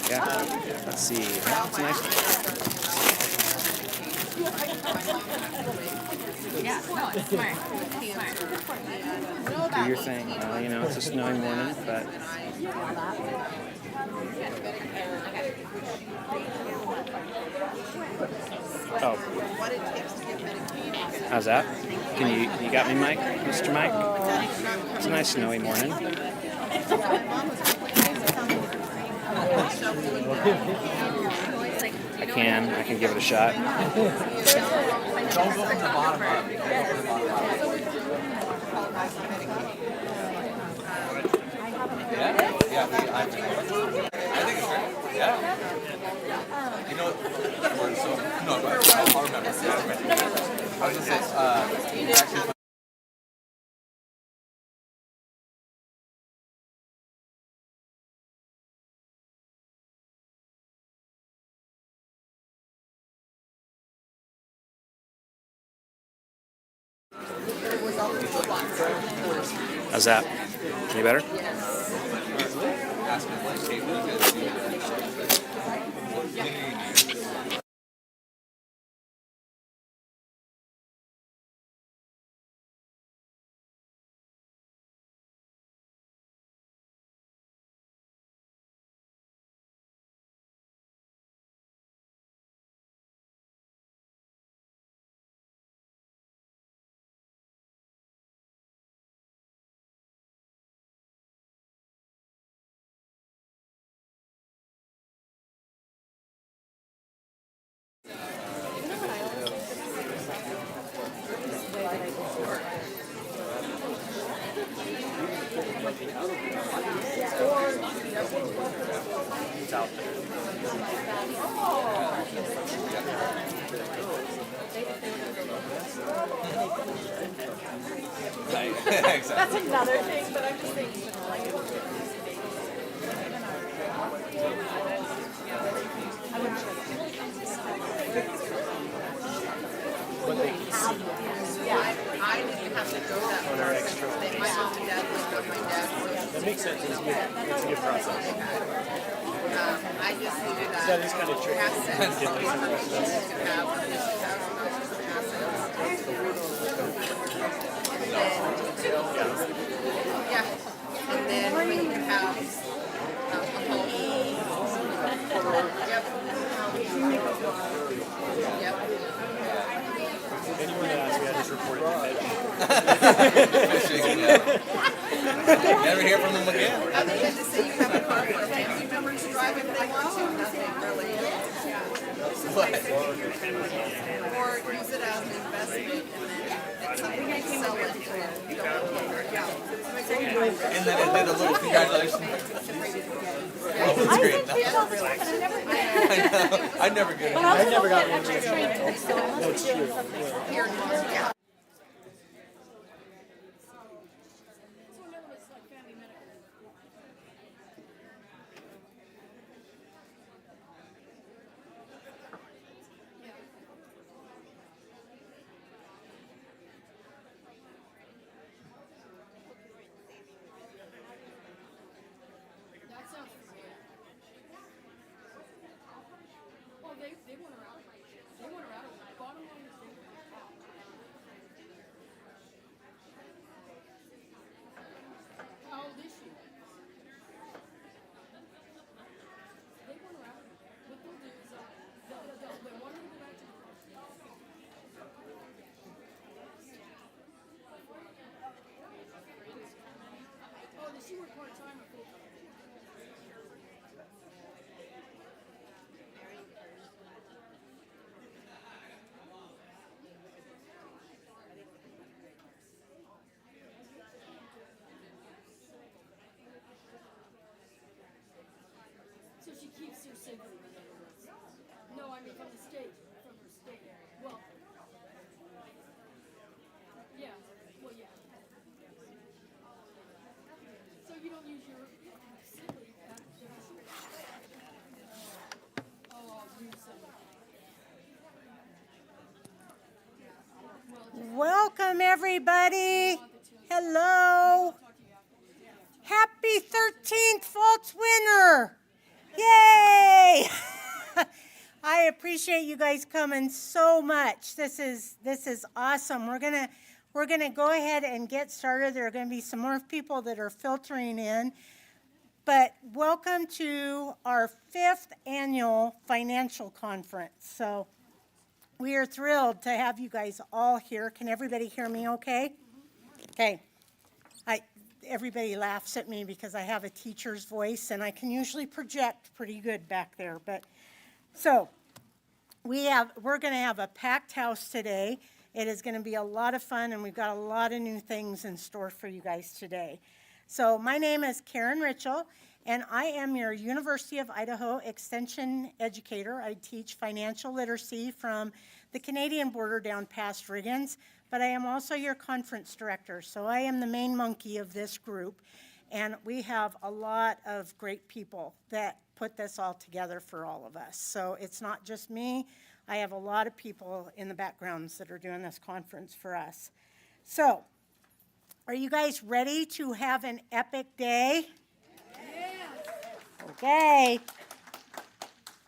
Yeah. Let's see. It's nice. Yeah, no, it's smart. Do your thing. You know, it's a snowy morning, but oh, how's that? You got me, Mike, Mr. Mike? It's a nice snowy morning. I can give it a shot. I think it's great. Yeah. You know what? So, no, I'll remember. I was just saying, actually. How's that? Any better? It's out there. Exactly. That's another thing, but I'm just thinking. What they can see. I didn't have to go that far. They might have to dad was with my dad. That makes sense. It's a good process. I just needed a That is kind of tricky. asset. To have yeah. And then we can have a home. Yep. Yep. Anyone that asks me, I just report it to Never hear from them again. I think I just say you have a car for a family member to drive if they want to. Nothing really. What? Or use it as an investment and then it's something you can sell it to. And then it did a little congratulations. Oh, that's great. I never get it. I never got one. That's true. Yeah. everybody. Hello. Happy 13th False Winter. Yay. I appreciate you guys coming so much. This is awesome. We're gonna go ahead and get started. There are gonna be some more people that are filtering in. But welcome to our 5th annual financial conference. So we are thrilled to have you guys all here. Can everybody hear me okay? Okay. Everybody laughs at me because I have a teacher's voice and I can usually project pretty good back there. But so we're going to have a packed house today. It is going to be a lot of fun, and we've got a lot of new things in store for you guys today. So my name is Karen Ritchell, and I am your University of Idaho Extension educator. I teach financial literacy from the Canadian border down past Riggins, but I am also your conference director. So I am the main monkey of this group, and we have a lot of great people that put this all together for all of us. So it's not just me. I have a lot of people in the backgrounds that are doing this conference for us. So are you guys ready to have an epic day? Okay.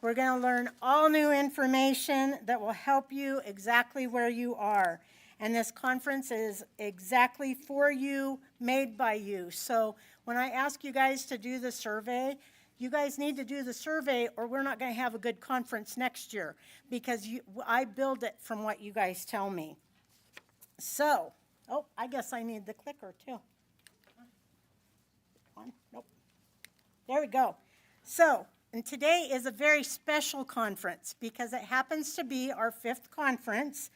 We're going to learn all new information that will help you exactly where you are. And this conference is exactly for you, made by you. So when I ask you guys to do the survey, you guys need to do the survey or we're not going to have a good conference next year because I build it from what you guys tell me. So, oh, I guess I need the clicker too. Nope. There we go. So, and today is a very special conference because it happens to be our 5th conference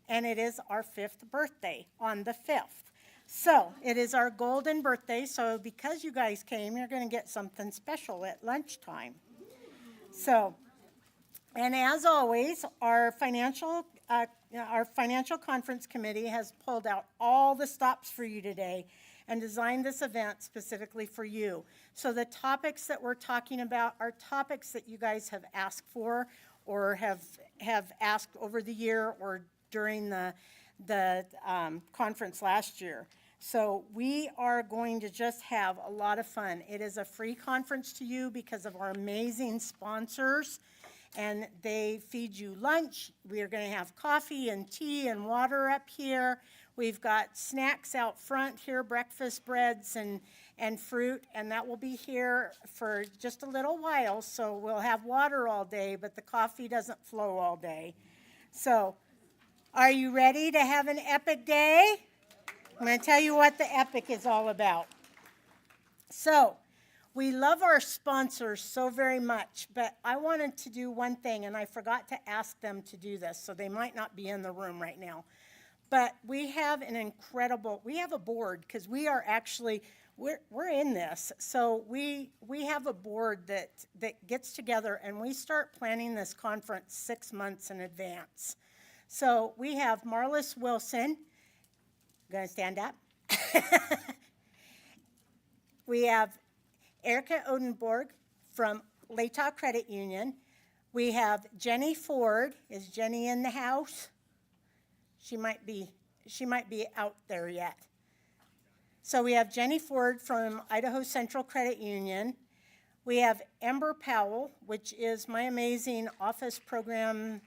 and it is our 5th birthday on the 5th. So, it is our golden birthday, so because you guys came, you're going to get something special at lunchtime. So, and as always, our financial conference committee has pulled out all the stops for you today and designed this event specifically for you. So the topics that we're talking about are topics that you guys have asked for or have asked over the year or during the conference last year. So we are going to just have a lot of fun. It is a free conference to you because of our amazing sponsors, and they feed you lunch. We are going to have coffee and tea and water up here. We've got snacks out front here, breakfast breads and fruit, and that will be here for just a little while. So we'll have water all day, but the coffee doesn't flow all day. So are you ready to have an epic day? I'm going to tell you what the epic is all about. So we love our sponsors so very much, but I wanted to do one thing, and I forgot to ask them to do this, so they might not be in the room right now. But we have we have a board, because we are actually, we're in this. So we have a board that gets together, and we start planning this conference 6 months in advance. So we have Marlis Wilson. Going to stand up. We have Erica Odenborg from Latah Credit Union. We have Jenny Ford. Is Jenny in the house? She might be out there yet. So we have Jenny Ford from Idaho Central Credit Union. We have Ember Powell, which is my amazing office program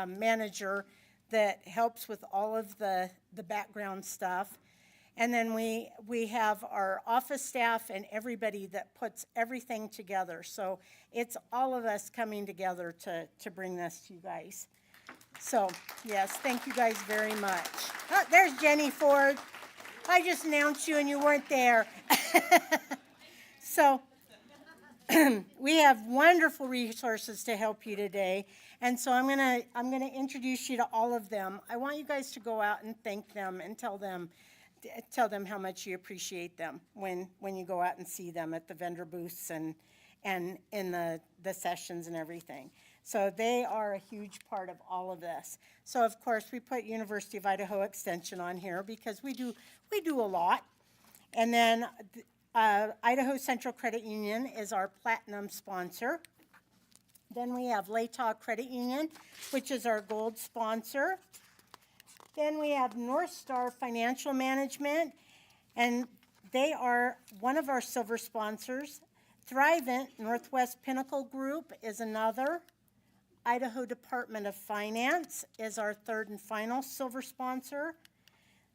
manager that helps with all of the background stuff. And then we have our office staff and everybody that puts everything together. So it's all of us coming together to bring this to you guys. So, yes, thank you guys very much. Oh, there's Jenny Ford. I just announced you and you weren't there. So we have wonderful resources to help you today. And so I'm gonna introduce you to all of them. I want you guys to go out and thank them and tell them how much you appreciate them when you go out and see them at the vendor booths and in the sessions and everything. So they are a huge part of all of this. So of course we put University of Idaho Extension on here because we do a lot. And then Idaho Central Credit Union is our platinum sponsor. Then we have Latah Credit Union, which is our gold sponsor. Then we have North Star Financial Management, and they are one of our silver sponsors. Thrivent Northwest Pinnacle Group is another. Idaho Department of Finance is our third and final silver sponsor.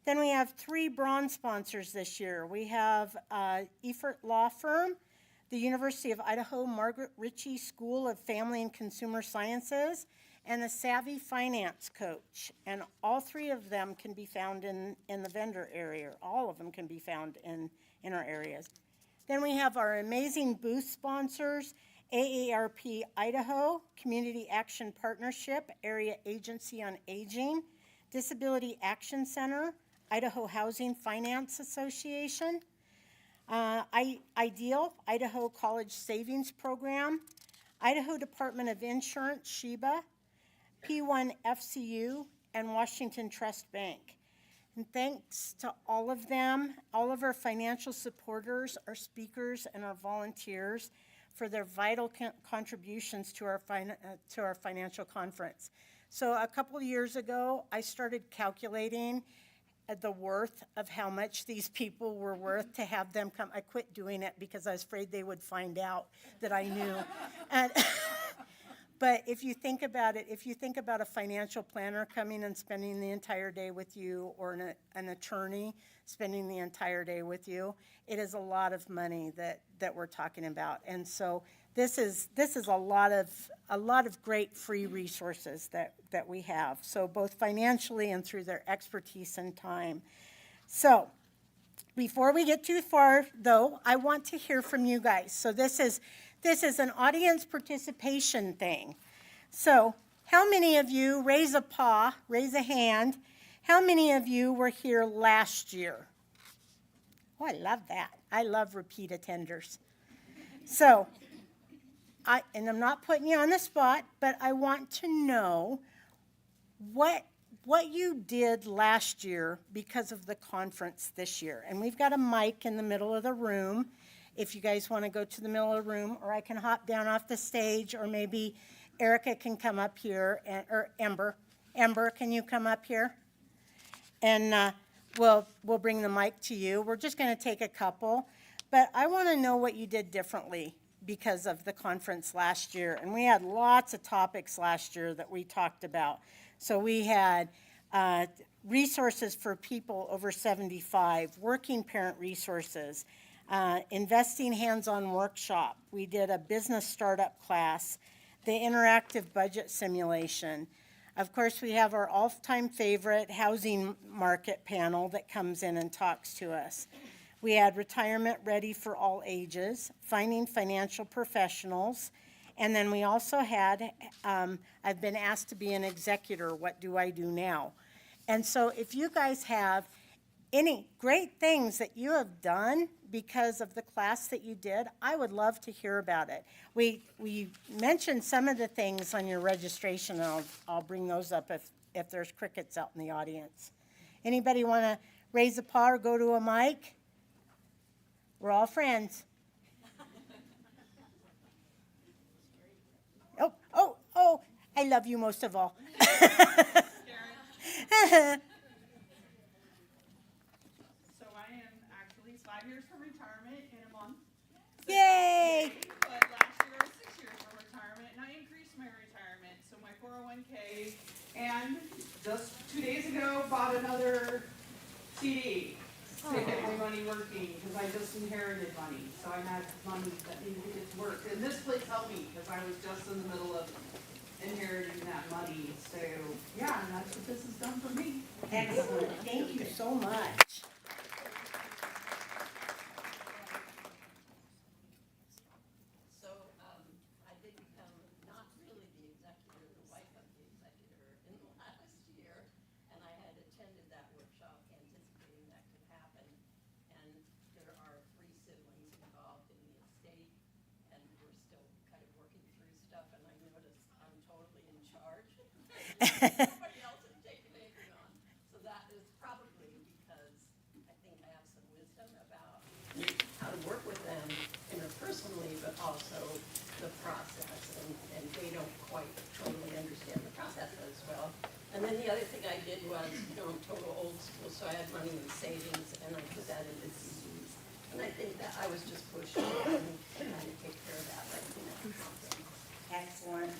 Then we have 3 bronze sponsors this year. We have Efert Law Firm, the University of Idaho Margaret Ritchie School of Family and Consumer Sciences, and the Savvy Finance Coach. And all 3 of them can be found in the vendor area. All of them can be found in our areas. Then we have our amazing booth sponsors, AARP Idaho, Community Action Partnership, Area Agency on Aging, Disability Action Center, Idaho Housing Finance Association, IDEAL, Idaho College Savings Program, Idaho Department of Insurance, SHEBA, P1 FCU, and Washington Trust Bank. And thanks to all of them, all of our financial supporters, our speakers, and our volunteers for their vital contributions to our financial conference. So a couple of years ago, I started calculating the worth of how much these people were worth to have them come. I quit doing it because I was afraid they would find out that I knew. And but if you think about it, if you think about a financial planner coming and spending the entire day with you, or an attorney spending the entire day with you, it is a lot of money that we're talking about. And so this is a lot of great free resources that we have. So both financially and through their expertise and time. So before we get too far, though, I want to hear from you guys. So this is an audience participation thing. So how many of you, raise a hand, how many of you were here last year? Oh, I love that. I love repeat attenders. So, and I'm not putting you on the spot, but I want to know what you did last year because of the conference this year. And we've got a mic in the middle of the room. If you guys want to go to the middle of the room, or I can hop down off the stage, or maybe Erica can come up here, or Ember. Ember, can you come up here? And we'll bring the mic to you. We're just going to take a couple. But I want to know what you did differently because of the conference last year. And we had lots of topics last year that we talked about. So we had resources for people over 75, working parent resources, investing hands-on workshop. We did a business startup class, the interactive budget simulation. Of course, we have our all-time favorite housing market panel that comes in and talks to us. We had retirement ready for all ages, finding financial professionals, and then we also had, I've been asked to be an executor, what do I do now? And so if you guys have any great things that you have done because of the class that you did, I would love to hear about it. We mentioned some of the things on your registration, and I'll bring those up if there's crickets out in the audience. Anybody want to raise a paw or go to a mic? We're all friends. Oh, I love you most of all. So I am actually 5 years from retirement in a month. Yay! But last year I was 6 years from retirement, and I increased my retirement. So my 401k, and just 2 days ago bought another CD to get my money working, because I just inherited money. So I had money that needed to get to work. And this place helped me, because I was just in the middle of inheriting that money. So yeah, and that's what this has done for me. Excellent. Thank you so much. So I did become not really the executor, the wife of the executor in the last year, and I had attended that workshop anticipating that could happen. And there are 3 siblings involved in the estate, and we're still kind of working through stuff, and I noticed I'm totally in charge. Nobody else has taken anything on. So that is probably because I think I have some wisdom about how to work with them interpersonally, but also the process, and they don't quite totally understand the process as well. And then the other thing I did was, I'm total old school, so I had money in savings, and I put that into CDs. And I think that I was just pushing and trying to take care of that, something. Excellent.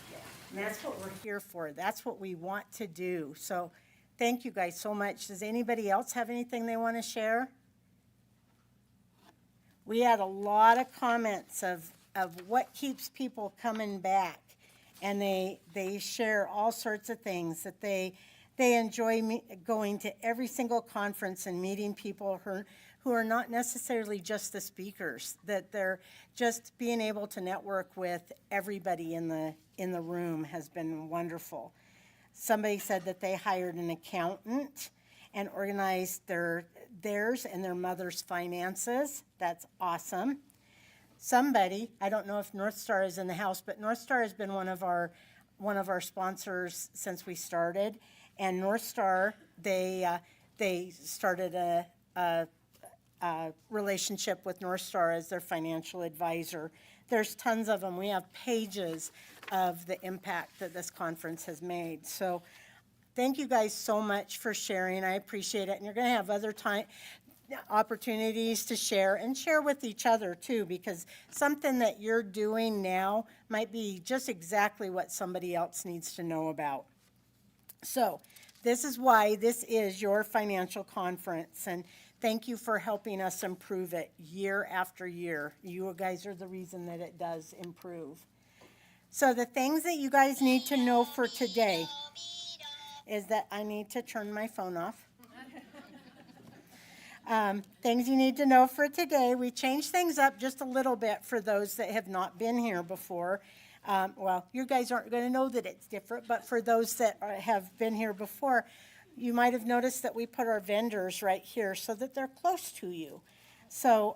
And that's what we're here for. That's what we want to do. So thank you guys so much. Does anybody else have anything they want to share? We had a lot of comments of what keeps people coming back. And they share all sorts of things, that they enjoy going to every single conference and meeting people who are not necessarily just the speakers, that they're just being able to network with everybody in the room has been wonderful. Somebody said that they hired an accountant and organized theirs and their mother's finances. That's awesome. Somebody, I don't know if North Star is in the house, but North Star has been one of our sponsors since we started. And North Star, they started a relationship with North Star as their financial advisor. There's tons of them. We have pages of the impact that this conference has made. So thank you guys so much for sharing. I appreciate it. And you're going to have other opportunities to share and share with each other too, because something that you're doing now might be just exactly what somebody else needs to know about. So this is why this is your financial conference, and thank you for helping us improve it year after year. You guys are the reason that it does improve. So the things that you guys need to know for today is that I need to turn my phone off. Things you need to know for today. We changed things up just a little bit for those that have not been here before. Well, you guys aren't going to know that it's different, but for those that have been here before, you might have noticed that we put our vendors right here so that they're close to you. So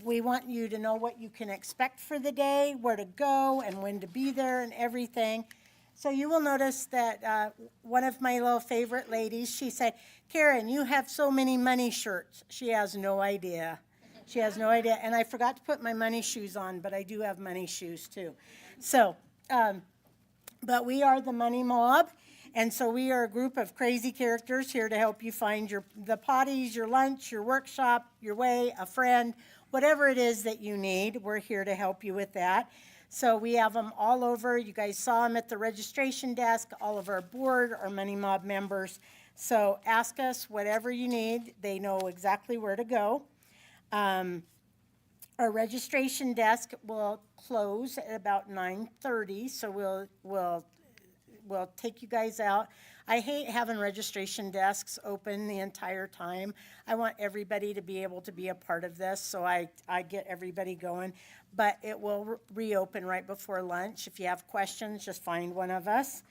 we want you to know what you can expect for the day, where to go, and when to be there and everything. So you will notice that one of my little favorite ladies, she said, Karen, you have so many money shirts. She has no idea. She has no idea. And I forgot to put my money shoes on, but I do have money shoes too. So, but we are the Money Mob. And so we are a group of crazy characters here to help you find the potties, your lunch, your workshop, your way, a friend, whatever it is that you need. We're here to help you with that. So we have them all over. You guys saw them at the registration desk, all of our board, our Money Mob members. So ask us whatever you need. They know exactly where to go. Our registration desk will close at about 9:30, so we'll take you guys out. I hate having registration desks open the entire time. I want everybody to be able to be a part of this, so I get everybody going. But it will reopen right before lunch. If you have questions, just find one of us,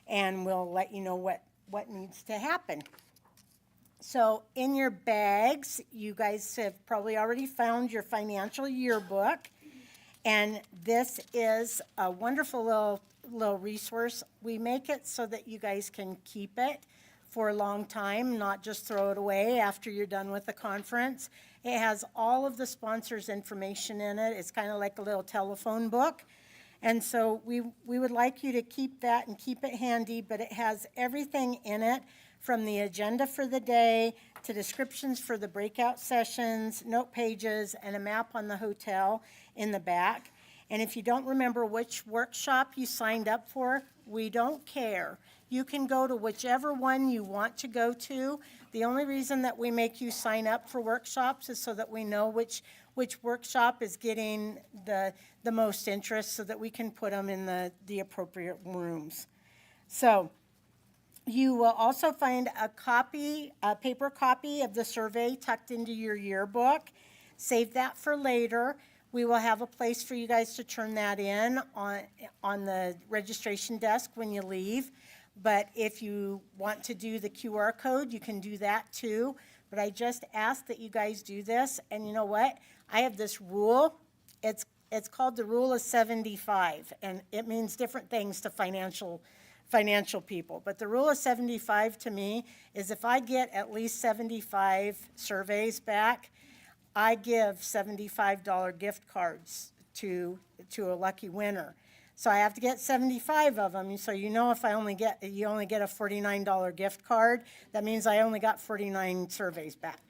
and we'll let you know what needs to happen. So in your bags, you guys have probably already found your financial yearbook, and this is a wonderful little resource. We make it so that you guys can keep it for a long time, not just throw it away after you're done with the conference. It has all of the sponsors' information in it. It's kind of like a little telephone book. And so we would like you to keep that and keep it handy, but it has everything in it, from the agenda for the day to descriptions for the breakout sessions, note pages, and a map on the hotel in the back. And if you don't remember which workshop you signed up for, we don't care. You can go to whichever one you want to go to. The only reason that we make you sign up for workshops is so that we know which workshop is getting the most interest, so that we can put them in the appropriate rooms. So you will also find a paper copy of the survey tucked into your yearbook. Save that for later. We will have a place for you guys to turn that in on the registration desk when you leave. But if you want to do the QR code, you can do that too. But I just ask that you guys do this. And you know what? I have this rule. It's called the rule of 75, and it means different things to financial people. But the rule of 75 to me is if I get at least 75 surveys back, I give $75 gift cards to a lucky winner. So I have to get 75 of them. So you know, if you only get a $49 gift card, that means I only got 49 surveys back.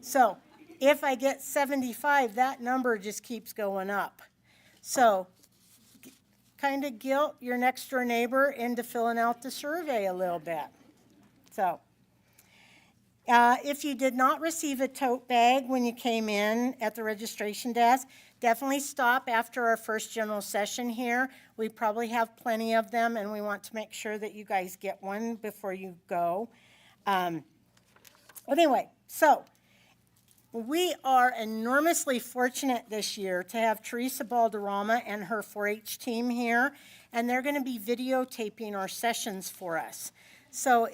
So if I get 75, that number just keeps going up. So kind of guilt your next door neighbor into filling out the survey a little bit. So if you did not receive a tote bag when you came in at the registration desk, definitely stop after our first general session here. We probably have plenty of them, and we want to make sure that you guys get one before you go. Anyway, so we are enormously fortunate this year to have Teresa Balderrama and her 4-H team here, and they're going to be videotaping our sessions for us. So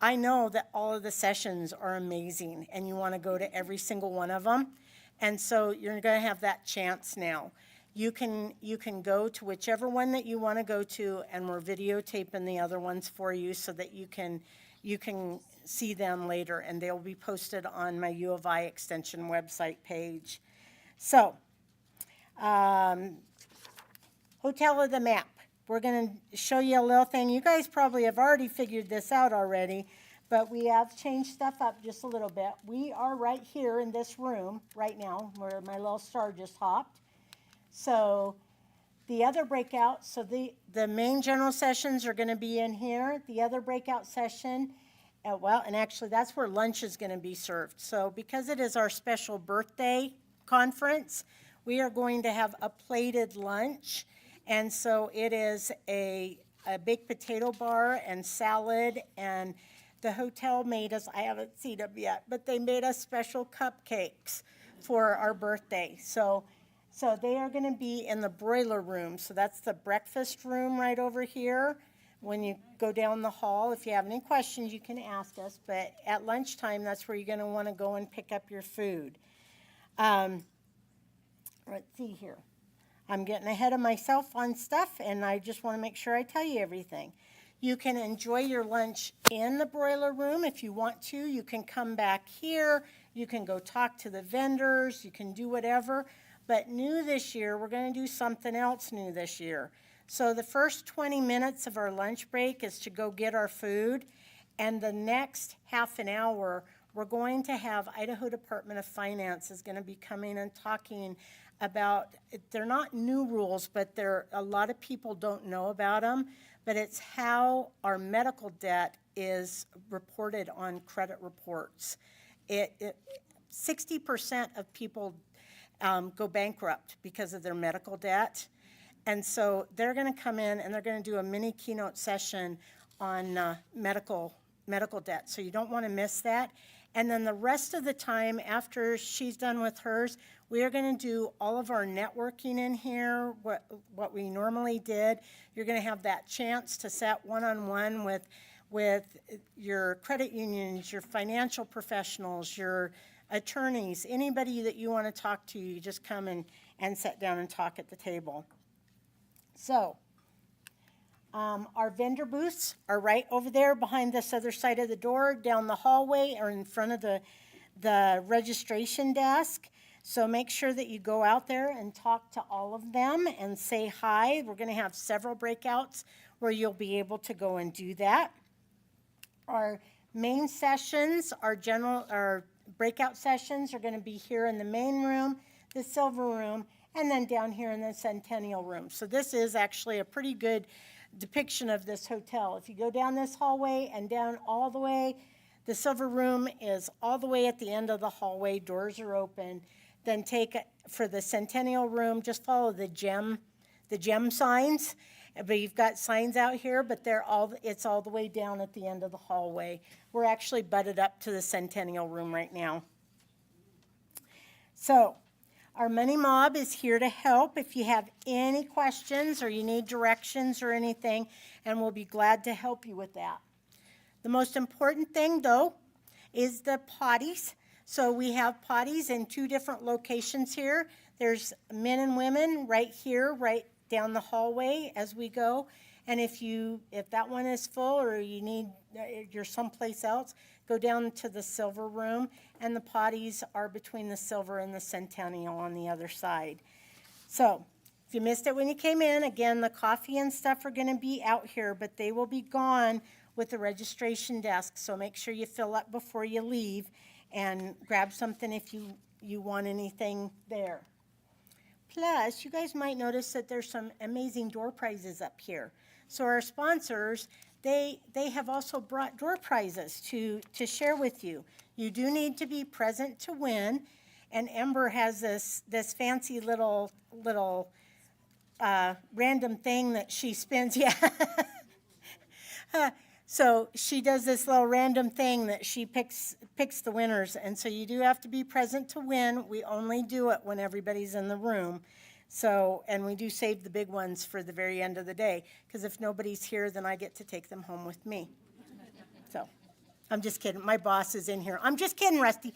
I know that all of the sessions are amazing, and you want to go to every single one of them, and so you're going to have that chance now. You can go to whichever one that you want to go to, and we're videotaping the other ones for you so that you can see them later, and they'll be posted on my U of I Extension website page. So, Hotel of the Map. We're going to show you a little thing. You guys probably have already figured this out already, but we have changed stuff up just a little bit. We are right here in this room right now where my little star just hopped. So the other breakout, so the main general sessions are going to be in here. The other breakout session, and actually that's where lunch is going to be served. So because it is our special birthday conference, we are going to have a plated lunch. And so it is a baked potato bar and salad, and the hotel made us, I haven't seen them yet, but they made us special cupcakes for our birthday. So they are going to be in the broiler room. So that's the breakfast room right over here. When you go down the hall, if you have any questions, you can ask us. But at lunchtime, that's where you're going to want to go and pick up your food. Let's see here. I'm getting ahead of myself on stuff, and I just want to make sure I tell you everything. You can enjoy your lunch in the broiler room if you want to. You can come back here. You can go talk to the vendors. You can do whatever. But new this year, we're going to do something else new this year. So the first 20 minutes of our lunch break is to go get our food, and the next half an hour, we're going to have Idaho Department of Finance is going to be coming and talking about, they're not new rules, but a lot of people don't know about them, but it's how our medical debt is reported on credit reports. 60% of people go bankrupt because of their medical debt. And so they're going to come in and they're going to do a mini keynote session on medical debt. So you don't want to miss that. And then the rest of the time after she's done with hers, we are going to do all of our networking in here, what we normally did. You're going to have that chance to sit one-on-one with your credit unions, your financial professionals, your attorneys, anybody that you want to talk to. You just come and sit down and talk at the table. So our vendor booths are right over there behind this other side of the door, down the hallway, or in front of the registration desk. So make sure that you go out there and talk to all of them and say hi. We're going to have several breakouts where you'll be able to go and do that. Our main sessions, our breakout sessions are going to be here in the main room, the silver room, and then down here in the Centennial room. So this is actually a pretty good depiction of this hotel. If you go down this hallway and down all the way, the silver room is all the way at the end of the hallway. Doors are open. Then for the Centennial room, just follow the gem signs. But you've got signs out here, but it's all the way down at the end of the hallway. We're actually butted up to the Centennial room right now. So our Money Mob is here to help if you have any questions or you need directions or anything, and we'll be glad to help you with that. The most important thing, though, is the potties. So we have potties in 2 different locations here. There's men and women right here, right down the hallway as we go. And if that one is full or you're someplace else, go down to the silver room, and the potties are between the silver and the Centennial on the other side. So If you missed it when you came in, again, the coffee and stuff are going to be out here, but they will be gone with the registration desk. So make sure you fill up before you leave and grab something if you want anything there. Plus, you guys might notice that there's some amazing door prizes up here. So our sponsors, they have also brought door prizes to share with you. You do need to be present to win. And Ember has this fancy little random thing that she spins. Yeah. So she does this little random thing that she picks the winners. And so you do have to be present to win. We only do it when everybody's in the room. So, and we do save the big ones for the very end of the day. Because if nobody's here, then I get to take them home with me. So, I'm just kidding. My boss is in here. I'm just kidding, Rusty.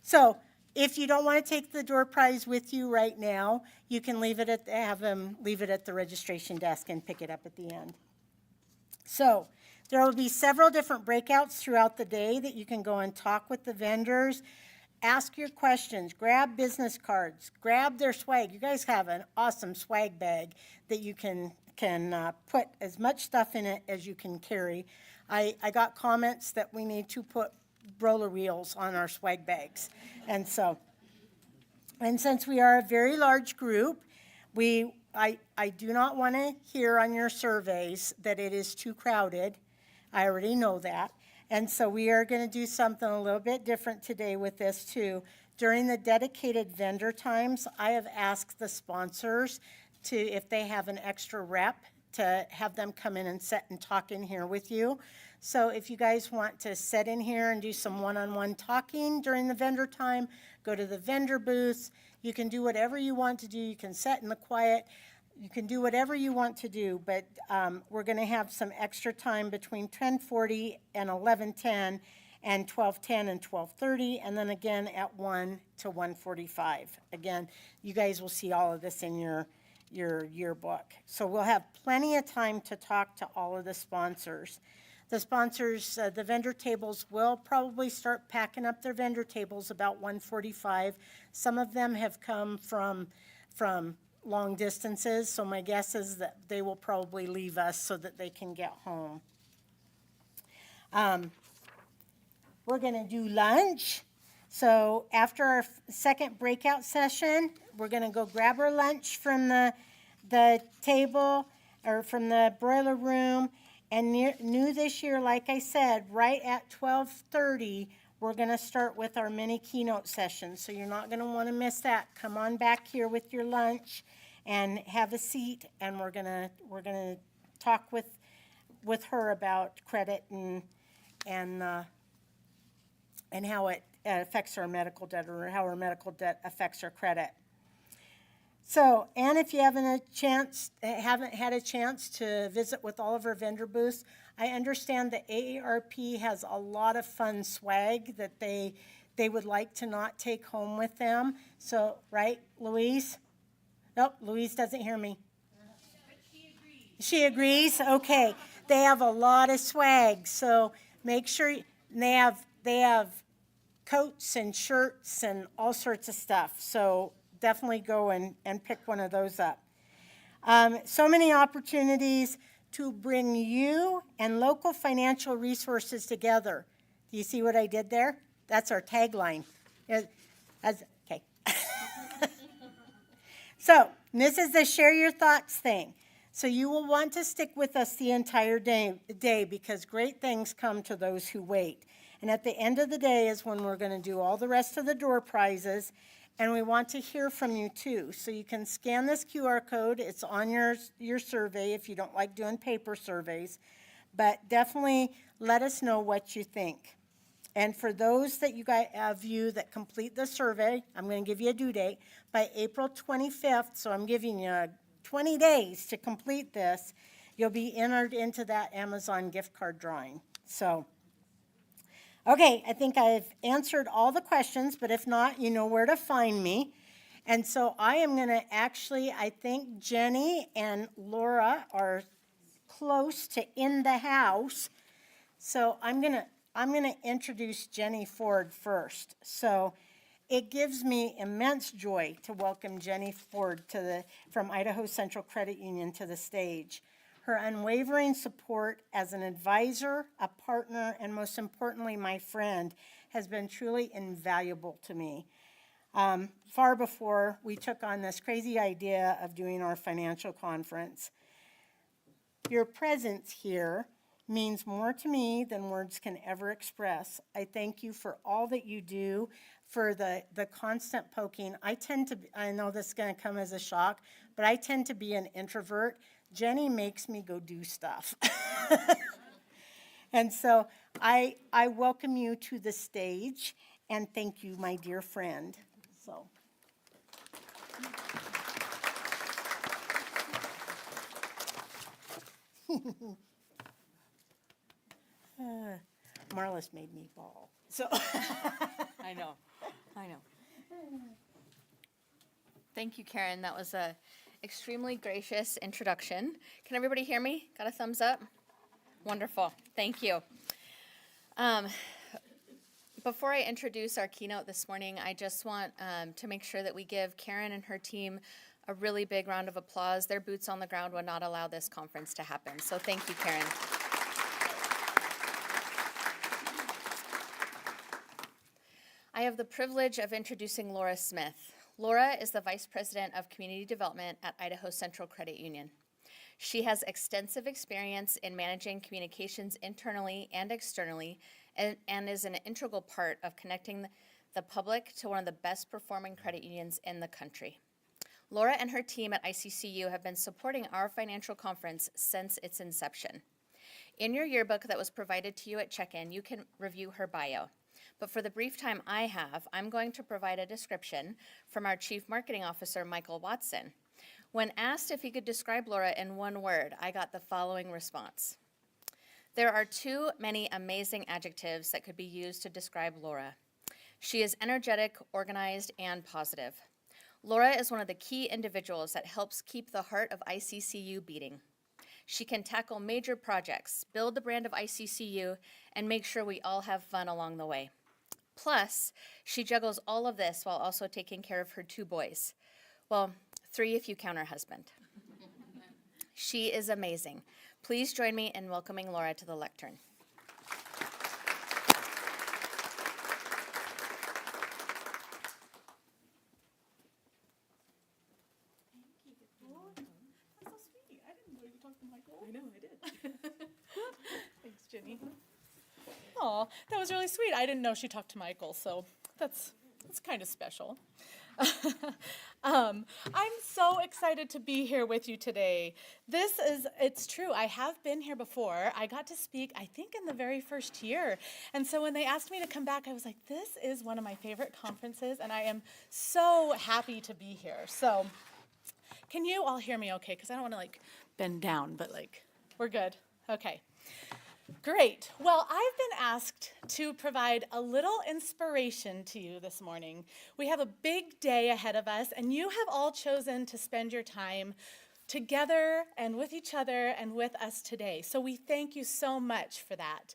So, if you don't want to take the door prize with you right now, you can have them leave it at the registration desk and pick it up at the end. So, there will be several different breakouts throughout the day that you can go and talk with the vendors, ask your questions, grab business cards, grab their swag. You guys have an awesome swag bag that you can put as much stuff in it as you can carry. I got comments that we need to put roller wheels on our swag bags. And since we are a very large group, I do not want to hear on your surveys that it is too crowded. I already know that. And so we are going to do something a little bit different today with this too. During the dedicated vendor times, I have asked the sponsors to, if they have an extra rep, to have them come in and sit and talk in here with you. So if you guys want to sit in here and do some one-on-one talking during the vendor time, go to the vendor booth. You can do whatever you want to do. You can sit in the quiet. You can do whatever you want to do, but we're going to have some extra time between 10:40 and 11:10 and 12:10 and 12:30, and then again at 1 to 1:45. Again, you guys will see all of this in your yearbook. So we'll have plenty of time to talk to all of the sponsors. The sponsors, the vendor tables will probably start packing up their vendor tables about 1:45. Some of them have come from long distances, so my guess is that they will probably leave us so that they can get home. We're going to do lunch. So after our second breakout session, we're going to go grab our lunch from the table or from the broiler room. And new this year, like I said, right at 12:30, we're going to start with our mini keynote session. So you're not going to want to miss that. Come on back here with your lunch and have a seat, and we're going to talk with her about credit and how it affects our medical debt, or how our medical debt affects our credit. So, and if you haven't had a chance to visit with all of our vendor booths, I understand that AARP has a lot of fun swag that they would like to not take home with them. So, right, Louise? Nope, Louise doesn't hear me. But she agrees? Okay. They have a lot of swag, so make sure they have coats and shirts and all sorts of stuff. So definitely go and pick one of those up. So many opportunities to bring you and local financial resources together. Do you see what I did there? That's our tagline. Okay. So this is the share your thoughts thing. So you will want to stick with us the entire day because great things come to those who wait. And at the end of the day is when we're going to do all the rest of the door prizes. And we want to hear from you too. So you can scan this QR code. It's on your survey if you don't like doing paper surveys. But definitely let us know what you think. And for those that that complete the survey, I'm going to give you a due date by April 25th. So I'm giving you 20 days to complete this. You'll be entered into that Amazon gift card drawing. So, okay, I think I've answered all the questions, but if not, you know where to find me. And so I am going to I think Jenny and Laura are close to in the house. So I'm going to introduce Jenny Ford first. So, It gives me immense joy to welcome Jenny Ford from Idaho Central Credit Union to the stage. Her unwavering support as an advisor, a partner, and most importantly, my friend, has been truly invaluable to me. Far before we took on this crazy idea of doing our financial conference. Your presence here means more to me than words can ever express. I thank you for all that you do, for the constant poking. I know this is going to come as a shock, but I tend to be an introvert. Jenny makes me go do stuff. And so I welcome you to the stage, and thank you, my dear friend. So. Marla's made me bawl. So. I know. Thank you, Karen. That was a extremely gracious introduction. Can everybody hear me? Got a thumbs up? Wonderful. Thank you. Before I introduce our keynote this morning, I just want to make sure that we give Karen and her team a really big round of applause. Their boots on the ground would not allow this conference to happen. So thank you, Karen. I have the privilege of introducing Laura Smith. Laura is the Vice President of Community Development at Idaho Central Credit Union. She has extensive experience in managing communications internally and externally, and is an integral part of connecting the public to one of the best performing credit unions in the country. Laura and her team at ICCU have been supporting our financial conference since its inception. In your yearbook that was provided to you at check-in, you can review her bio. But for the brief time I have, I'm going to provide a description from our Chief Marketing Officer, Michael Watson. When asked if he could describe Laura in one word, I got the following response. There are too many amazing adjectives that could be used to describe Laura. She is energetic, organized, and positive. Laura is one of the key individuals that helps keep the heart of ICCU beating. She can tackle major projects, build the brand of ICCU, and make sure we all have fun along the way. Plus, she juggles all of this while also taking care of her 2 boys. Well, 3 if you count her husband. She is amazing. Please join me in welcoming Laura to the lectern. That's so sweet. I didn't know you talked to Michael. I know, I did. Thanks, Jenny. Oh, that was really sweet. I didn't know she talked to Michael, so that's kind of special. I'm so excited to be here with you today. It's true, I have been here before. I got to speak, I think, in the very first year. And so when they asked me to come back, I was like, this is one of my favorite conferences, and I am so happy to be here. So can you all hear me okay? Because I don't want to, bend down, but, we're good. Okay. Great. Well, I've been asked to provide a little inspiration to you this morning. We have a big day ahead of us, and you have all chosen to spend your time together and with each other and with us today. So we thank you so much for that.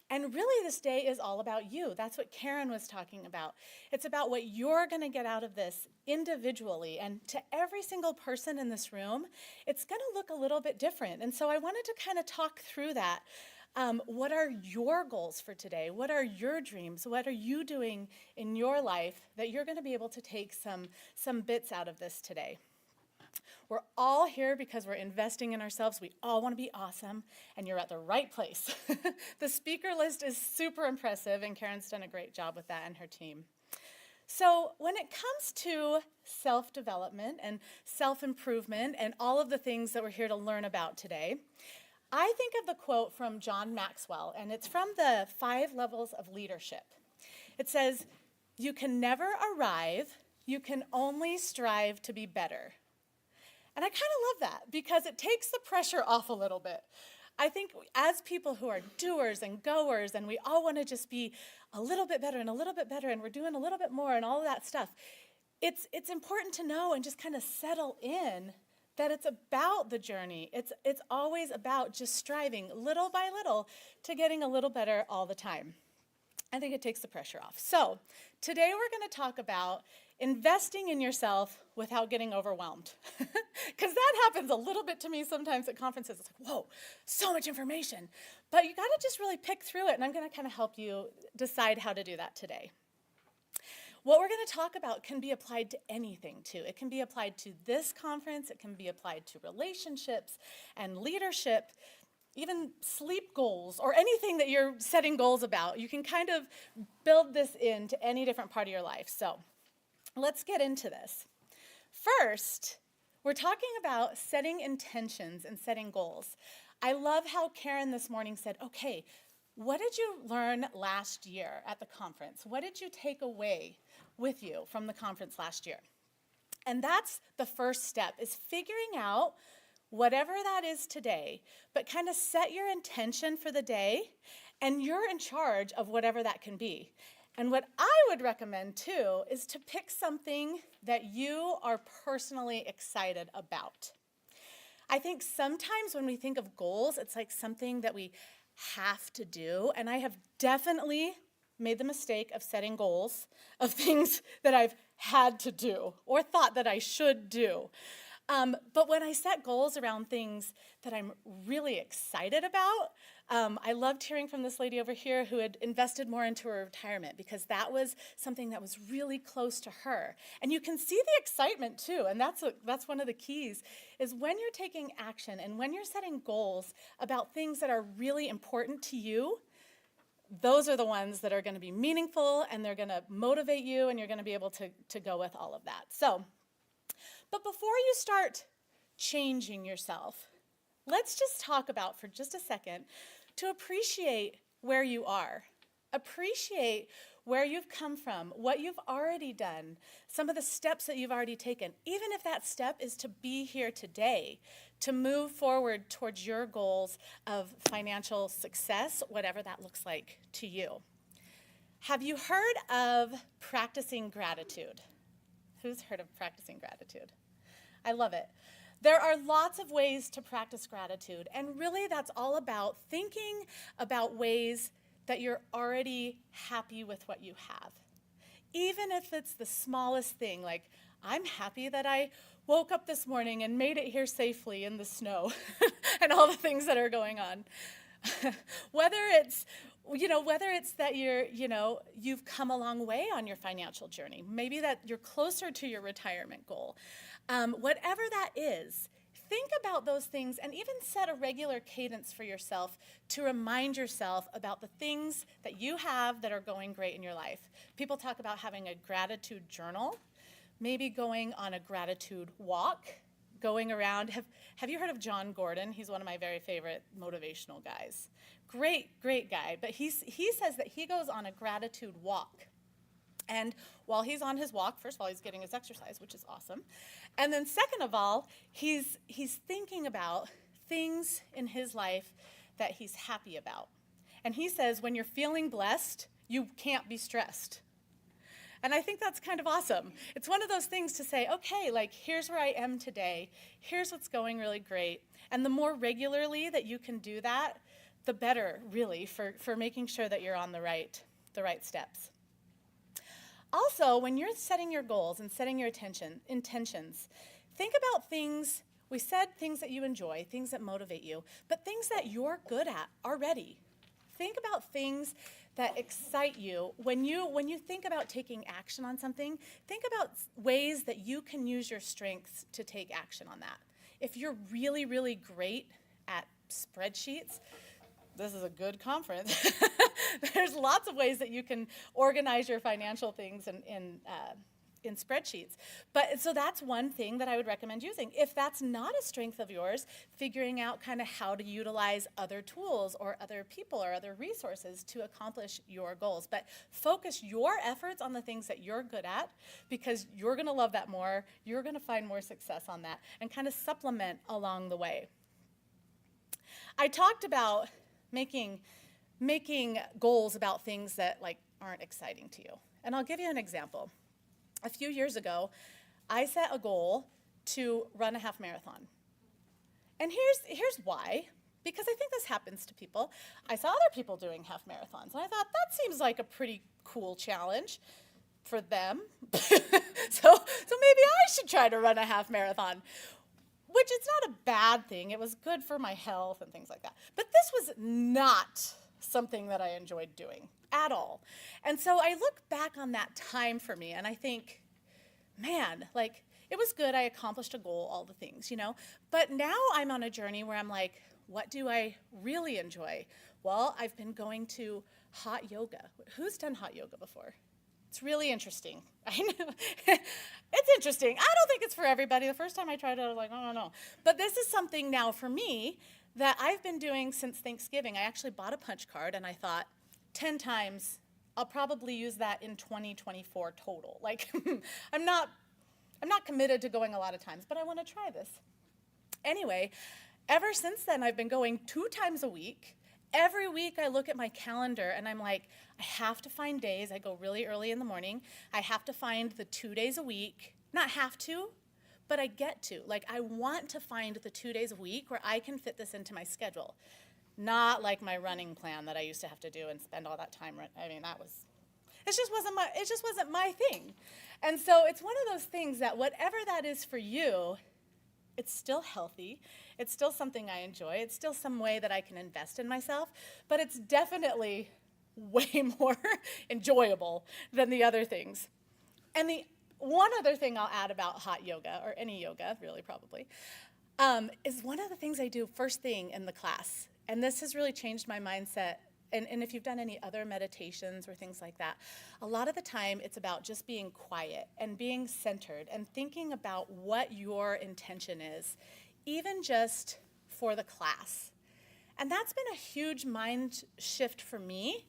And really, this day is all about you. That's what Karen was talking about. It's about what you're going to get out of this individually. And to every single person in this room, it's going to look a little bit different. And so I wanted to kind of talk through that. What are your goals for today? What are your dreams? What are you doing in your life that you're going to be able to take some bits out of this today? We're all here because we're investing in ourselves. We all want to be awesome, and you're at the right place. The speaker list is super impressive, and Karen's done a great job with that and her team. So when it comes to self-development and self-improvement and all of the things that we're here to learn about today, I think of the quote from John Maxwell, and it's from the 5 Levels of Leadership. It says, "You can never arrive, you can only strive to be better." And I kind of love that because it takes the pressure off a little bit. I think as people who are doers and goers, and we all want to just be a little bit better and a little bit better, and we're doing a little bit more and all of that stuff, it's important to know and just kind of settle in that it's about the journey. It's always about just striving little by little to getting a little better all the time. I think it takes the pressure off. So today we're going to talk about investing in yourself without getting overwhelmed. Because that happens a little bit to me sometimes at conferences. It's like, whoa, so much information. But you got to just really pick through it, and I'm going to kind of help you decide how to do that today. What we're going to talk about can be applied to anything, too. It can be applied to this conference. It can be applied to relationships and leadership, even sleep goals, or anything that you're setting goals about. You can kind of build this into any different part of your life. So let's get into this. First, we're talking about setting intentions and setting goals. I love how Karen this morning said, okay, what did you learn last year at the conference? What did you take away with you from the conference last year? And that's the first step, is figuring out whatever that is today, but kind of set your intention for the day, and you're in charge of whatever that can be. And what I would recommend, too, is to pick something that you are personally excited about. I think sometimes when we think of goals, it's like something that we have to do, and I have definitely made the mistake of setting goals of things that I've had to do or thought that I should do. But when I set goals around things that I'm really excited about, I loved hearing from this lady over here who had invested more into her retirement, because that was something that was really close to her. And you can see the excitement too, and that's one of the keys, is when you're taking action and when you're setting goals about things that are really important to you, those are the ones that are going to be meaningful, and they're going to motivate you, and you're going to be able to go with all of that. But before you start changing yourself, let's just talk about for just a second to appreciate where you are. Appreciate where you've come from, what you've already done, some of the steps that you've already taken, even if that step is to be here today, to move forward towards your goals of financial success, whatever that looks like to you. Have you heard of practicing gratitude? Who's heard of practicing gratitude? I love it. There are lots of ways to practice gratitude, and really that's all about thinking about ways that you're already happy with what you have. Even if it's the smallest thing, like I'm happy that I woke up this morning and made it here safely in the snow and all the things that are going on. Whether it's that you've come a long way on your financial journey, maybe that you're closer to your retirement goal. Whatever that is, think about those things and even set a regular cadence for yourself to remind yourself about the things that you have that are going great in your life. People talk about having a gratitude journal, maybe going on a gratitude walk, going around. Have you heard of John Gordon? He's one of my very favorite motivational guys. Great guy. But he says that he goes on a gratitude walk. And while he's on his walk, first of all, he's getting his exercise, which is awesome. And then second of all, he's thinking about things in his life that he's happy about. And he says when you're feeling blessed, you can't be stressed. And I think that's kind of awesome. It's one of those things to say, okay, like here's where I am today. Here's what's going really great. And the more regularly that you can do that, the better, really, for making sure that you're on the right steps. Also, when you're setting your goals and setting your intentions, think about things, we said things that you enjoy, things that motivate you, but things that you're good at already. Think about things that excite you. When you think about taking action on something, think about ways that you can use your strengths to take action on that. If you're really, really great at spreadsheets, this is a good conference. There's lots of ways that you can organize your financial things in spreadsheets. But so that's one thing that I would recommend using. If that's not a strength of yours, figuring out kind of how to utilize other tools or other people or other resources to accomplish your goals. But focus your efforts on the things that you're good at, because you're going to love that more. You're going to find more success on that, and kind of supplement along the way. I talked about making goals about things that aren't exciting to you. And I'll give you an example. A few years ago, I set a goal to run a half marathon. And here's why. because I think this happens to people. I saw other people doing half marathons, and I thought that seems like a pretty cool challenge for them. so maybe I should try to run a half marathon, which is not a bad thing. It was good for my health and things like that. But this was not something that I enjoyed doing at all. And so I look back on that time for me, and I think, man, like, it was good. I accomplished a goal, all the things, you know. But now I'm on a journey where I'm like, what do I really enjoy? Well, I've been going to hot yoga. Who's done hot yoga before? It's really interesting. I know. It's interesting. I don't think it's for everybody. The first time I tried it, I was like, oh, no. But this is something now for me that I've been doing since Thanksgiving. I actually bought a punch card, and I thought 10 times, I'll probably use that in 2024 total. Like, I'm not committed to going a lot of times, but I want to try this. Anyway, ever since then, I've been going 2 times a week. Every week I look at my calendar and I'm like, I have to find days. I go really early in the morning. I have to find the 2 days a week. Not have to, but I get to. Like, I want to find the 2 days a week where I can fit this into my schedule. Not like my running plan that I used to have to do and spend all that time. I mean, it just wasn't my thing. And so it's one of those things that whatever that is for you, it's still healthy. It's still something I enjoy. It's still some way that I can invest in myself, but it's definitely way more enjoyable than the other things. And the one other thing I'll add about hot yoga, or any yoga, really probably, is one of the things I do first thing in the class. And this has really changed my mindset. And if you've done any other meditations or things like that, a lot of the time it's about just being quiet and being centered and thinking about what your intention is, even just for the class. And that's been a huge mind shift for me,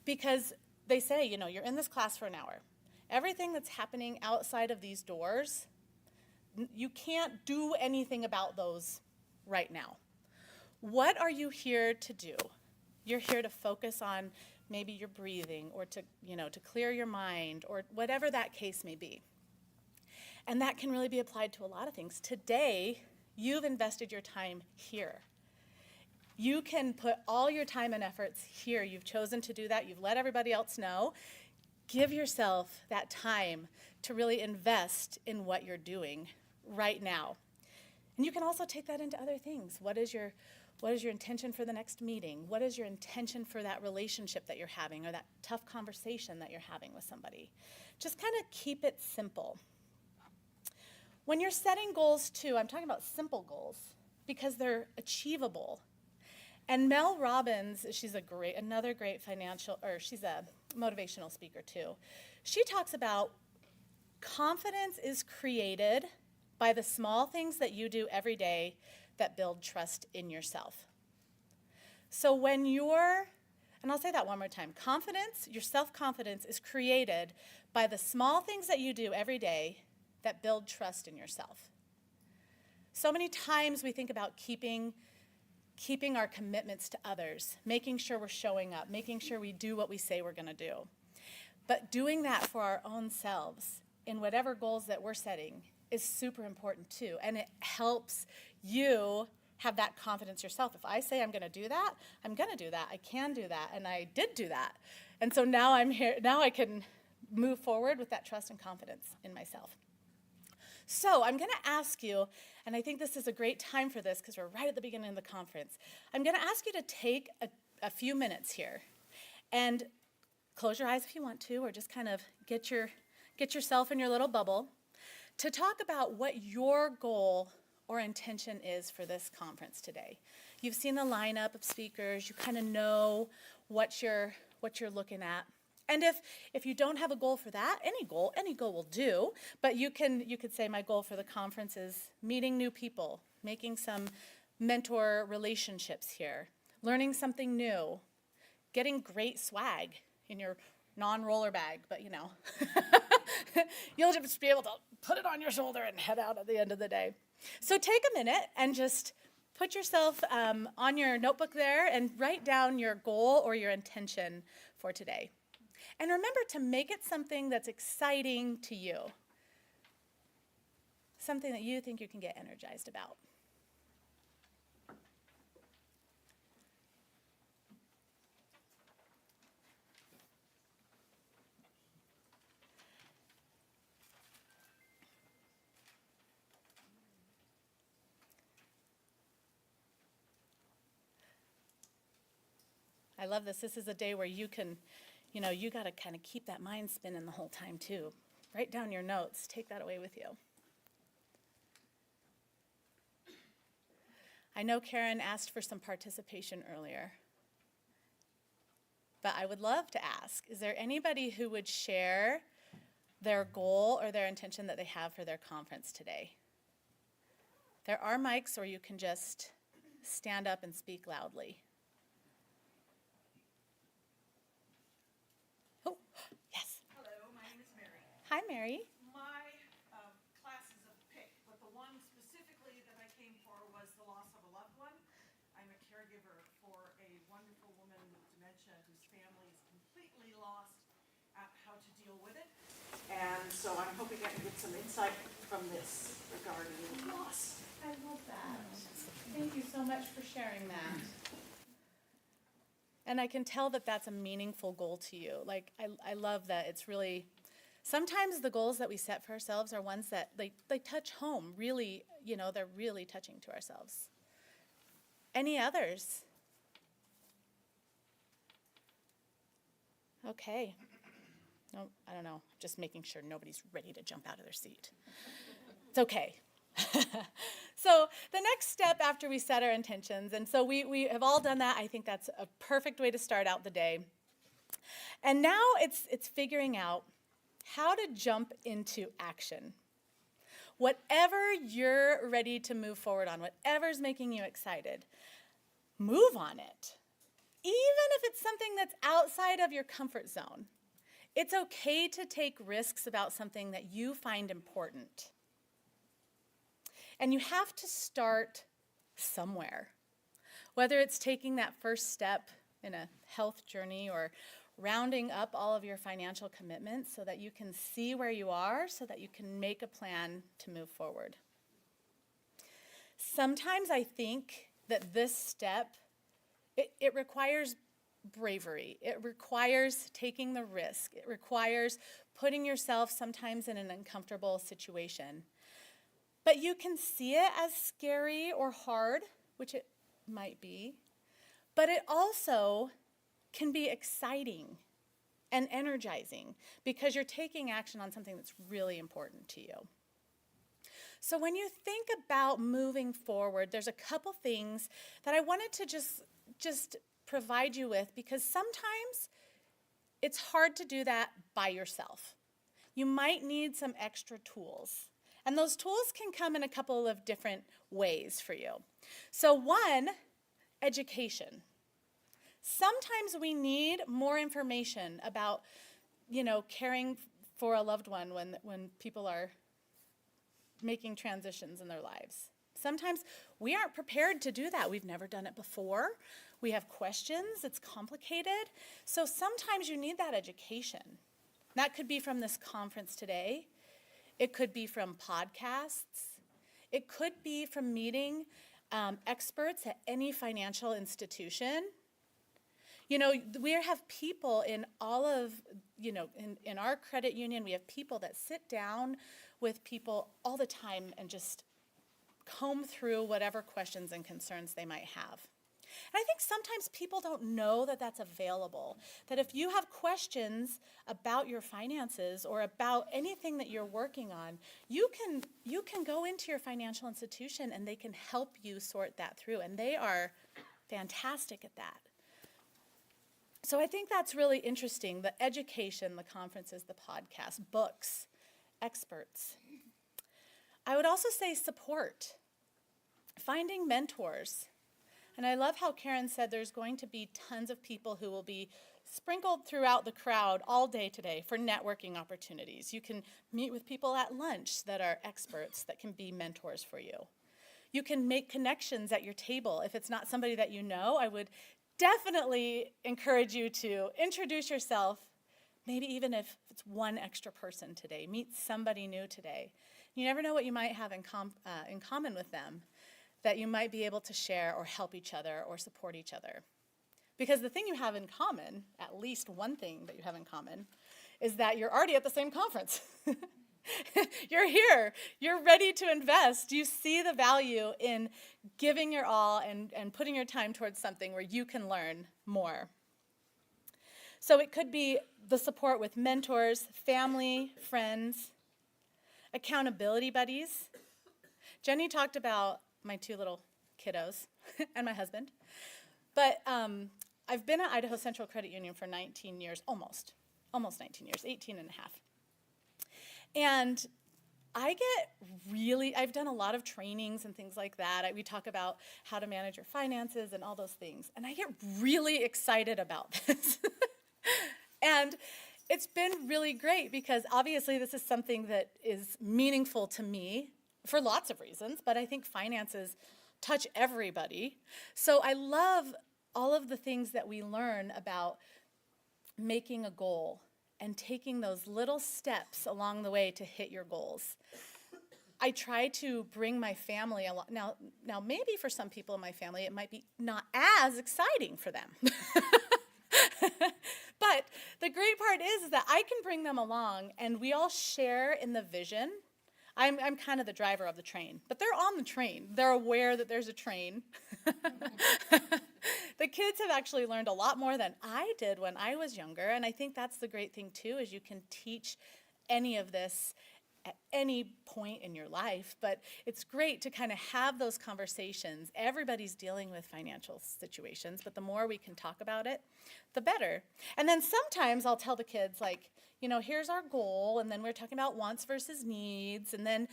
because they say, you know, you're in this class for an hour. Everything that's happening outside of these doors, you can't do anything about those right now. What are you here to do? You're here to focus on maybe your breathing, or to clear your mind, or whatever that case may be. And that can really be applied to a lot of things. Today, you've invested your time here. You can put all your time and efforts here. You've chosen to do that. You've let everybody else know. Give yourself that time to really invest in what you're doing right now. And you can also take that into other things. What is your intention for the next meeting? What is your intention for that relationship that you're having, or that tough conversation that you're having with somebody? Just kind of keep it simple. When you're setting goals too, I'm talking about simple goals because they're achievable. And Mel Robbins, she's another great she's a motivational speaker too. She talks about confidence is created by the small things that you do every day that build trust in yourself. So and I'll say that one more time, your self-confidence is created by the small things that you do every day that build trust in yourself. So many times we think about keeping our commitments to others, making sure we're showing up, making sure we do what we say we're going to do. But doing that for our own selves in whatever goals that we're setting is super important too. And it helps you have that confidence yourself. If I say I'm going to do that, I'm going to do that. I can do that. And I did do that. And so now I'm here. Now I can move forward with that trust and confidence in myself. So I'm going to ask you, and I think this is a great time for this because we're right at the beginning of the conference. I'm going to ask you to take a few minutes here and close your eyes if you want to, or just kind of get yourself in your little bubble to talk about what your goal or intention is for this conference today. You've seen the lineup of speakers. You kind of know what you're looking at. And if you don't have a goal for that, any goal will do, but you could say my goal for the conference is meeting new people, making some mentor relationships here, learning something new, getting great swag in your non-roller bag, but you'll just be able to put it on your shoulder and head out at the end of the day. So take a minute and just put yourself on your notebook there and write down your goal or your intention for today. And remember to make it something that's exciting to you, something that you think you can get energized about. I love this. This is a day where you can, you got to kind of keep that mind spinning the whole time too. Write down your notes. Take that away with you. I know Karen asked for some participation earlier, but I would love to ask, is there anybody who would share their goal or their intention that they have for their conference today? There are mics, or you can just stand up and speak loudly. Oh, yes. Hello, my name is Mary. Hi, Mary. My class is a pick, but the one specifically that I came for was the loss of a loved one. I'm a caregiver for a wonderful woman with dementia whose family is completely lost at how to deal with it. And so I'm hoping I can get some insight from this regarding loss. I love that. Thank you so much for sharing that. And I can tell that that's a meaningful goal to you. Like, I love that it's really, sometimes the goals that we set for ourselves are ones that they touch home, really, they're really touching to ourselves. Any others? Okay. No, I don't know. Just making sure nobody's ready to jump out of their seat. It's okay. So the next step after we set our intentions, and so we have all done that. I think that's a perfect way to start out the day. And now it's figuring out how to jump into action. Whatever you're ready to move forward on, whatever's making you excited, move on it. Even if it's something that's outside of your comfort zone. It's okay to take risks about something that you find important. And you have to start somewhere. Whether it's taking that first step in a health journey or rounding up all of your financial commitments so that you can see where you are, so that you can make a plan to move forward. Sometimes I think that this step, it requires bravery. It requires taking the risk. It requires putting yourself sometimes in an uncomfortable situation. But you can see it as scary or hard, which it might be, but it also can be exciting and energizing because you're taking action on something that's really important to you. So when you think about moving forward, there's a couple things that I wanted to just provide you with, because sometimes it's hard to do that by yourself. You might need some extra tools. And those tools can come in a couple of different ways for you. So one, education. Sometimes we need more information about, caring for a loved one when people are making transitions in their lives. Sometimes we aren't prepared to do that. We've never done it before. We have questions. It's complicated. So sometimes you need that education. That could be from this conference today. It could be from podcasts. It could be from meeting experts at any financial institution. We have people in all of, in our credit union, we have people that sit down with people all the time and just comb through whatever questions and concerns they might have. And I think sometimes people don't know that that's available, that if you have questions about your finances or about anything that you're working on, you can go into your financial institution and they can help you sort that through, and they are fantastic at that. So I think that's really interesting, the education, the conferences, the podcasts, books, experts. I would also say support, finding mentors. And I love how Karen said there's going to be tons of people who will be sprinkled throughout the crowd all day today for networking opportunities. You can meet with people at lunch that are experts that can be mentors for you. You can make connections at your table. If it's not somebody that you know, I would definitely encourage you to introduce yourself, maybe even if it's one extra person today. Meet somebody new today. You never know what you might have in common with them, that you might be able to share or help each other or support each other. Because the thing you have in common, at least one thing that you have in common, is that you're already at the same conference. You're here. You're ready to invest. You see the value in giving your all and putting your time towards something where you can learn more. So it could be the support with mentors, family, friends, accountability buddies. Jenny talked about my 2 little kiddos and my husband. But I've been at Idaho Central Credit Union for 19 years, almost 19 years, 18 and a half. And I've done a lot of trainings and things like that. We talk about how to manage your finances and all those things. And I get really excited about this. And it's been really great because obviously this is something that is meaningful to me for lots of reasons, but I think finances touch everybody. So I love all of the things that we learn about making a goal and taking those little steps along the way to hit your goals. I try to bring my family along. Now maybe for some people in my family, it might be not as exciting for them. But the great part is that I can bring them along and we all share in the vision. I'm kind of the driver of the train, but they're on the train. They're aware that there's a train. The kids have actually learned a lot more than I did when I was younger, and I think that's the great thing too, is you can teach any of this at any point in your life, but it's great to kind of have those conversations. Everybody's dealing with financial situations, but the more we can talk about it, the better. And then sometimes I'll tell the kids, like, you know, here's our goal, and then we're talking about wants versus needs, and then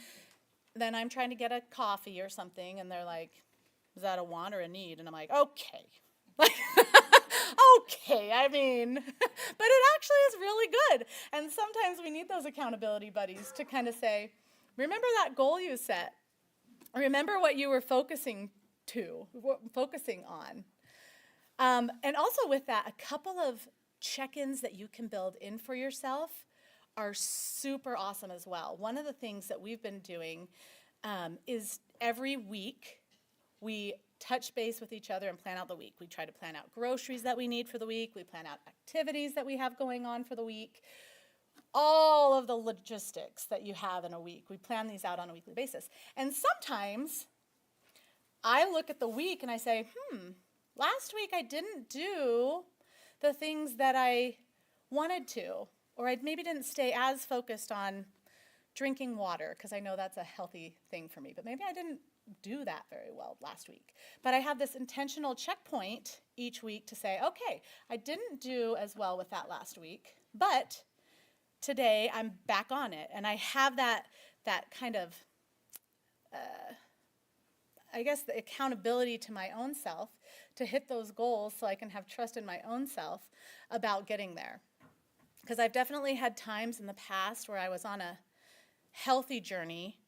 I'm trying to get a coffee or something, and they're like, is that a want or a need? And I'm like, okay. Okay, I mean, but it actually is really good. And sometimes we need those accountability buddies to kind of say, remember that goal you set. Remember what you were focusing on. And also with that, a couple of check-ins that you can build in for yourself are super awesome as well. One of the things that we've been doing is every week we touch base with each other and plan out the week. We try to plan out groceries that we need for the week. We plan out activities that we have going on for the week. All of the logistics that you have in a week. We plan these out on a weekly basis. And sometimes I look at the week and I say, last week I didn't do the things that I wanted to, or I maybe didn't stay as focused on drinking water, because I know that's a healthy thing for me, but maybe I didn't do that very well last week. But I have this intentional checkpoint each week to say, okay, I didn't do as well with that last week, but today I'm back on it. And I have that kind of, I guess, the accountability to my own self to hit those goals so I can have trust in my own self about getting there. Because I've definitely had times in the past where I was on a healthy journey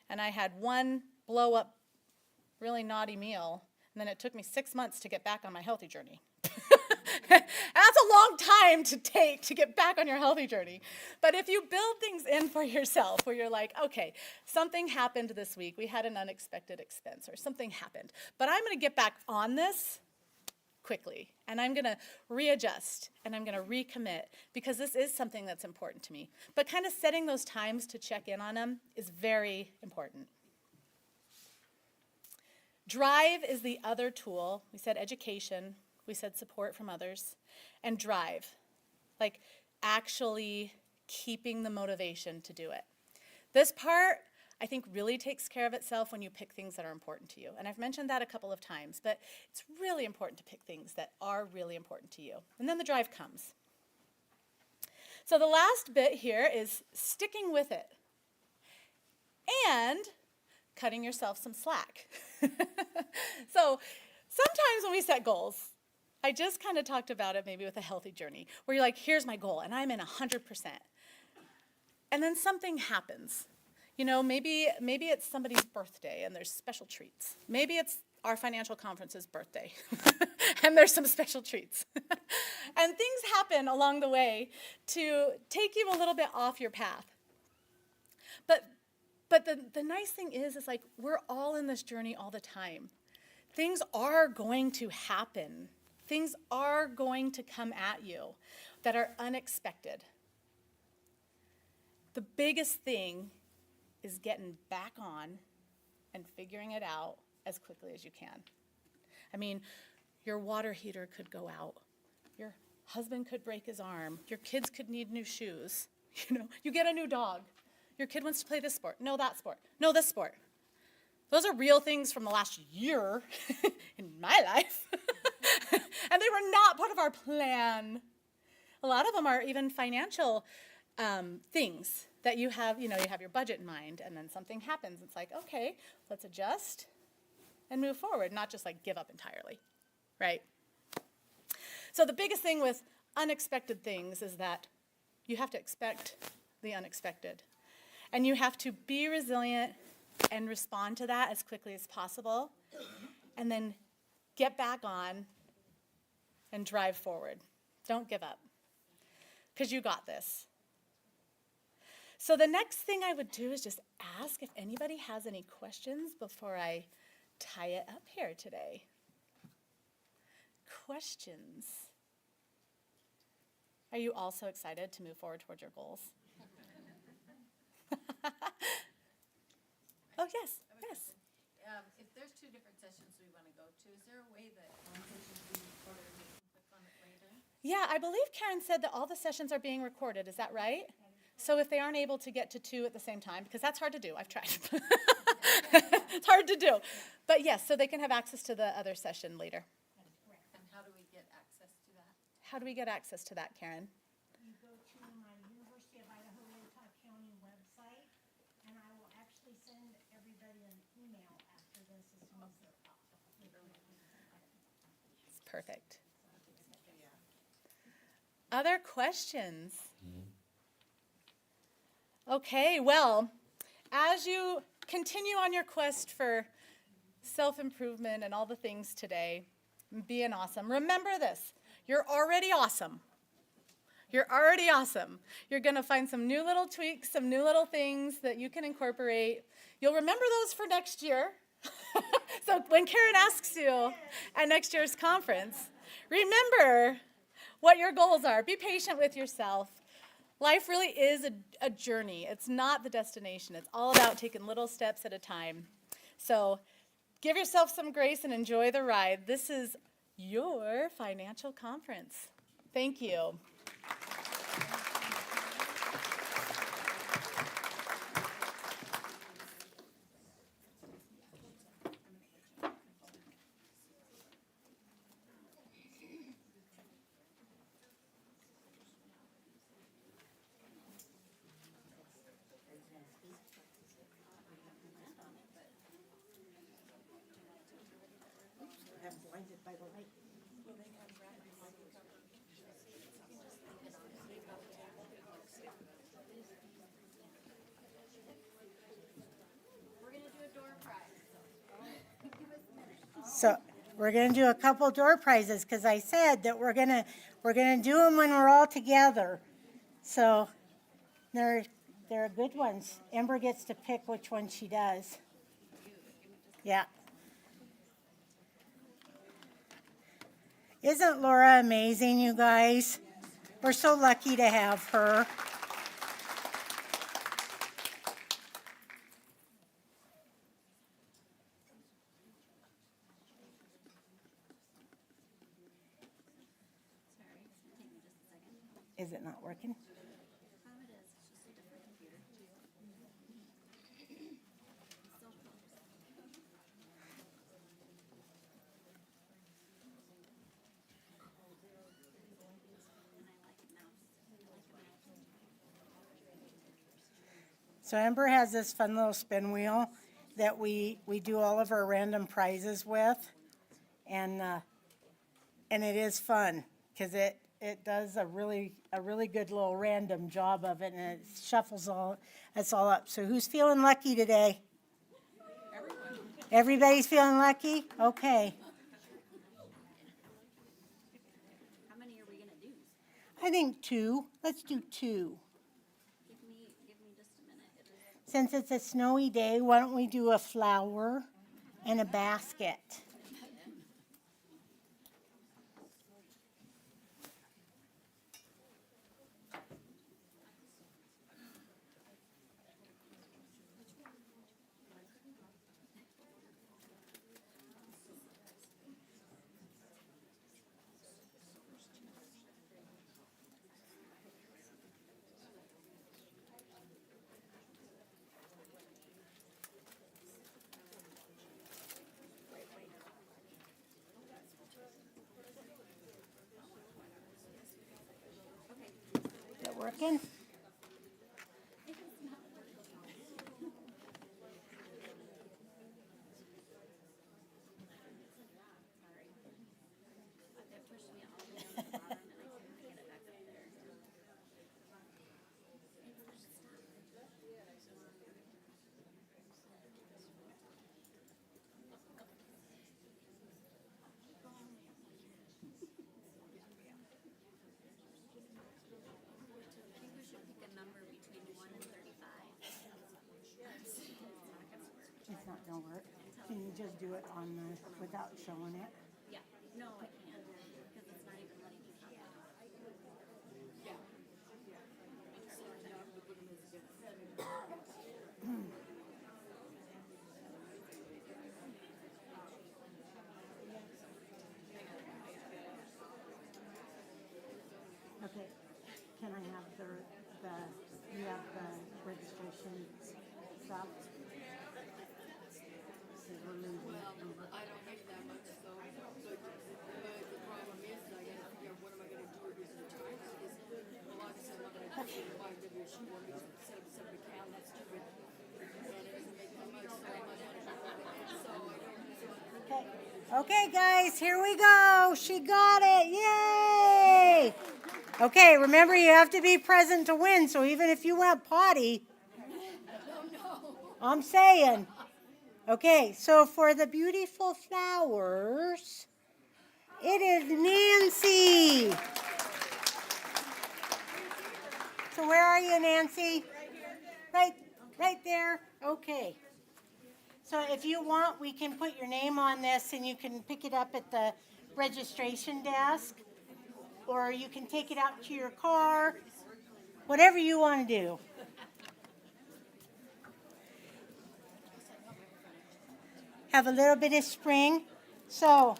and I had one blow up really naughty meal, and then it took me 6 months to get back on my healthy journey. That's a long time to take to get back on your healthy journey. But if you build things in for yourself where you're like, okay, something happened this week, we had an unexpected expense or something happened, but I'm going to get back on this quickly, and I'm going to readjust, and I'm going to recommit, because this is something that's important to me. But kind of setting those times to check in on them is very important. Drive is the other tool. We said education, we said support from others, and drive, like actually keeping the motivation to do it. This part, I think, really takes care of itself when you pick things that are important to you. And I've mentioned that a couple of times, but it's really important to pick things that are really important to you. And then the drive comes. So the last bit here is sticking with it and cutting yourself some slack. So sometimes when we set goals, I just kind of talked about it maybe with a healthy journey, where you're like, here's my goal, and I'm in 100%. And then something happens. You know, maybe it's somebody's birthday and there's special treats. Maybe it's our financial conference's birthday and there's some special treats. And things happen along the way to take you a little bit off your path. But the nice thing is like we're all in this journey all the time. Things are going to happen. Things are going to come at you that are unexpected. The biggest thing is getting back on and figuring it out as quickly as you can. I mean, your water heater could go out. Your Husband could break his arm. Your kids could need new shoes. You get a new dog. Your kid wants to play this sport. No, that sport. No, this sport. Those are real things from the last year in my life. And they were not part of our plan. A lot of them are even financial things that you have your budget in mind, and then something happens. It's like, okay, let's adjust and move forward, not just like give up entirely, right? So the biggest thing with unexpected things is that you have to expect the unexpected. And you have to be resilient and respond to that as quickly as possible, and then get back on and drive forward. Don't give up, because you got this. So the next thing I would do is just ask if anybody has any questions before I tie it up here today. Questions? Are you also excited to move forward towards your goals? Oh, yes, yes. If there's two different sessions we want to go to, is there a way that one session can be recorded and we can click on it later? Yeah, I believe Karen said that all the sessions are being recorded. Is that right? So if they aren't able to get to two at the same time, because that's hard to do, I've tried. It's hard to do. But yes, so they can have access to the other session later. And how do we get access to that? How do we get access to that, Karen? You go to my University of Idaho Utah County website, and I will actually send everybody an email after this as soon as they're up. It's perfect. Other questions? Okay, well, as you continue on your quest for self-improvement and all the things today, being awesome, remember this: you're already awesome. You're already awesome. You're going to find some new little tweaks, some new little things that you can incorporate. You'll remember those for next year. So when Karen asks you at next year's conference, remember what your goals are. Be patient with yourself. Life really is a journey. It's not the destination. It's all about taking little steps at a time. So give yourself some grace and enjoy the ride. This is your financial conference. Thank you. I'm blinded by the light. So we're going to do a couple door prizes because I said that we're gonna do them when we're all together. So they're good ones. Amber gets to pick which one she does. Yeah. Isn't Laura amazing, you guys? We're so lucky to have her. Is it not working? So Amber has this fun little spin wheel that we do all of our random prizes with, and it is fun because it does a really good little random job of it, and it shuffles us all up. So who's feeling lucky today? Everybody's feeling lucky? Okay. How many are we gonna do? I think 2. Let's do 2. Give me just a minute. Since it's a snowy day, why don't we do a flower and a basket? working? It's not gonna work. Can you just do it on the, without showing it? Yeah, no, I can't, because it's not even letting me come out. Okay, can I have you have the registration stuff? See, we're losing it. I don't make that much, so, but the problem is, I gotta figure out what am I gonna do with the time, because, well, obviously I'm not gonna do it by she won't set up a separate account, that's stupid. And it doesn't make that much, so I'm not gonna do it, so I don't, Okay. Okay, guys, here we go. She got it. Yay! Okay, remember you have to be present to win, so even if you went potty, I'm saying. Okay, so for the beautiful flowers, it is Nancy. So where are you, Nancy? Right there. Okay. So if you want, we can put your name on this and you can pick it up at the registration desk, or you can take it out to your car, whatever you want to do. Have a little bit of spring. So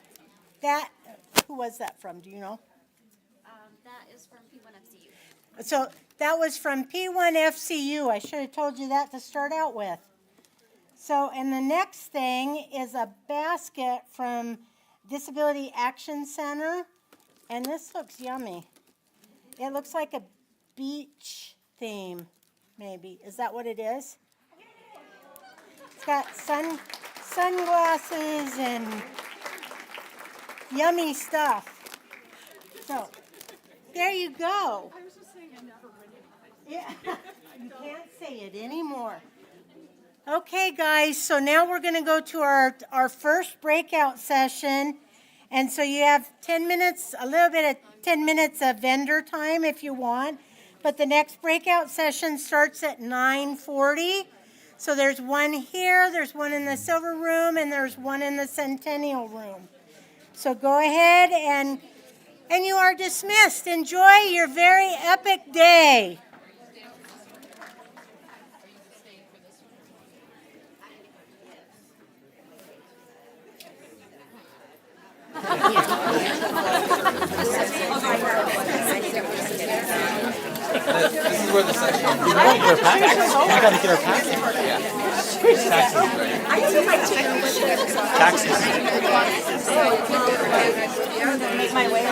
who was that from? Do you know? That is from P1FCU. So that was from P1FCU. I should have told you that to start out with. So, and the next thing is a basket from Disability Action Center. And this looks yummy. It looks like a beach theme, maybe. Is that what it is? It's got sunglasses and yummy stuff. So, there you go. I was just saying I never win it. Yeah, you can't say it anymore. Okay, guys, so now we're going to go to our first breakout session. And so you have 10 minutes, a little bit of 10 minutes of vendor time if you want. But the next breakout session starts at 9:40. So there's one here, there's one in the silver room, and there's one in the centennial room. So go ahead and you are dismissed. Enjoy your very epic day. This is where the session. We got to get our packet. Taxes. Make my way.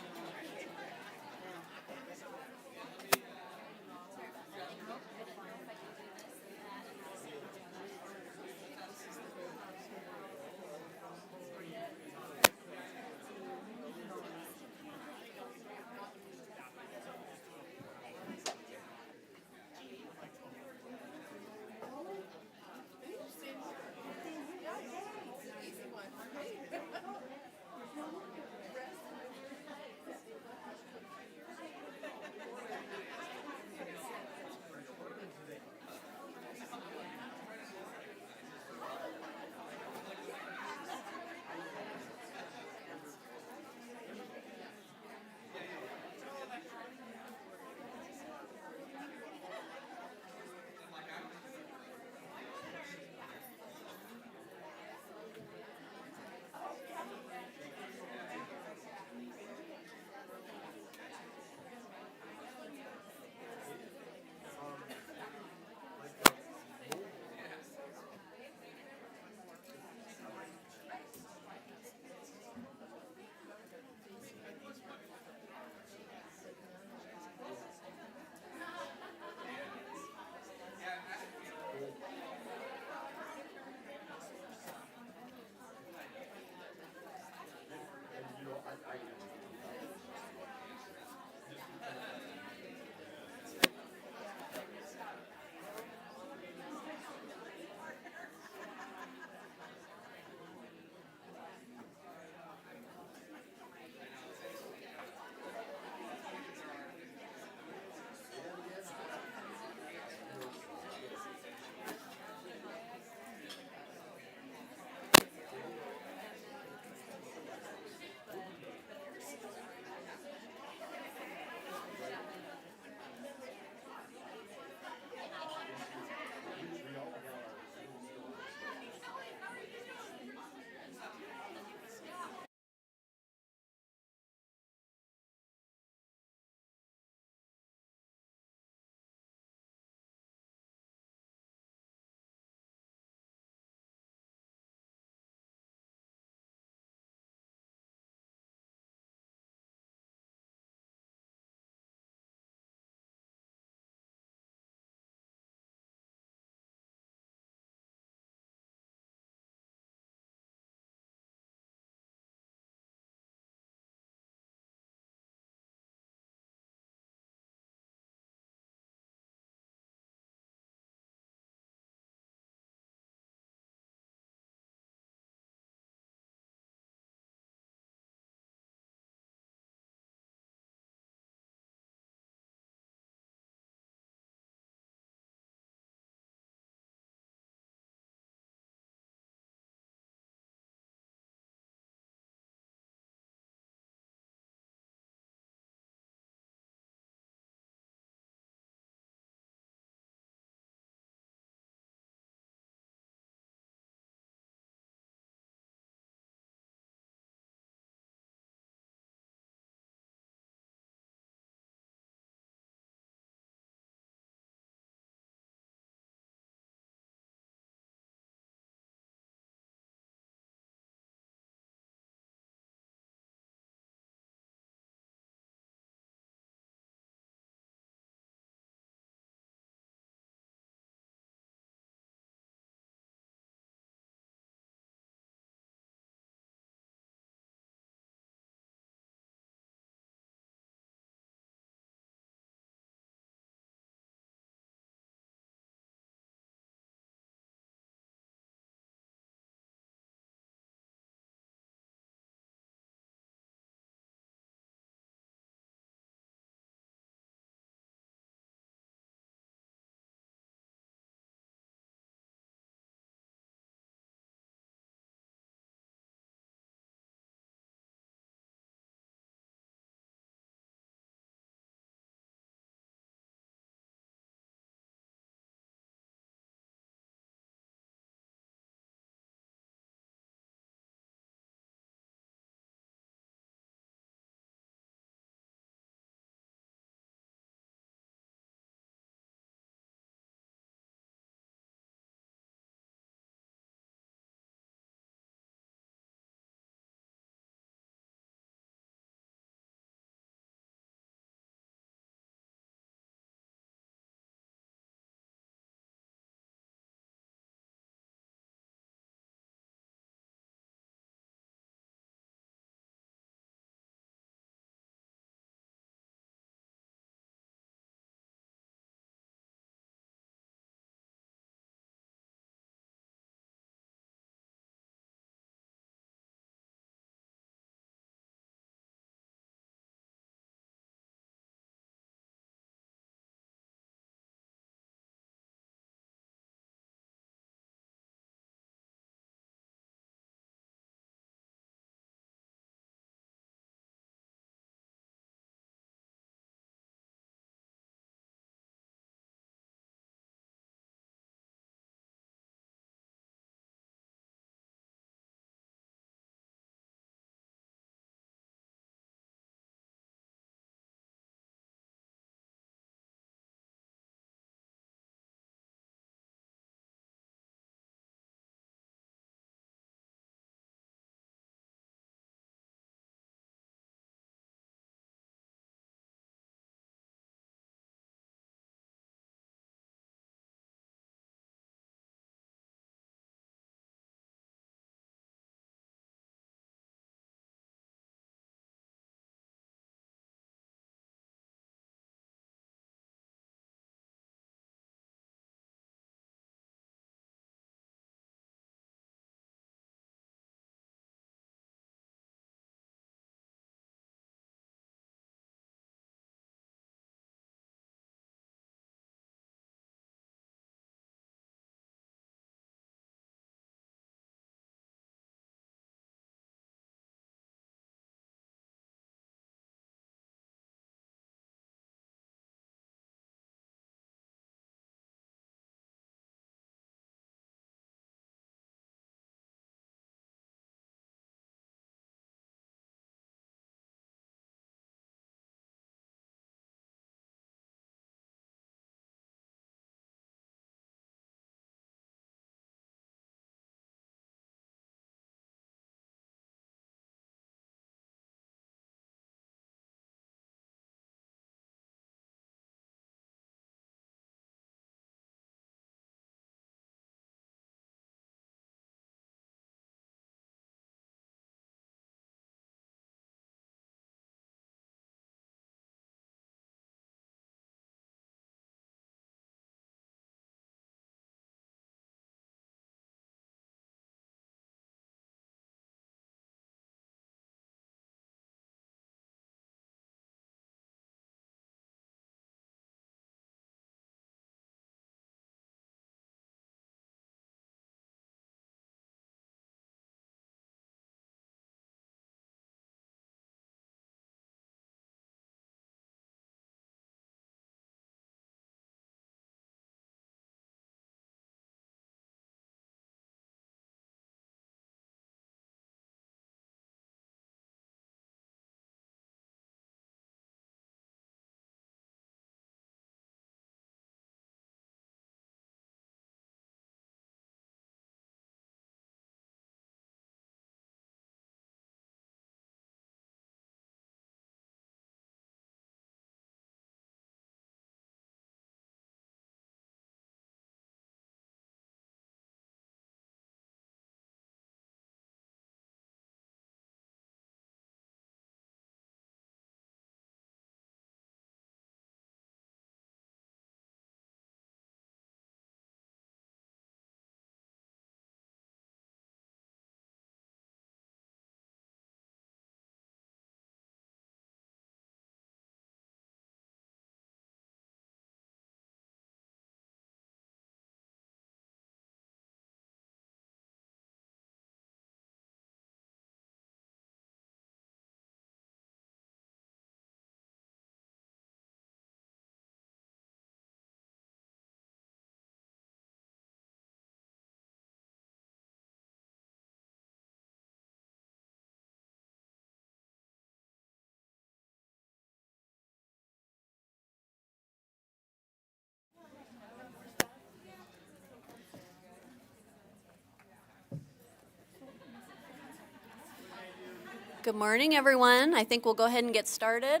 Good morning, everyone. I think we'll go ahead and get started.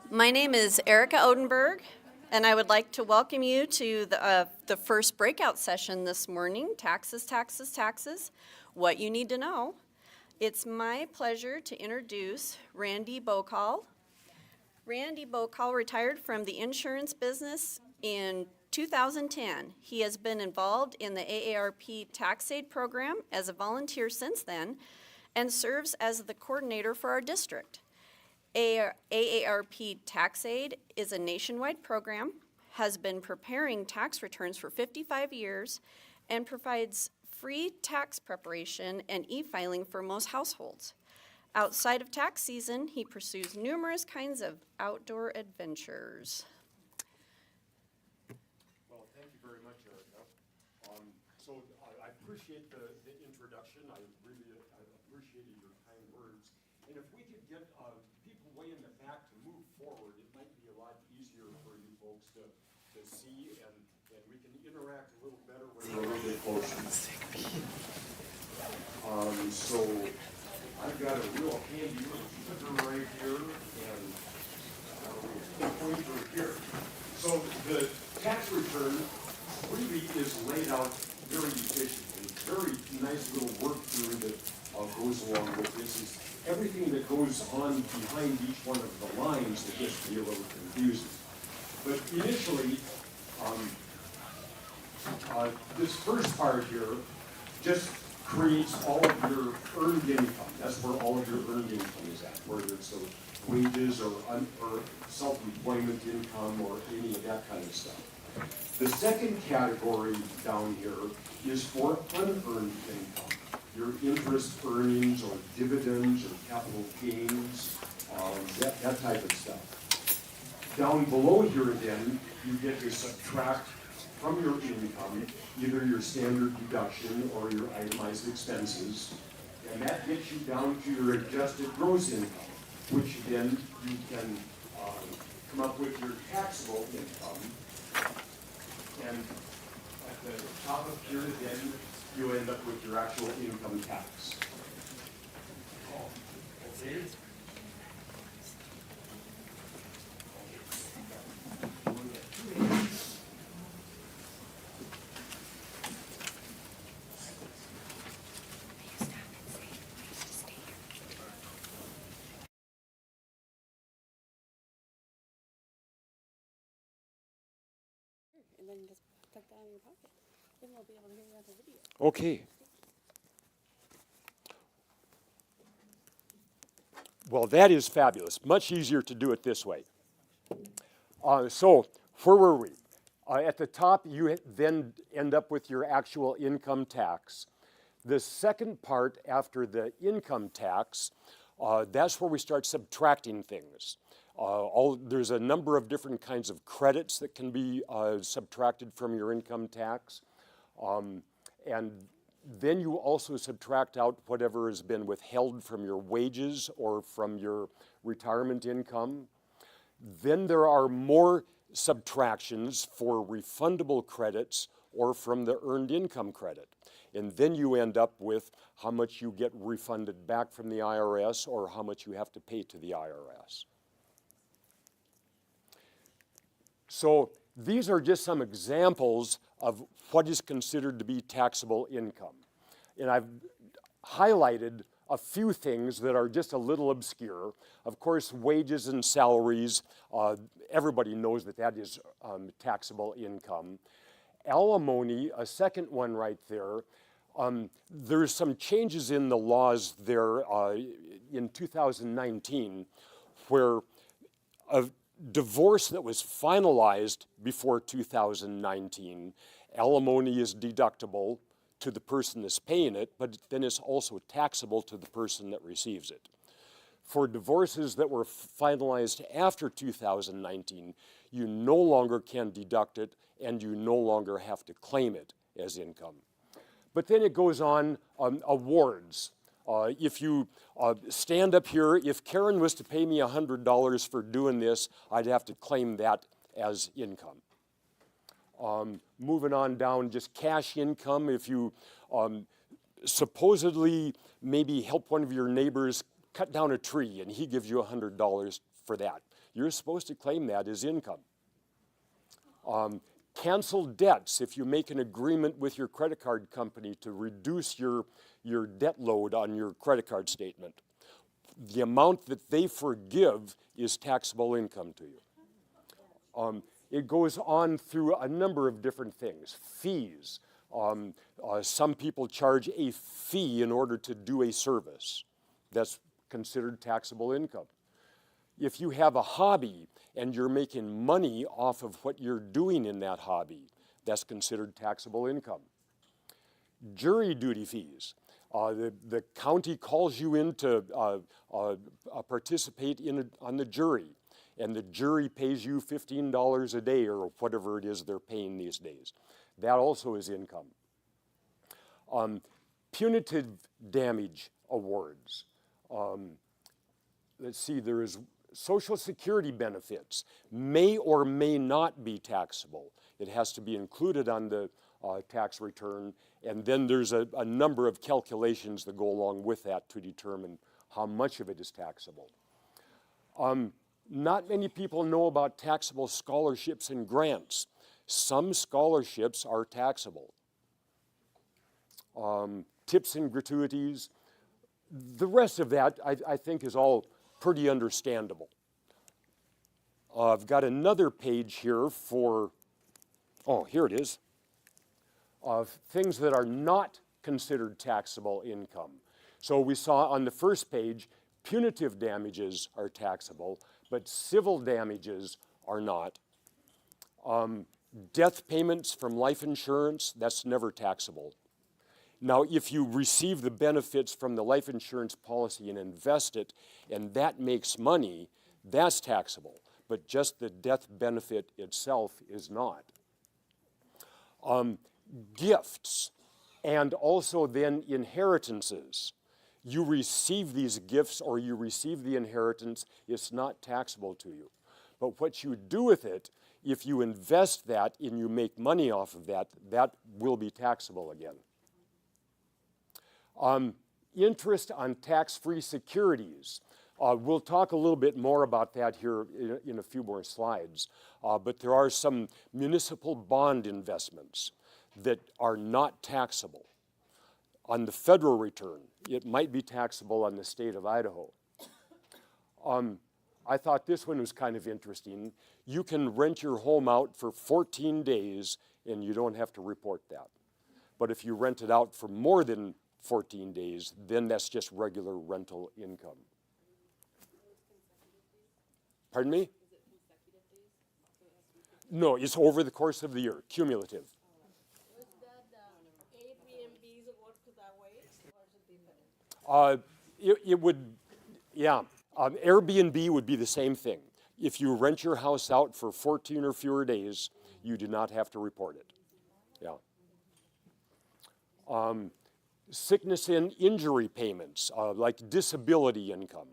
My name is Erica Odenberg, and I would like to welcome you to the first breakout session this morning, Taxes, Taxes, Taxes, What You Need to Know. It's my pleasure to introduce Randy Bokal. Randy Bokal retired from the insurance business in 2010. He has been involved in the AARP Tax Aid program as a volunteer since then and serves as the coordinator for our district. AARP Tax Aid is a nationwide program, has been preparing tax returns for 55 years, and provides free tax preparation and e-filing for most households. Outside of tax season, he pursues numerous kinds of outdoor adventures. Well, thank you very much, Erica. I appreciate the introduction. I appreciated your kind words. And if we could get people way in the back to move forward, it might be a lot easier for you folks to see, and we can interact a little better when we're a little bit closer. So I've got a real handy little clicker right here, and the pointer here. So the tax return really is laid out very efficiently. Very nice little work through that goes along with this. Is everything that goes on behind each one of the lines that gets to be a little confusing. But initially, this first part here just creates all of your earned income. That's where all of your earned income is at, whether it's wages or self-employment income or any of that kind of stuff. The second category down here is for unearned income. Your interest earnings or dividends or capital gains, that type of stuff. Down below here then, you get to subtract from your income either your standard deduction or your itemized expenses, and that gets you down to your adjusted gross income, which then you can come up with your taxable income. And at the top of here then, you end up with your actual income tax. Okay. And then just tuck that in your pocket. Then we'll be able to hear you on the video. Okay. Well, that is fabulous. Much easier to do it this way. So, where were we? At the top, you then end up with your actual income tax. The second part after the income tax, that's where we start subtracting things. There's a number of different kinds of credits that can be subtracted from your income tax. And then you also subtract out whatever has been withheld from your wages or from your retirement income. Then there are more subtractions for refundable credits or from the earned income credit. And then you end up with how much you get refunded back from the IRS or how much you have to pay to the IRS. So these are just some examples of what is considered to be taxable income. And I've highlighted a few things that are just a little obscure. Of course, wages and salaries, everybody knows that that is taxable income. Alimony, a second one right there, there's some changes in the laws there in 2019 where a divorce that was finalized before 2019, alimony is deductible to the person that's paying it, but then it's also taxable to the person that receives it. For divorces that were finalized after 2019, you no longer can deduct it and you no longer have to claim it as income. But then it goes on, awards. If you stand up here, if Karen was to pay me $100 for doing this, I'd have to claim that as income. Moving on down, just cash income. If you supposedly maybe help one of your neighbors cut down a tree and he gives you $100 for that, you're supposed to claim that as income. Canceled debts. If you make an agreement with your credit card company to reduce your debt load on your credit card statement, the amount that they forgive is taxable income to you. It goes on through a number of different things. Fees. Some people charge a fee in order to do a service. That's considered taxable income. If you have a hobby and you're making money off of what you're doing in that hobby, that's considered taxable income. Jury duty fees. The county calls you in to participate on the jury, and the jury pays you $15 a day or whatever it is they're paying these days. That also is income. Punitive damage awards. Let's see, there is Social Security benefits may or may not be taxable. It has to be included on the tax return, and then there's a number of calculations that go along with that to determine how much of it is taxable. Not many people know about taxable scholarships and grants. Some scholarships are taxable. Tips and gratuities. The rest of that, I think, is all pretty understandable. I've got another page here for, oh, here it is, of things that are not considered taxable income. So we saw on the first page, punitive damages are taxable, but civil damages are not. Death payments from life insurance, that's never taxable. Now, if you receive the benefits from the life insurance policy and invest it, and that makes money, that's taxable. But just the death benefit itself is not. Gifts, and also then inheritances. You receive these gifts or you receive the inheritance, it's not taxable to you. But what you do with it, if you invest that and you make money off of that, that will be taxable again. Interest on tax-free securities. We'll talk a little bit more about that here in a few more slides. But there are some municipal bond investments that are not taxable. On the federal return, it might be taxable on the state of Idaho. I thought this one was kind of interesting. You can rent your home out for 14 days and you don't have to report that. But if you rent it out for more than 14 days, then that's just regular rental income. Pardon me? No, it's over the course of the year, cumulative. Was that Airbnbs work that way, or is it different? It would, yeah. Airbnb would be the same thing. If you rent your house out for 14 or fewer days, you do not have to report it. Yeah. Sickness and injury payments, like disability income.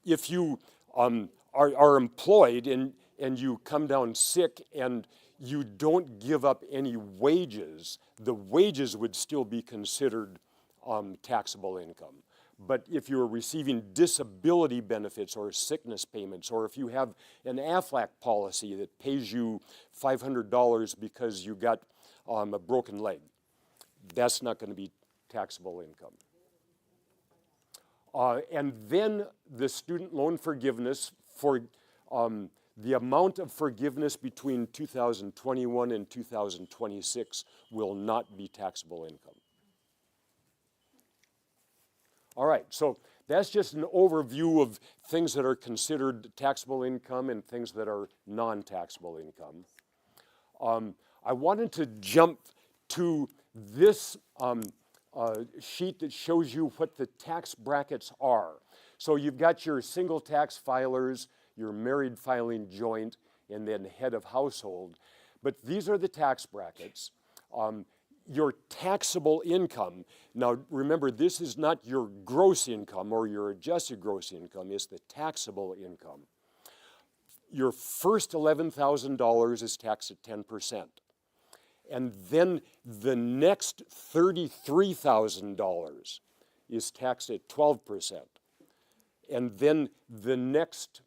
If you are employed and you come down sick and you don't give up any wages, the wages would still be considered taxable income. But if you're receiving disability benefits or sickness payments, or if you have an AFLAC policy that pays you $500 because you got a broken leg, that's not going to be taxable income. And then the student loan forgiveness for the amount of forgiveness between 2021 and 2026 will not be taxable income. All right, so that's just an overview of things that are considered taxable income and things that are non-taxable income. I wanted to jump to this sheet that shows you what the tax brackets are. So you've got your single tax filers, your married filing joint, and then head of household. But these are the tax brackets. your taxable income, now remember, this is not your gross income or your adjusted gross income, it's the taxable income. Your first $11,000 is taxed at 10%. And then the next $33,000 is taxed at 12%. And then the next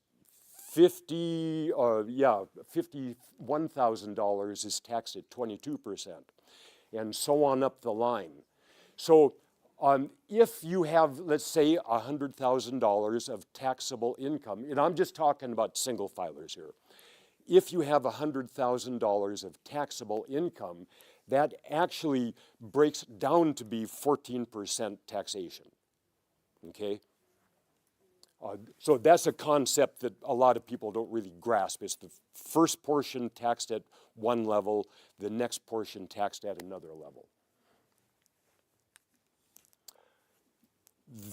$51,000 is taxed at 22%, and so on up the line. So if you have, let's say, $100,000 of taxable income, and I'm just talking about single filers here. If you have $100,000 of taxable income, that actually breaks down to be 14% taxation, okay? So that's a concept that a lot of people don't really grasp. It's the first portion taxed at one level, the next portion taxed at another level.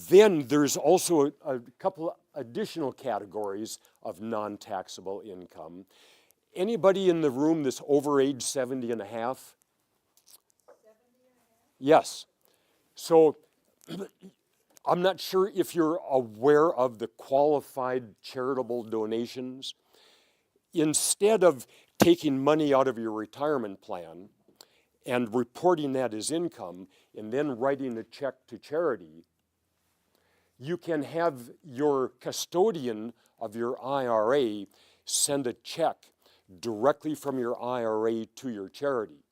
Then there's also a couple additional categories of non-taxable income. Anybody in the room that's over age 70 and a half? 70 and a half? Yes. So I'm not sure if you're aware of the qualified charitable donations. Instead of taking money out of your retirement plan and reporting that as income and then writing a check to charity, you can have your custodian of your IRA send a check directly from your IRA to your charity,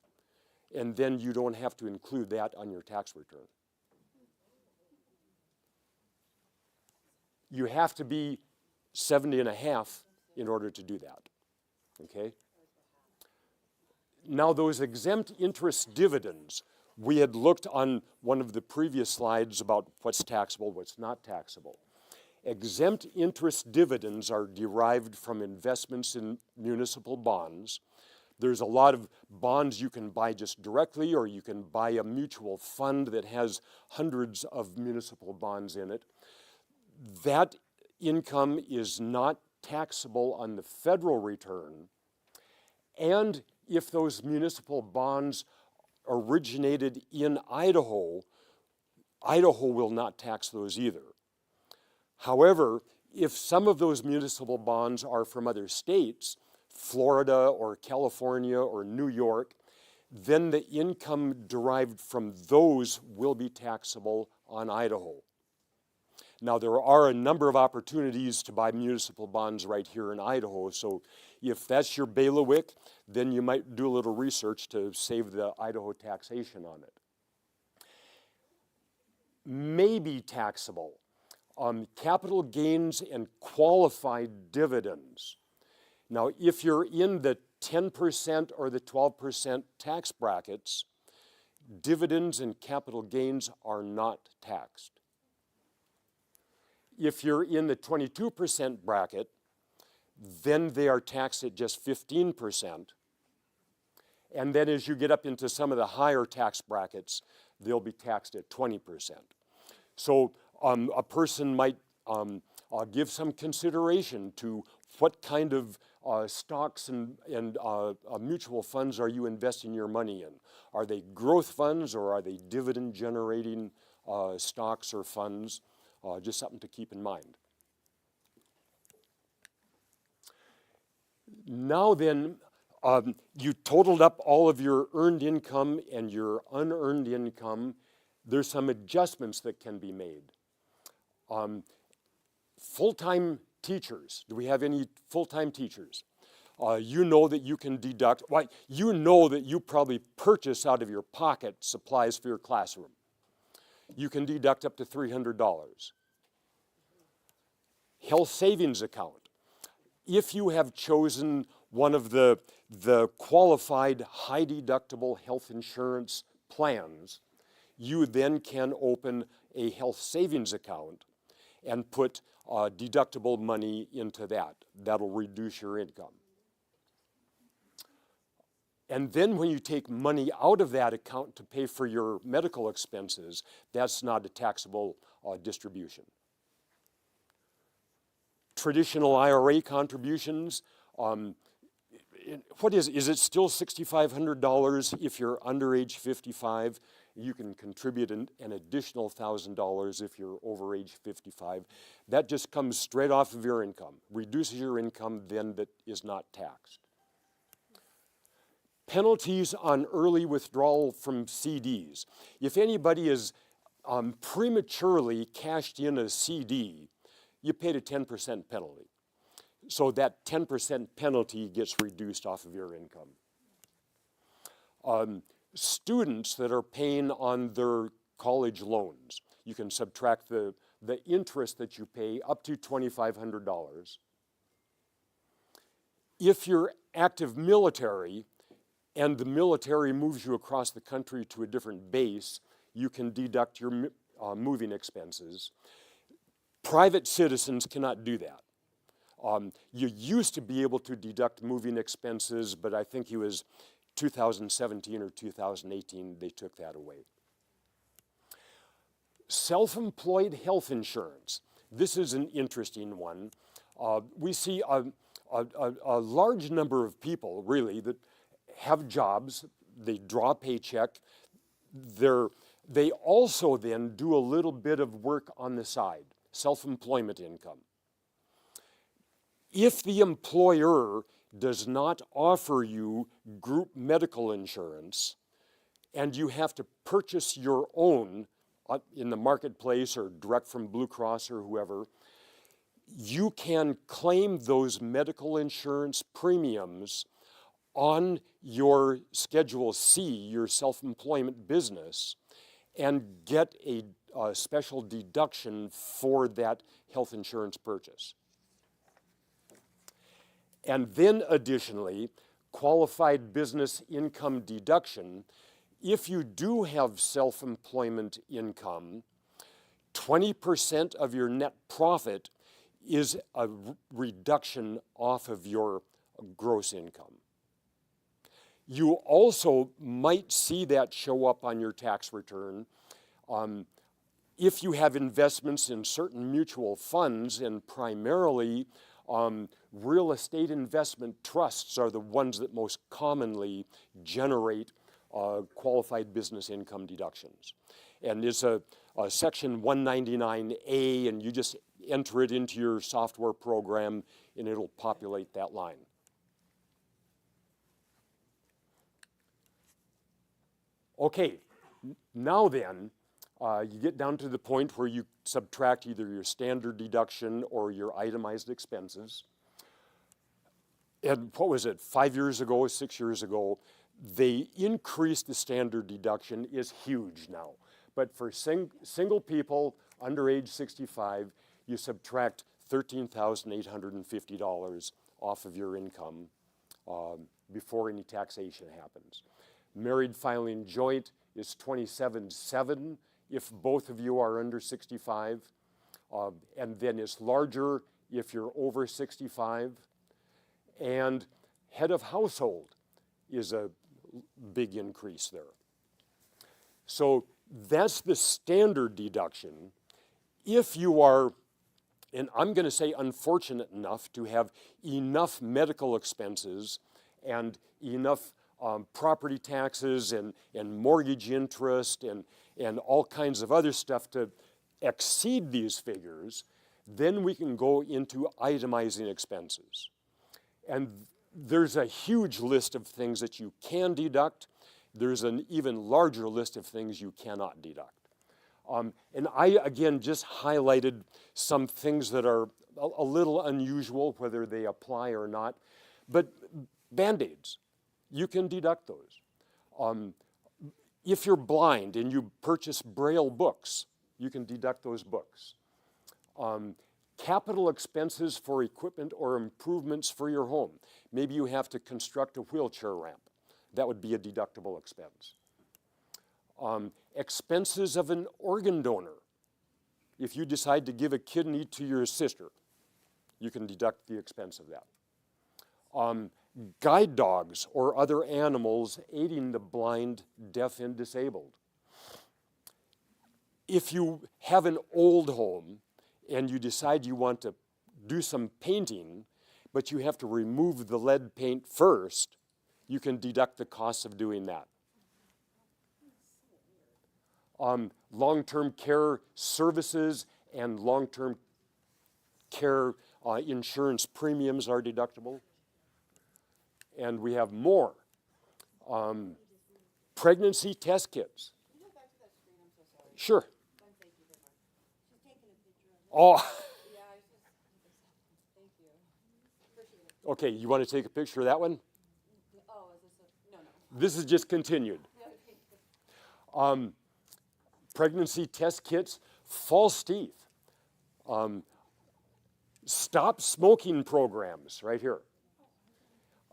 and then you don't have to include that on your tax return. You have to be 70 and a half in order to do that, okay? Now those exempt interest dividends, we had looked on one of the previous slides about what's taxable, what's not taxable. Exempt interest dividends are derived from investments in municipal bonds. There's a lot of bonds you can buy just directly, or you can buy a mutual fund that has hundreds of municipal bonds in it. That income is not taxable on the federal return, and if those municipal bonds originated in Idaho, Idaho will not tax those either. However, if some of those municipal bonds are from other states, Florida or California or New York, then the income derived from those will be taxable on Idaho. Now, there are a number of opportunities to buy municipal bonds right here in Idaho, so if that's your bailiwick, then you might do a little research to save the Idaho taxation on it. May be taxable. Capital gains and qualified dividends. Now, if you're in the 10% or the 12% tax brackets, dividends and capital gains are not taxed. If you're in the 22% bracket, then they are taxed at just 15%. And then as you get up into some of the higher tax brackets, they'll be taxed at 20%. So a person might give some consideration to what kind of stocks and mutual funds are you investing your money in? Are they growth funds, or are they dividend generating stocks or funds? Just something to keep in mind. Now then, you totaled up all of your earned income and your unearned income. There's some adjustments that can be made. Full-time teachers, do we have any full-time teachers? You know that you can deduct, well, you know that you probably purchase out of your pocket supplies for your classroom. You can deduct up to $300. Health savings account. If you have chosen one of the qualified high deductible health insurance plans, you then can open a health savings account and put deductible money into that. That'll reduce your income. And then when you take money out of that account to pay for your medical expenses, that's not a taxable distribution. Traditional IRA contributions, what is it still $6,500 if you're under age 55? You can contribute an additional $1,000 if you're over age 55. That just comes straight off of your income, reduces your income then that is not taxed. Penalties on early withdrawal from CDs. If anybody is prematurely cashed in a CD, you paid a 10% penalty. So that 10% penalty gets reduced off of your income. Students that are paying on their college loans, you can subtract the interest that you pay up to $2,500. If you're active military and the military moves you across the country to a different base, you can deduct your moving expenses. Private citizens cannot do that. You used to be able to deduct moving expenses, but I think it was 2017 or 2018 they took that away. Self-employed health insurance. This is an interesting one. We see a large number of people, really, that have jobs. They draw a paycheck. They also then do a little bit of work on the side, self-employment income. If the employer does not offer you group medical insurance and you have to purchase your own in the marketplace or direct from Blue Cross or whoever, you can claim those medical insurance premiums on your Schedule C, your self-employment business, and get a special deduction for that health insurance purchase. And then additionally, qualified business income deduction. If you do have self-employment income, 20% of your net profit is a reduction off of your gross income. You also might see that show up on your tax return. If you have investments in certain mutual funds, and primarily real estate investment trusts are the ones that most commonly generate qualified business income deductions. And it's a section 199A, and you just enter it into your software program and it'll populate that line. Okay, now then, you get down to the point where you subtract either your standard deduction or your itemized expenses. And what was it, 5 years ago, 6 years ago, they increased the standard deduction. Is huge now. But for single people under age 65, you subtract $13,850 off of your income before any taxation happens. Married filing joint is $27,700 if both of you are under 65, and then it's larger if you're over 65. And head of household is a big increase there. So that's the standard deduction. If you are, and I'm going to say unfortunate enough to have enough medical expenses and enough property taxes and mortgage interest and all kinds of other stuff to exceed these figures, then we can go into itemizing expenses. And there's a huge list of things that you can deduct. There's an even larger list of things you cannot deduct. And I, again, just highlighted some things that are a little unusual, whether they apply or not. But Band-Aids, you can deduct those. If you're blind and you purchase Braille books, you can deduct those books. Capital expenses for equipment or improvements for your home. Maybe you have to construct a wheelchair ramp. That would be a deductible expense. Expenses of an organ donor. If you decide to give a kidney to your sister, you can deduct the expense of that. Guide dogs or other animals aiding the blind, deaf, and disabled. If you have an old home and you decide you want to do some painting, but you have to remove the lead paint first, you can deduct the costs of doing that. Long-term care services and long-term care insurance premiums are deductible. And we have more. Pregnancy test kits. Sure. Oh. Okay, you want to take a picture of that one? This is just continued. Pregnancy test kits, false teeth, stop smoking programs right here.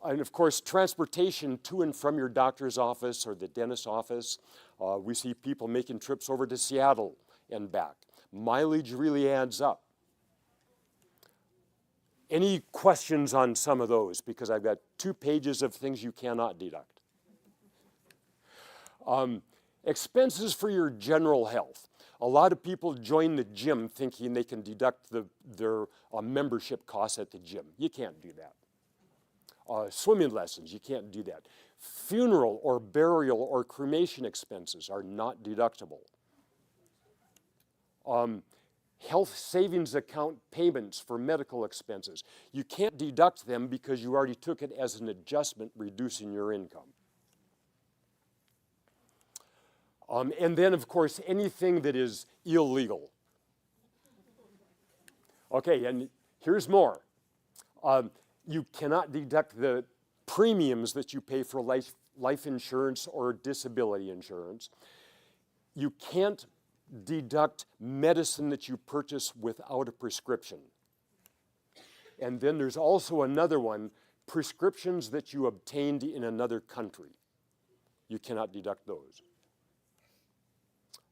And of course, transportation to and from your doctor's office or the dentist's office. We see people making trips over to Seattle and back. Mileage really adds up. Any questions on some of those? Because I've got 2 pages of things you cannot deduct. Expenses for your general health. A lot of people join the gym thinking they can deduct their membership costs at the gym. You can't do that. Swimming lessons, you can't do that. Funeral or burial or cremation expenses are not deductible. Health savings account payments for medical expenses. You can't deduct them because you already took it as an adjustment reducing your income. And then, of course, anything that is illegal. Okay, and here's more. You cannot deduct the premiums that you pay for life insurance or disability insurance. You can't deduct medicine that you purchase without a prescription. And then there's also another one, prescriptions that you obtained in another country. You cannot deduct those.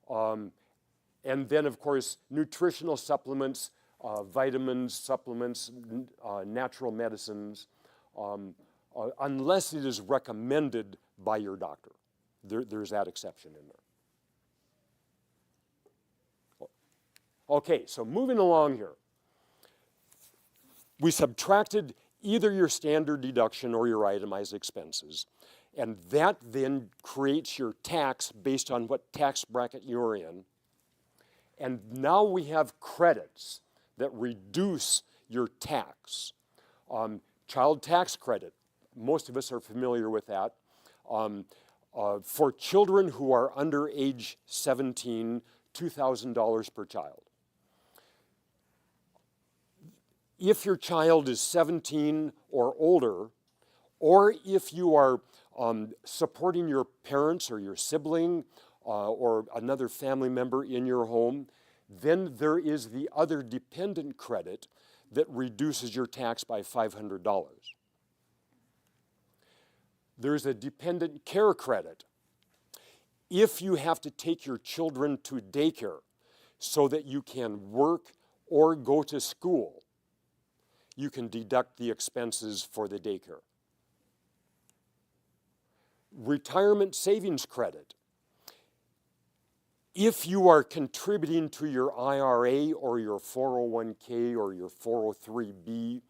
And then, of course, nutritional supplements, vitamins, supplements, natural medicines, unless it is recommended by your doctor. There's that exception in there. Okay, so moving along here. We subtracted either your standard deduction or your itemized expenses, and that then creates your tax based on what tax bracket you're in. And now we have credits that reduce your tax. Child tax credit, most of us are familiar with that. For children who are under age 17, $2,000 per child. If your child is 17 or older, or if you are supporting your parents or your sibling or another family member in your home, then there is the other dependent credit that reduces your tax by $500. There's a dependent care credit. If you have to take your children to daycare so that you can work or go to school, you can deduct the expenses for the daycare. Retirement savings credit. If you are contributing to your IRA or your 401k or your 403b,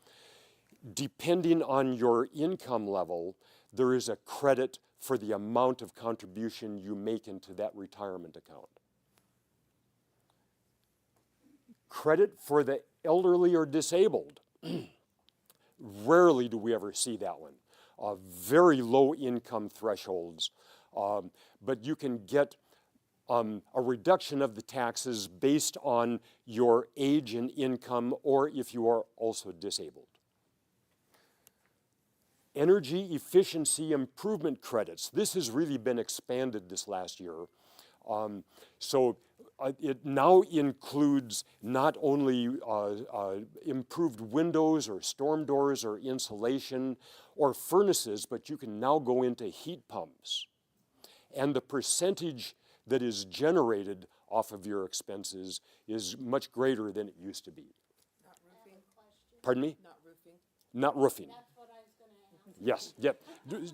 depending on your income level, there is a credit for the amount of contribution you make into that retirement account. Credit for the elderly or disabled. Rarely do we ever see that one. Very low income thresholds, but you can get a reduction of the taxes based on your age and income, or if you are also disabled. Energy efficiency improvement credits. This has really been expanded this last year. It now includes not only improved windows or storm doors or insulation or furnaces, but you can now go into heat pumps. And the percentage that is generated off of your expenses is much greater than it used to be. Not roofing? Pardon me? Not roofing? Not roofing. That's what I was going to ask. Yes, yep.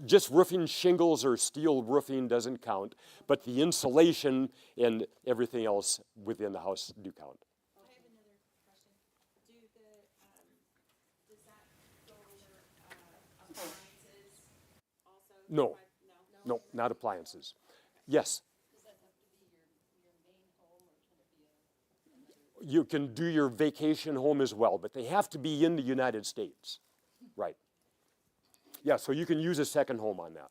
Just roofing shingles or steel roofing doesn't count, but the insulation and everything else within the house do count. I have another question. Does that go No, no, not appliances. Yes? You can do your vacation home as well, but they have to be in the United States. Right. Yeah, so you can use a second home on that.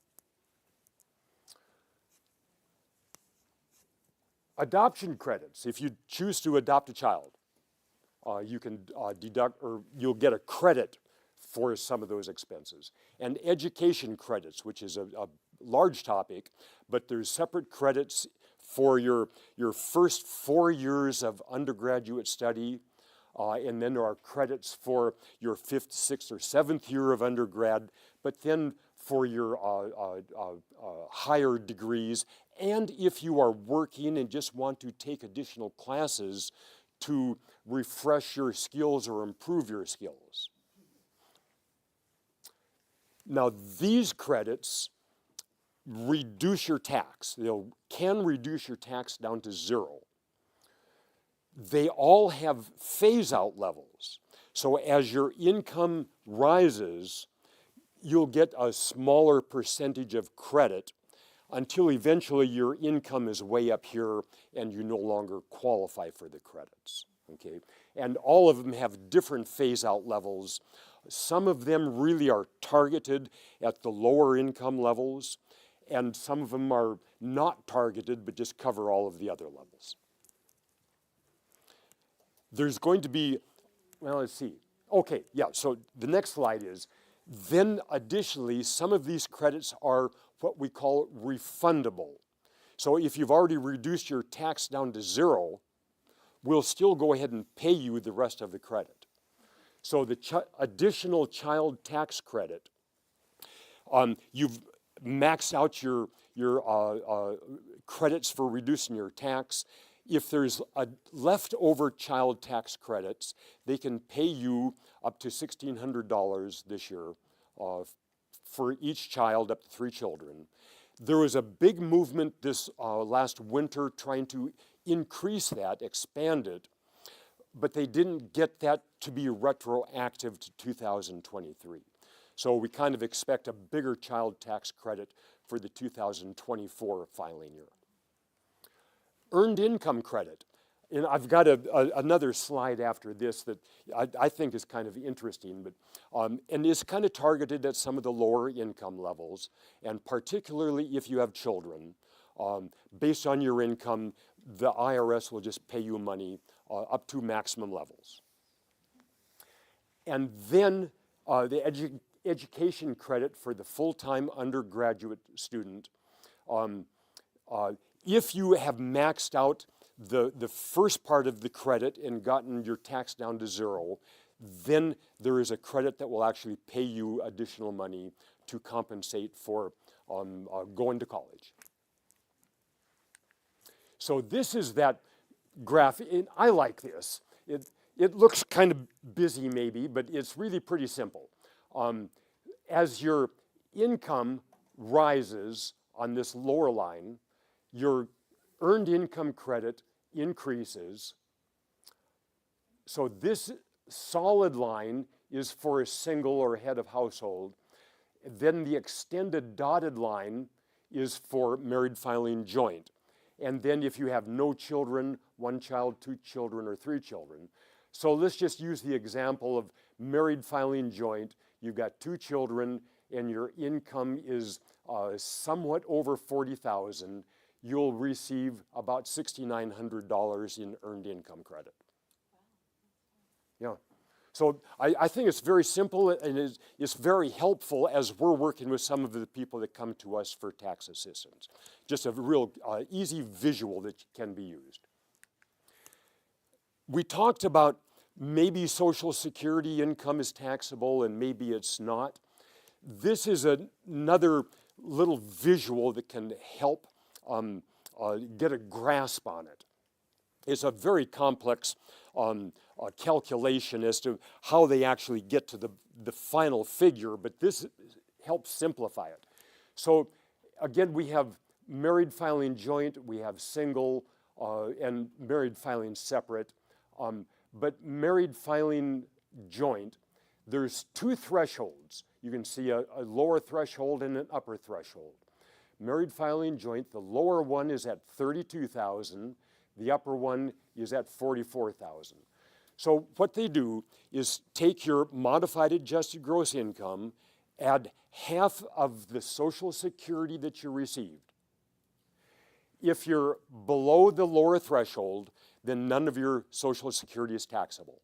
Adoption credits. If you choose to adopt a child, you can deduct, or you'll get a credit for some of those expenses. And education credits, which is a large topic, but there's separate credits for your first 4 years of undergraduate study, and then there are credits for your 5th, 6th, or 7th year of undergrad, but then for your higher degrees, and if you are working and just want to take additional classes to refresh your skills or improve your skills. Now, these credits reduce your tax. They can reduce your tax down to 0. They all have phase-out levels. So as your income rises, you'll get a smaller percentage of credit until eventually your income is way up here and you no longer qualify for the credits, okay? And all of them have different phase-out levels. Some of them really are targeted at the lower income levels, and some of them are not targeted but just cover all of the other levels. There's going to be, well, let's see. Okay, yeah, so the next slide is, then additionally, some of these credits are what we call refundable. So if you've already reduced your tax down to 0, we'll still go ahead and pay you the rest of the credit. So the additional child tax credit, you've maxed out your credits for reducing your tax. If there's a leftover child tax credits, they can pay you up to $1,600 this year for each child, up to 3 children. There was a big movement this last winter trying to increase that, expand it, but they didn't get that to be retroactive to 2023. So we kind of expect a bigger child tax credit for the 2024 filing year. Earned income credit. And I've got another slide after this that I think is kind of interesting, but, and is kind of targeted at some of the lower income levels, and particularly if you have children. Based on your income, the IRS will just pay you money up to maximum levels. And then the education credit for the full-time undergraduate student. If you have maxed out the first part of the credit and gotten your tax down to 0, then there is a credit that will actually pay you additional money to compensate for going to college. So this is that graph, and I like this. It looks kind of busy maybe, but it's really pretty simple. As your income rises on this lower line, your earned income credit increases. So this solid line is for a single or head of household. Then the extended dotted line is for married filing joint. And then if you have no children, 1 child, 2 children, or 3 children. So let's just use the example of married filing joint. You've got 2 children and your income is somewhat over $40,000. You'll receive about $6,900 in earned income credit. Yeah. So I think it's very simple and it's very helpful as we're working with some of the people that come to us for tax assistance. Just a real easy visual that can be used. We talked about maybe Social Security income is taxable and maybe it's not. This is another little visual that can help get a grasp on it. It's a very complex calculation as to how they actually get to the final figure, but this helps simplify it. So again, we have married filing joint, we have single, and married filing separate. But married filing joint, there's 2 thresholds. you can see a lower threshold and an upper threshold. Married filing joint, the lower one is at $32,000, the upper one is at $44,000. So what they do is take your modified adjusted gross income, add half of the Social Security that you received. If you're below the lower threshold, then none of your Social Security is taxable.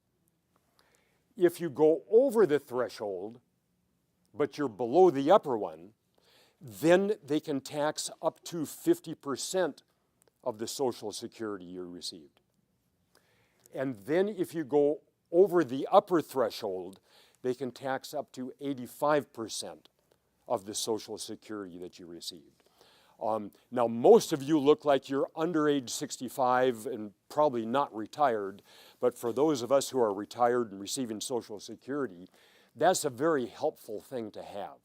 If you go over the threshold, but you're below the upper one, then they can tax up to 50% of the Social Security you received. And then if you go over the upper threshold, they can tax up to 85% of the Social Security that you received. Now, most of you look like you're under age 65 and probably not retired, but for those of us who are retired and receiving Social Security, that's a very helpful thing to have.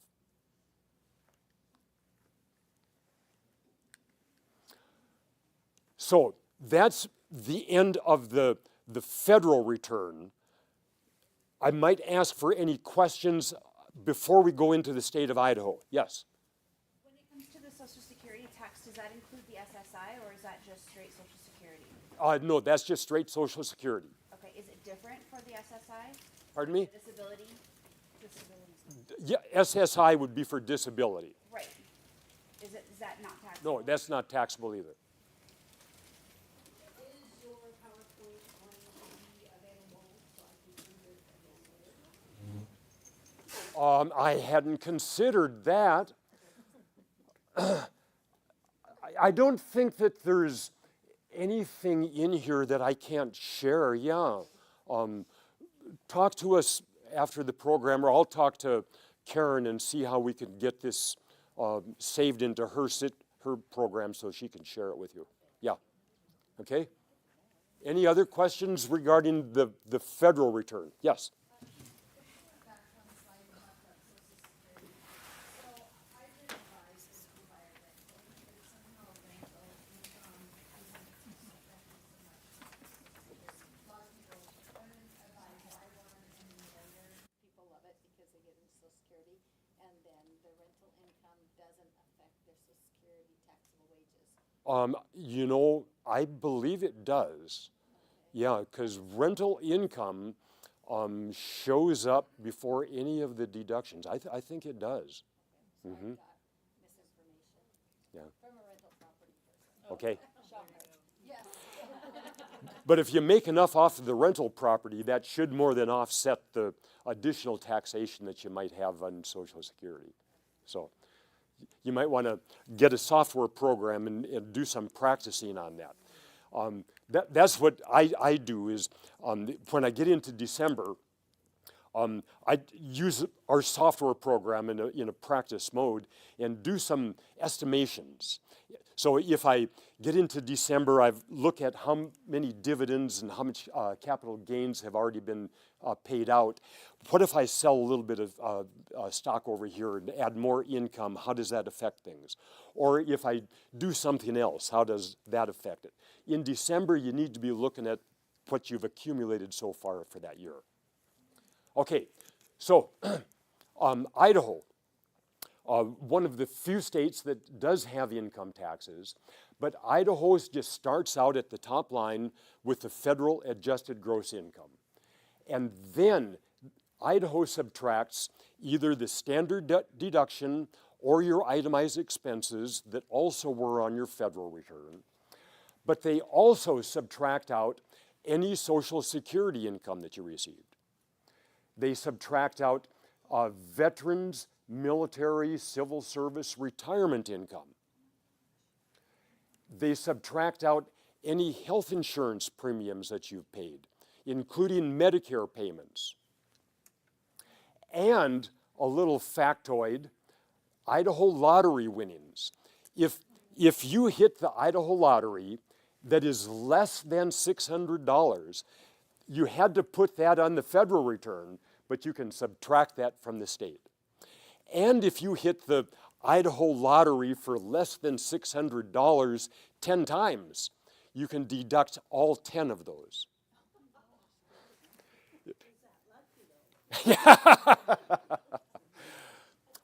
So that's the end of the federal return. I might ask for any questions before we go into the state of Idaho. Yes? When it comes to the Social Security tax, does that include the SSI or is that just straight Social Security? No, that's just straight Social Security. Okay, is it different for the SSI? Pardon me? Disability? Yeah, SSI would be for disability. Right. Is that not taxable? No, that's not taxable either. Is your PowerPoint going to be available so I can view it again later? I hadn't considered that. I don't think that there's anything in here that I can't share. Yeah. Talk to us after the program, or I'll talk to Karen and see how we can get this saved into her program so she can share it with you. Yeah. Okay? Any other questions regarding the federal return? Yes? People love it because they get into Social Security, and then the rental income doesn't affect their Social Security taxable wages. You know, I believe it does. Yeah, because rental income shows up before any of the deductions. I think it does. So I got misinformation Yeah. from a rental property person. Okay. Shocker. Yes. But if you make enough off of the rental property, that should more than offset the additional taxation that you might have on Social Security. So you might want to get a software program and do some practicing on that. That's what I do is when I get into December, I use our software program in a practice mode and do some estimations. So if I get into December, I look at how many dividends and how much capital gains have already been paid out. What if I sell a little bit of stock over here and add more income? How does that affect things? Or if I do something else, how does that affect it? In December, you need to be looking at what you've accumulated so far for that year. Okay, so Idaho, one of the few states that does have income taxes, but Idaho just starts out at the top line with the federal adjusted gross income. And then Idaho subtracts either the standard deduction or your itemized expenses that also were on your federal return. But they also subtract out any Social Security income that you received. They subtract out veterans, military, civil service, retirement income. They subtract out any health insurance premiums that you've paid, including Medicare payments. And a little factoid, Idaho lottery winnings. If you hit the Idaho lottery that is less than $600, you had to put that on the federal return, but you can subtract that from the state. And if you hit the Idaho lottery for less than $600 10 times, you can deduct all 10 of those.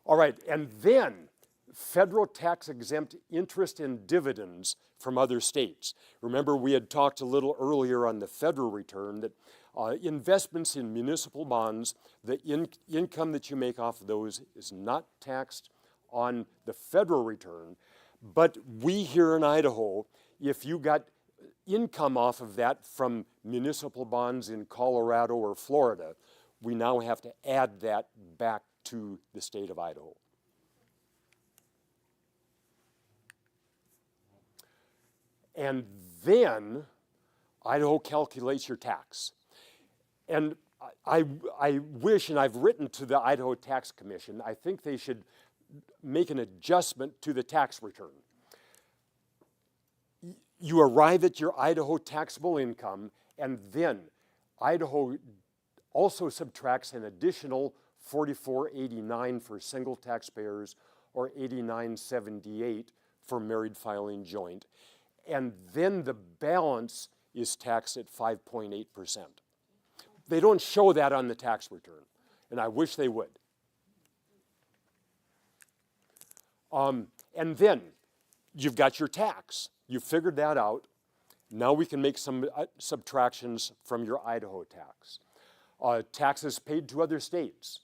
All right, and then federal tax exempt interest and dividends from other states. Remember, we had talked a little earlier on the federal return that investments in municipal bonds, the income that you make off of those is not taxed on the federal return. But we here in Idaho, if you got income off of that from municipal bonds in Colorado or Florida, we now have to add that back to the state of Idaho. And then Idaho calculates your tax. And I wish, and I've written to the Idaho Tax Commission, I think they should make an adjustment to the tax return. You arrive at your Idaho taxable income, and then Idaho also subtracts an additional $44.89 for single taxpayers or $89.78 for married filing joint. And then the balance is taxed at 5.8%. They don't show that on the tax return, and I wish they would. And then you've got your tax. You've figured that out. Now we can make some subtractions from your Idaho tax. Taxes paid to other states.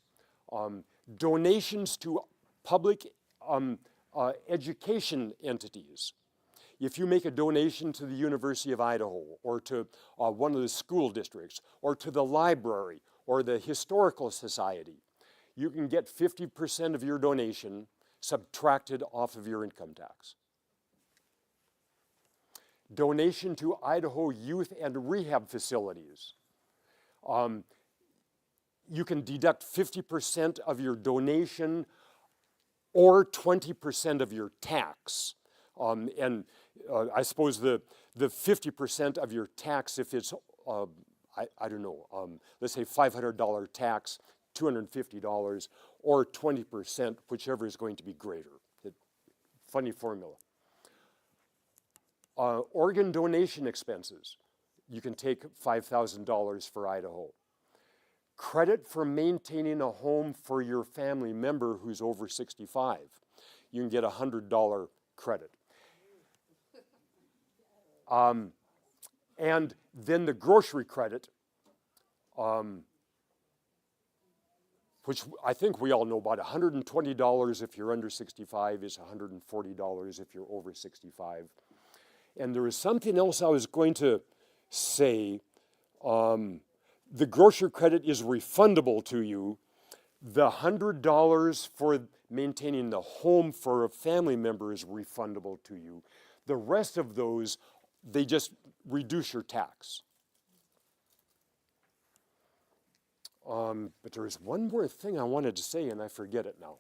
Donations to public education entities. If you make a donation to the University of Idaho or to one of the school districts or to the library or the Historical Society, you can get 50% of your donation subtracted off of your income tax. Donation to Idaho youth and rehab facilities. You can deduct 50% of your donation or 20% of your tax. I suppose the 50% of your tax, if it's, I don't know, let's say $500 tax, $250, or 20%, whichever is going to be greater. Funny formula. Organ donation expenses. You can take $5,000 for Idaho. Credit for maintaining a home for your family member who's over 65. You can get a $100 credit. And then the grocery credit, which I think we all know about, $120 if you're under 65 is $140 if you're over 65. And there is something else I was going to say. The grocery credit is refundable to you. The $100 for maintaining the home for a family member is refundable to you. The rest of those, they just reduce your tax. But there is one more thing I wanted to say, and I forget it now.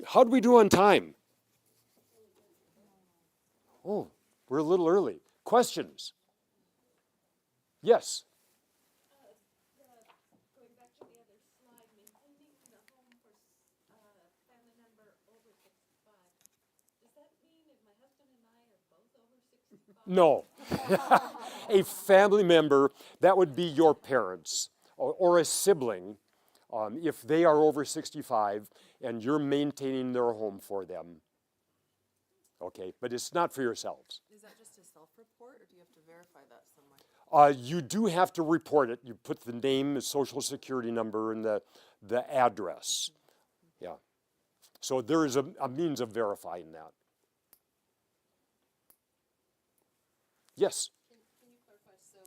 How do we do on time? Oh, we're a little early. Questions? Yes? Going back to the other slide, maintaining the home for family member over 65. Does that mean if my husband and I are both over 65? No. A family member, that would be your parents or a sibling, if they are over 65 and you're maintaining their home for them. Okay, but it's not for yourselves. Is that just a self-report, or do you have to verify that somewhere? You do have to report it. You put the name, the social security number, and the address. Yeah. So there is a means of verifying that. Yes? Can you clarify, so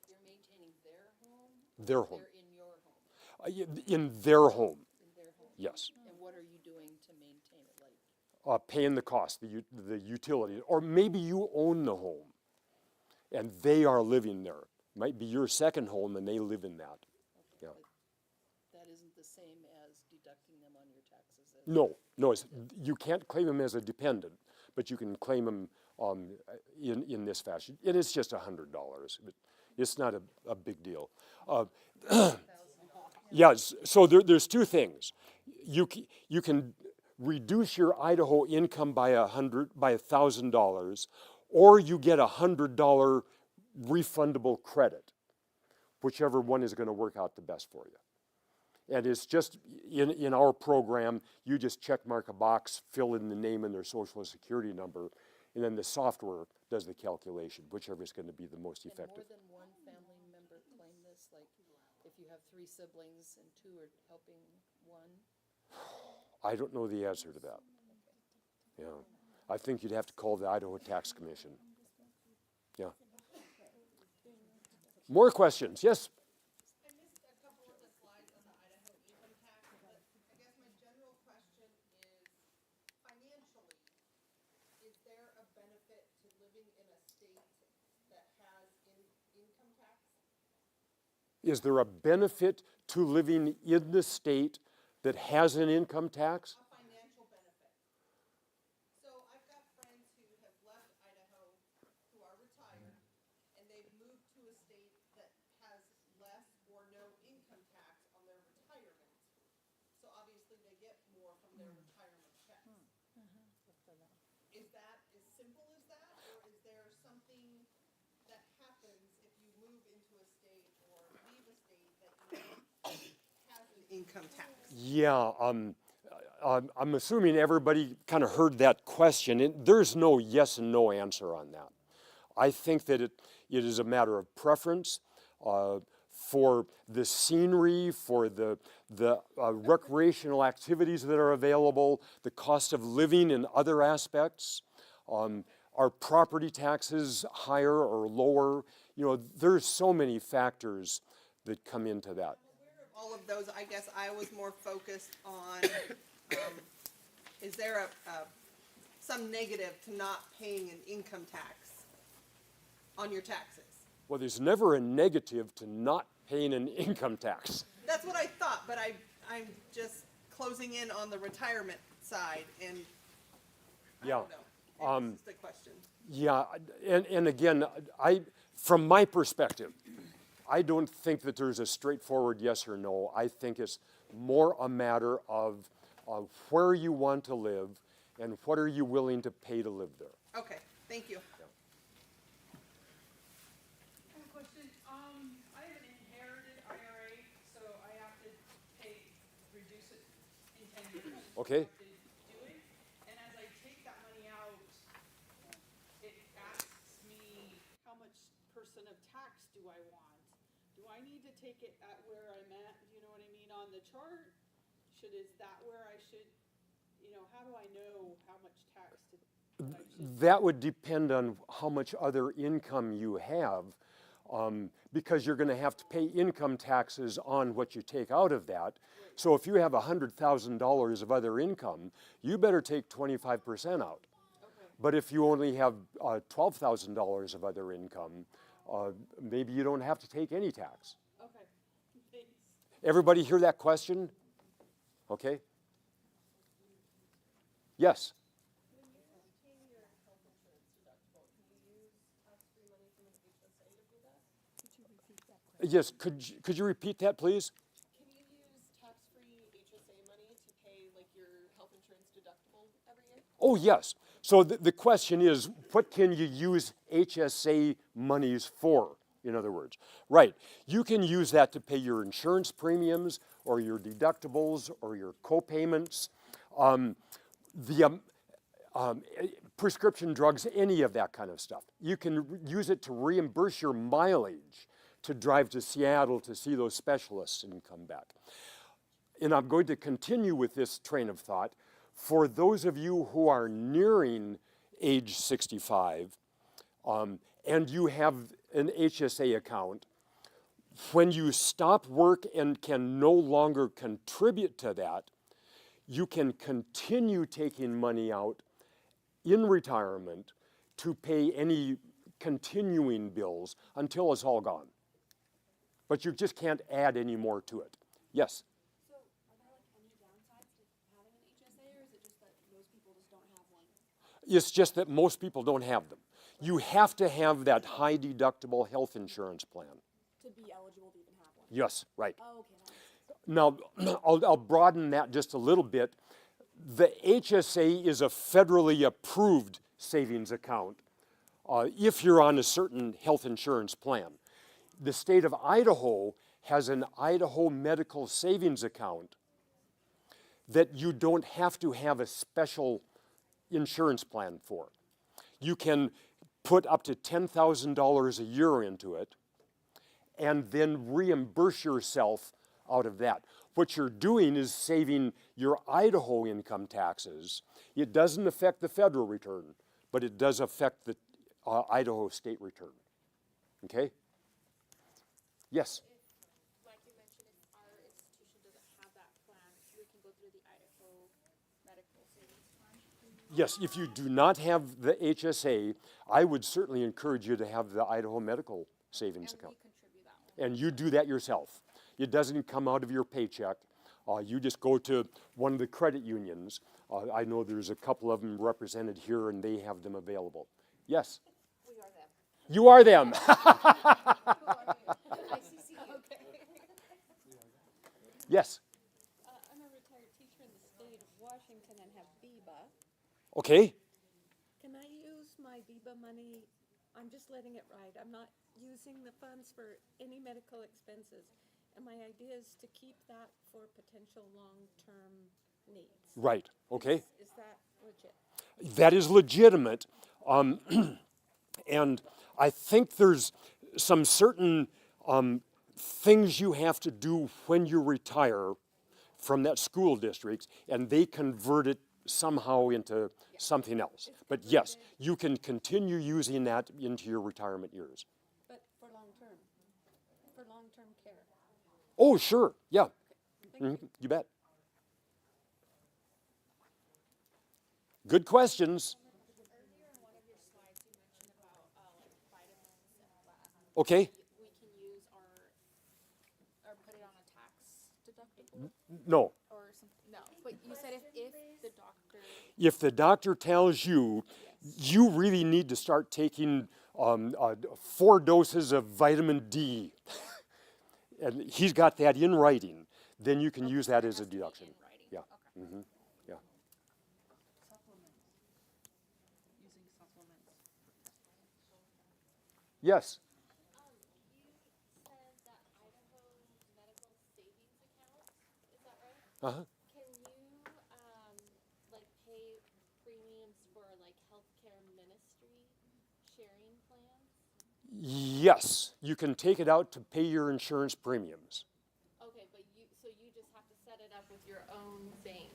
you're maintaining their home? Their home. They're in your home? In their home. In their home? Yes. And what are you doing to maintain it? Like Paying the cost, the utility. Or maybe you own the home and they are living there. Might be your second home and they live in that. Yeah. that isn't the same as deducting them on your taxes? No, you can't claim them as a dependent, but you can claim them in this fashion. And it's just $100. It's not a big deal. Yes, so there's two things. You can reduce your Idaho income by $1,000, or you get a $100 refundable credit, whichever one is going to work out the best for you. And it's just, in our program, you just check mark a box, fill in the name and their social security number, and then the software does the calculation, whichever is going to be the most effective. More than one family member claim this? Like, if you have 3 siblings and 2 are helping one? I don't know the answer to that. Yeah, I think you'd have to call the Idaho Tax Commission. Yeah. More questions? Yes? I missed a couple of the slides on the Idaho income tax, but I guess my general question is, financially, is there a benefit to living in a state that has income tax? Is there a benefit to living in the state that has an income tax? A financial benefit. So I've got friends who have left Idaho who are retired, and they've moved to a state that has less or no income tax on their retirement. So obviously they get more from their retirement checks. Is that as simple as that, or is there something that happens if you move into a state or leave a state that has an income tax? Yeah, I'm assuming everybody kind of heard that question. There's no yes and no answer on that. I think that it is a matter of preference for the scenery, for the recreational activities that are available, the cost of living and other aspects. Are property taxes higher or lower? You know, there's so many factors that come into that. All of those, I guess I was more focused on, is there some negative to not paying an income tax on your taxes? Well, there's never a negative to not paying an income tax. That's what I thought, but I'm just closing in on the retirement side, and I don't know. It's just a question. Yeah, and again, from my perspective, I don't think that there's a straightforward yes or no. I think it's more a matter of where you want to live and what are you willing to pay to live there. Okay, thank you. I have a question. I have an inherited IRA, so I have to reduce it in 10 years. Okay. I have to do it, and as I take that money out, it asks me how much percent of tax do I want? Do I need to take it at where I'm at, you know what I mean, on the chart? Is that where I should, how do I know how much tax to? That would depend on how much other income you have, because you're going to have to pay income taxes on what you take out of that. So if you have $100,000 of other income, you better take 25% out. Okay. But if you only have $12,000 of other income, maybe you don't have to take any tax. Okay, thanks. Everybody hear that question? Okay. Yes. When you're paying your health insurance deductible, can you use tax-free money from an HSA to do that? Could you repeat that question? Yes, could you repeat that, please? Can you use tax-free HSA money to pay like your health insurance deductible every year? Oh, yes. So the question is, what can you use HSA monies for, in other words? Right. You can use that to pay your insurance premiums or your deductibles or your co-payments, prescription drugs, any of that kind of stuff. You can use it to reimburse your mileage to drive to Seattle to see those specialists and come back. And I'm going to continue with this train of thought. For those of you who are nearing age 65 and you have an HSA account, when you stop work and can no longer contribute to that, you can continue taking money out in retirement to pay any continuing bills until it's all gone. But you just can't add any more to it. Yes? So, are there like any downsides to having an HSA, or is it just that most people just don't have one? It's just that most people don't have them. You have to have that high deductible health insurance plan. To be eligible to even have one? Yes, right. Oh, okay. That makes sense. Now, I'll broaden that just a little bit. The HSA is a federally approved savings account if you're on a certain health insurance plan. The state of Idaho has an Idaho medical savings account that you don't have to have a special insurance plan for. You can put up to $10,000 a year into it and then reimburse yourself out of that. What you're doing is saving your Idaho income taxes. It doesn't affect the federal return, but it does affect the Idaho state return. Okay? Yes? Like you mentioned, if our institution doesn't have that plan, we can go through the Idaho Medical Savings Fund. Yes, if you do not have the HSA, I would certainly encourage you to have the Idaho Medical Savings And account. we contribute that one. And you do that yourself. It doesn't come out of your paycheck. You just go to one of the credit unions. I know there's a couple of them represented here and they have them available. Yes? We are them. You are them. Yes? I'm a retired teacher in the state of Washington and have VEBA. Okay. Can I use my VEBA money? I'm just letting it ride. I'm not using the funds for any medical expenses. And my idea is to keep that for potential long-term needs. Right. Okay. Is that legit? That is legitimate. And I think there's some certain things you have to do when you retire from that school district, and they convert it somehow into something else. But yes, you can continue using that into your retirement years. But for long-term care. Oh, sure. Yeah. You bet. Good questions. Earlier in one of your slides, you mentioned about like vitamins and all that. Okay. We can use or put it on a tax deductible No. or something. No, but you said if the doctor. If the doctor tells you, you really need to start taking 4 doses of vitamin D, and he's got that in writing, then you can use that as a deduction. Yeah. Mm-hmm. Yeah. Using supplements. Yes. You said that Idaho Medical Savings Account, is that right? Uh-huh. Can you, like, pay premiums for, like, healthcare ministry sharing plans? Yes, you can take it out to pay your insurance premiums. Okay, but you just have to set it up with your own bank.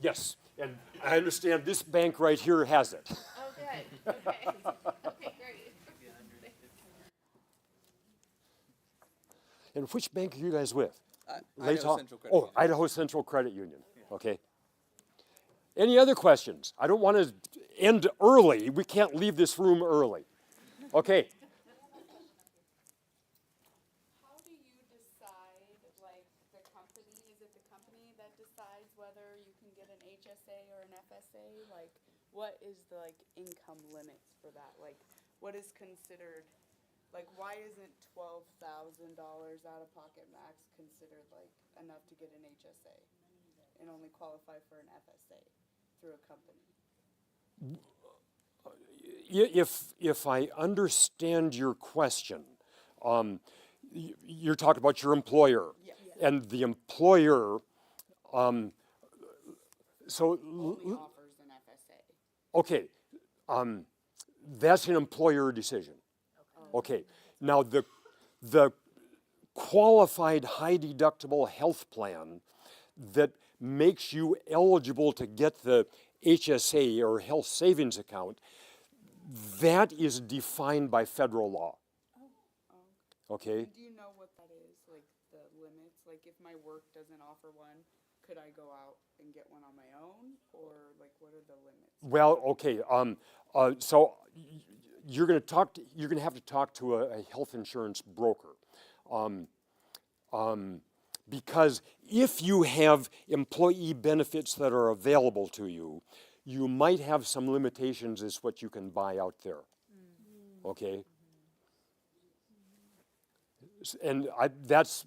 Yes, and I understand this bank right here has it. Oh, good. Okay. Okay, great. And which bank are you guys with? Idaho Central Credit Oh, Union. Idaho Central Credit Union. Okay. Any other questions? I don't want to end early. We can't leave this room early. Okay. How do you decide, like, the company, is it the company that decides whether you can get an HSA or an FSA? Like, what is the, like, income limits for that? Like, what is considered, like, why isn't $12,000 out of pocket max considered, like, enough to get an HSA and only qualify for an FSA through a company? If I understand your question, you're talking about your employer. Yes. And the employer, Only offers an FSA. okay, that's an employer decision. Okay, now the qualified high deductible health plan that makes you eligible to get the HSA or health savings account, that is defined by federal law. Okay? Do you know what that is, like the limits? Like if my work doesn't offer one, could I go out and get one on my own? Or like what are the limits? Well, okay, so you're going to have to talk to a health insurance broker. Because if you have employee benefits that are available to you, you might have some limitations as what you can buy out there. Okay? And that's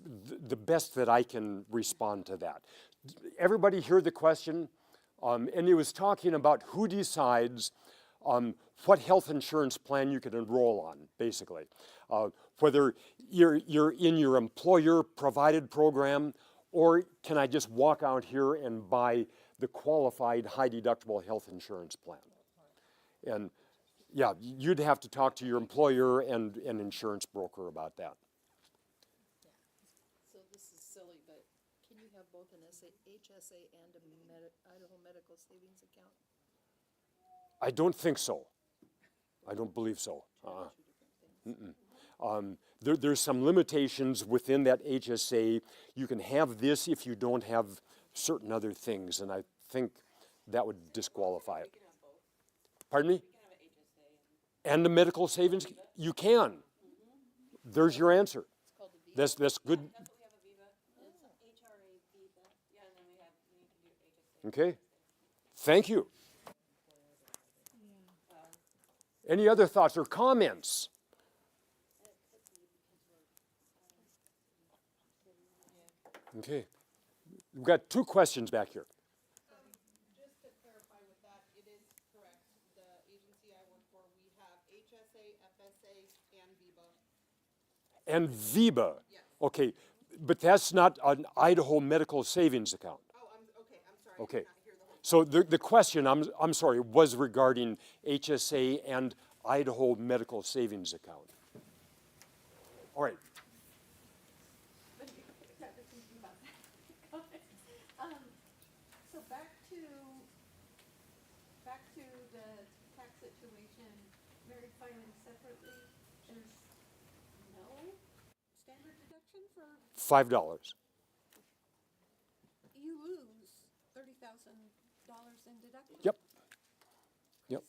the best that I can respond to that. Everybody hear the question? And it was talking about who decides what health insurance plan you can enroll on, basically. Whether you're in your employer-provided program, or can I just walk out here and buy the qualified high-deductible health insurance plan? And yeah, you'd have to talk to your employer and an insurance broker about that. So this is silly, but can you have both an HSA and a Idaho Medical Savings Account? I don't think so. I don't believe so. There's some limitations within that HSA. You can have this if you don't have certain other things, and I think that would disqualify it. Pardon me? And the medical savings, you can. There's your answer. That's good. Okay. Thank you. Any other thoughts or comments? Okay. We've got two questions back here. Just to clarify with that, it is correct. The agency I work for, we have HSA, FSA, and VIBA. And VIBA? Yes. Okay, but that's not an Idaho Medical Savings Account. Oh, I'm sorry. Okay. I did not hear the whole So the question, I'm sorry, was regarding HSA and Idaho Medical Savings Account. All right. So back to the tax situation, married filing separately, there's no standard deduction for, $5. you lose $30,000 in deduction? Yep. Yep.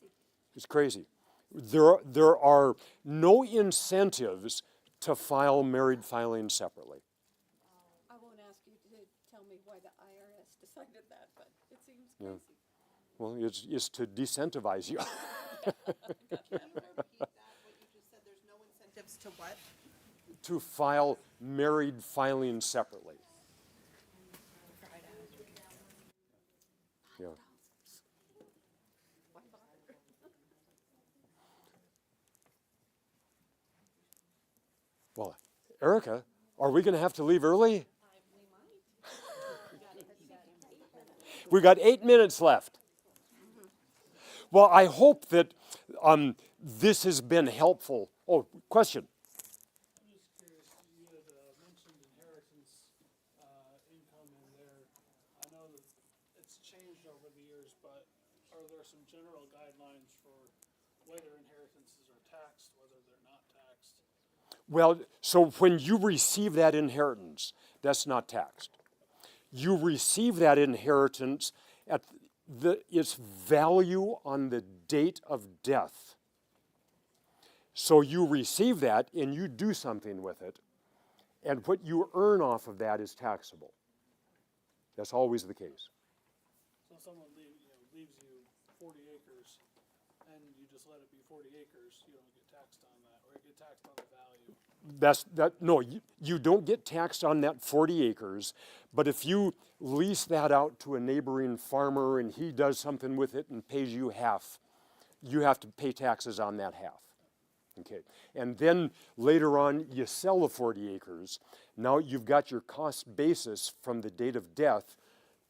It's crazy. There are no incentives to file married filing separately. I won't ask you to tell me why the IRS decided that, but it seems Yeah. crazy. Well, it's to decentivize you. Can you repeat that, what you just said, there's no incentives to what? To file married filing separately. Yeah. Well, Erica, are we going to have to leave early? We've got 8 minutes left. Well, I hope that this has been helpful. Oh, question? I'm just curious, you had mentioned inheritance income in there. I know that it's changed over the years, but are there some general guidelines for whether inheritances are taxed, whether they're not taxed? Well, so when you receive that inheritance, that's not taxed. You receive that inheritance at its value on the date of death. So you receive that and you do something with it, and what you earn off of that is taxable. That's always the case. So someone leaves you 40 acres and you just let it be 40 acres, you don't get taxed on that, or you get taxed on the value. No, you don't get taxed on that 40 acres, but if you lease that out to a neighboring farmer and he does something with it and pays you half, you have to pay taxes on that half. Okay, and then later on you sell the 40 acres. Now you've got your cost basis from the date of death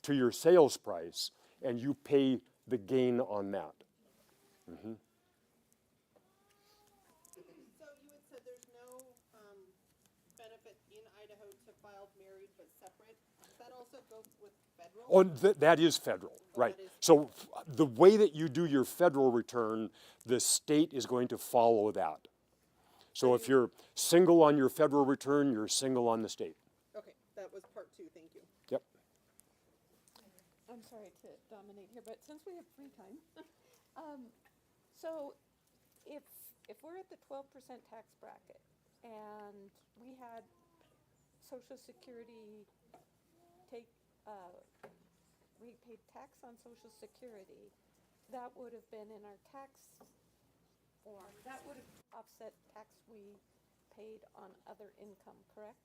to your sales price, and you pay the gain on that. Mm-hmm. So you had said there's no benefit in Idaho to file married but separate. Does that also go with federal? Oh, that is federal, right. So the way that you do your federal return, the state is going to follow that. So if you're single on your federal return, you're single on the state. Okay, that was part 2, thank you. Yep. I'm sorry to dominate here, but since we have free time, so if we're at the 12% tax bracket and we had Social Security we paid tax on Social Security, that would have been in our tax form. That would have offset tax we paid on other income, correct?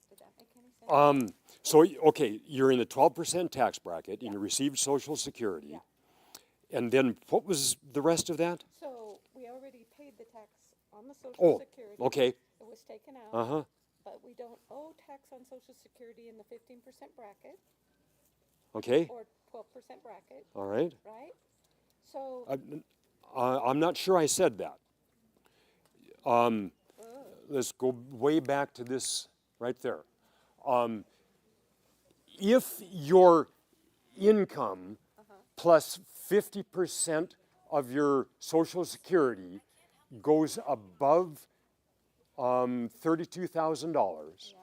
Did that make any sense? So, okay, you're in the 12% tax bracket and you received Social Security. Yeah. And then what was the rest of that? So we already paid the tax on the Oh, Social Security. okay. It was taken out. Uh-huh. But we don't owe tax on Social Security in the 15% bracket Okay. or 12% bracket, All right. right? So, I'm not sure I said that. Let's go way back to this right there. If your income plus 50% of your Social Security goes above $32,000,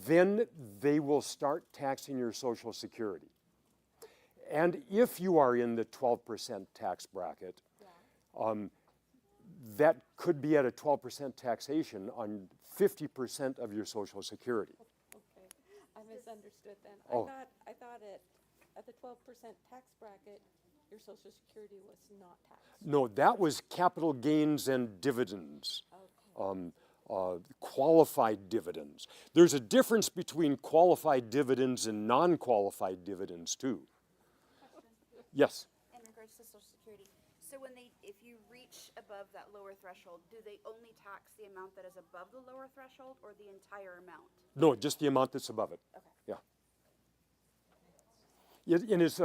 then they will start taxing your Social Security. And if you are in the 12% tax bracket, that could be at a 12% taxation on 50% of your Social Security. okay, I misunderstood then. Oh. I thought at the 12% tax bracket, your Social Security was not taxed. No, that was capital gains and dividends. Qualified dividends. There's a difference between qualified dividends and non-qualified dividends too. Yes. In regards to Social Security, so if you reach above that lower threshold, do they only tax the amount that is above the lower threshold or the entire amount? No, just the amount that's above it. Okay. Yeah. And it's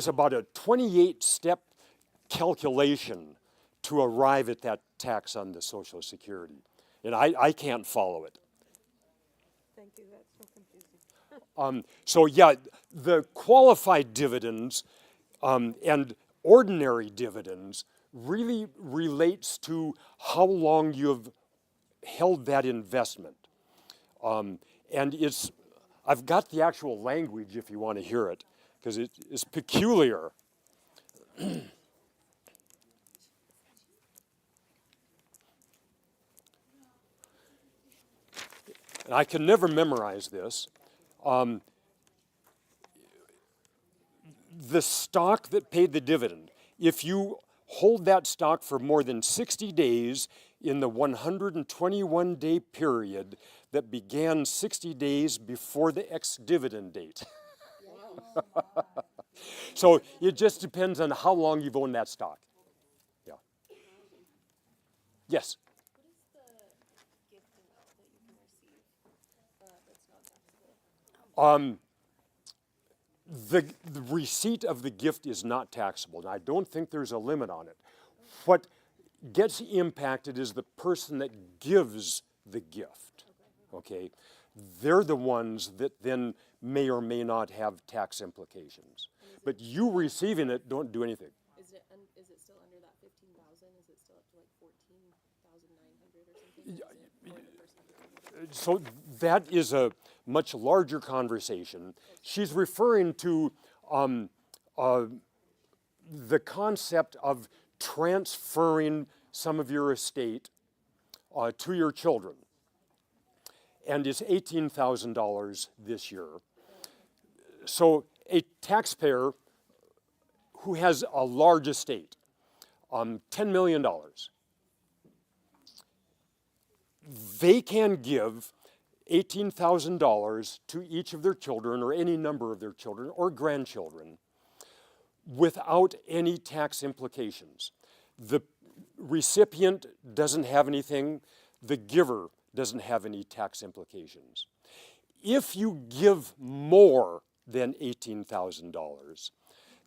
about a 28-step calculation to arrive at that tax on the Social Security. And I can't follow it. Thank you, that's so confusing. So yeah, the qualified dividends and ordinary dividends really relates to how long you've held that investment. And I've got the actual language if you want to hear it, because it is peculiar. And I can never memorize this. The stock that paid the dividend, if you hold that stock for more than 60 days in the 121-day period that began 60 days before the ex-dividend date. So it just depends on how long you've owned that stock. Yeah. Yes? What is the gift amount that you can receive that's not taxable? The receipt of the gift is not taxable, and I don't think there's a limit on it. What gets impacted is the person that gives the gift, okay? They're the ones that then may or may not have tax implications. But you receiving it don't do anything. Is it still under that 15,000? Is it still up to like 14,900 or something? So that is a much larger conversation. She's referring to the concept of transferring some of your estate to your children. And it's $18,000 this year. So a taxpayer who has a large estate, $10 million, they can give $18,000 to each of their children or any number of their children or grandchildren without any tax implications. The recipient doesn't have anything, the giver doesn't have any tax implications. If you give more than $18,000,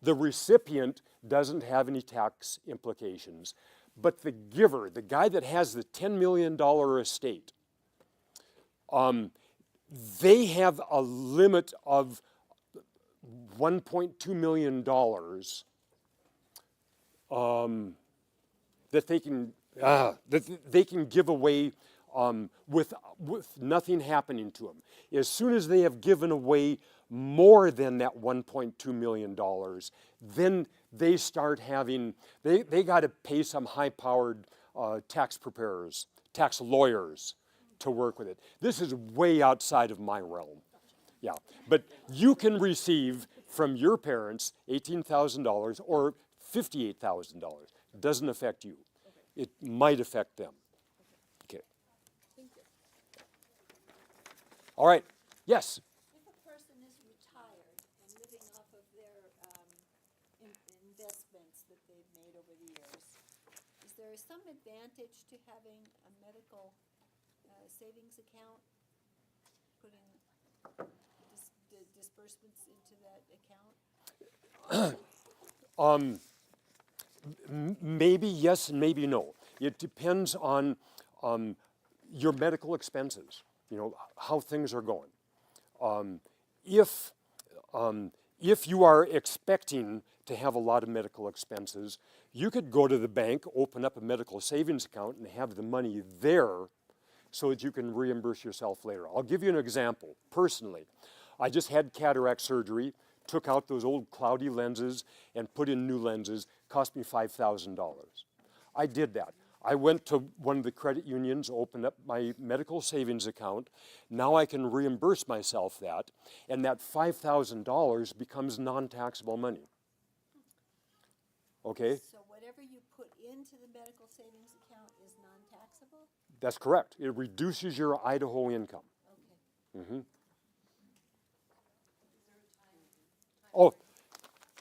the recipient doesn't have any tax implications, but the giver, the guy that has the $10 million estate, they have a limit of $1.2 million that they can give away with nothing happening to them. As soon as they have given away more than that $1.2 million, then they start having, they got to pay some high-powered tax preparers, tax lawyers to work with it. This is way outside of my realm. Yeah, but you can receive from your parents $18,000 or $58,000. It doesn't affect you. It might affect them. Okay. Thank you. All right. Yes? If a person is retired and living off of their over the years. Is there some advantage to having a medical savings account, putting the disbursements into that account? Maybe yes and maybe no. It depends on your medical expenses, you know, how things are going. If you are expecting to have a lot of medical expenses, you could go to the bank, open up a medical savings account, and have the money there so that you can reimburse yourself later. I'll give you an example. Personally, I just had cataract surgery, took out those old cloudy lenses and put in new lenses, cost me $5,000. I did that. I went to one of the credit unions, opened up my medical savings account. Now I can reimburse myself that, and that $5,000 becomes non-taxable money. Okay? So whatever you put into the medical savings account is non-taxable? That's correct. It reduces your Idaho income. Okay. Mm-hmm. Oh,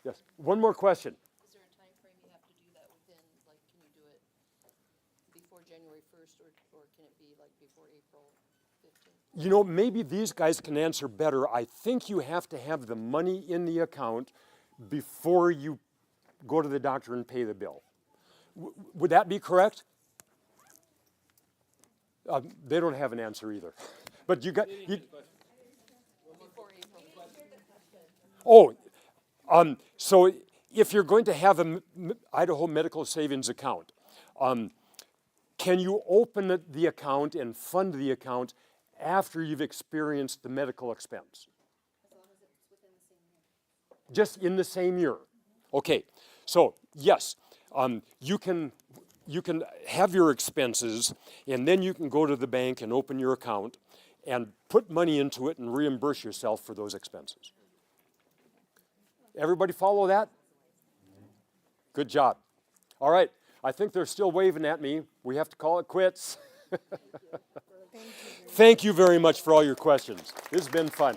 yes. One more question. Is there a time frame you have to do that within? Like, can you do it before January 1st, or can it be like before April 15th? You know, maybe these guys can answer better. I think you have to have the money in the account before you go to the doctor and pay the bill. Would that be correct? They don't have an answer either. But you got... So if you're going to have an Idaho medical savings account, can you open the account and fund the account after you've experienced the medical expense? As long as it's within the same year. Just in the same year. Okay, so yes, you can have your expenses, and then you can go to the bank and open your account and put money into it and reimburse yourself for those expenses. Everybody follow that? Good job. All right, I think they're still waving at me. We have to call it quits. Thank you very much for all your questions. This has been fun.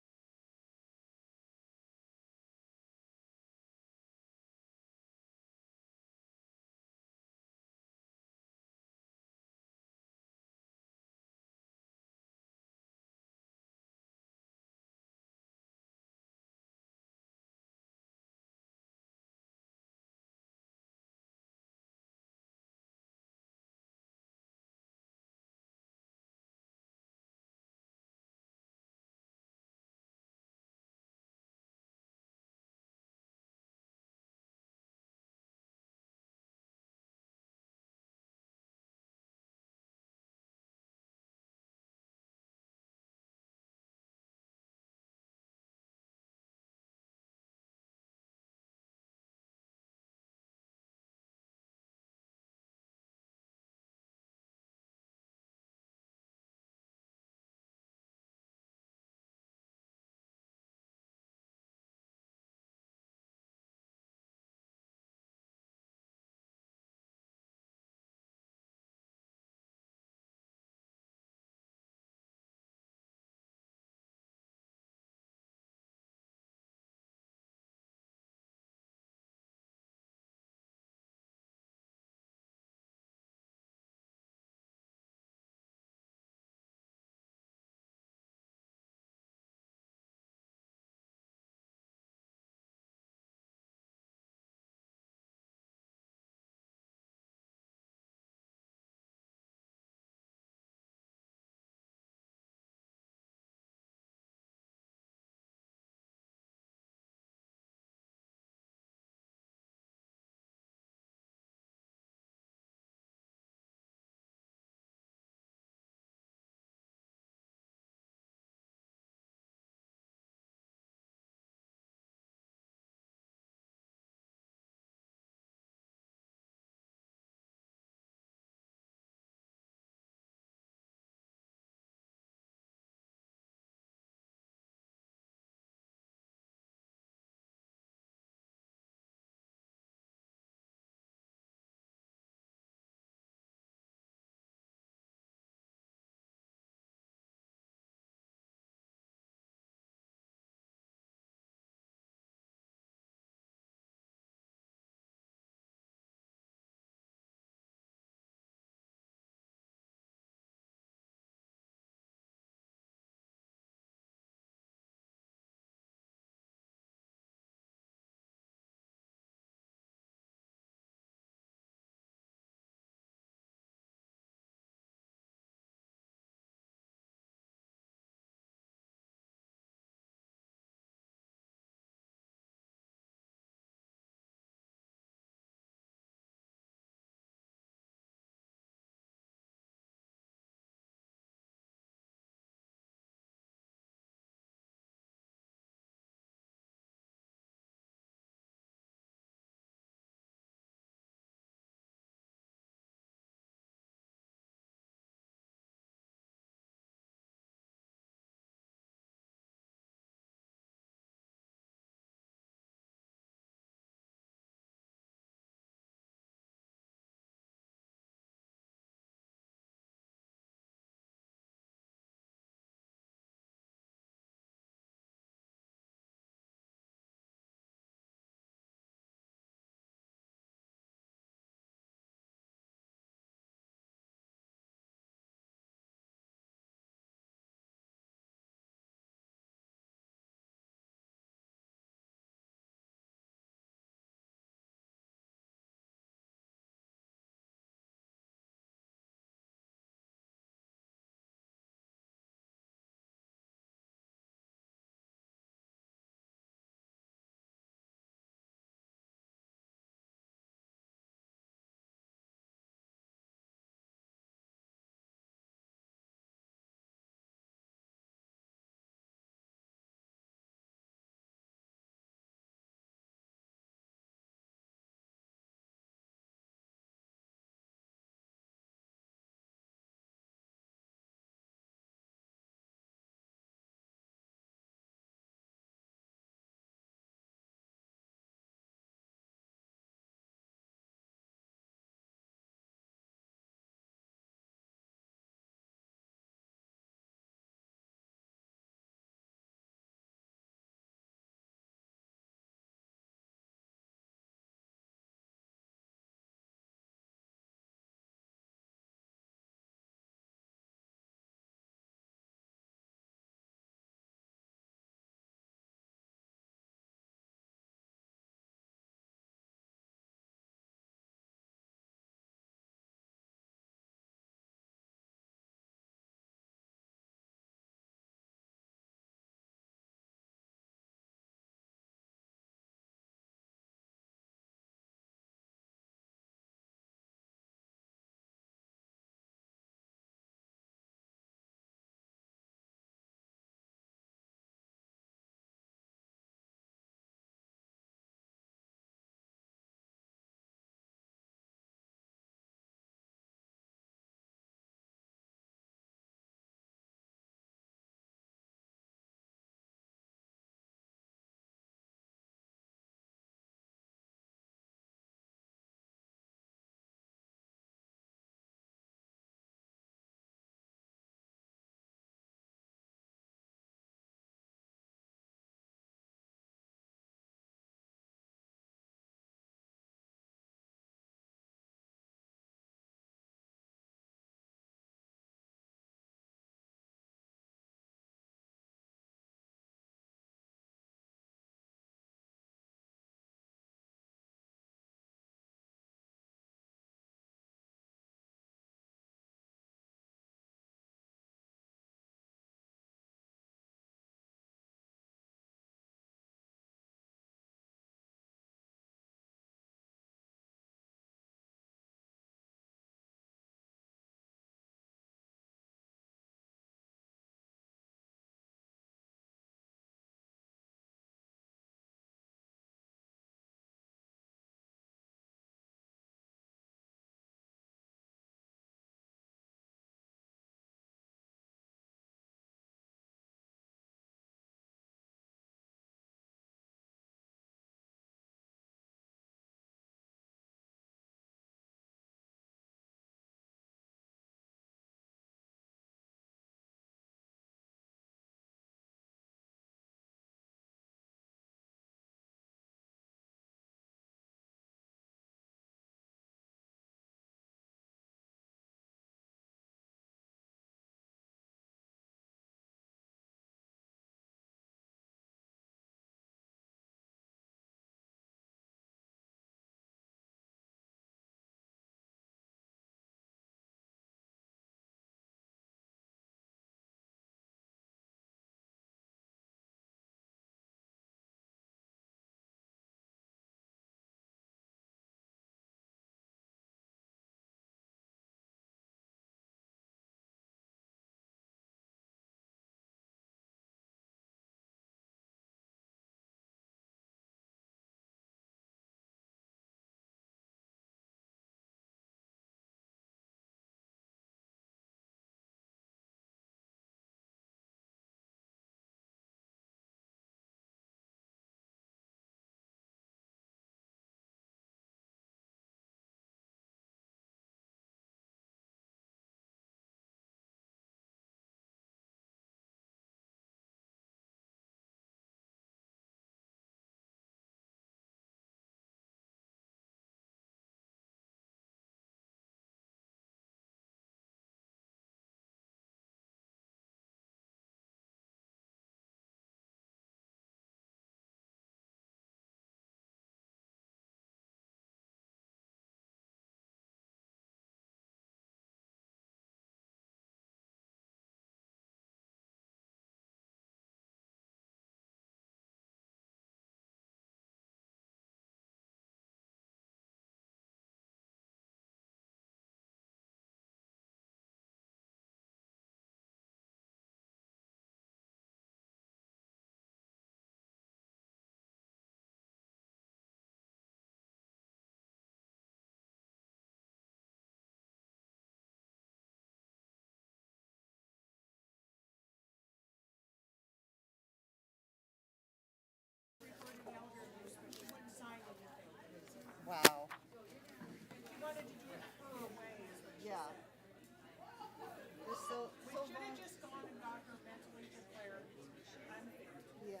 Yeah. They're so, We so should have just gone and got her mentally declared unfit. yeah.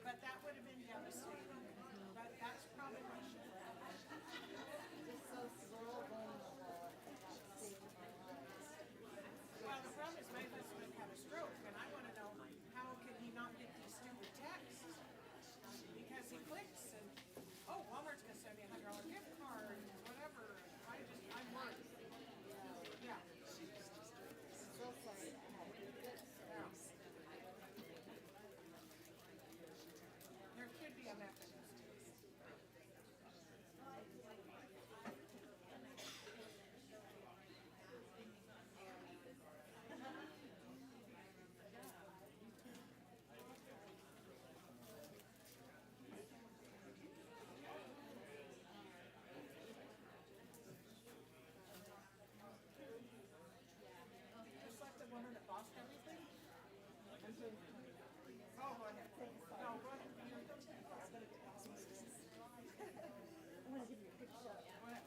But that would have been devastating. But that's probably what should have happened. Just so vulnerable at that stage of our lives. Well, the problem is my husband had a stroke, and I want to know how can he not get these stupid texts? Because he clicks and, oh, Walmart's going to send me $100 gift card, whatever. I'm worried. Yeah. So sorry that happened. There could be a mechanism. Just like the woman that lost everything. Oh, go ahead. No, go ahead. I'm gonna give you a picture. Go ahead.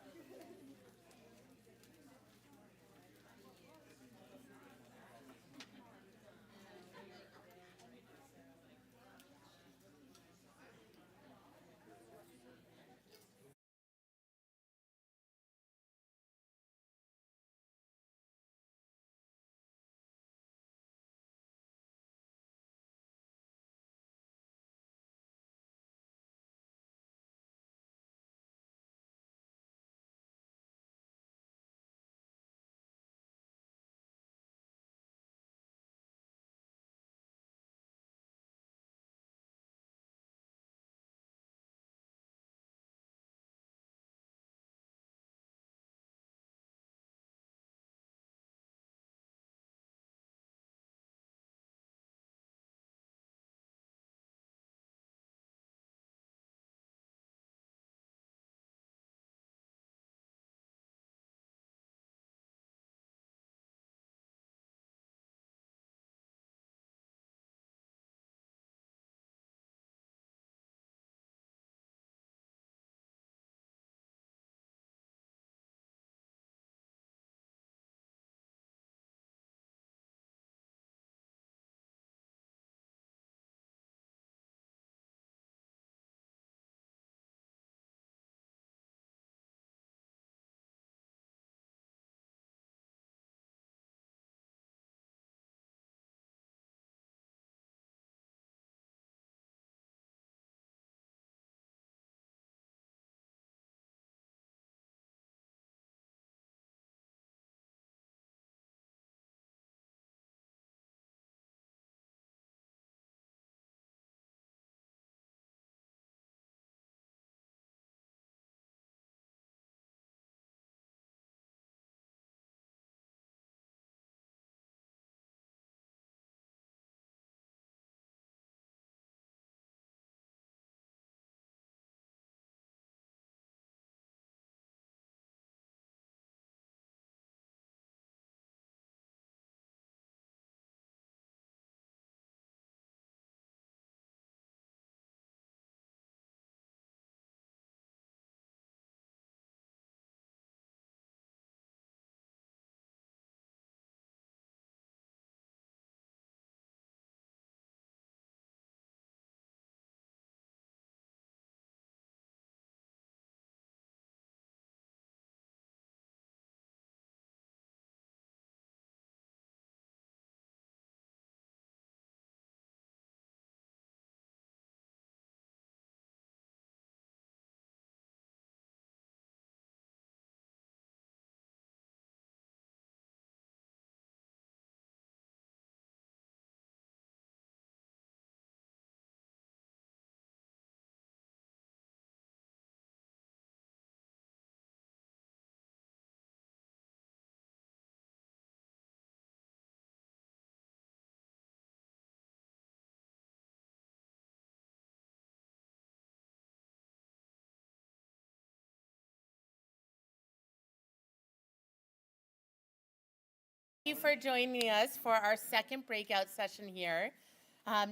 Thank you for joining us for our second breakout session here.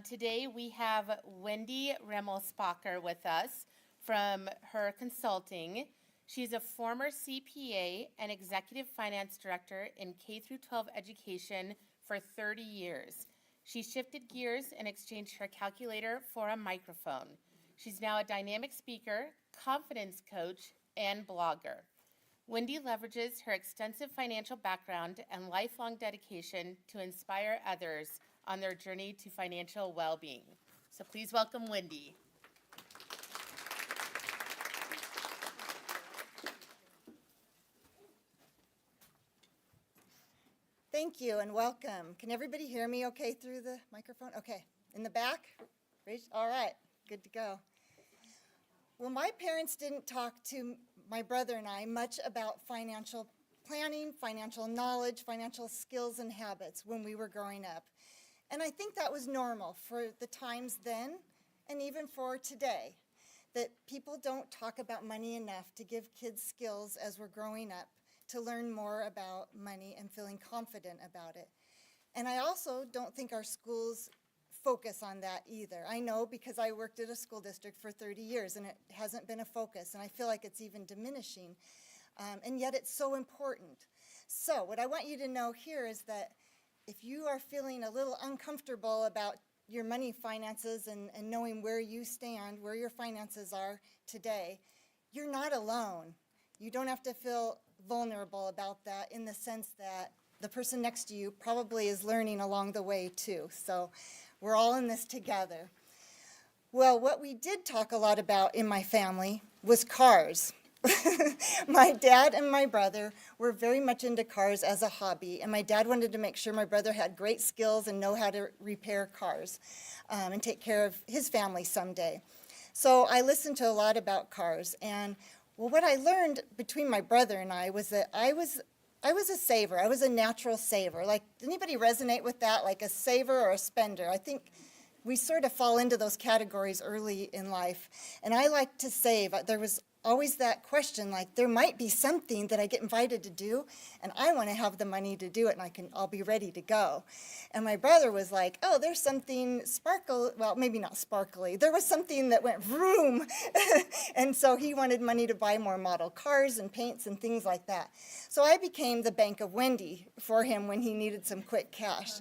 Today we have Wendy Remmelspacher with us from her consulting. She is a former CPA and executive finance director in K-12 education for 30 years. She shifted gears and exchanged her calculator for a microphone. She's now a dynamic speaker, confidence coach, and blogger. Wendy leverages her extensive financial background and lifelong dedication to inspire others on their journey to financial well-being. So please welcome Wendy. Thank you and welcome. Can everybody hear me okay through the microphone? Okay. In the back? All right. Good to go. Well, my parents didn't talk to my brother and I much about financial planning, financial knowledge, financial skills and habits when we were growing up. And I think that was normal for the times then and even for today, that people don't talk about money enough to give kids skills as we're growing up to learn more about money and feeling confident about it. And I also don't think our schools focus on that either. I know because I worked at a school district for 30 years and it hasn't been a focus, and I feel like it's even diminishing. And yet it's so important. So what I want you to know here is that if you are feeling a little uncomfortable about your money finances and knowing where you stand, where your finances are today, you're not alone. You don't have to feel vulnerable about that, in the sense that the person next to you probably is learning along the way too. So we're all in this together. Well, what we did talk a lot about in my family was cars. My dad and my brother were very much into cars as a hobby, and my dad wanted to make sure my brother had great skills and know how to repair cars and take care of his family someday. So I listened to a lot about cars, and well, what I learned between my brother and I was that I was a saver. I was a natural saver. Like, anybody resonate with that, like a saver or a spender? I think we sort of fall into those categories early in life. And I like to save. There was always that question, like, there might be something that I get invited to do, and I want to have the money to do it, and I'll be ready to go. And my brother was like, oh, there's something well, maybe not sparkly. There was something that went vroom. And so he wanted money to buy more model cars and paints and things like that. So I became the Bank of Wendy for him when he needed some quick cash.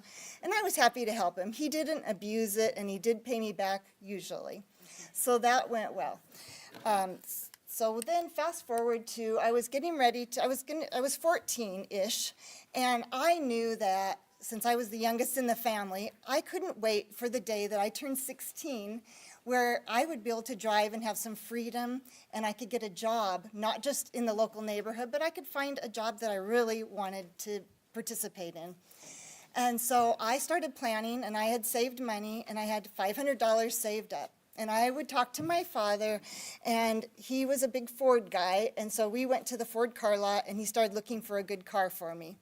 And I was happy to help him. He didn't abuse it, and he did pay me back usually. So that went well. So then fast forward to, I was getting ready to, I was 14-ish, and I knew that since I was the youngest in the family, I couldn't wait for the day that I turned 16, where I would be able to drive and have some freedom, and I could get a job, not just in the local neighborhood, but I could find a job that I really wanted to participate in. And so I started planning, and I had saved money, and I had $500 saved up. And I would talk to my father, and he was a big Ford guy, and so we went to the Ford car lot, and he started looking for a good car for me.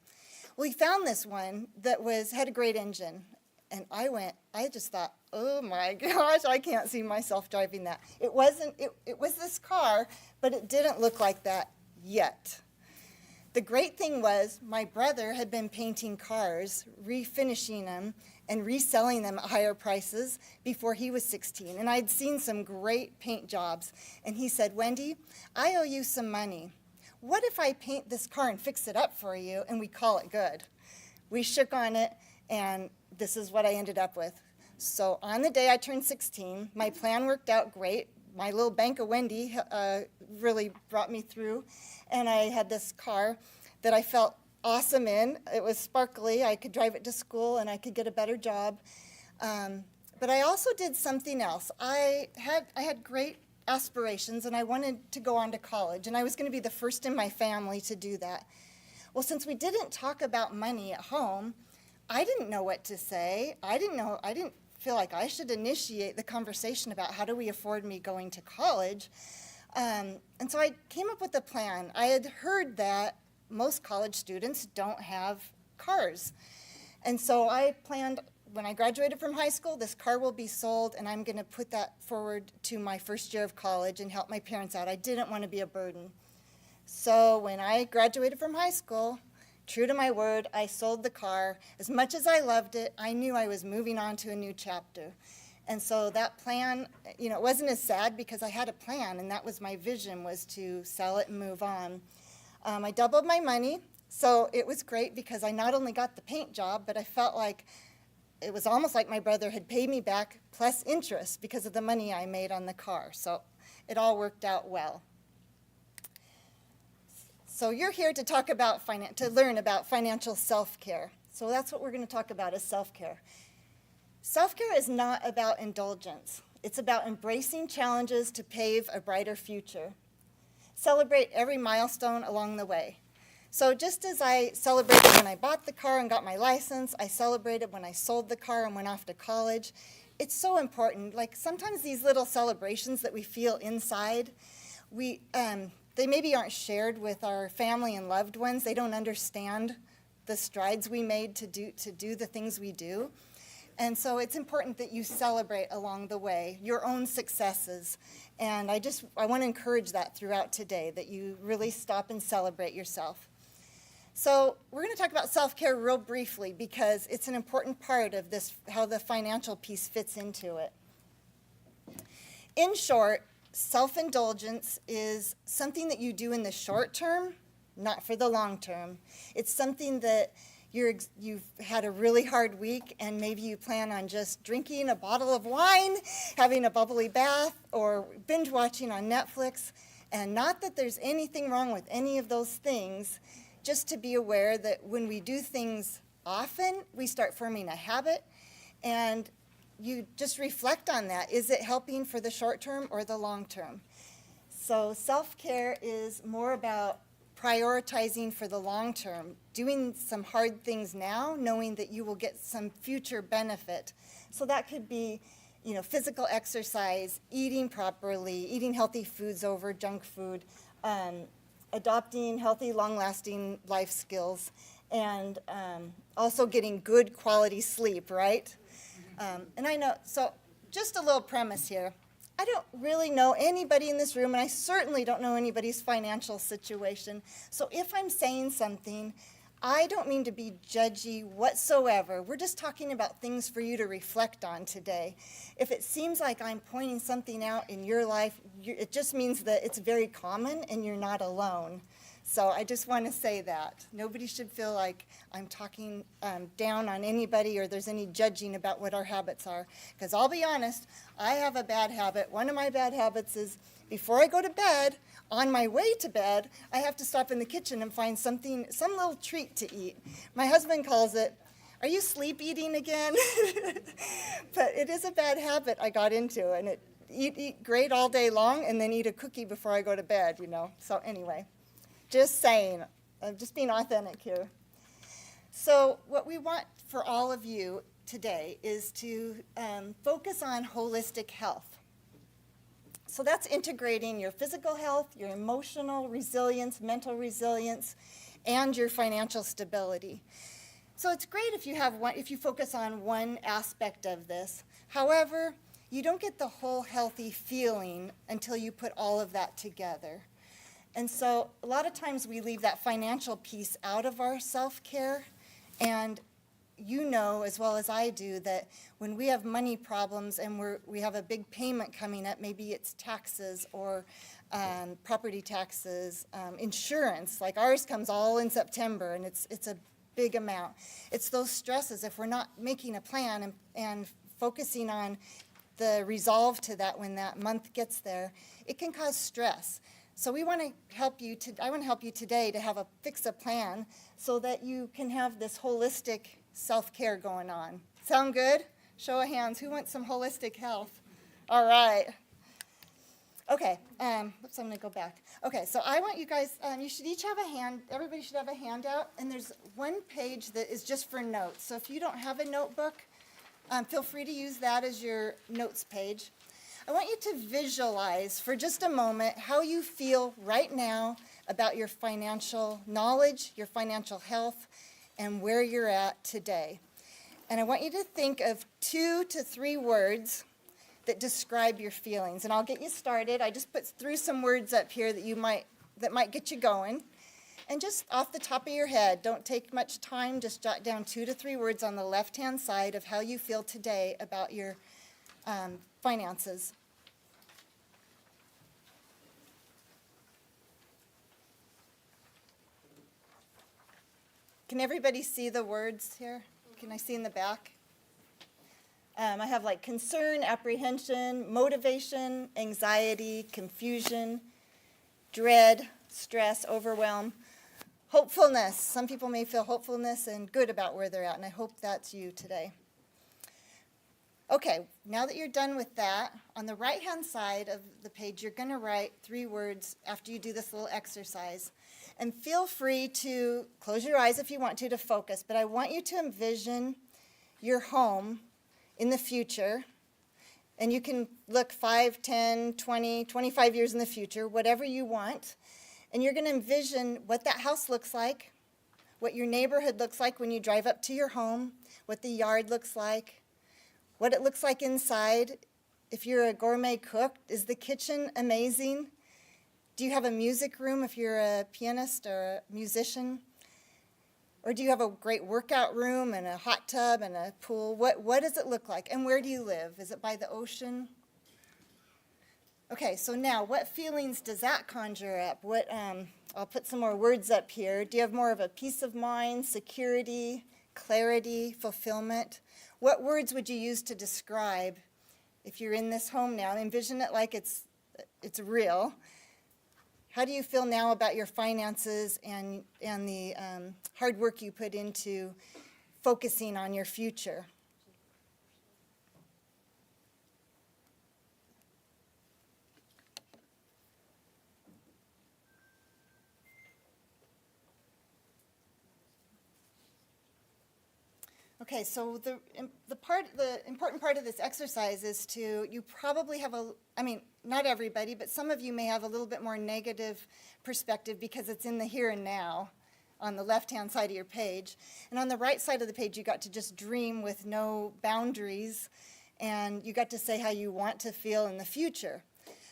Well, he found this one that had a great engine, and I just thought, oh my gosh, I can't see myself driving that. It was this car, but it didn't look like that yet. The great thing was my brother had been painting cars, refinishing them, and reselling them at higher prices before he was 16. And I'd seen some great paint jobs. And he said, Wendy, I owe you some money. What if I paint this car and fix it up for you and we call it good? We shook on it, and this is what I ended up with. So on the day I turned 16, my plan worked out great. My little Bank of Wendy really brought me through. And I had this car that I felt awesome in. It was sparkly. I could drive it to school, and I could get a better job. But I also did something else. I had great aspirations, and I wanted to go on to college, and I was going to be the first in my family to do that. Well, since we didn't talk about money at home, I didn't know what to say. I didn't feel like I should initiate the conversation about how do we afford me going to college. And so I came up with a plan. I had heard that most college students don't have cars. And so I planned, when I graduated from high school, this car will be sold, and I'm going to put that forward to my first year of college and help my parents out. I didn't want to be a burden. So when I graduated from high school, true to my word, I sold the car. As much as I loved it, I knew I was moving on to a new chapter. And so that plan, you know, it wasn't as sad because I had a plan, and that was my vision, was to sell it and move on. I doubled my money, so it was great because I not only got the paint job, but I felt like it was almost like my brother had paid me back plus interest because of the money I made on the car. So it all worked out well. So you're here to talk about to learn about financial self-care. So that's what we're going to talk about, is self-care. Self-care is not about indulgence. It's about embracing challenges to pave a brighter future. Celebrate every milestone along the way. So just as I celebrated when I bought the car and got my license, I celebrated when I sold the car and went off to college. It's so important. Like sometimes these little celebrations that we feel inside, they maybe aren't shared with our family and loved ones. They don't understand the strides we made to do the things we do. And so it's important that you celebrate along the way your own successes. And I want to encourage that throughout today, that you really stop and celebrate yourself. So we're going to talk about self-care real briefly because it's an important part of this, how the financial piece fits into it. In short, self-indulgence is something that you do in the short term, not for the long term. It's something that you've had a really hard week and maybe you plan on just drinking a bottle of wine, having a bubbly bath, or binge watching on Netflix. And not that there's anything wrong with any of those things, just to be aware that when we do things often, we start forming a habit, and you just reflect on that. Is it helping for the short term or the long term? So self-care is more about prioritizing for the long term, doing some hard things now, knowing that you will get some future benefit. So that could be, you know, physical exercise, eating properly, eating healthy foods over junk food, adopting healthy, long-lasting life skills, and also getting good quality sleep, right? And I know, so just a little premise here. I don't really know anybody in this room, and I certainly don't know anybody's financial situation. So if I'm saying something, I don't mean to be judgy whatsoever. We're just talking about things for you to reflect on today. If it seems like I'm pointing something out in your life, it just means that it's very common and you're not alone. So I just want to say that. Nobody should feel like I'm talking down on anybody or there's any judging about what our habits are. Because I'll be honest, I have a bad habit. One of my bad habits is before I go to bed, on my way to bed, I have to stop in the kitchen and find some little treat to eat. My husband calls it, "Are you sleep eating again?" But it is a bad habit I got into, and eat great all day long and then eat a cookie before I go to bed, you know. So anyway, just saying, I'm just being authentic here. So what we want for all of you today is to focus on holistic health. So that's integrating your physical health, your emotional resilience, mental resilience, and your financial stability. So it's great if you focus on one aspect of this. However, you don't get the whole healthy feeling until you put all of that together. And so a lot of times we leave that financial piece out of our self-care, and you know as well as I do that when we have money problems and we have a big payment coming up, maybe it's taxes or property taxes, insurance, like ours comes all in September, and it's a big amount. It's those stresses. If we're not making a plan and focusing on the resolve to that when that month gets there, it can cause stress. So we want to help you. I want to help you today to fix a plan so that you can have this holistic self-care going on. Sound good? Show of hands. Who wants some holistic health? All right. Okay. Oops, I'm going to go back. Okay, so I want you guys, you should each have everybody should have a handout, and there's one page that is just for notes. So if you don't have a notebook, feel free to use that as your notes page. I want you to visualize for just a moment how you feel right now about your financial knowledge, your financial health, and where you're at today. And I want you to think of 2 to 3 words that describe your feelings. And I'll get you started. I just threw some words up here that might get you going. And just off the top of your head, don't take much time, just jot down 2 to 3 words on the left-hand side of how you feel today about your finances. Can everybody see the words here? Can I see in the back? I have like concern, apprehension, motivation, anxiety, confusion, dread, stress, overwhelm, hopefulness. Some people may feel hopefulness and good about where they're at, and I hope that's you today. Okay, now that you're done with that, on the right-hand side of the page, you're going to write 3 words after you do this little exercise. And feel free to close your eyes if you want to focus, but I want you to envision your home in the future, and you can look 5, 10, 20, 25 years in the future, whatever you want, and you're going to envision what that house looks like, what your neighborhood looks like when you drive up to your home, what the yard looks like, what it looks like inside. If you're a gourmet cook, is the kitchen amazing? Do you have a music room if you're a pianist or a musician? Or do you have a great workout room and a hot tub and a pool? What does it look like? And where do you live? Is it by the ocean? Okay, so now what feelings does that conjure up? I'll put some more words up here. Do you have more of a peace of mind, security, clarity, fulfillment? What words would you use to describe if you're in this home now? Envision it like it's real. How do you feel now about your finances and the hard work you put into focusing on your future? Okay, so the important part of this exercise is you probably have not everybody, but some of you may have a little bit more negative perspective because it's in the here and now on the left-hand side of your page. And on the right side of the page, you got to just dream with no boundaries, and you got to say how you want to feel in the future.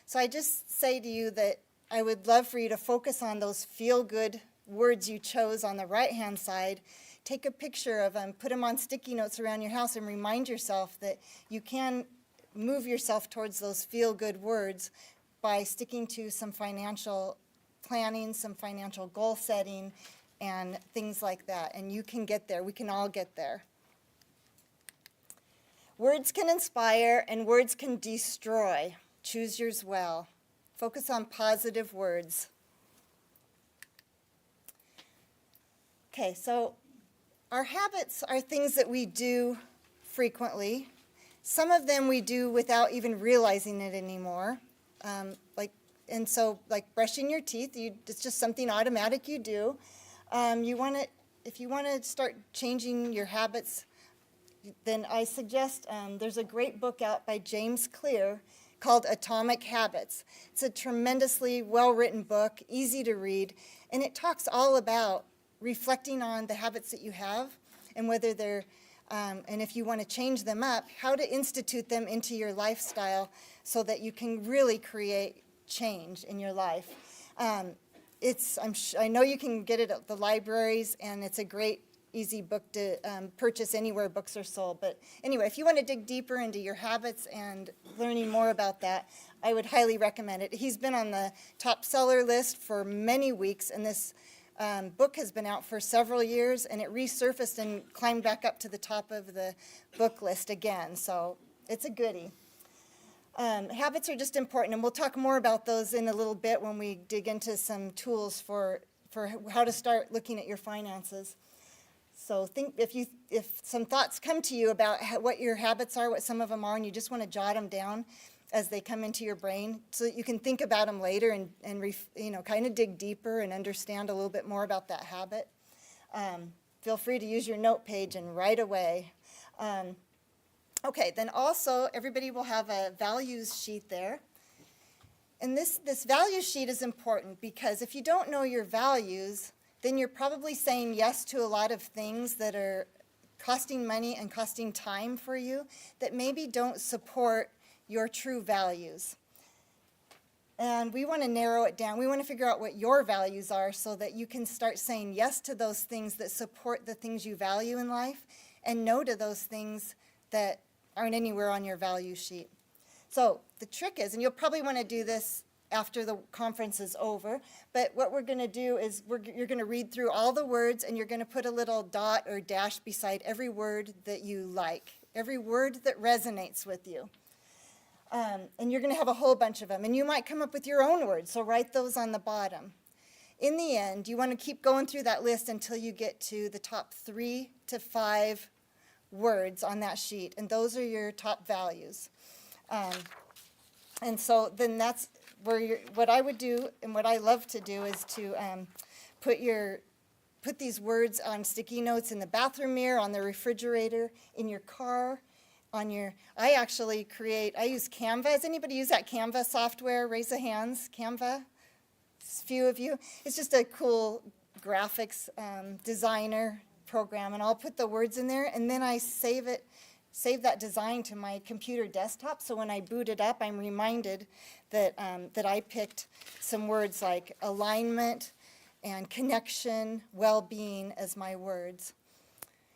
So I just say to you that I would love for you to focus on those feel-good words you chose on the right-hand side. Take a picture of them, put them on sticky notes around your house, and remind yourself that you can move yourself towards those feel-good words by sticking to some financial planning, some financial goal setting, and things like that. And you can get there. We can all get there. Words can inspire, and words can destroy. Choose yours well. Focus on positive words. Okay, so our habits are things that we do frequently. Some of them we do without even realizing it anymore. Like brushing your teeth, it's just something automatic you do. If you want to start changing your habits, then I suggest there's a great book out by James Clear called Atomic Habits. It's a tremendously well-written book, easy to read, and it talks all about reflecting on the habits that you have and whether they're, and if you want to change them up, how to institute them into your lifestyle so that you can really create change in your life. I know you can get it at the libraries, and it's a great, easy book to purchase anywhere books are sold. But anyway, if you want to dig deeper into your habits and learning more about that, I would highly recommend it. He's been on the top seller list for many weeks, and this book has been out for several years, and it resurfaced and climbed back up to the top of the book list again. So it's a goodie. Habits are just important, and we'll talk more about those in a little bit when we dig into some tools for how to start looking at your finances. So think if some thoughts come to you about what your habits are, what some of them are, and you just want to jot them down as they come into your brain so that you can think about them later and kind of dig deeper and understand a little bit more about that habit. Feel free to use your note page and write away. Okay, then also everybody will have a values sheet there. And this value sheet is important because if you don't know your values, then you're probably saying yes to a lot of things that are costing money and costing time for you that maybe don't support your true values. And we want to narrow it down. We want to figure out what your values are so that you can start saying yes to those things that support the things you value in life and no to those things that aren't anywhere on your value sheet. So the trick is, and you'll probably want to do this after the conference is over, but what we're going to do is you're going to read through all the words, and you're going to put a little dot or dash beside every word that you like, every word that resonates with you. And you're going to have a whole bunch of them, and you might come up with your own words, so write those on the bottom. In the end, you want to keep going through that list until you get to the top 3 to 5 words on that sheet, and those are your top values. And so then that's where what I would do, and what I love to do, is to put these words on sticky notes in the bathroom mirror, on the refrigerator, in your car, I actually I use Canva. Has anybody used that Canva software? Raise the hands. Canva? A few of you. It's just a cool graphics designer program, and I'll put the words in there, and then I save that design to my computer desktop, so when I boot it up, I'm reminded that I picked some words like alignment and connection, well-being as my words.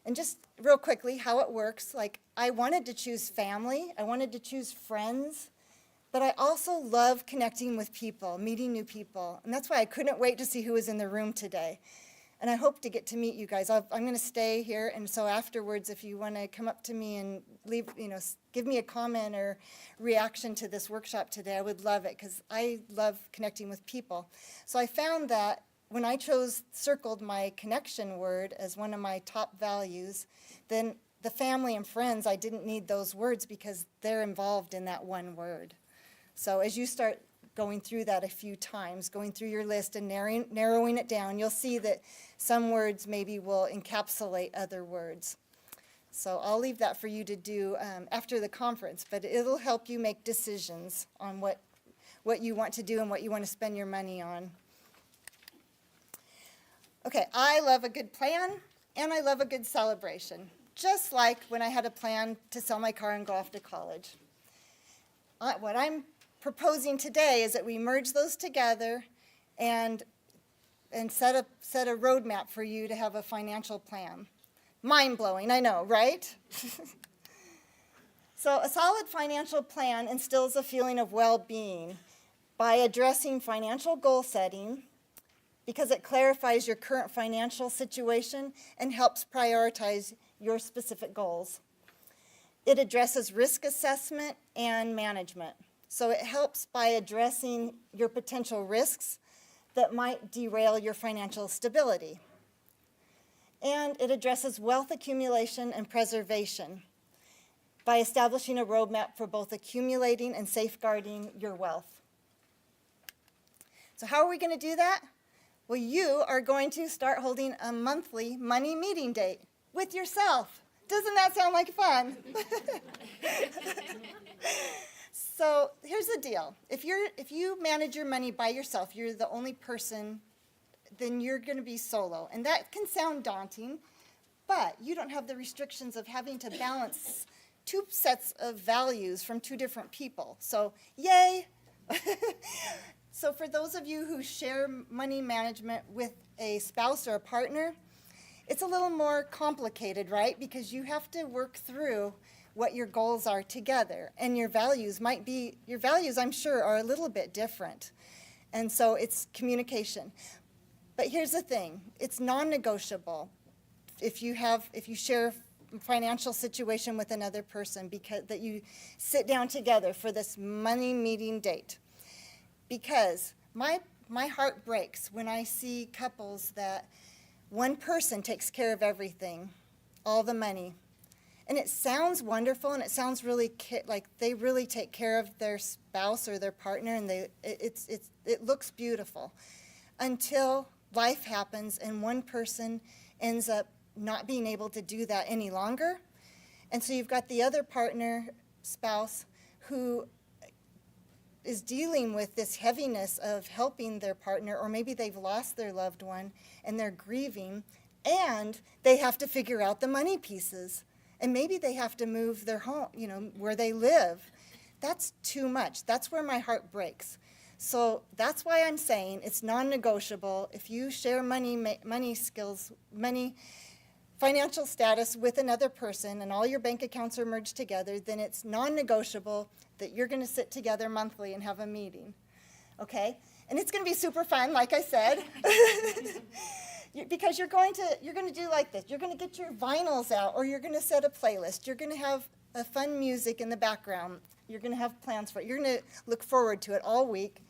And just real quickly, how it works, like I wanted to choose family, I wanted to choose friends, but I also love connecting with people, meeting new people, and that's why I couldn't wait to see who was in the room today. And I hope to get to meet you guys. I'm going to stay here, and so afterwards, if you want to come up to me and give me a comment or reaction to this workshop today, I would love it, because I love connecting with people. So I found that when I circled my connection word as one of my top values, then the family and friends, I didn't need those words because they're involved in that one word. So as you start going through that a few times, going through your list and narrowing it down, you'll see that some words maybe will encapsulate other words. So I'll leave that for you to do after the conference, but it'll help you make decisions on what you want to do and what you want to spend your money on. Okay, I love a good plan, and I love a good celebration, just like when I had a plan to sell my car and go off to college. What I'm proposing today is that we merge those together and set a roadmap for you to have a financial plan. Mind-blowing, I know, right? So a solid financial plan instills a feeling of well-being by addressing financial goal setting, because it clarifies your current financial situation and helps prioritize your specific goals. It addresses risk assessment and management. So it helps by addressing your potential risks that might derail your financial stability. And it addresses wealth accumulation and preservation by establishing a roadmap for both accumulating and safeguarding your wealth. So how are we going to do that? Well, you are going to start holding a monthly money meeting date with yourself. Doesn't that sound like fun? So here's the deal. If you manage your money by yourself, you're the only person, then you're going to be solo. And that can sound daunting, but you don't have the restrictions of having to balance 2 sets of values from 2 different people. So yay! So for those of you who share money management with a spouse or a partner, it's a little more complicated, right? Because you have to work through what your goals are together. And your values, I'm sure, are a little bit different. And so it's communication. But here's the thing, it's non-negotiable if you share a financial situation with another person, that you sit down together for this money meeting date. Because my heart breaks when I see couples that one person takes care of everything, all the money. And it sounds wonderful, and it sounds really like they really take care of their spouse or their partner, and it looks beautiful. Until life happens and one person ends up not being able to do that any longer. And so you've got the other partner, spouse, who is dealing with this heaviness of helping their partner, or maybe they've lost their loved one and they're grieving, and they have to figure out the money pieces. And maybe they have to move their home, where they live. That's too much. That's where my heart breaks. So that's why I'm saying it's non-negotiable. If you share money financial status with another person and all your bank accounts are merged together, then it's non-negotiable that you're going to sit together monthly and have a meeting, okay? And it's going to be super fun, like I said, because you're going to do like this. You're going to get your vinyls out, or you're going to set a playlist. You're going to have a fun music in the background. You're going to have plans for it. You're going to look forward to it all week.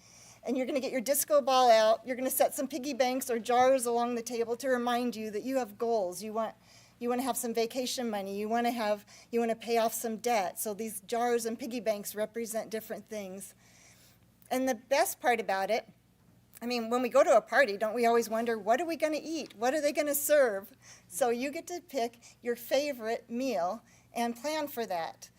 And you're going to get your disco ball out. You're going to set some piggy banks or jars along the table to remind you that you have goals. You want to have some vacation money. You want to pay off some debt. So these jars and piggy banks represent different things. And the best part about it, I mean, when we go to a party, don't we always wonder, what are we going to eat? What are they going to serve? So you get to pick your favorite meal and plan for that.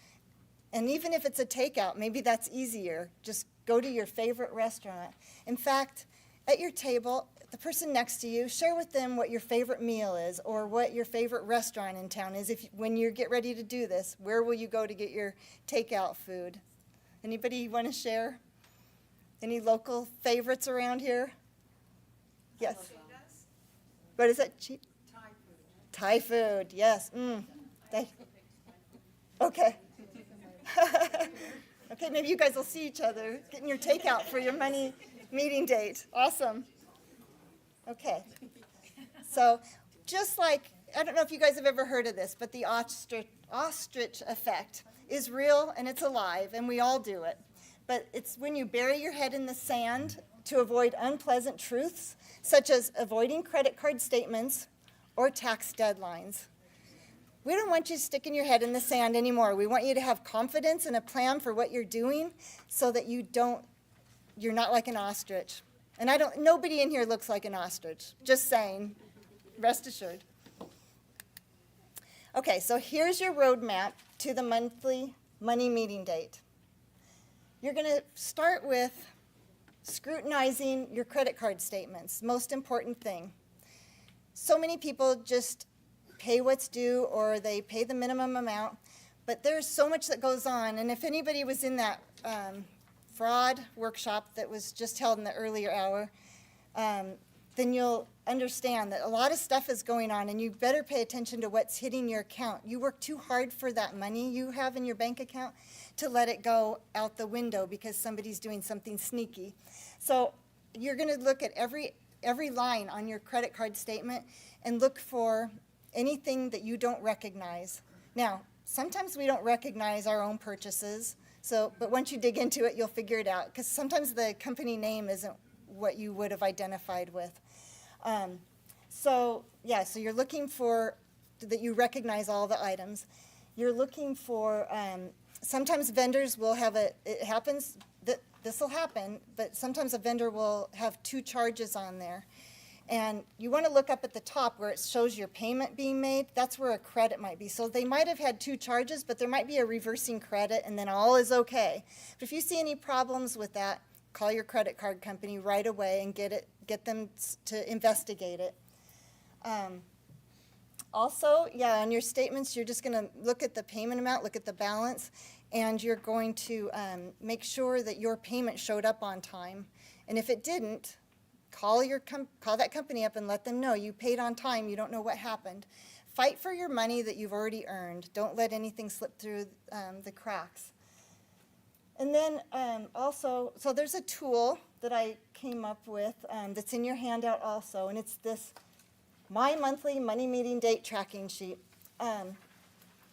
And even if it's a takeout, maybe that's easier. Just go to your favorite restaurant. In fact, at your table, the person next to you, share with them what your favorite meal is or what your favorite restaurant in town is. When you get ready to do this, where will you go to get your takeout food? Anybody want to share? Any local favorites around here? Yes. What is that? Thai food. Thai food, yes. Okay. Okay, maybe you guys will see each other getting your takeout for your money meeting date. Awesome. Okay. So just like, I don't know if you guys have ever heard of this, but the ostrich effect is real and it's alive, and we all do it. But it's when you bury your head in the sand to avoid unpleasant truths, such as avoiding credit card statements or tax deadlines. We don't want you sticking your head in the sand anymore. We want you to have confidence and a plan for what you're doing so that you're not like an ostrich. And nobody in here looks like an ostrich. Just saying, rest assured. Okay, so here's your roadmap to the monthly money meeting date. You're going to start with scrutinizing your credit card statements, most important thing. So many people just pay what's due or they pay the minimum amount, but there's so much that goes on. And if anybody was in that fraud workshop that was just held in the earlier hour, then you'll understand that a lot of stuff is going on and you better pay attention to what's hitting your account. You work too hard for that money you have in your bank account to let it go out the window because somebody's doing something sneaky. So you're going to look at every line on your credit card statement and look for anything that you don't recognize. Now, sometimes we don't recognize our own purchases, but once you dig into it, you'll figure it out, because sometimes the company name isn't what you would have identified with. So you're looking for that you recognize all the items. You're looking for, sometimes vendors will have it happens, that this will happen, but sometimes a vendor will have 2 charges on there. And you want to look up at the top where it shows your payment being made. That's where a credit might be. So they might have had 2 charges, but there might be a reversing credit, and then all is okay. But if you see any problems with that, call your credit card company right away and get them to investigate it. Also, on your statements, you're just going to look at the payment amount, look at the balance, and you're going to make sure that your payment showed up on time. And if it didn't, call that company up and let them know you paid on time, you don't know what happened. Fight for your money that you've already earned. Don't let anything slip through the cracks. And then also, so there's a tool that I came up with that's in your handout also, and it's this My Monthly Money Meeting Date Tracking Sheet.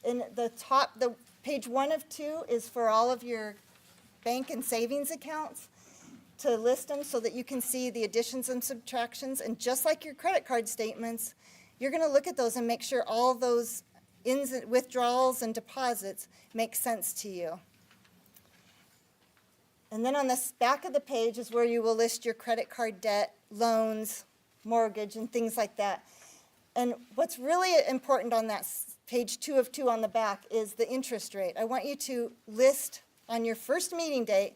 In the top, the page 1 of 2 is for all of your bank and savings accounts, to list them so that you can see the additions and subtractions. And just like your credit card statements, you're going to look at those and make sure all those withdrawals and deposits make sense to you. And then on the back of the page is where you will list your credit card debt, loans, mortgage, and things like that. And what's really important on that page 2 of 2 on the back is the interest rate. I want you to list on your first meeting date,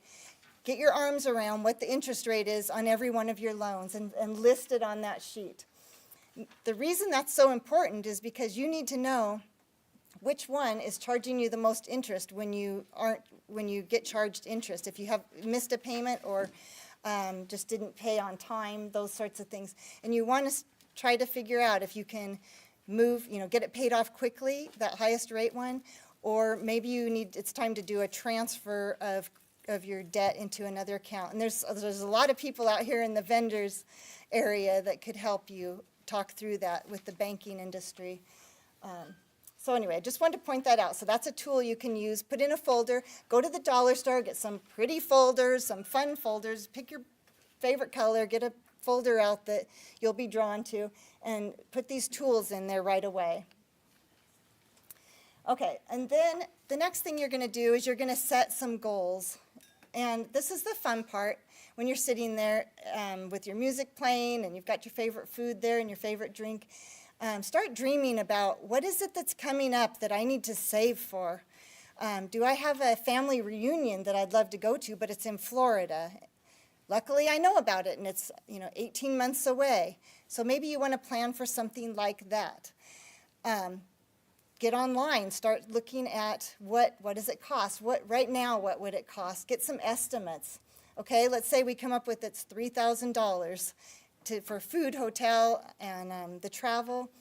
get your arms around what the interest rate is on every one of your loans and list it on that sheet. The reason that's so important is because you need to know which one is charging you the most interest when you get charged interest. If you have missed a payment or just didn't pay on time, those sorts of things. And you want to try to figure out if you can move, get it paid off quickly, that highest rate one, or maybe it's time to do a transfer of your debt into another account. And there's a lot of people out here in the vendors area that could help you talk through that with the banking industry. So anyway, I just wanted to point that out. So that's a tool you can use. Put in a folder. Go to the dollar store. Get some pretty folders, some fun folders. Pick your favorite color. Get a folder out that you'll be drawn to. And put these tools in there right away. Okay, and then the next thing you're going to do is you're going to set some goals. And this is the fun part. When you're sitting there with your music playing and you've got your favorite food there and your favorite drink, start dreaming about what is it that's coming up that I need to save for. Do I have a family reunion that I'd love to go to, but it's in Florida? Luckily, I know about it, and it's 18 months away. So maybe you want to plan for something like that. Get online. Start looking at what does it cost. Right now, what would it cost? Get some estimates. Okay, let's say we come up with it's $3,000 for food, hotel, and the travel.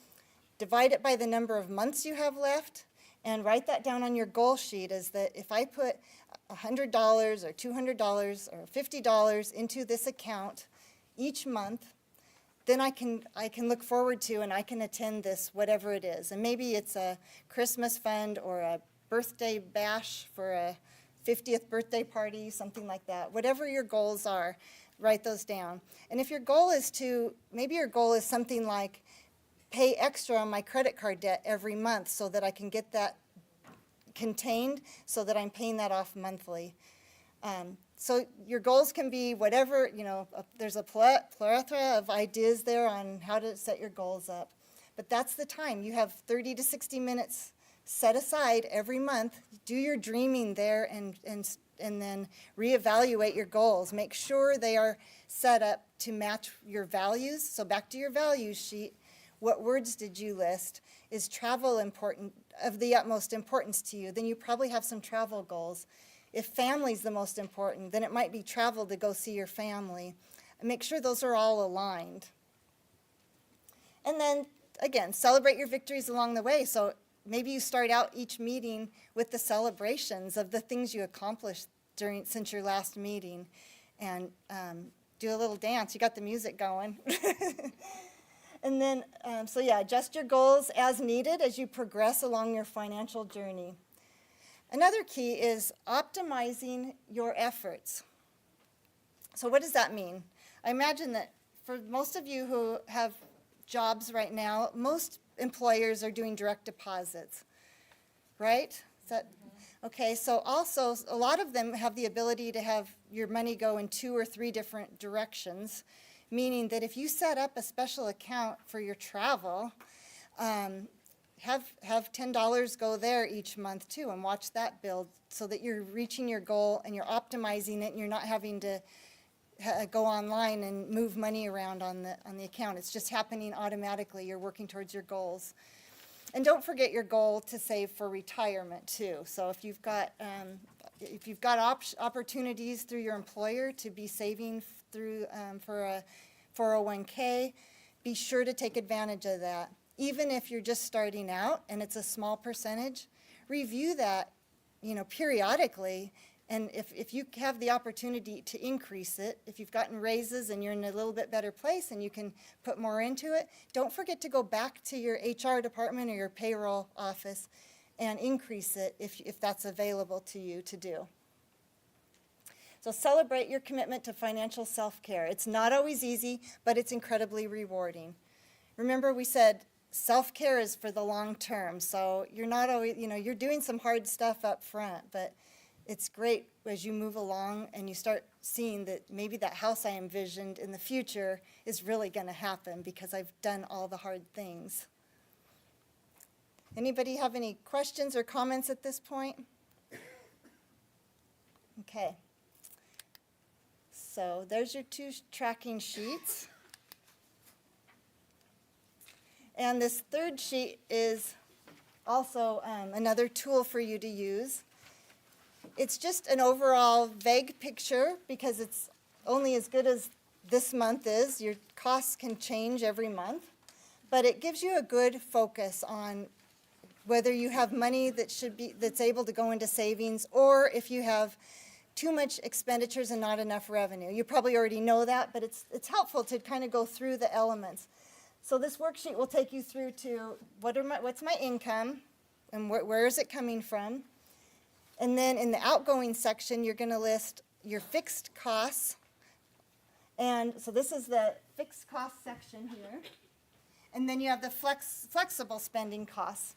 Divide it by the number of months you have left, and write that down on your goal sheet as that if I put $100 or $200 or $50 into this account each month, then I can look forward to and I can attend this, whatever it is. And maybe it's a Christmas fund or a birthday bash for a 50th birthday party, something like that. Whatever your goals are, write those down. And if your goal is maybe your goal is something like pay extra on my credit card debt every month so that I can get that contained so that I'm paying that off monthly. So your goals can be whatever, there's a plethora of ideas there on how to set your goals up. But that's the time. You have 30 to 60 minutes set aside every month. Do your dreaming there and then reevaluate your goals. Make sure they are set up to match your values. So back to your values sheet. What words did you list? Is travel of the utmost importance to you? Then you probably have some travel goals. If family's the most important, then it might be travel to go see your family. And make sure those are all aligned. And then, again, celebrate your victories along the way. So maybe you start out each meeting with the celebrations of the things you accomplished since your last meeting. And do a little dance. You got the music going. And then, adjust your goals as needed as you progress along your financial journey. Another key is optimizing your efforts. So what does that mean? I imagine that for most of you who have jobs right now, most employers are doing direct deposits, right? Is that okay? So also, a lot of them have the ability to have your money go in 2 or 3 different directions, meaning that if you set up a special account for your travel, have $10 go there each month too, and watch that build so that you're reaching your goal and you're optimizing it and you're not having to go online and move money around on the account. It's just happening automatically. You're working towards your goals. And don't forget your goal to save for retirement too. So if you've got opportunities through your employer to be saving for a 401k, be sure to take advantage of that. Even if you're just starting out and it's a small percentage, review that, periodically. And if you have the opportunity to increase it, if you've gotten raises and you're in a little bit better place and you can put more into it, don't forget to go back to your HR department or your payroll office and increase it if that's available to you to do. So celebrate your commitment to financial self-care. It's not always easy, but it's incredibly rewarding. Remember, we said self-care is for the long term, so you're not always, you're doing some hard stuff up front, but it's great as you move along and you start seeing that maybe that house I envisioned in the future is really going to happen because I've done all the hard things. Anybody have any questions or comments at this point? Okay. So there's your 2 tracking sheets. And this 3rd sheet is also another tool for you to use. It's just an overall vague picture because it's only as good as this month is. Your costs can change every month. but it gives you a good focus on whether you have money that's able to go into savings, or if you have too much expenditures and not enough revenue. You probably already know that, but it's helpful to kind of go through the elements. So this worksheet will take you through to what's my income and where is it coming from. And then in the outgoing section, you're going to list your fixed costs. And so this is the fixed cost section here. And then you have the flexible spending costs.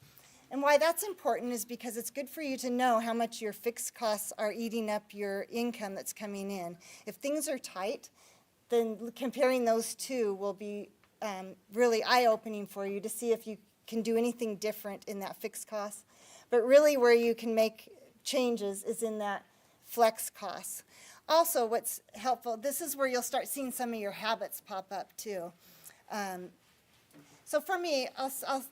And why that's important is because it's good for you to know how much your fixed costs are eating up your income that's coming in. If things are tight, then comparing those two will be really eye-opening for you to see if you can do anything different in that fixed cost. But really where you can make changes is in that flex costs. Also, what's helpful, this is where you'll start seeing some of your habits pop up too. So for me, I'll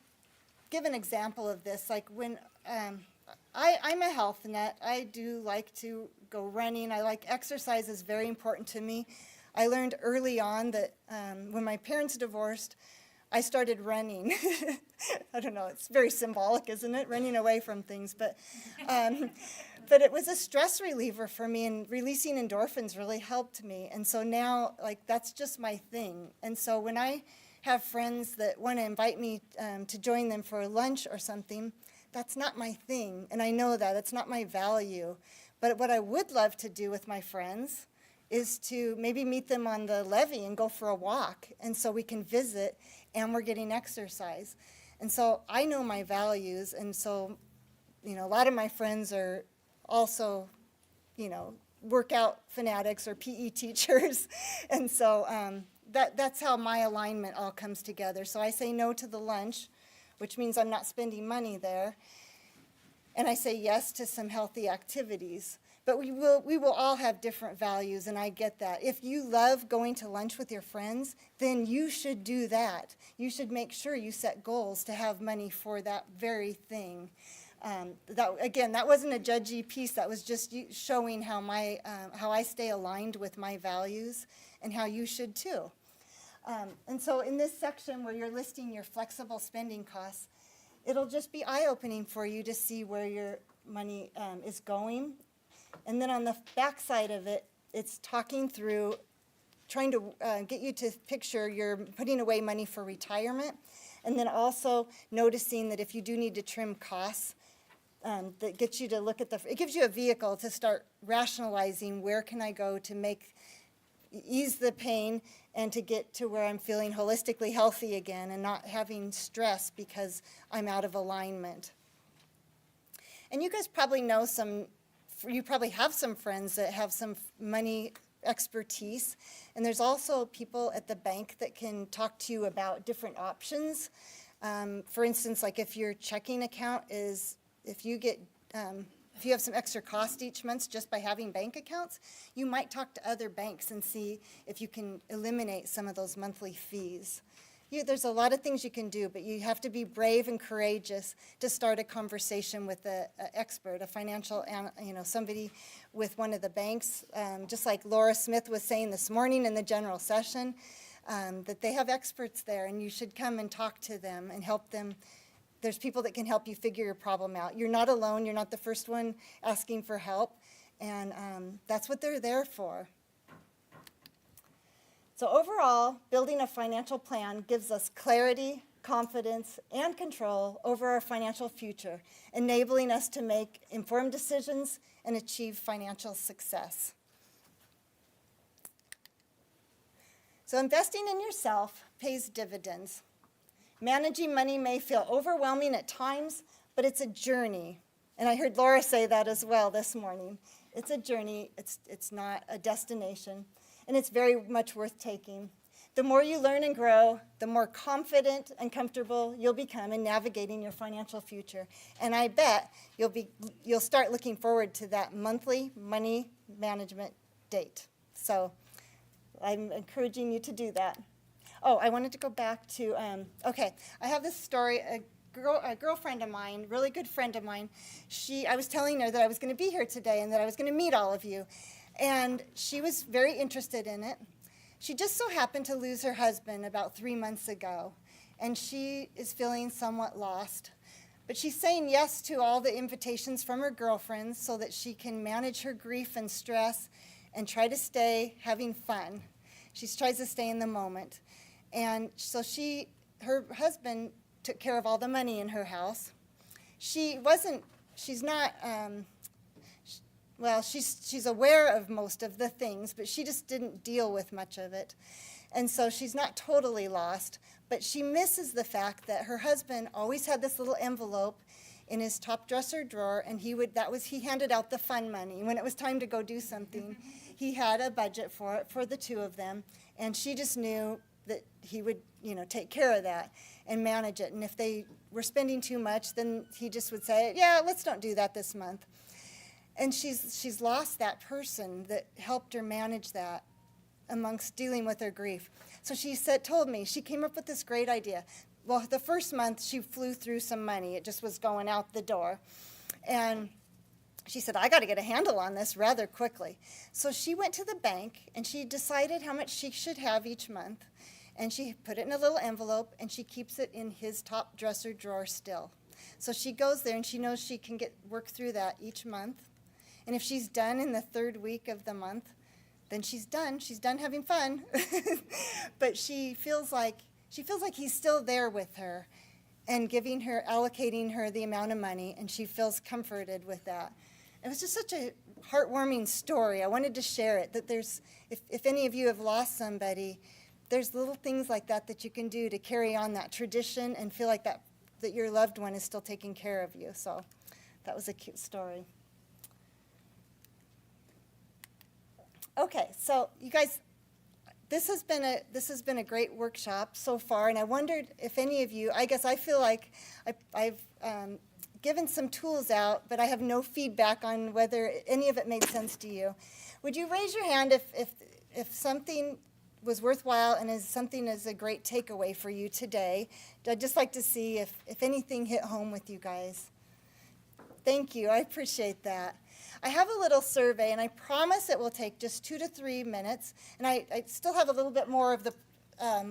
give an example of this. Like when I'm a health nut, I do like to go running. I like exercise is very important to me. I learned early on that when my parents divorced, I started running. I don't know, it's very symbolic, isn't it? Running away from things, but it was a stress reliever for me, and releasing endorphins really helped me. And so now, like, that's just my thing. And so when I have friends that want to invite me to join them for lunch or something, that's not my thing, and I know that. It's not my value. But what I would love to do with my friends is to maybe meet them on the levee and go for a walk, and so we can visit, and we're getting exercise. And so I know my values, and so, you know, a lot of my friends are also, you know, workout fanatics or PE teachers, and so that's how my alignment all comes together. So I say no to the lunch, which means I'm not spending money there, and I say yes to some healthy activities. But we will all have different values, and I get that. If you love going to lunch with your friends, then you should do that. You should make sure you set goals to have money for that very thing. That wasn't a judgy piece. That was just showing how I stay aligned with my values, and how you should too. And so in this section where you're listing your flexible spending costs, it'll just be eye-opening for you to see where your money is going. And then on the back side of it, it's talking through, trying to get you to picture you're putting away money for retirement, and then also noticing that if you do need to trim costs, that gets you to look at it gives you a vehicle to start rationalizing where can I go to ease the pain and to get to where I'm feeling holistically healthy again and not having stress because I'm out of alignment. And you guys probably know you probably have some friends that have some money expertise, and there's also people at the bank that can talk to you about different options. For instance, like if your checking account if you have some extra cost each month just by having bank accounts, you might talk to other banks and see if you can eliminate some of those monthly fees. There's a lot of things you can do, but you have to be brave and courageous to start a conversation with an expert, a financial, somebody with one of the banks. Just like Laura Smith was saying this morning in the general session, that they have experts there, and you should come and talk to them and help them. There's people that can help you figure your problem out. You're not alone. You're not the first one asking for help, and that's what they're there for. So overall, building a financial plan gives us clarity, confidence, and control over our financial future, enabling us to make informed decisions and achieve financial success. So investing in yourself pays dividends. Managing money may feel overwhelming at times, but it's a journey. And I heard Laura say that as well this morning. It's a journey, it's not a destination, and it's very much worth taking. The more you learn and grow, the more confident and comfortable you'll become in navigating your financial future. And I bet you'll start looking forward to that monthly money management date. So I'm encouraging you to do that. Oh, I wanted to go back to, I have this story. A girlfriend of mine, really good friend of mine, I was telling her that I was going to be here today and that I was going to meet all of you. And she was very interested in it. She just so happened to lose her husband about 3 months ago. and she is feeling somewhat lost. But she's saying yes to all the invitations from her girlfriends so that she can manage her grief and stress and try to stay having fun. She tries to stay in the moment. And so her husband took care of all the money in her house. She's aware of most of the things, but she just didn't deal with much of it. And so she's not totally lost, but she misses the fact that her husband always had this little envelope in his top dresser drawer, and he handed out the fun money. When it was time to go do something, he had a budget for it for the two of them, and she just knew that he would, take care of that and manage it. And if they were spending too much, then he just would say, yeah, let's don't do that this month. And she's lost that person that helped her manage that amongst dealing with her grief. So she told me, she came up with this great idea. Well, the first month she flew through some money. It just was going out the door. And she said, I got to get a handle on this rather quickly. So she went to the bank and she decided how much she should have each month. And she put it in a little envelope and she keeps it in his top dresser drawer still. So she goes there and she knows she can work through that each month. And if she's done in the third week of the month, then she's done. She's done having fun. But she feels like he's still there with her and allocating her the amount of money, and she feels comforted with that. It was just such a heartwarming story. I wanted to share it, that if any of you have lost somebody, there's little things like that you can do to carry on that tradition and feel like that your loved one is still taking care of you. So that was a cute story. Okay, so you guys, this has been a great workshop so far, and I wondered if any of you, I feel like I've given some tools out, but I have no feedback on whether any of it made sense to you. Would you raise your hand if something was worthwhile and something is a great takeaway for you today? I'd just like to see if anything hit home with you guys. Thank you, I appreciate that. I have a little survey, and I promise it will take just 2 to 3 minutes, and I still have a little bit more of the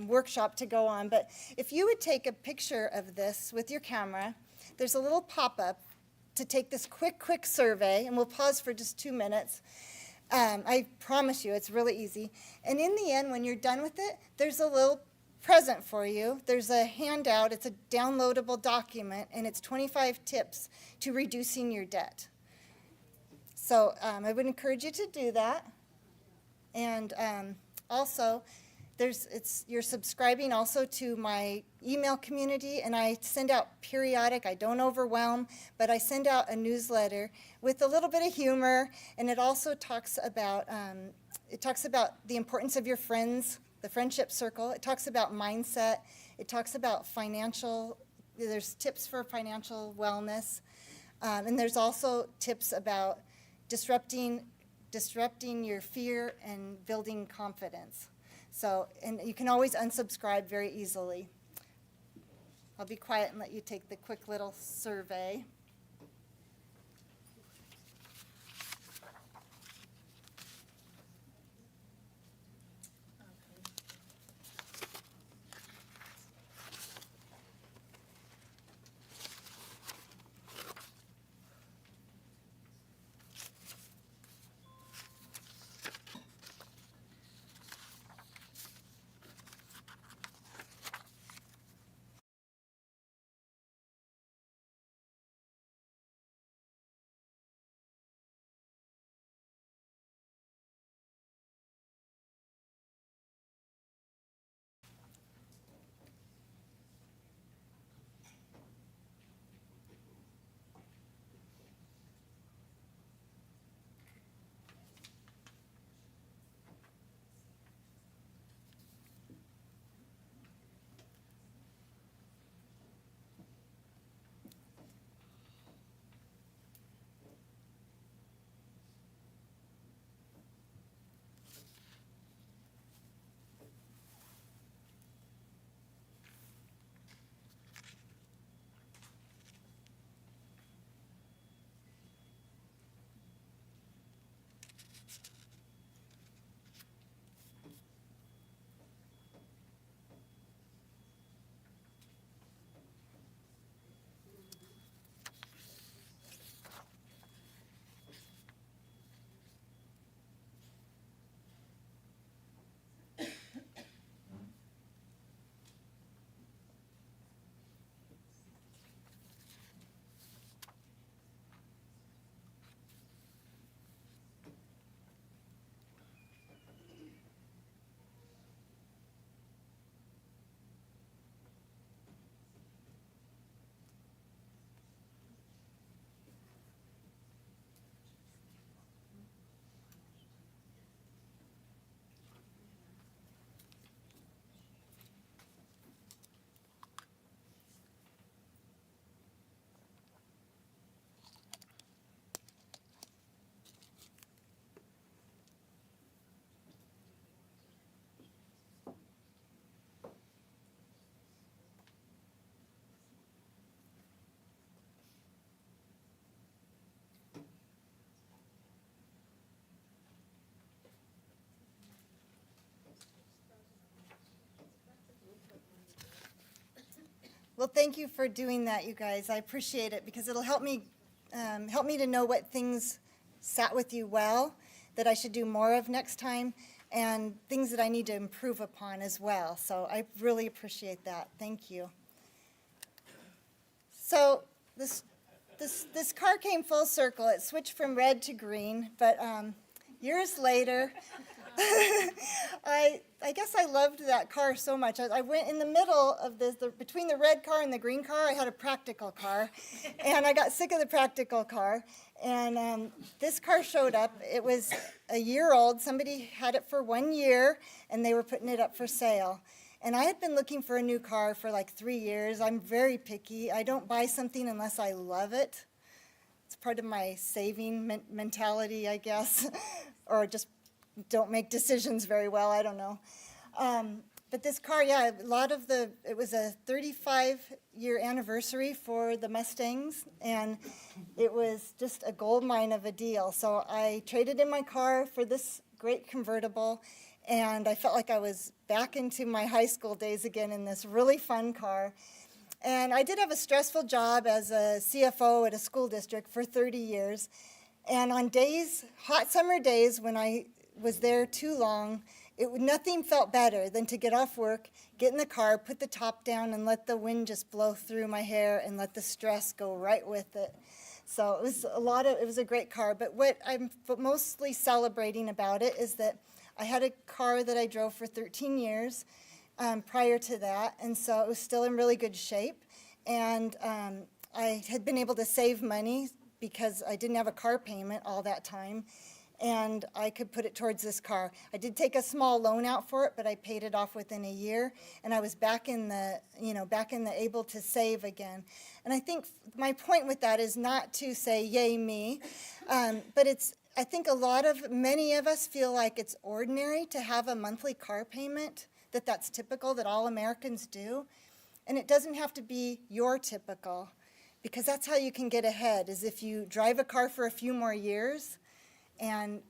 workshop to go on, but if you would take a picture of this with your camera, there's a little pop-up to take this quick survey, and we'll pause for just 2 minutes. I promise you, it's really easy. And in the end, when you're done with it, there's a little present for you. There's a handout. It's a downloadable document, and it's 25 tips to reducing your debt. So I would encourage you to do that. And also, you're subscribing also to my email community, and I send out periodic, I don't overwhelm, but I send out a newsletter with a little bit of humor, and it also talks about the importance of your friends, the friendship circle. It talks about mindset. It talks about there's tips for financial wellness, and there's also tips about disrupting your fear and building confidence. So, and you can always unsubscribe very easily. I'll be quiet and let you take the quick little survey. Well, thank you for doing that, you guys. I appreciate it because it'll help me to know what things sat with you well that I should do more of next time, and things that I need to improve upon as well. So I really appreciate that. Thank you. So this car came full circle. It switched from red to green, but years later, I guess I loved that car so much. I went in the middle of between the red car and the green car, I had a practical car, and I got sick of the practical car. And this car showed up. It was a year old. Somebody had it for 1 year, and they were putting it up for sale. And I had been looking for a new car for like 3 years. I'm very picky. I don't buy something unless I love it. It's part of my saving mentality, I guess, or just don't make decisions very well. I don't know. But this car, yeah, it was a 35-year anniversary for the Mustangs, and it was just a gold mine of a deal. So I traded in my car for this great convertible, and I felt like I was back into my high school days again in this really fun car. And I did have a stressful job as a CFO at a school district for 30 years. And on hot summer days when I was there too long, nothing felt better than to get off work, get in the car, put the top down, and let the wind just blow through my hair and let the stress go right with it. So it was a great car. But what I'm mostly celebrating about it is that I had a car that I drove for 13 years prior to that, and so it was still in really good shape. And I had been able to save money because I didn't have a car payment all that time, and I could put it towards this car. I did take a small loan out for it, but I paid it off within a year, and I was back in the able to save again. And I think my point with that is not to say, yay me, but I think many of us feel like it's ordinary to have a monthly car payment, that's typical, that all Americans do. And it doesn't have to be your typical, because that's how you can get ahead, is if you drive a car for a few more years and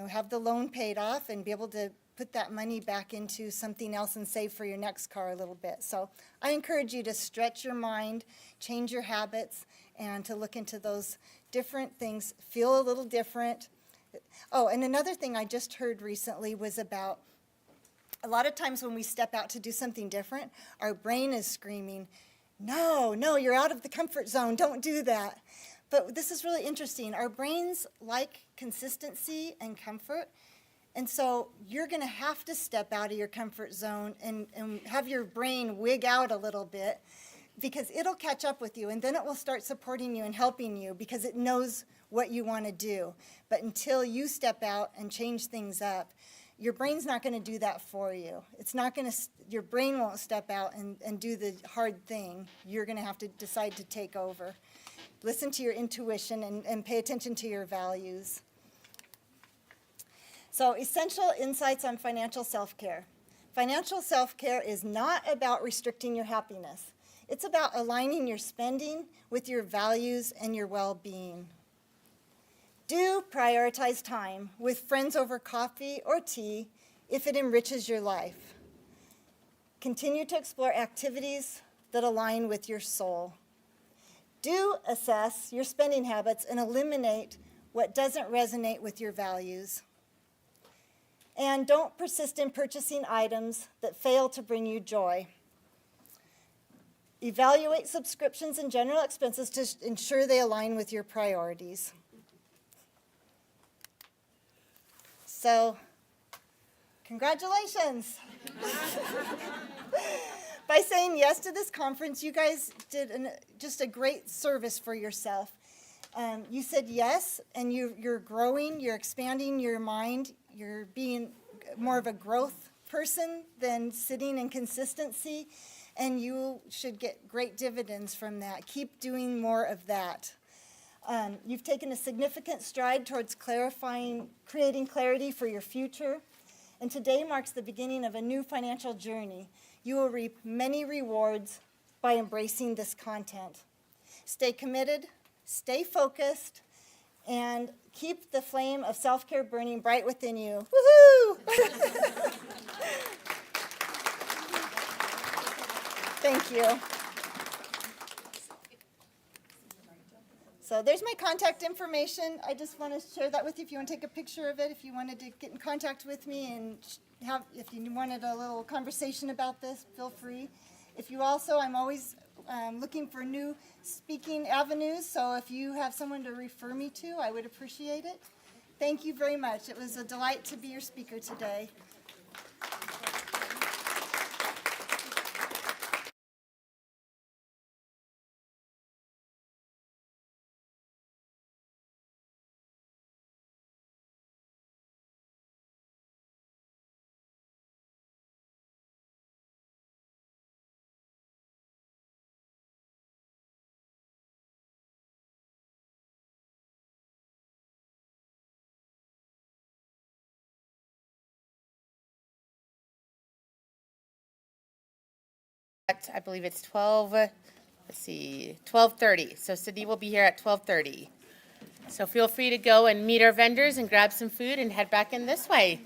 have the loan paid off and be able to put that money back into something else and save for your next car a little bit. So I encourage you to stretch your mind, change your habits, and to look into those different things, feel a little different. Oh, and another thing I just heard recently was about a lot of times when we step out to do something different, our brain is screaming, no, you're out of the comfort zone, don't do that. But this is really interesting. Our brains like consistency and comfort, and so you're going to have to step out of your comfort zone and have your brain wig out a little bit, because it'll catch up with you, and then it will start supporting you and helping you because it knows what you want to do. But until you step out and change things up, your brain's not going to do that for you. Your brain won't step out and do the hard thing. You're going to have to decide to take over. Listen to your intuition and pay attention to your values. So, essential insights on financial self-care. Financial self-care is not about restricting your happiness. It's about aligning your spending with your values and your well-being. Do prioritize time with friends over coffee or tea if it enriches your life. Continue to explore activities that align with your soul. Do assess your spending habits and eliminate what doesn't resonate with your values. And don't persist in purchasing items that fail to bring you joy. Evaluate subscriptions and general expenses to ensure they align with your priorities. So, congratulations. By saying yes to this conference, you guys did just a great service for yourself. You said yes, and you're growing, you're expanding your mind, you're being more of a growth person than sitting in consistency, and you should get great dividends from that. Keep doing more of that. You've taken a significant stride towards creating clarity for your future, and today marks the beginning of a new financial journey. You will reap many rewards by embracing this content. Stay committed, stay focused, and keep the flame of self-care burning bright within you. Woohoo! Thank you. So there's my contact information. I just want to share that with you if you want to take a picture of it, if you wanted to get in contact with me and if you wanted a little conversation about this, feel free. If you also, I'm always looking for new speaking avenues, so if you have someone to refer me to, I would appreciate it. Thank you very much. It was a delight to be your speaker today. I believe it's 12, let's see, 12:30. So Sydney will be here at 12:30. So feel free to go and meet our vendors and grab some food and head back in this way.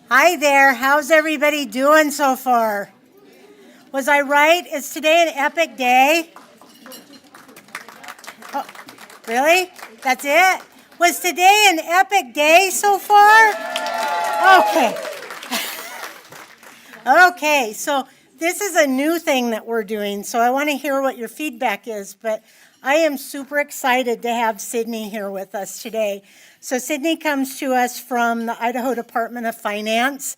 Hi there, how's everybody doing so far? Was I right? Is today an epic day? Oh, really? That's it? Was today an epic day so far? Okay. Okay, so this is a new thing that we're doing, so I want to hear what your feedback is, but I am super excited to have Sydney here with us today. So Sydney comes to us from the Idaho Department of Finance,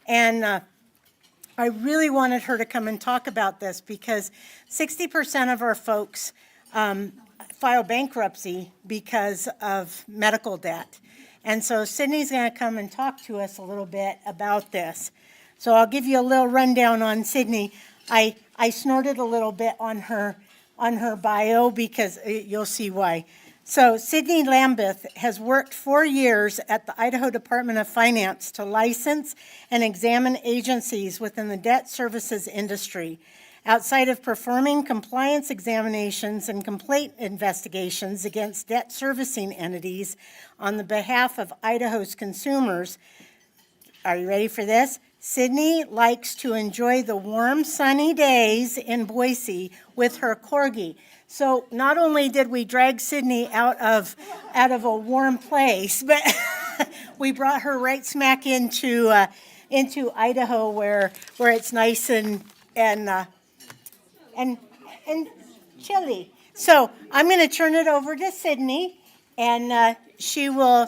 and I really wanted her to come and talk about this because 60% of our folks file bankruptcy because of medical debt. And so Sydney's going to come and talk to us a little bit about this. So I'll give you a little rundown on Sydney. I snorted a little bit on her bio because you'll see why. So Sydney Lambeth has worked 4 years at the Idaho Department of Finance to license and examine agencies within the debt services industry. Outside of performing compliance examinations and complaint investigations against debt servicing entities on the behalf of Idaho's consumers, are you ready for this? Sydney likes to enjoy the warm, sunny days in Boise with her corgi. So not only did we drag Sydney out of a warm place, but we brought her right smack into Idaho, where it's nice and chilly. So I'm going to turn it over to Sydney, and she will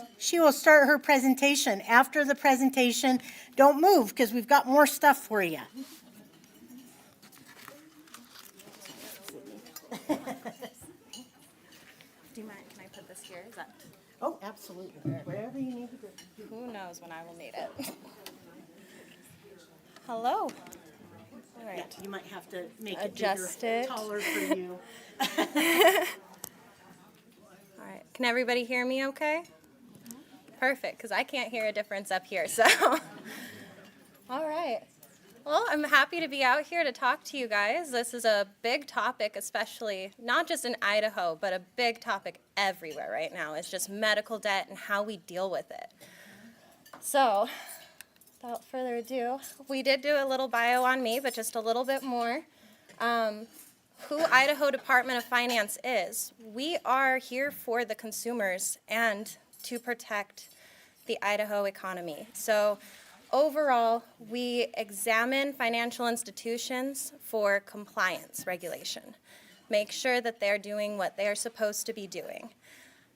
start her presentation. After the presentation, don't move because we've got more stuff for you. Do you mind, can I put this here? Is that? Oh, absolutely. Whatever you need to do. Who knows when I will need it. Hello. All right. Yeah, you might have to make Adjust it bigger, it. taller for you. All right. Can everybody hear me okay? Perfect, because I can't hear a difference up here, so. All right. Well, I'm happy to be out here to talk to you guys. This is a big topic, especially not just in Idaho, but a big topic everywhere right now. It's just medical debt and how we deal with it. So, without further ado, we did do a little bio on me, but just a little bit more. Who Idaho Department of Finance is. We are here for the consumers and to protect the Idaho economy. So overall, we examine financial institutions for compliance regulation. Make sure that they're doing what they're supposed to be doing.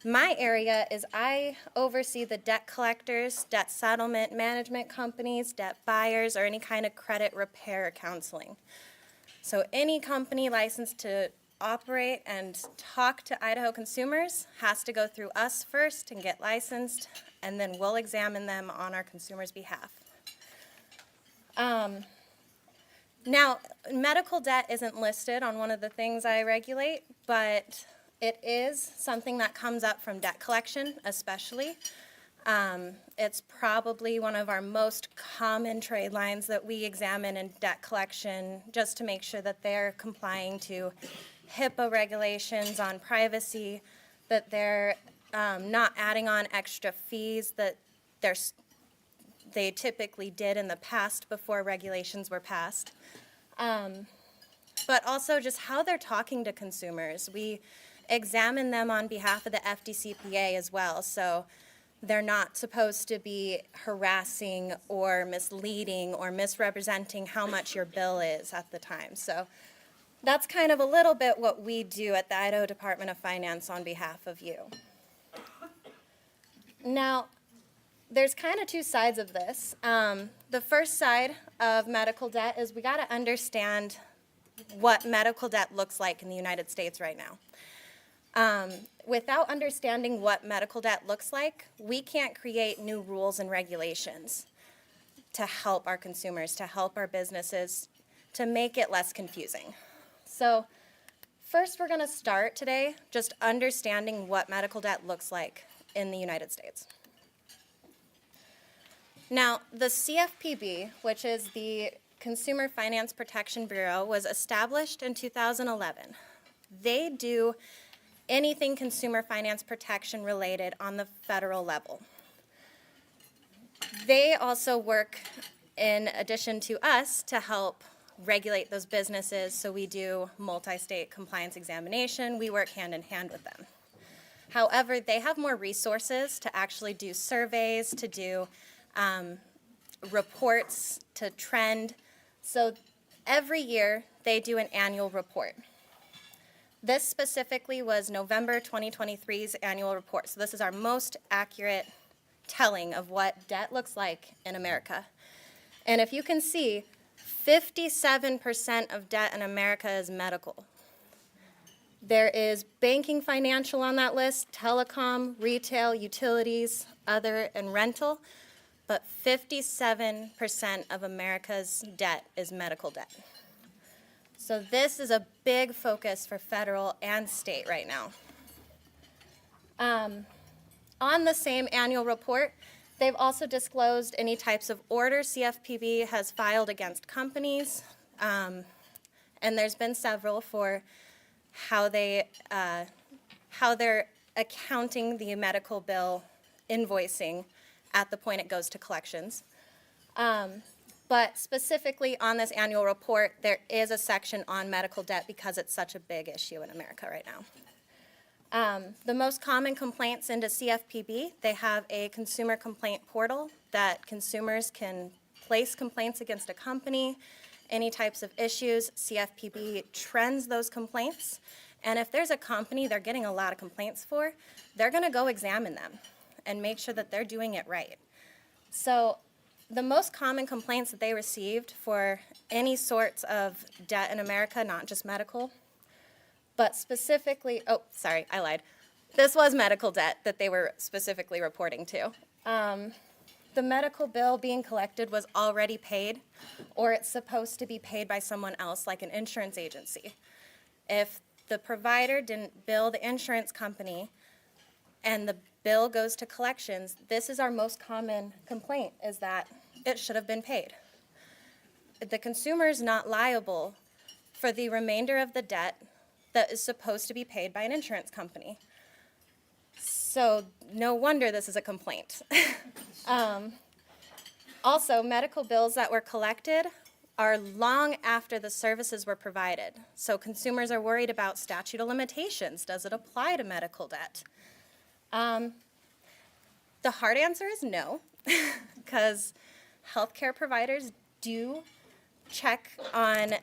My area is I oversee the debt collectors, debt settlement management companies, debt buyers, or any kind of credit repair counseling. So any company licensed to operate and talk to Idaho consumers has to go through us first and get licensed, and then we'll examine them on our consumers' behalf. Now, medical debt isn't listed on one of the things I regulate, but it is something that comes up from debt collection, especially. It's probably one of our most common trade lines that we examine in debt collection, just to make sure that they're complying to HIPAA regulations on privacy, that they're not adding on extra fees that they typically did in the past before regulations were passed. But also just how they're talking to consumers. We examine them on behalf of the FDCPA as well, so they're not supposed to be harassing or misleading or misrepresenting how much your bill is at the time. So that's kind of a little bit what we do at the Idaho Department of Finance on behalf of you. Now, there's kind of two sides of this. The first side of medical debt is we got to understand what medical debt looks like in the United States right now. Without understanding what medical debt looks like, we can't create new rules and regulations to help our consumers, to help our businesses, to make it less confusing. So first, we're going to start today just understanding what medical debt looks like in the United States. Now, the CFPB, which is the Consumer Finance Protection Bureau, was established in 2011. They do anything consumer finance protection related on the federal level. They also work, in addition to us, to help regulate those businesses. So we do multi-state compliance examination. We work hand in hand with them. However, they have more resources to actually do surveys, to do reports, to trend. So every year they do an annual report. This specifically was November 2023's annual report. So this is our most accurate telling of what debt looks like in America. And if you can see, 57% of debt in America is medical. There is banking, financial on that list, telecom, retail, utilities, other, and rental. But 57% of America's debt is medical debt. So this is a big focus for federal and state right now. On the same annual report, they've also disclosed any types of orders CFPB has filed against companies, and there's been several for how they're accounting the medical bill invoicing at the point it goes to collections. But specifically on this annual report, there is a section on medical debt because it's such a big issue in America right now. The most common complaints into CFPB, they have a consumer complaint portal that consumers can place complaints against a company, any types of issues. CFPB trends those complaints, and if there's a company they're getting a lot of complaints for, they're going to go examine them and make sure that they're doing it right. So the most common complaints that they received for any sorts of debt in America, not just medical, but specifically, oh, sorry, I lied. This was medical debt that they were specifically reporting to. The medical bill being collected was already paid, or it's supposed to be paid by someone else, like an insurance agency. If the provider didn't bill the insurance company and the bill goes to collections, this is our most common complaint, is that it should have been paid. The consumer is not liable for the remainder of the debt that is supposed to be paid by an insurance company. So no wonder this is a complaint. Also, medical bills that were collected are long after the services were provided. So consumers are worried about statute of limitations. Does it apply to medical debt? The hard answer is no, because healthcare providers do check on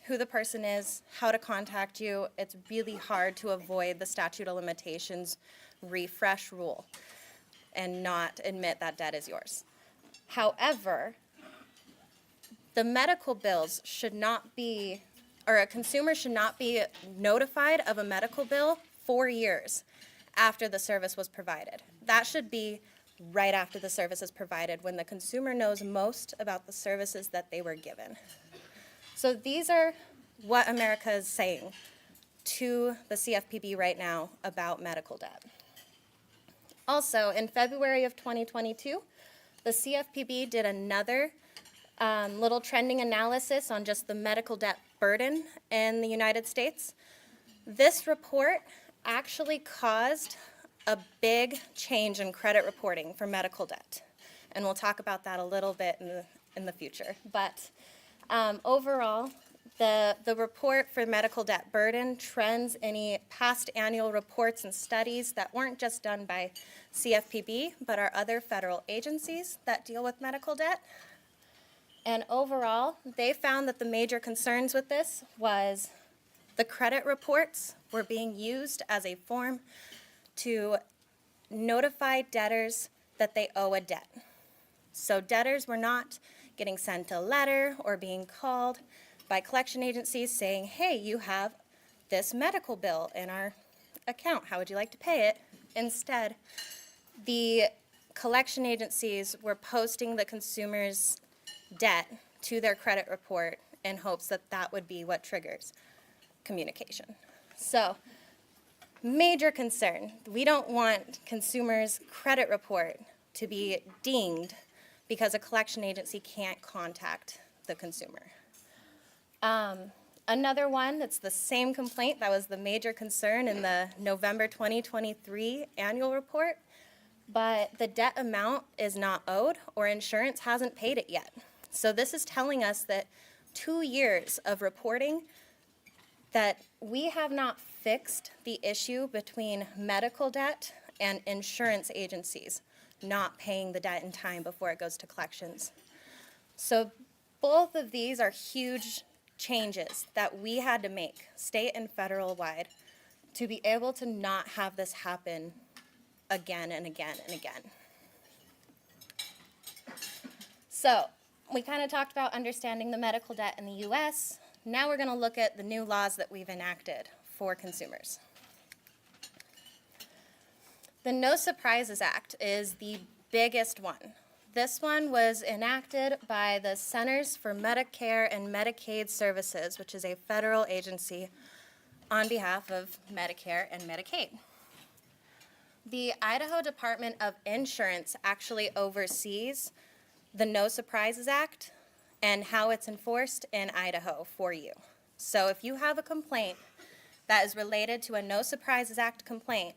who the person is, how to contact you. It's really hard to avoid the statute of limitations refresh rule and not admit that debt is yours. However, the medical bills should not be, or a consumer should not be notified of a medical bill 4 years after the service was provided. That should be right after the service is provided, when the consumer knows most about the services that they were given. So these are what America is saying to the CFPB right now about medical debt. Also, in February of 2022, the CFPB did another little trending analysis on just the medical debt burden in the United States. This report actually caused a big change in credit reporting for medical debt. And we'll talk about that a little bit in the future. But overall, the report for medical debt burden trends any past annual reports and studies that weren't just done by CFPB, but our other federal agencies that deal with medical debt. And overall, they found that the major concerns with this was the credit reports were being used as a form to notify debtors that they owe a debt. So debtors were not getting sent a letter or being called by collection agencies saying, hey, you have this medical bill in our account. How would you like to pay it? Instead, the collection agencies were posting the consumer's debt to their credit report in hopes that that would be what triggers communication. So, major concern. We don't want consumers' credit report to be dinged because a collection agency can't contact the consumer. Another one that's the same complaint, that was the major concern in the November 2023 annual report. but the debt amount is not owed or insurance hasn't paid it yet. So this is telling us that 2 years of reporting that we have not fixed the issue between medical debt and insurance agencies not paying the debt in time before it goes to collections. So both of these are huge changes that we had to make, state and federal wide, to be able to not have this happen again and again and again. So we kind of talked about understanding the medical debt in the US. Now we're going to look at the new laws that we've enacted for consumers. The No Surprises Act is the biggest one. This one was enacted by the Centers for Medicare and Medicaid Services, which is a federal agency on behalf of Medicare and Medicaid. The Idaho Department of Insurance actually oversees the No Surprises Act and how it's enforced in Idaho for you. So if you have a complaint that is related to a No Surprises Act complaint,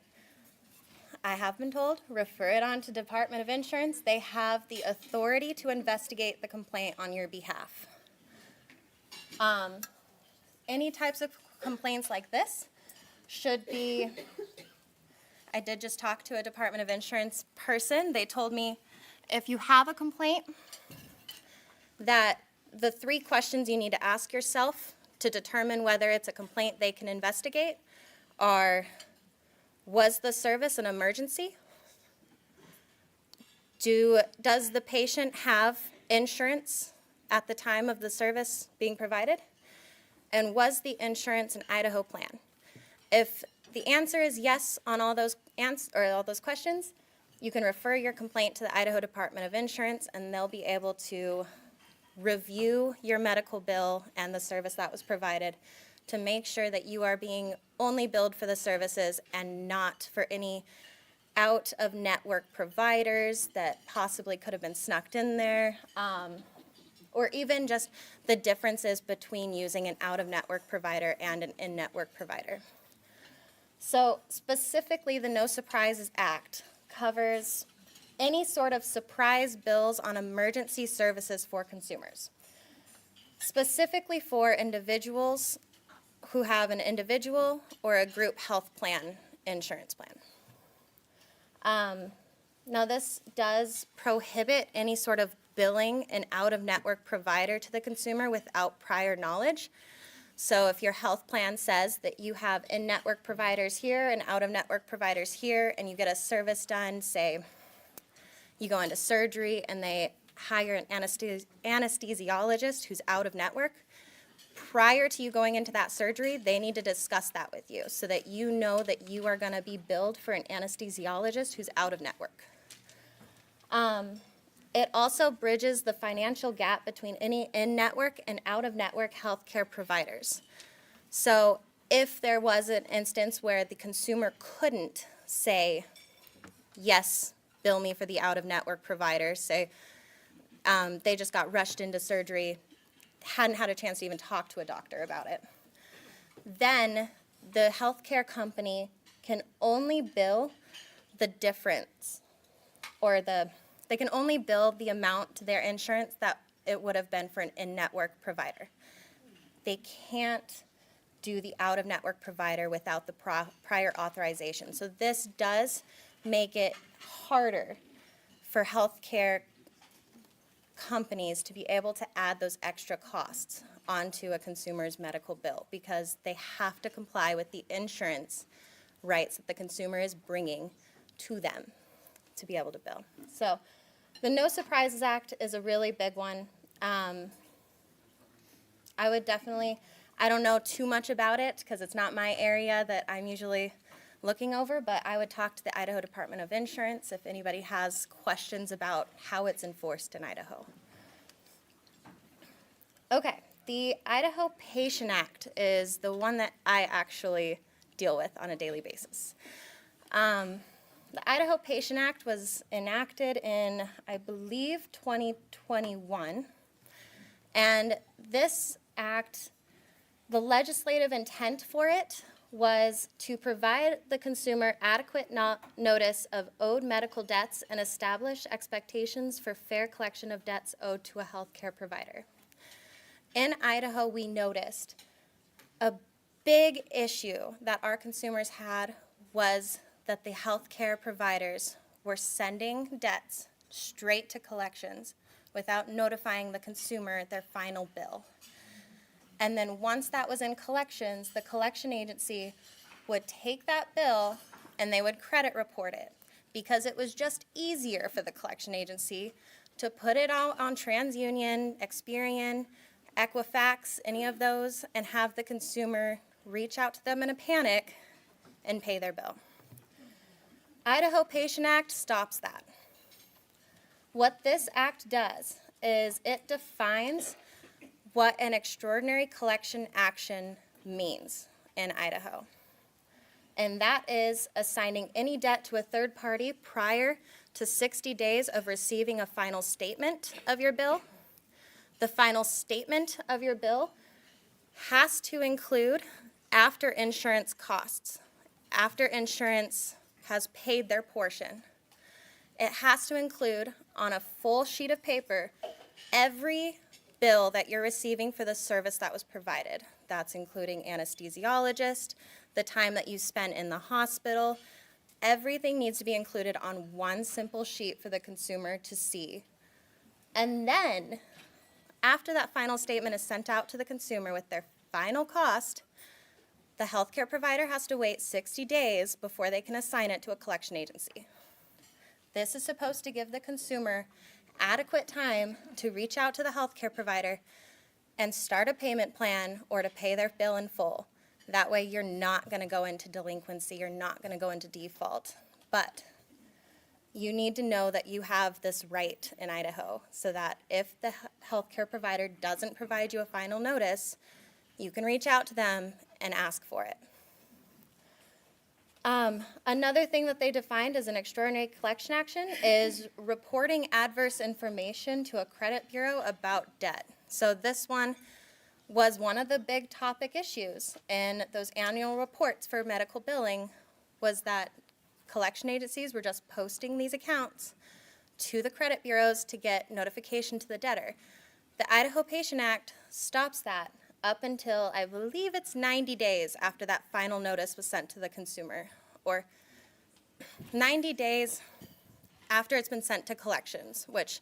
I have been told, refer it on to Department of Insurance. They have the authority to investigate the complaint on your behalf. Any types of complaints like this should be, I did just talk to a Department of Insurance person. They told me if you have a complaint, that the 3 questions you need to ask yourself to determine whether it's a complaint they can investigate are, was the service an emergency? Does the patient have insurance at the time of the service being provided? And was the insurance an Idaho plan? If the answer is yes on all those questions, you can refer your complaint to the Idaho Department of Insurance, and they'll be able to review your medical bill and the service that was provided to make sure that you are being only billed for the services and not for any out-of-network providers that possibly could have been snuck in there, or even just the differences between using an out-of-network provider and an in-network provider. So specifically, the No Surprises Act covers any sort of surprise bills on emergency services for consumers, specifically for individuals who have an individual or a group health plan insurance plan. Now this does prohibit any sort of billing an out-of-network provider to the consumer without prior knowledge. So if your health plan says that you have in-network providers here and out-of-network providers here, and you get a service done, say you go into surgery and they hire an anesthesiologist who's out-of-network, prior to you going into that surgery, they need to discuss that with you so that you know that you are going to be billed for an anesthesiologist who's out-of-network. It also bridges the financial gap between any in-network and out-of-network healthcare providers. So if there was an instance where the consumer couldn't say, yes, bill me for the out-of-network provider, say they just got rushed into surgery, hadn't had a chance to even talk to a doctor about it, then the healthcare company can only bill the difference, or they can only bill the amount to their insurance that it would have been for an in-network provider. They can't do the out-of-network provider without the prior authorization. So this does make it harder for healthcare companies to be able to add those extra costs onto a consumer's medical bill because they have to comply with the insurance rights that the consumer is bringing to them to be able to bill. So the No Surprises Act is a really big one. I would definitely, I don't know too much about it because it's not my area that I'm usually looking over, but I would talk to the Idaho Department of Insurance if anybody has questions about how it's enforced in Idaho. Okay, the Idaho Patient Act is the one that I actually deal with on a daily basis. The Idaho Patient Act was enacted in, I believe, 2021, and this act, the legislative intent for it was to provide the consumer adequate notice of owed medical debts and establish expectations for fair collection of debts owed to a healthcare provider. In Idaho, we noticed a big issue that our consumers had was that the healthcare providers were sending debts straight to collections without notifying the consumer their final bill. And then once that was in collections, the collection agency would take that bill and they would credit report it because it was just easier for the collection agency to put it all on TransUnion, Experian, Equifax, any of those, and have the consumer reach out to them in a panic and pay their bill. Idaho Patient Act stops that. What this act does is it defines what an extraordinary collection action means in Idaho. And that is assigning any debt to a third party prior to 60 days of receiving a final statement of your bill. The final statement of your bill has to include after insurance costs, after insurance has paid their portion. It has to include on a full sheet of paper every bill that you're receiving for the service that was provided. That's including anesthesiologist, the time that you spent in the hospital. Everything needs to be included on one simple sheet for the consumer to see. And then, after that final statement is sent out to the consumer with their final cost, the healthcare provider has to wait 60 days before they can assign it to a collection agency. This is supposed to give the consumer adequate time to reach out to the healthcare provider and start a payment plan or to pay their bill in full. That way you're not going to go into delinquency, you're not going to go into default. But you need to know that you have this right in Idaho so that if the healthcare provider doesn't provide you a final notice, you can reach out to them and ask for it. Another thing that they defined as an extraordinary collection action is reporting adverse information to a credit bureau about debt. So this one was one of the big topic issues in those annual reports for medical billing was that collection agencies were just posting these accounts to the credit bureaus to get notification to the debtor. The Idaho Patient Act stops that up until, I believe it's 90 days after that final notice was sent to the consumer, or 90 days after it's been sent to collections, which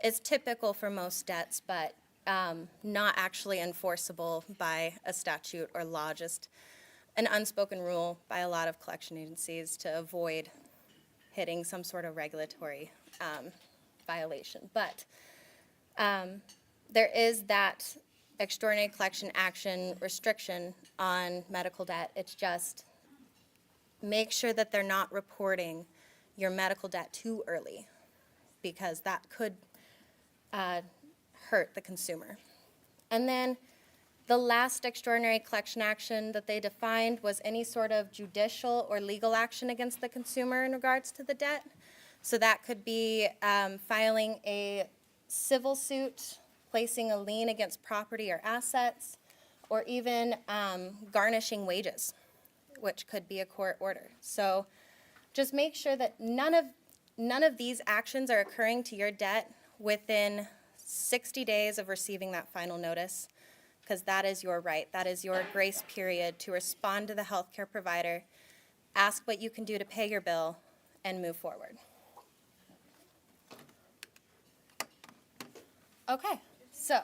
is typical for most debts, but not actually enforceable by a statute or law, just an unspoken rule by a lot of collection agencies to avoid hitting some sort of regulatory violation. But there is that extraordinary collection action restriction on medical debt. It's just make sure that they're not reporting your medical debt too early because that could hurt the consumer. And then the last extraordinary collection action that they defined was any sort of judicial or legal action against the consumer in regards to the debt. So that could be filing a civil suit, placing a lien against property or assets, or even garnishing wages, which could be a court order. So just make sure that none of these actions are occurring to your debt within 60 days of receiving that final notice, because that is your right. That is your grace period to respond to the healthcare provider, ask what you can do to pay your bill, and move forward. Okay, so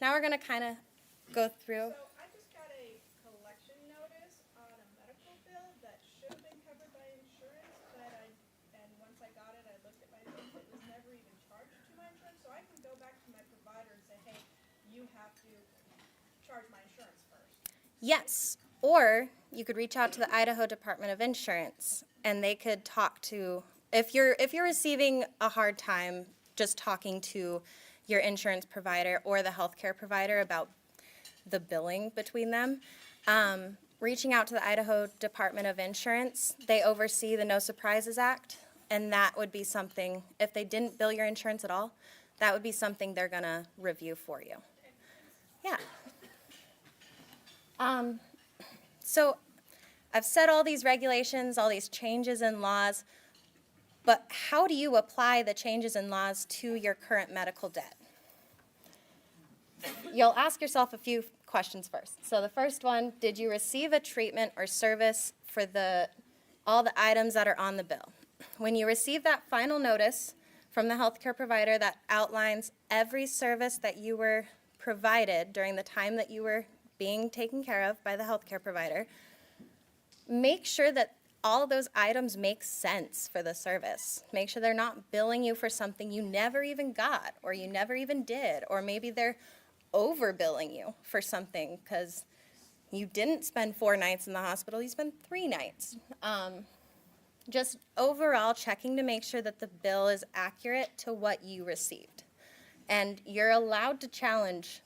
now we're going to kind of go through. So I just got a collection notice on a medical bill that should have been covered by insurance, and once I got it, I looked at my things, it was never even charged to my insurance, so I can go back to my provider and say, hey, you have to charge my insurance first. Yes, or you could reach out to the Idaho Department of Insurance, and they could talk to, if you're receiving a hard time just talking to your insurance provider or the healthcare provider about the billing between them, reaching out to the Idaho Department of Insurance. They oversee the No Surprises Act, and that would be something, if they didn't bill your insurance at all, that would be something they're going to review for you. Yeah. So I've said all these regulations, all these changes in laws, but how do you apply the changes in laws to your current medical debt? You'll ask yourself a few questions first. So the first one, did you receive a treatment or service for all the items that are on the bill? When you receive that final notice from the healthcare provider that outlines every service that you were provided during the time that you were being taken care of by the healthcare provider, make sure that all of those items make sense for the service. Make sure they're not billing you for something you never even got or you never even did, or maybe they're overbilling you for something because you didn't spend 4 nights in the hospital, you spent 3 nights. Just overall checking to make sure that the bill is accurate to what you received. And you're allowed to challenge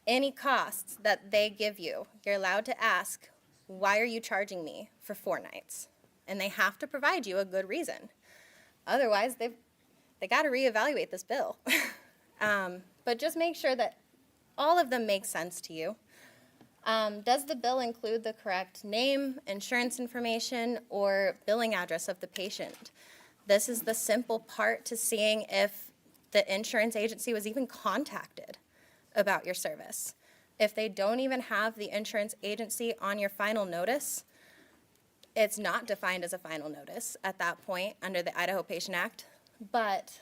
any costs that they give you. You're allowed to ask, why are you charging me for 4 nights? And they have to provide you a good reason. Otherwise, they got to reevaluate this bill. But just make sure that all of them make sense to you. Does the bill include the correct name, insurance information, or billing address of the patient? This is the simple part to seeing if the insurance agency was even contacted about your service. If they don't even have the insurance agency on your final notice, it's not defined as a final notice at that point under the Idaho Patient Act. But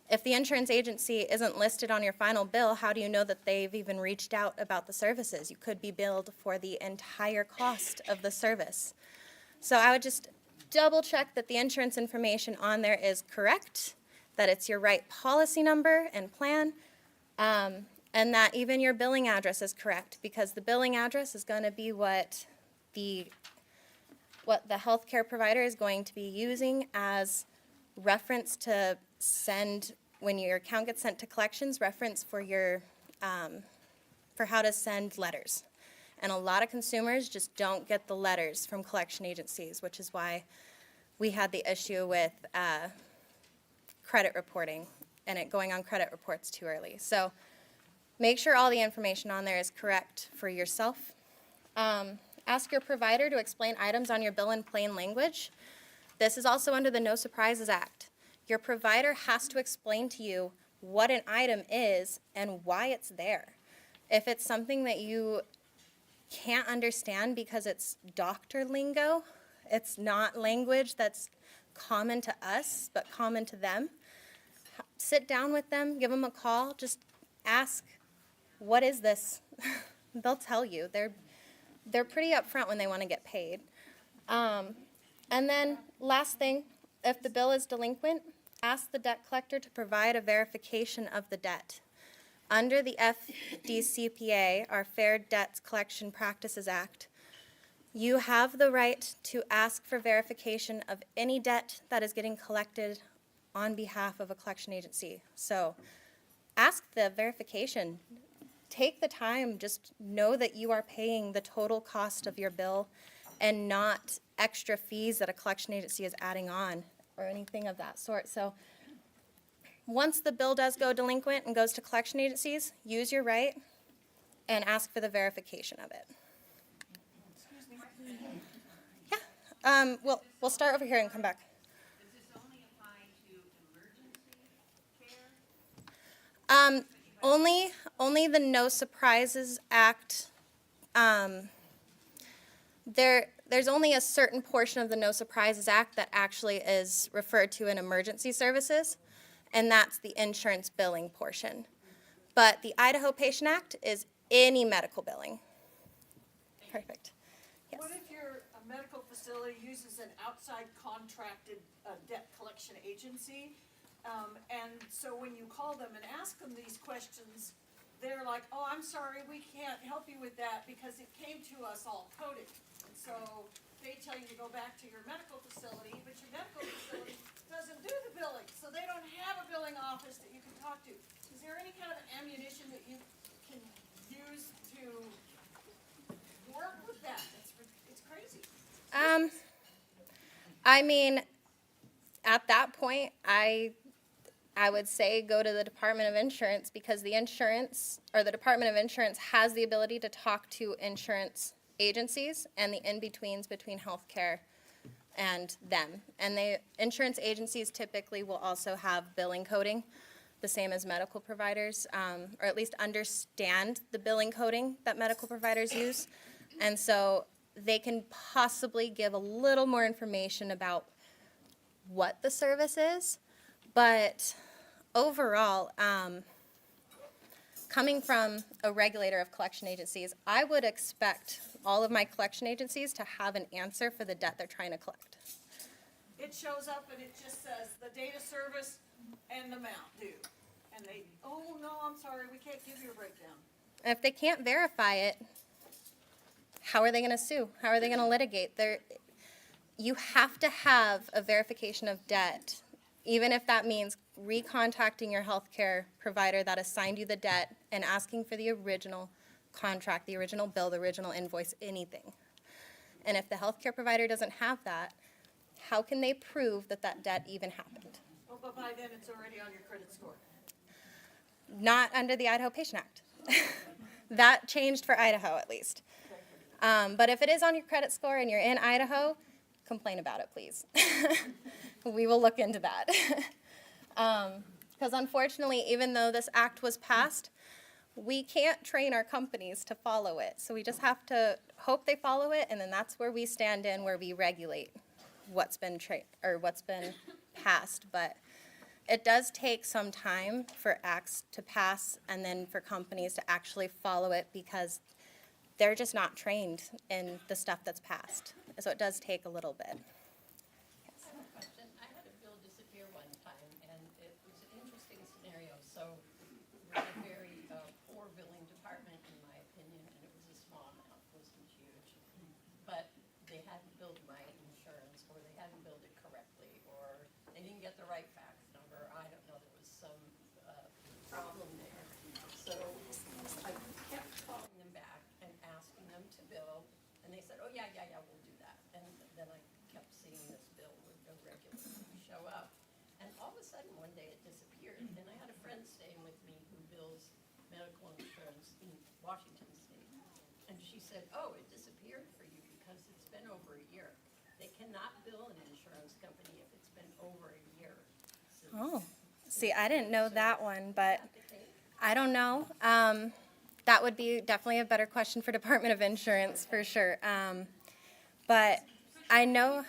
if the insurance agency isn't listed on your final bill, how do you know that they've even reached out about the services? You could be billed for the entire cost of the service. So I would just double check that the insurance information on there is correct, that it's your right policy number and plan, and that even your billing address is correct, because the billing address is going to be what the healthcare provider is going to be using as reference to send, when your account gets sent to collections, reference for your, for how to send letters. And a lot of consumers just don't get the letters from collection agencies, which is why we had the issue with credit reporting and it going on credit reports too early. So make sure all the information on there is correct for yourself. Ask your provider to explain items on your bill in plain language. This is also under the No Surprises Act. Your provider has to explain to you what an item is and why it's there. If it's something that you can't understand because it's doctor lingo, it's not language that's common to us but common to them, sit down with them, give them a call, just ask, what is this? They'll tell you. They're pretty upfront when they want to get paid. And then last thing, if the bill is delinquent, ask the debt collector to provide a verification of the debt. Under the FDCPA, our Fair Debts Collection Practices Act, you have the right to ask for verification of any debt that is getting collected on behalf of a collection agency. So ask the verification. Take the time, just know that you are paying the total cost of your bill and not extra fees that a collection agency is adding on or anything of that sort. So once the bill does go delinquent and goes to collection agencies, use your right and ask for the verification of it. Yeah, we'll start over here and come back. Does this only apply to emergency care? Only the No Surprises Act. There's only a certain portion of the No Surprises Act that actually is referred to in emergency services, and that's the insurance billing portion. But the Idaho Patient Act is any medical billing. Perfect. Yes. What if your medical facility uses an outside contracted debt collection agency? And so when you call them and ask them these questions, they're like, oh, I'm sorry, we can't help you with that because it came to us all coded. And so they tell you to go back to your medical facility, but your medical facility doesn't do the billing, so they don't have a billing office that you can talk to. Is there any kind of ammunition that you can use to work with that? It's crazy. I mean, at that point, I would say go to the Department of Insurance, because the insurance, or the Department of Insurance, has the ability to talk to insurance agencies and the in-betweens between healthcare and them. And the insurance agencies typically will also have billing coding, the same as medical providers, or at least understand the billing coding that medical providers use. And so they can possibly give a little more information about what the service is. But overall, coming from a regulator of collection agencies, I would expect all of my collection agencies to have an answer for the debt they're trying to collect. It shows up and it just says the data service and the amount due. And they, oh, no, I'm sorry, we can't give you a breakdown. And if they can't verify it, how are they going to sue? How are they going to litigate? You have to have a verification of debt, even if that means recontacting your healthcare provider that assigned you the debt and asking for the original contract, the original bill, the original invoice, anything. And if the healthcare provider doesn't have that, how can they prove that that debt even happened? Oh, but by then it's already on your credit score. Not under the Idaho Patient Act. That changed for Idaho, at least. But if it is on your credit score and you're in Idaho, complain about it, please. We will look into that. Because unfortunately, even though this act was passed, we can't train our companies to follow it. So we just have to hope they follow it, and then that's where we stand in, where we regulate what's been passed. But it does take some time for acts to pass and then for companies to actually follow it, because they're just not trained in the stuff that's passed. So it does take a little bit. I have a question. I had a bill disappear one time, and it was an interesting scenario. So we're a very poor billing department, in my opinion, and it was a small amount, it wasn't huge. But they hadn't billed my insurance, or they hadn't billed it correctly, or they didn't get the right fax number. I don't know, there was some problem there. So I kept calling them back and asking them to bill, and they said, oh, yeah, we'll do that. And then I kept seeing this bill would irregularly show up. And all of a sudden, one day it disappeared. And I had a friend staying with me who bills medical insurance in Washington State. And she said, oh, it disappeared for you because it's been over a year. They cannot bill an insurance company if it's been over a year. Oh, see, I didn't know that one, but I don't know. That would be definitely a better question for Department of Insurance, for sure. But I know.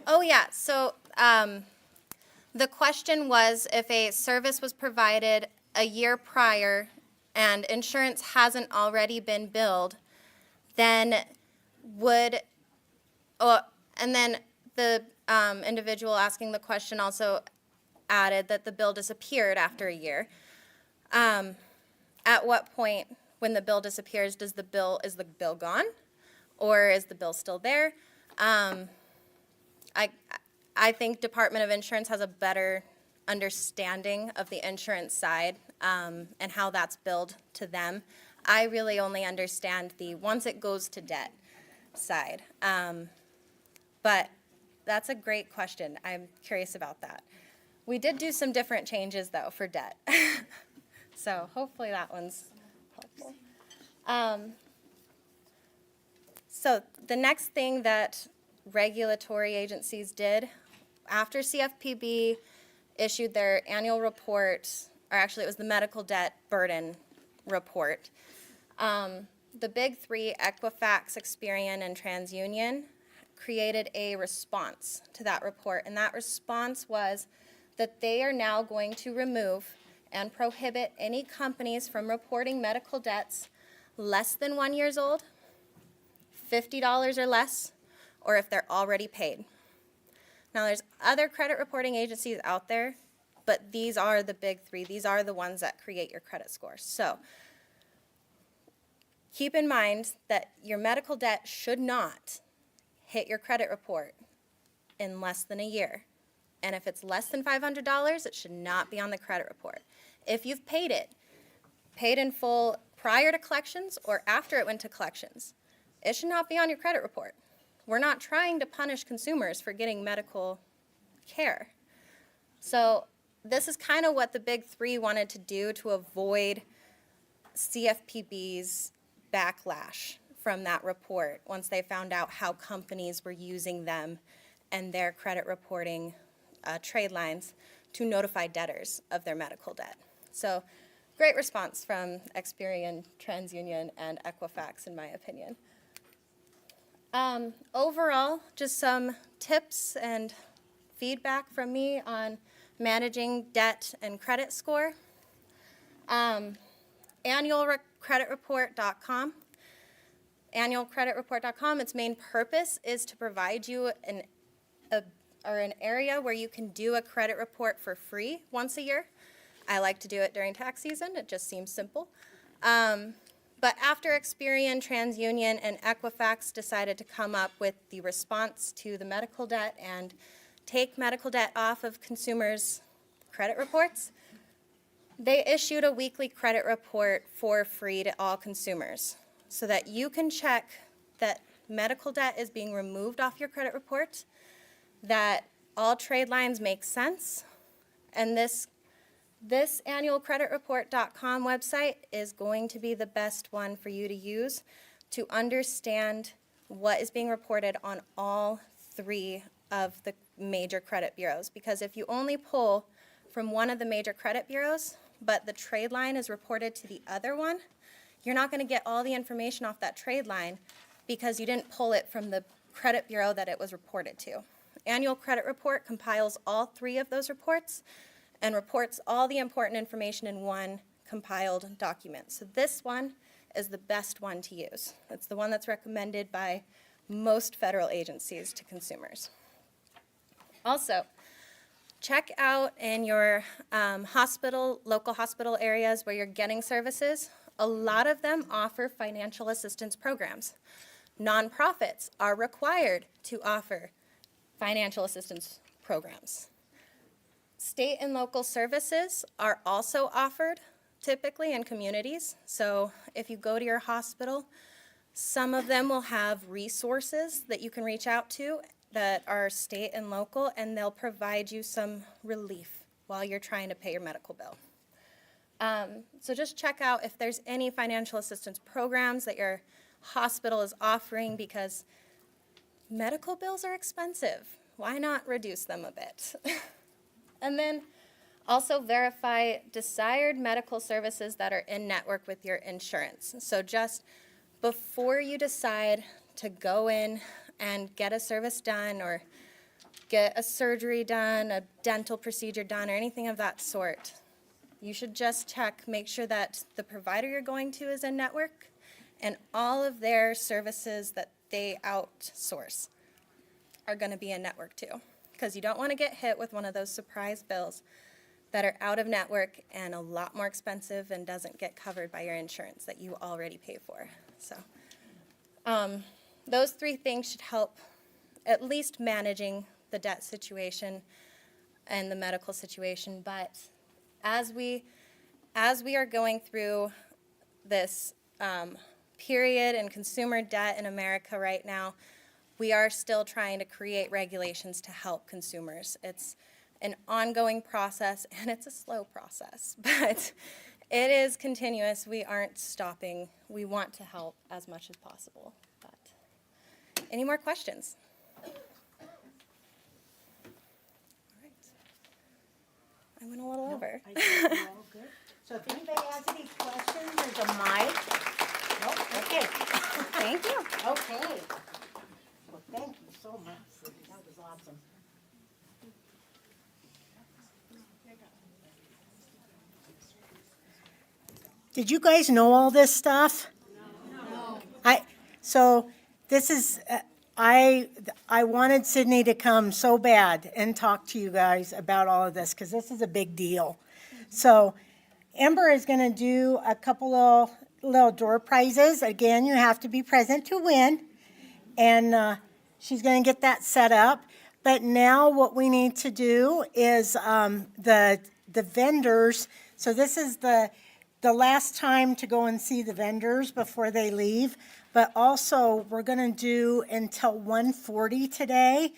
Oh, yeah. So the question was, if a service was provided a year prior and insurance hasn't already been billed, then and then the individual asking the question also added that the bill disappeared after a year. At what point, when the bill disappears, is the bill gone, or is the bill still there? I think Department of Insurance has a better understanding of the insurance side and how that's billed to them. I really only understand the once it goes to debt side. But that's a great question. I'm curious about that. We did do some different changes, though, for debt. So hopefully that one's helpful. So the next thing that regulatory agencies did, after CFPB issued their annual report, or actually it was the medical debt burden report, the big three, Equifax, Experian, and TransUnion, created a response to that report. And that response was that they are now going to remove and prohibit any companies from reporting medical debts less than 1 year old, $50 or less, or if they're already paid. Now, there's other credit reporting agencies out there, but these are the big three. These are the ones that create your credit score. So keep in mind that your medical debt should not hit your credit report in less than a year. And if it's less than $500, it should not be on the credit report. If you've paid in full prior to collections or after it went to collections, it should not be on your credit report. We're not trying to punish consumers for getting medical care. So this is kind of what the big three wanted to do to avoid CFPB's backlash from that report once they found out how companies were using them and their credit reporting trade lines to notify debtors of their medical debt. So great response from Experian, TransUnion, and Equifax, in my opinion. Overall, just some tips and feedback from me on managing debt and credit score. Annualcreditreport.com. Annualcreditreport.com, its main purpose is to provide you an area where you can do a credit report for free once a year. I like to do it during tax season. It just seems simple. But after Experian, TransUnion, and Equifax decided to come up with the response to the medical debt and take medical debt off of consumers' credit reports, they issued a weekly credit report for free to all consumers so that you can check that medical debt is being removed off your credit report, that all trade lines make sense, and this annualcreditreport.com website is going to be the best one for you to use to understand what is being reported on all three of the major credit bureaus. Because if you only pull from one of the major credit bureaus, but the trade line is reported to the other one, you're not going to get all the information off that trade line because you didn't pull it from the credit bureau that it was reported to. Annual Credit Report compiles all three of those reports and reports all the important information in one compiled document. So this one is the best one to use. It's the one that's recommended by most federal agencies to consumers. Also, check out in your local hospital areas where you're getting services. A lot of them offer financial assistance programs. Nonprofits are required to offer financial assistance programs. State and local services are also offered typically in communities. So if you go to your hospital, some of them will have resources that you can reach out to that are state and local, and they'll provide you some relief while you're trying to pay your medical bill. So just check out if there's any financial assistance programs that your hospital is offering, because medical bills are expensive. Why not reduce them a bit? And then also verify desired medical services that are in network with your insurance. So just before you decide to go in and get a service done or get a surgery done, a dental procedure done, or anything of that sort, you should just check, make sure that the provider you're going to is in network and all of their services that they outsource are going to be in network too. Because you don't want to get hit with one of those surprise bills that are out of network and a lot more expensive and doesn't get covered by your insurance that you already pay for. So those three things should help at least managing the debt situation and the medical situation. But as we are going through this period in consumer debt in America right now, we are still trying to create regulations to help consumers. It's an ongoing process, and it's a slow process, but it is continuous. We aren't stopping. We want to help as much as possible. But any more questions? All right. I went a little over. I think we're all good. So if anybody has any questions, there's a mic. Nope, okay. Thank you. Okay. Well, thank you so much. That was awesome. Did you guys know all this stuff? No. So this is, I wanted Sydney to come so bad and talk to you guys about all of this, because this is a big deal. So Amber is going to do a couple of little door prizes. Again, you have to be present to win. And she's going to get that set up. But now what we need to do is the vendors. So this is the last time to go and see the vendors before they leave. But also we're going to do until 1:40 today.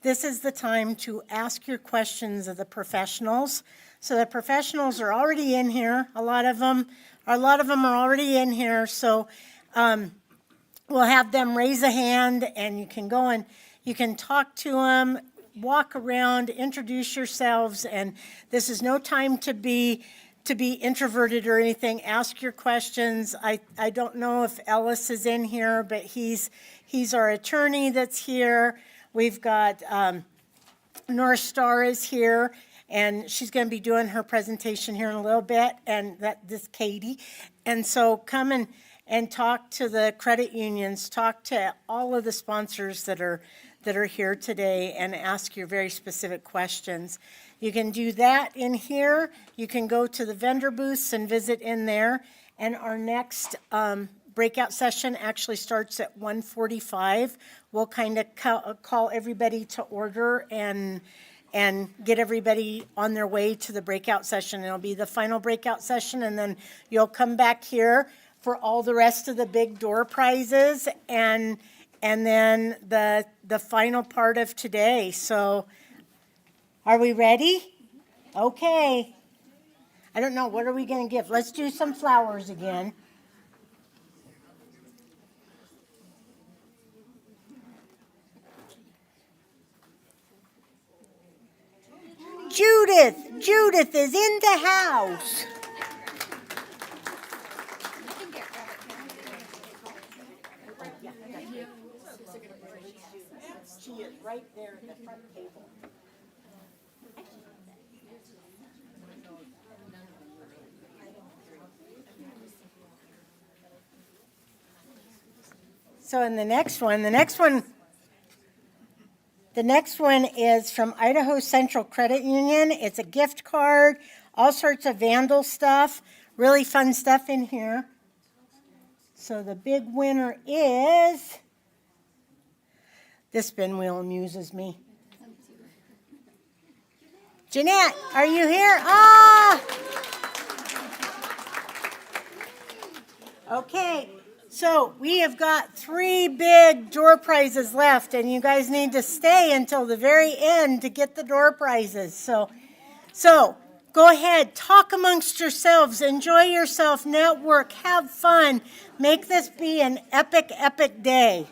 This is the time to ask your questions of the professionals. So the professionals are already in here. A lot of them are already in here. So We'll have them raise a hand, and you can go and you can talk to them, walk around, introduce yourselves, and this is no time to be introverted or anything. Ask your questions. I don't know if Ellis is in here, but he's our attorney that's here. We've got North Star is here, and she's going to be doing her presentation here in a little bit, and this Katie. And so come and talk to the credit unions, talk to all of the sponsors that are here today, and ask your very specific questions. You can do that in here. You can go to the vendor booths and visit in there. And our next breakout session actually starts at 1:45. We'll kind of call everybody to order and get everybody on their way to the breakout session. It'll be the final breakout session, and then you'll come back here for all the rest of the big door prizes and then the final part of today. So are we ready? Okay. I don't know, what are we going to give? Let's do some flowers again. Judith is in the house. She is right there at the front table. So in the next one is from Idaho Central Credit Union. It's a gift card, all sorts of Vandal stuff, really fun stuff in here. So the big winner is, this spin wheel amuses me. Jeanette, are you here? Ah! Okay, so we have got 3 big door prizes left, and you guys need to stay until the very end to get the door prizes. So go ahead, talk amongst yourselves, enjoy yourself, network, have fun. Make this be an epic, epic day.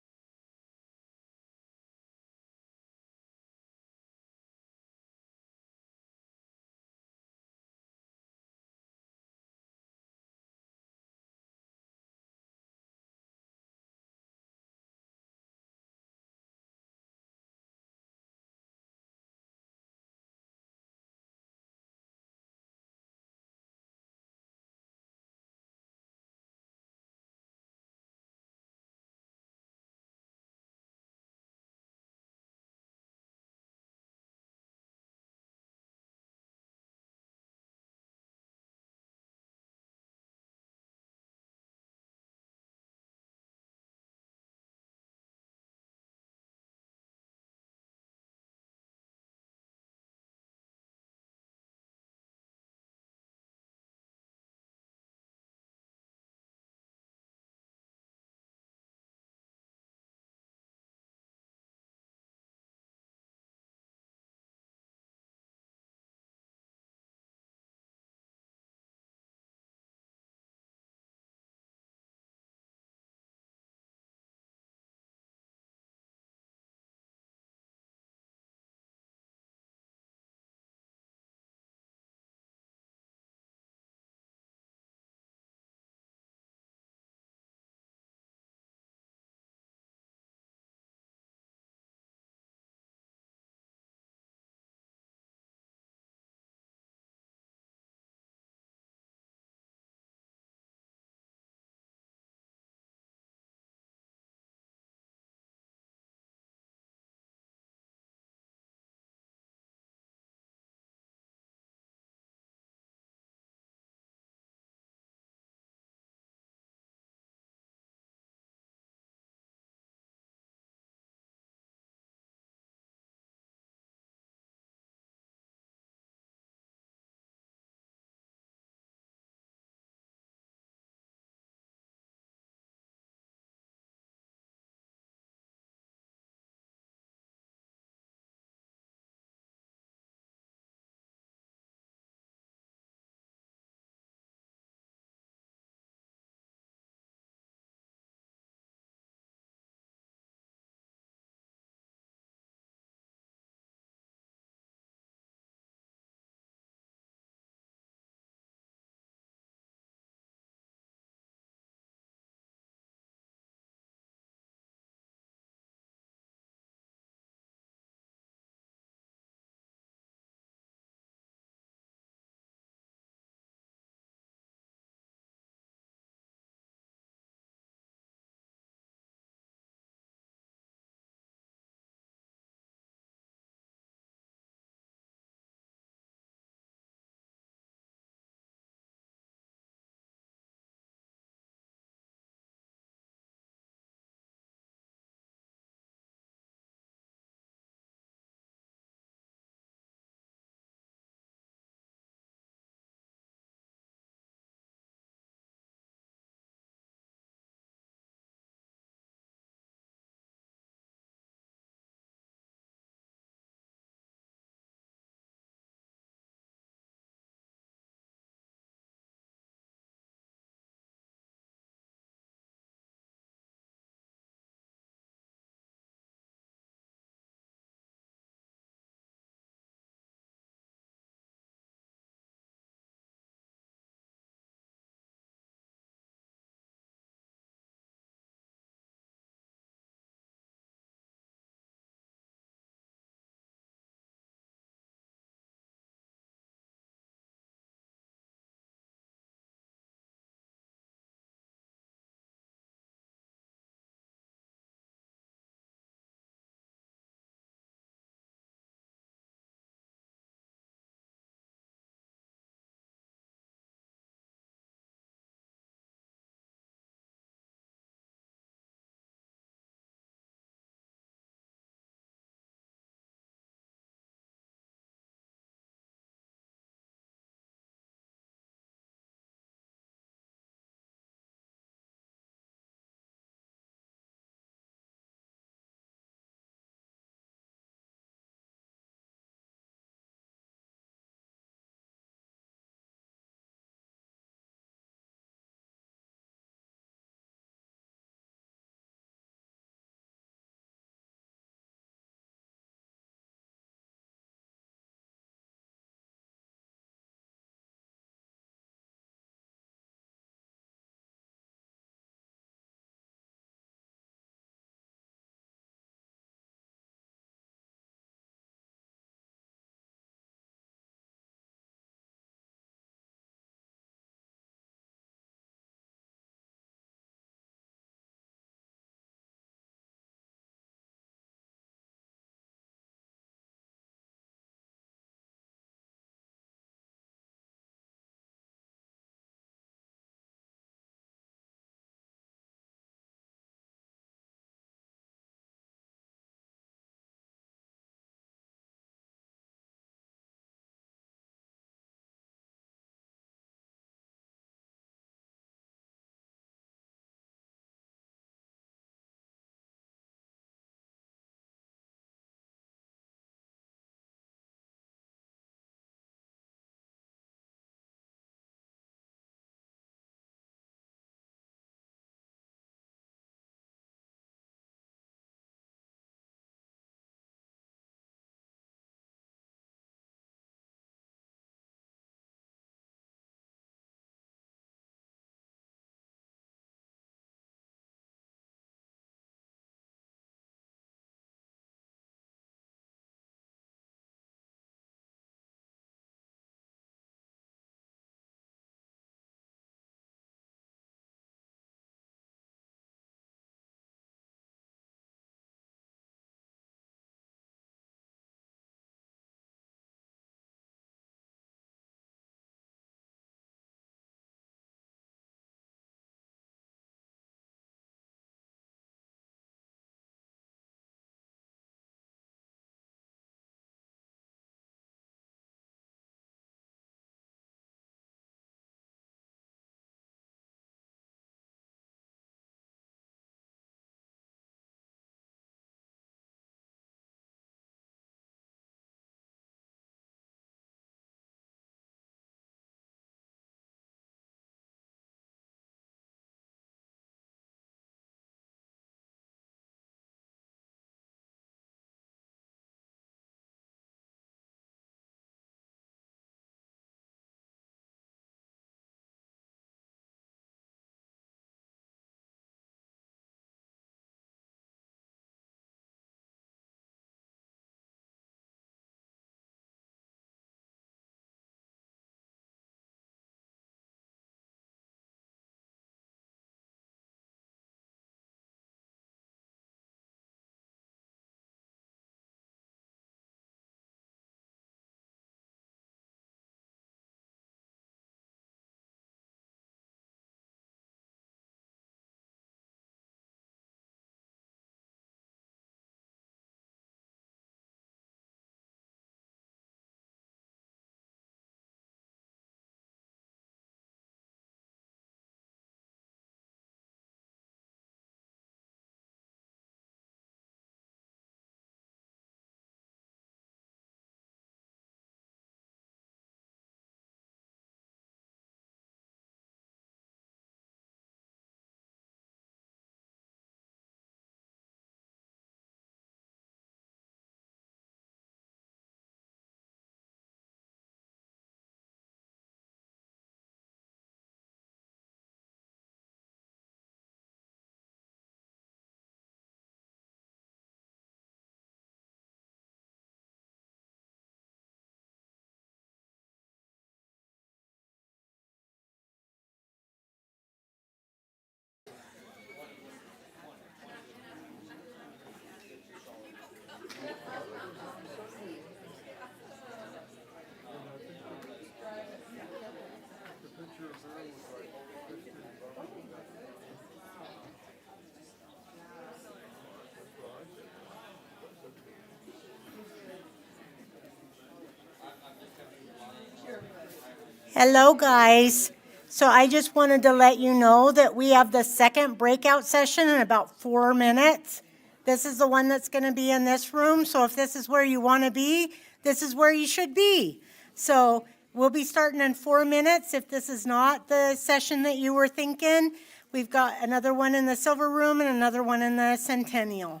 Hello, guys. So I just wanted to let you know that we have the second breakout session in about 4 minutes. This is the one that's going to be in this room. So if this is where you want to be, this is where you should be. So we'll be starting in 4 minutes. If this is not the session that you were thinking, we've got another one in the silver room and another one in the centennial.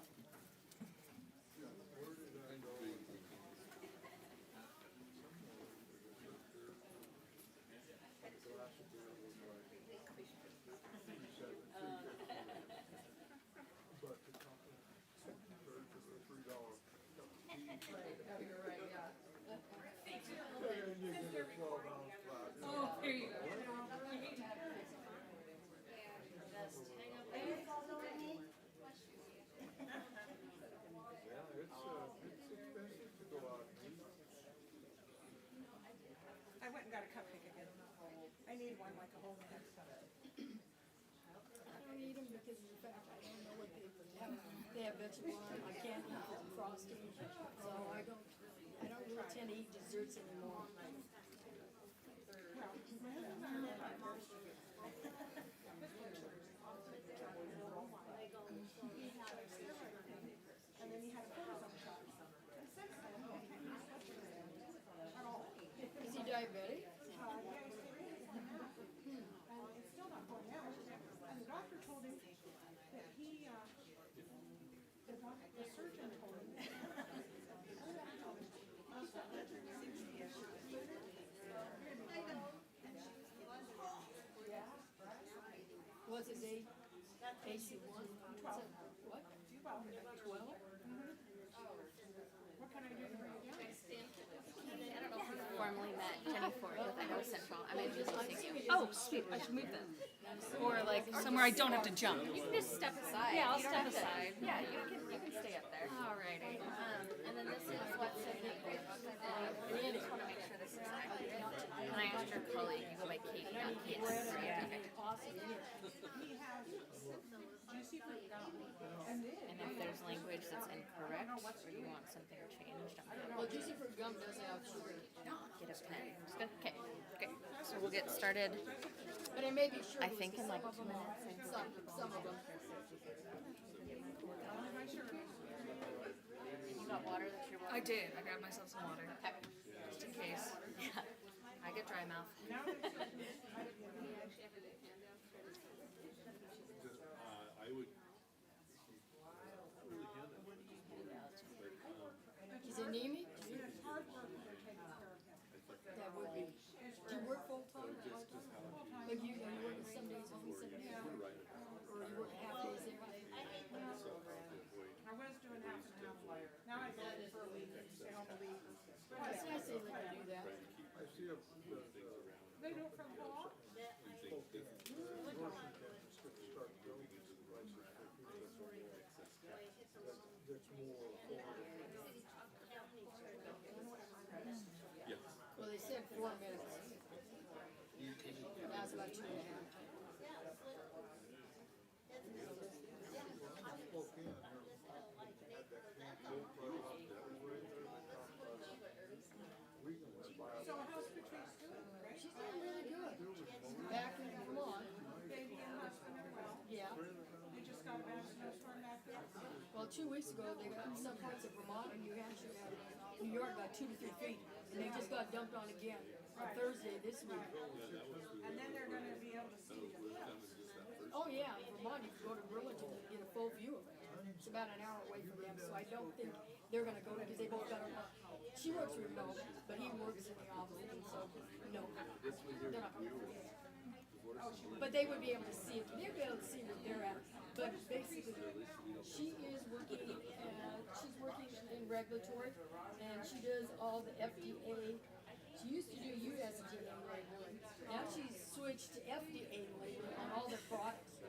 I went and got a cupcake again. I need one like a whole head stuff. I don't eat them because of the fact I don't know what they have. They have vegetable on them. I can't eat the frosting, so I don't really tend to eat desserts anymore. And then he had a photo shop. Is he diabetic? And it's still not going out. And the doctor told him that he, the surgeon told him. What's his age? AC1? 12. What? 12? What can I do for you? I don't know if you formally met Jenny Ford with Idaho Central. I'm introducing you. Oh, sweet. I should move then. Or like somewhere I don't have to jump. You can just step aside. Yeah, I'll You don't step have to- aside. Yeah, you can stay up there. Alrighty. And then this is what's in the group. I just want to make sure this is accurate. And I asked your colleague, you go by Katie, not Kate. He has, do you see for And if there's language that's incorrect, or you want something changed, Well, juicy fruit gum does have sugar. get a pen. Okay, okay. So we'll get started. But it may be sugar. I think in like 2 minutes. Some of them. You got water that you're I did. I grabbed myself some water. Okay. Just in case. Yeah. I get dry mouth. Is he anemic? That would be. Do you work full time or part time? Like you work some days home, some days home? Or you work half days there? I was doing half and half. Now I go in for a week and stay home a week. It's nice that they can do that. They do it from home. Well, they said 4 minutes. Now it's about 2.5. So how's Patrice doing? She's doing really good. Back in Vermont. Baby and husband are well. Yeah. They just got a bad snowstorm back there. Well, 2 weeks ago, they got some parts of Vermont and New Hampshire and New York got 2 to 3 feet. And they just got dumped on again on Thursday this week. And then they're gonna be able to see the cliffs. Oh yeah, Vermont, you can go to Burlington and get a full view of it. It's about an hour away from them, so I don't think they're gonna go because they both got a, she works remote, but he works in the office, and so, no, they're not gonna go. But they would be able to see it, they'd be able to see where they're at. But basically, she's working in regulatory, and she does all the FDA. She used to do USDA labeling. Now she's switched to FDA labeling on all their products.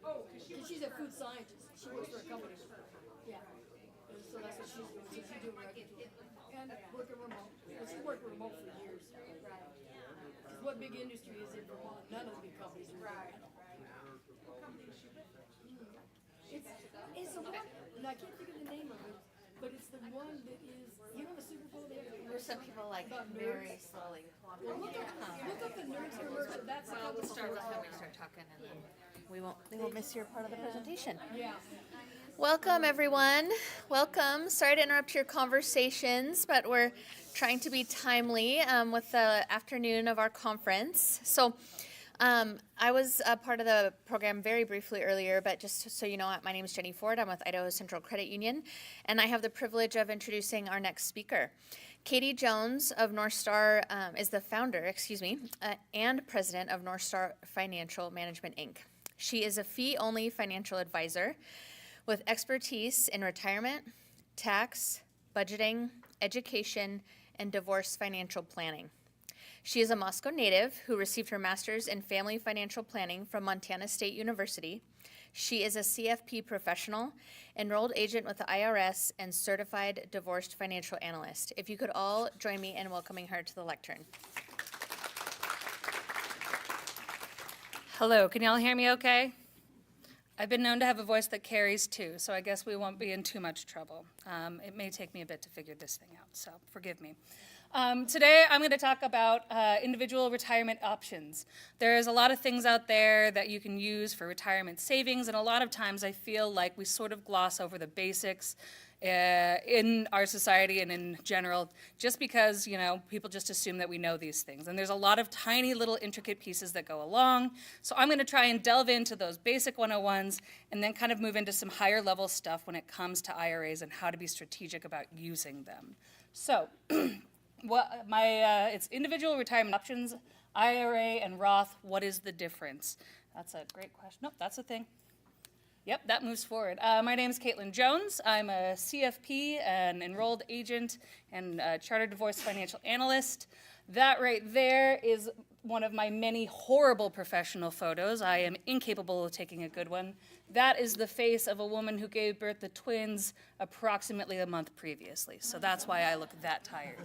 Oh, because she's a food scientist. She works for a company. Yeah. And so that's what she's doing. So she's doing regulatory. And working remote. Well, she's worked remote for years. Because what big industry is in Vermont? None of the big companies are right. It's a one, and I can't think of the name of it. but it's the one that is, you know, the Super Bowl, they have There's some people like very slowly. Well, look up the Nerds commercial, that's the Well, we'll start with when we start talking, and then we won't miss your part of the presentation. Yeah. Welcome, everyone. Welcome. Sorry to interrupt your conversations, but we're trying to be timely with the afternoon of our conference. So I was a part of the program very briefly earlier, but just so you know, my name is Jenny Ford. I'm with Idaho Central Credit Union, and I have the privilege of introducing our next speaker. Katie Jones of North Star is the founder, and president of North Star Financial Management, Inc. She is a fee-only financial advisor with expertise in retirement, tax, budgeting, education, and divorce financial planning. She is a Moscow native who received her master's in family financial planning from Montana State University. She is a CFP professional, enrolled agent with the IRS, and certified divorced financial analyst. If you could all join me in welcoming her to the lectern. Hello, can y'all hear me okay? I've been known to have a voice that carries too, so I guess we won't be in too much trouble. It may take me a bit to figure this thing out, so forgive me. Today I'm going to talk about individual retirement options. There's a lot of things out there that you can use for retirement savings, and a lot of times I feel like we sort of gloss over the basics in our society and in general, just because, you know, people just assume that we know these things. And there's a lot of tiny little intricate pieces that go along. So I'm going to try and delve into those basic 101s and then kind of move into some higher level stuff when it comes to IRAs and how to be strategic about using them. So it's individual retirement options, IRA and Roth. What is the difference? That's a great question. Nope, that's a thing. Yep, that moves forward. My name is Caitlin Jones. I'm a CFP, an enrolled agent, and a chartered divorce financial analyst. That right there is one of my many horrible professional photos. I am incapable of taking a good one. That is the face of a woman who gave birth to twins approximately a month previously. So that's why I look that tired.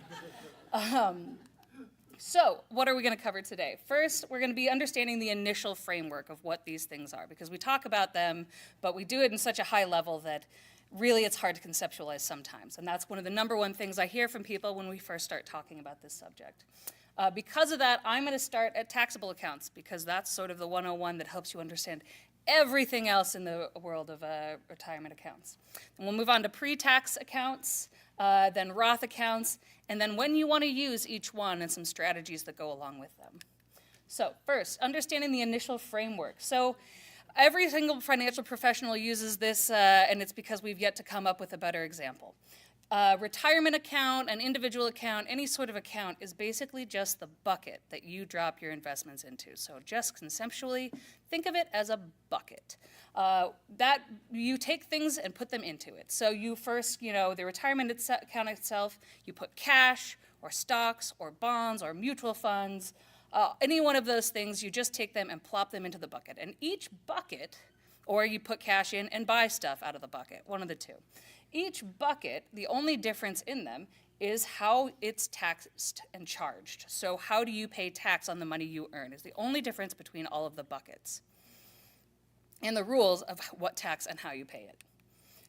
So what are we going to cover today? First, we're going to be understanding the initial framework of what these things are, because we talk about them, but we do it in such a high level that really it's hard to conceptualize sometimes. And that's one of the number one things I hear from people when we first start talking about this subject. Because of that, I'm going to start at taxable accounts, because that's sort of the 101 that helps you understand everything else in the world of retirement accounts. And we'll move on to pre-tax accounts, then Roth accounts, and then when you want to use each one and some strategies that go along with them. So first, understanding the initial framework. So every single financial professional uses this, and it's because we've yet to come up with a better example. Retirement account, an individual account, any sort of account is basically just the bucket that you drop your investments into. So just conceptually, think of it as a bucket. That you take things and put them into it. So you first, the retirement account itself, you put cash or stocks or bonds or mutual funds, any one of those things, you just take them and plop them into the bucket. And each bucket, or you put cash in and buy stuff out of the bucket, one of the two. Each bucket, the only difference in them is how it's taxed and charged. So how do you pay tax on the money you earn is the only difference between all of the buckets. And the rules of what tax and how you pay it.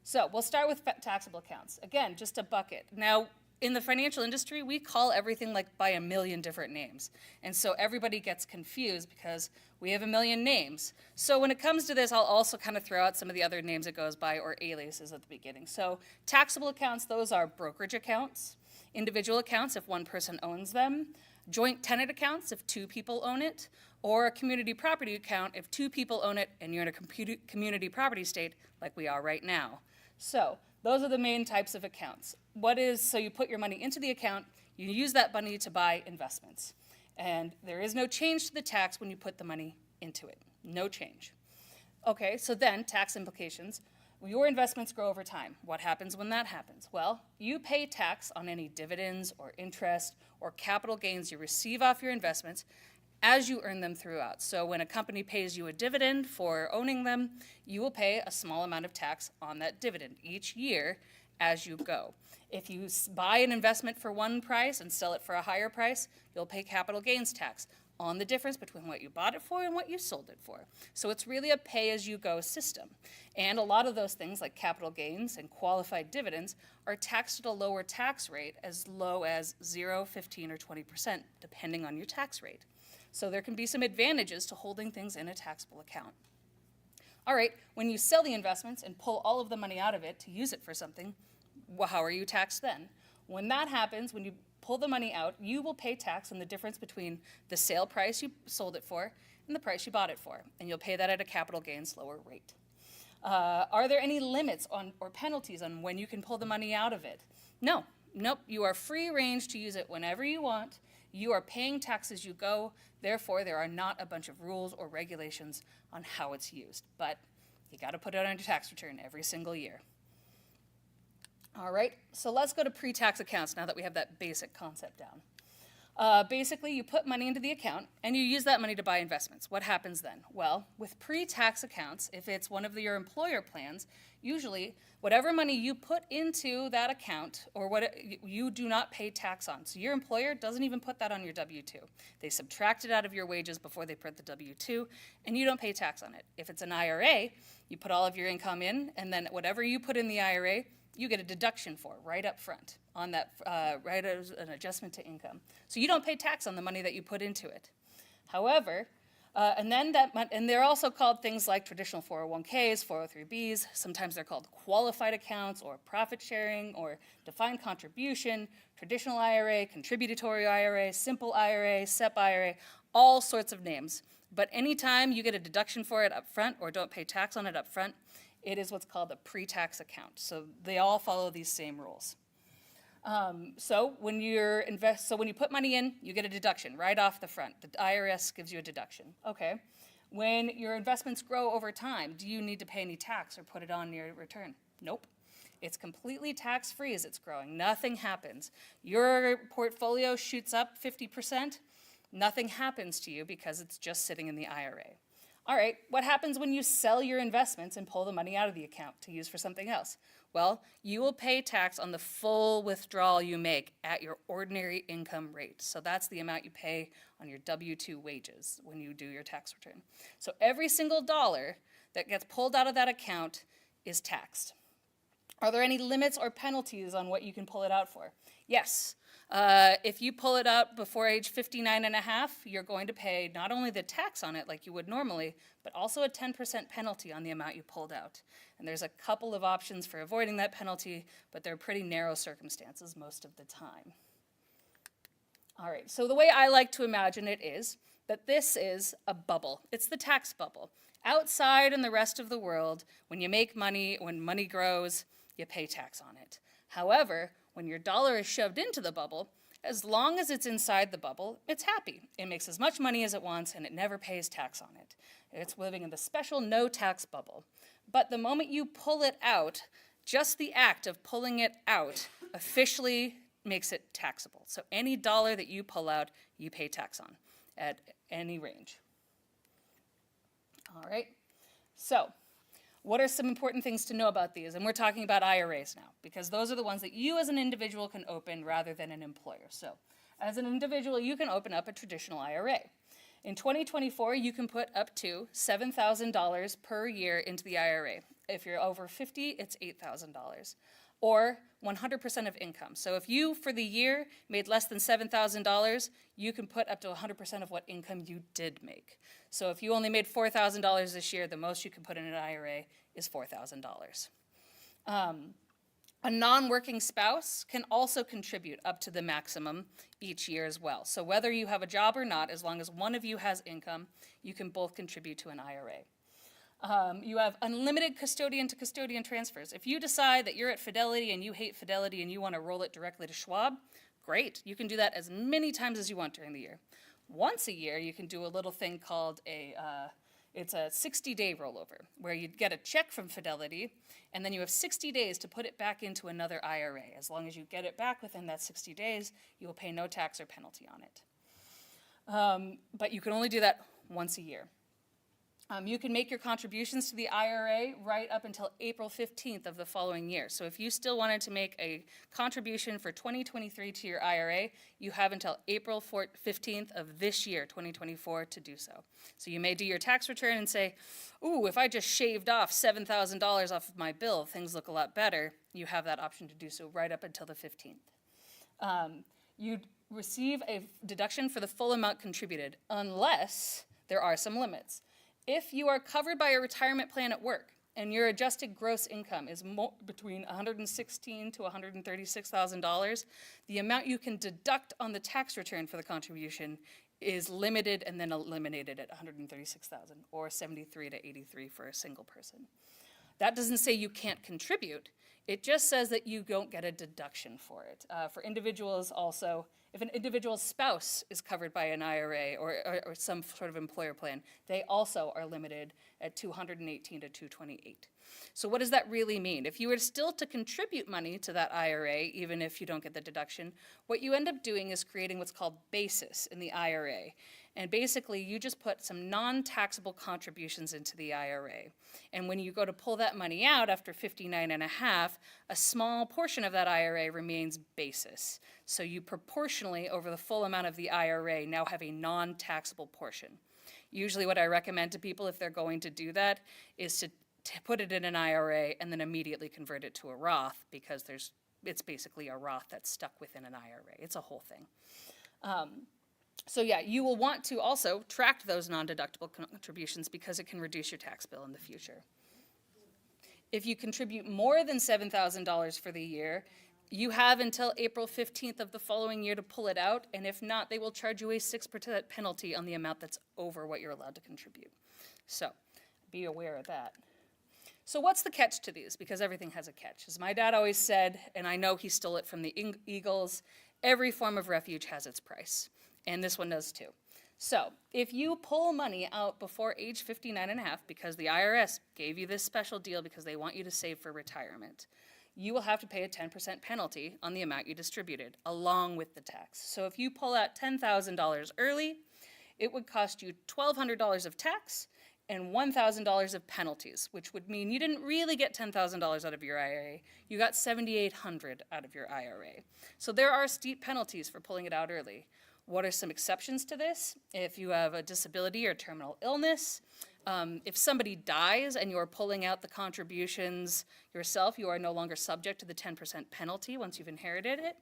So we'll start with taxable accounts. Again, just a bucket. Now, in the financial industry, we call everything like by a million different names. And so everybody gets confused because we have a million names. So when it comes to this, I'll also kind of throw out some of the other names it goes by or aliases at the beginning. So taxable accounts, those are brokerage accounts, individual accounts if one person owns them, joint tenant accounts if two people own it, or a community property account if two people own it and you're in a community property state like we are right now. So those are the main types of accounts. So you put your money into the account, you use that money to buy investments. And there is no change to the tax when you put the money into it. No change. Okay, so then tax implications. Your investments grow over time. What happens when that happens? Well, you pay tax on any dividends or interest or capital gains you receive off your investments as you earn them throughout. So when a company pays you a dividend for owning them, you will pay a small amount of tax on that dividend each year as you go. If you buy an investment for one price and sell it for a higher price, you'll pay capital gains tax on the difference between what you bought it for and what you sold it for. So it's really a pay-as-you-go system. And a lot of those things like capital gains and qualified dividends are taxed at a lower tax rate, as low as 0, 15, or 20%, depending on your tax rate. So there can be some advantages to holding things in a taxable account. All right, when you sell the investments and pull all of the money out of it to use it for something, well, how are you taxed then? When that happens, when you pull the money out, you will pay tax on the difference between the sale price you sold it for and the price you bought it for, and you'll pay that at a capital gains lower rate. Are there any limits on or penalties on when you can pull the money out of it? No, nope, you are free range to use it whenever you want. You are paying tax as you go, therefore there are not a bunch of rules or regulations on how it's used, but you gotta put it on your tax return every single year. All right, so let's go to pre-tax accounts now that we have that basic concept down. Basically, you put money into the account and you use that money to buy investments. What happens then? Well, with pre-tax accounts, if it's one of your employer plans, usually whatever money you put into that account or what you do not pay tax on. So your employer doesn't even put that on your W-2. They subtract it out of your wages before they put the W-2, and you don't pay tax on it. If it's an IRA, you put all of your income in, and then whatever you put in the IRA, you get a deduction for right up front on that, right as an adjustment to income. So you don't pay tax on the money that you put into it. However, and they're also called things like traditional 401ks, 403bs. Sometimes they're called qualified accounts or profit sharing or defined contribution, traditional IRA, contributory IRA, simple IRA, SEP IRA, all sorts of names. But anytime you get a deduction for it up front or don't pay tax on it up front, it is what's called a pre-tax account. So they all follow these same rules. So when you put money in, you get a deduction right off the front. The IRS gives you a deduction. Okay. When your investments grow over time, do you need to pay any tax or put it on your return? Nope. It's completely tax-free as it's growing. Nothing happens. Your portfolio shoots up 50%. Nothing happens to you because it's just sitting in the IRA. All right, what happens when you sell your investments and pull the money out of the account to use for something else? Well, you will pay tax on the full withdrawal you make at your ordinary income rate. So that's the amount you pay on your W-2 wages when you do your tax return. So every single dollar that gets pulled out of that account is taxed. Are there any limits or penalties on what you can pull it out for? Yes. If you pull it out before age 59 and a half, you're going to pay not only the tax on it like you would normally, but also a 10% penalty on the amount you pulled out. And there's a couple of options for avoiding that penalty, but they're pretty narrow circumstances most of the time. All right, so the way I like to imagine it is that this is a bubble. It's the tax bubble. Outside in the rest of the world, when you make money, when money grows, you pay tax on it. However, when your dollar is shoved into the bubble, as long as it's inside the bubble, it's happy. It makes as much money as it wants, and it never pays tax on it. It's living in the special no-tax bubble. But the moment you pull it out, just the act of pulling it out officially makes it taxable. So any dollar that you pull out, you pay tax on at any range. All right, so what are some important things to know about these? And we're talking about IRAs now, because those are the ones that you as an individual can open rather than an employer. So as an individual, you can open up a traditional IRA. In 2024, you can put up to $7,000 per year into the IRA. If you're over 50, it's $8,000, or 100% of income. So if you, for the year, made less than $7,000, you can put up to 100% of what income you did make. So if you only made $4,000 this year, the most you can put in an IRA is $4,000. A non-working spouse can also contribute up to the maximum each year as well. So whether you have a job or not, as long as one of you has income, you can both contribute to an IRA. You have unlimited custodian-to-custodian transfers. If you decide that you're at Fidelity and you hate Fidelity and you want to roll it directly to Schwab, great. You can do that as many times as you want during the year. Once a year, you can do a little thing called it's a 60-day rollover, where you get a check from Fidelity, and then you have 60 days to put it back into another IRA. As long as you get it back within that 60 days, you will pay no tax or penalty on it. But you can only do that once a year. You can make your contributions to the IRA right up until April 15th of the following year. So if you still wanted to make a contribution for 2023 to your IRA, you have until April 15th of this year, 2024, to do so. So you may do your tax return and say, ooh, if I just shaved off $7,000 off of my bill, things look a lot better. You have that option to do so right up until the 15th. You'd receive a deduction for the full amount contributed, unless there are some limits. If you are covered by a retirement plan at work and your adjusted gross income is between $116,000 to $136,000, the amount you can deduct on the tax return for the contribution is limited and then eliminated at $136,000, or $73,000 to $83,000 for a single person. That doesn't say you can't contribute. It just says that you don't get a deduction for it. For individuals also, if an individual's spouse is covered by an IRA or some sort of employer plan, they also are limited at $218,000 to $228,000. So what does that really mean? If you were still to contribute money to that IRA, even if you don't get the deduction, what you end up doing is creating what's called basis in the IRA. And basically, you just put some non-taxable contributions into the IRA. And when you go to pull that money out after 59 and a half, a small portion of that IRA remains basis. So you proportionally, over the full amount of the IRA, now have a non-taxable portion. Usually what I recommend to people if they're going to do that is to put it in an IRA and then immediately convert it to a Roth, because it's basically a Roth that's stuck within an IRA. It's a whole thing. So yeah, you will want to also track those non-deductible contributions because it can reduce your tax bill in the future. If you contribute more than $7,000 for the year, you have until April 15th of the following year to pull it out, and if not, they will charge you a 6% penalty on the amount that's over what you're allowed to contribute. So be aware of that. So what's the catch to these? Because everything has a catch. As my dad always said, and I know he stole it from the Eagles, every form of refuge has its price. And this one does too. So if you pull money out before age 59 and a half, because the IRS gave you this special deal because they want you to save for retirement, you will have to pay a 10% penalty on the amount you distributed, along with the tax. So if you pull out $10,000 early, it would cost you $1,200 of tax and $1,000 of penalties, which would mean you didn't really get $10,000 out of your IRA. You got $7,800 out of your IRA. So there are steep penalties for pulling it out early. What are some exceptions to this? If you have a disability or terminal illness, if somebody dies and you're pulling out the contributions yourself, you are no longer subject to the 10% penalty once you've inherited it.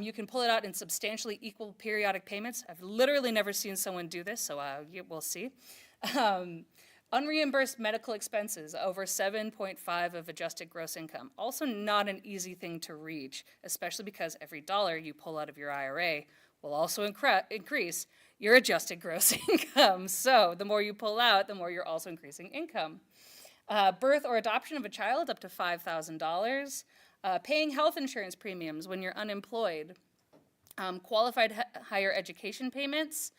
You can pull it out in substantially equal periodic payments. I've literally never seen someone do this, so we'll see. Unreimbursed medical expenses over 7.5 of adjusted gross income. Also not an easy thing to reach, especially because every dollar you pull out of your IRA will also increase your adjusted gross income. So the more you pull out, the more you're also increasing income. Birth or adoption of a child up to $5,000. Paying health insurance premiums when you're unemployed. Qualified higher education payments.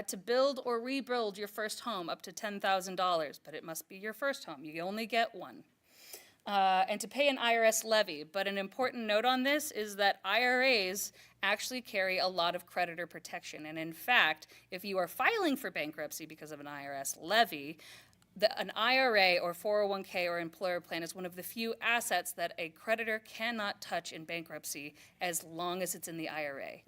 To build or rebuild your first home up to $10,000, but it must be your first home. You only get one. And to pay an IRS levy. But an important note on this is that IRAs actually carry a lot of creditor protection. And in fact, if you are filing for bankruptcy because of an IRS levy, an IRA or 401k or employer plan is one of the few assets that a creditor cannot touch in bankruptcy as long as it's in the IRA.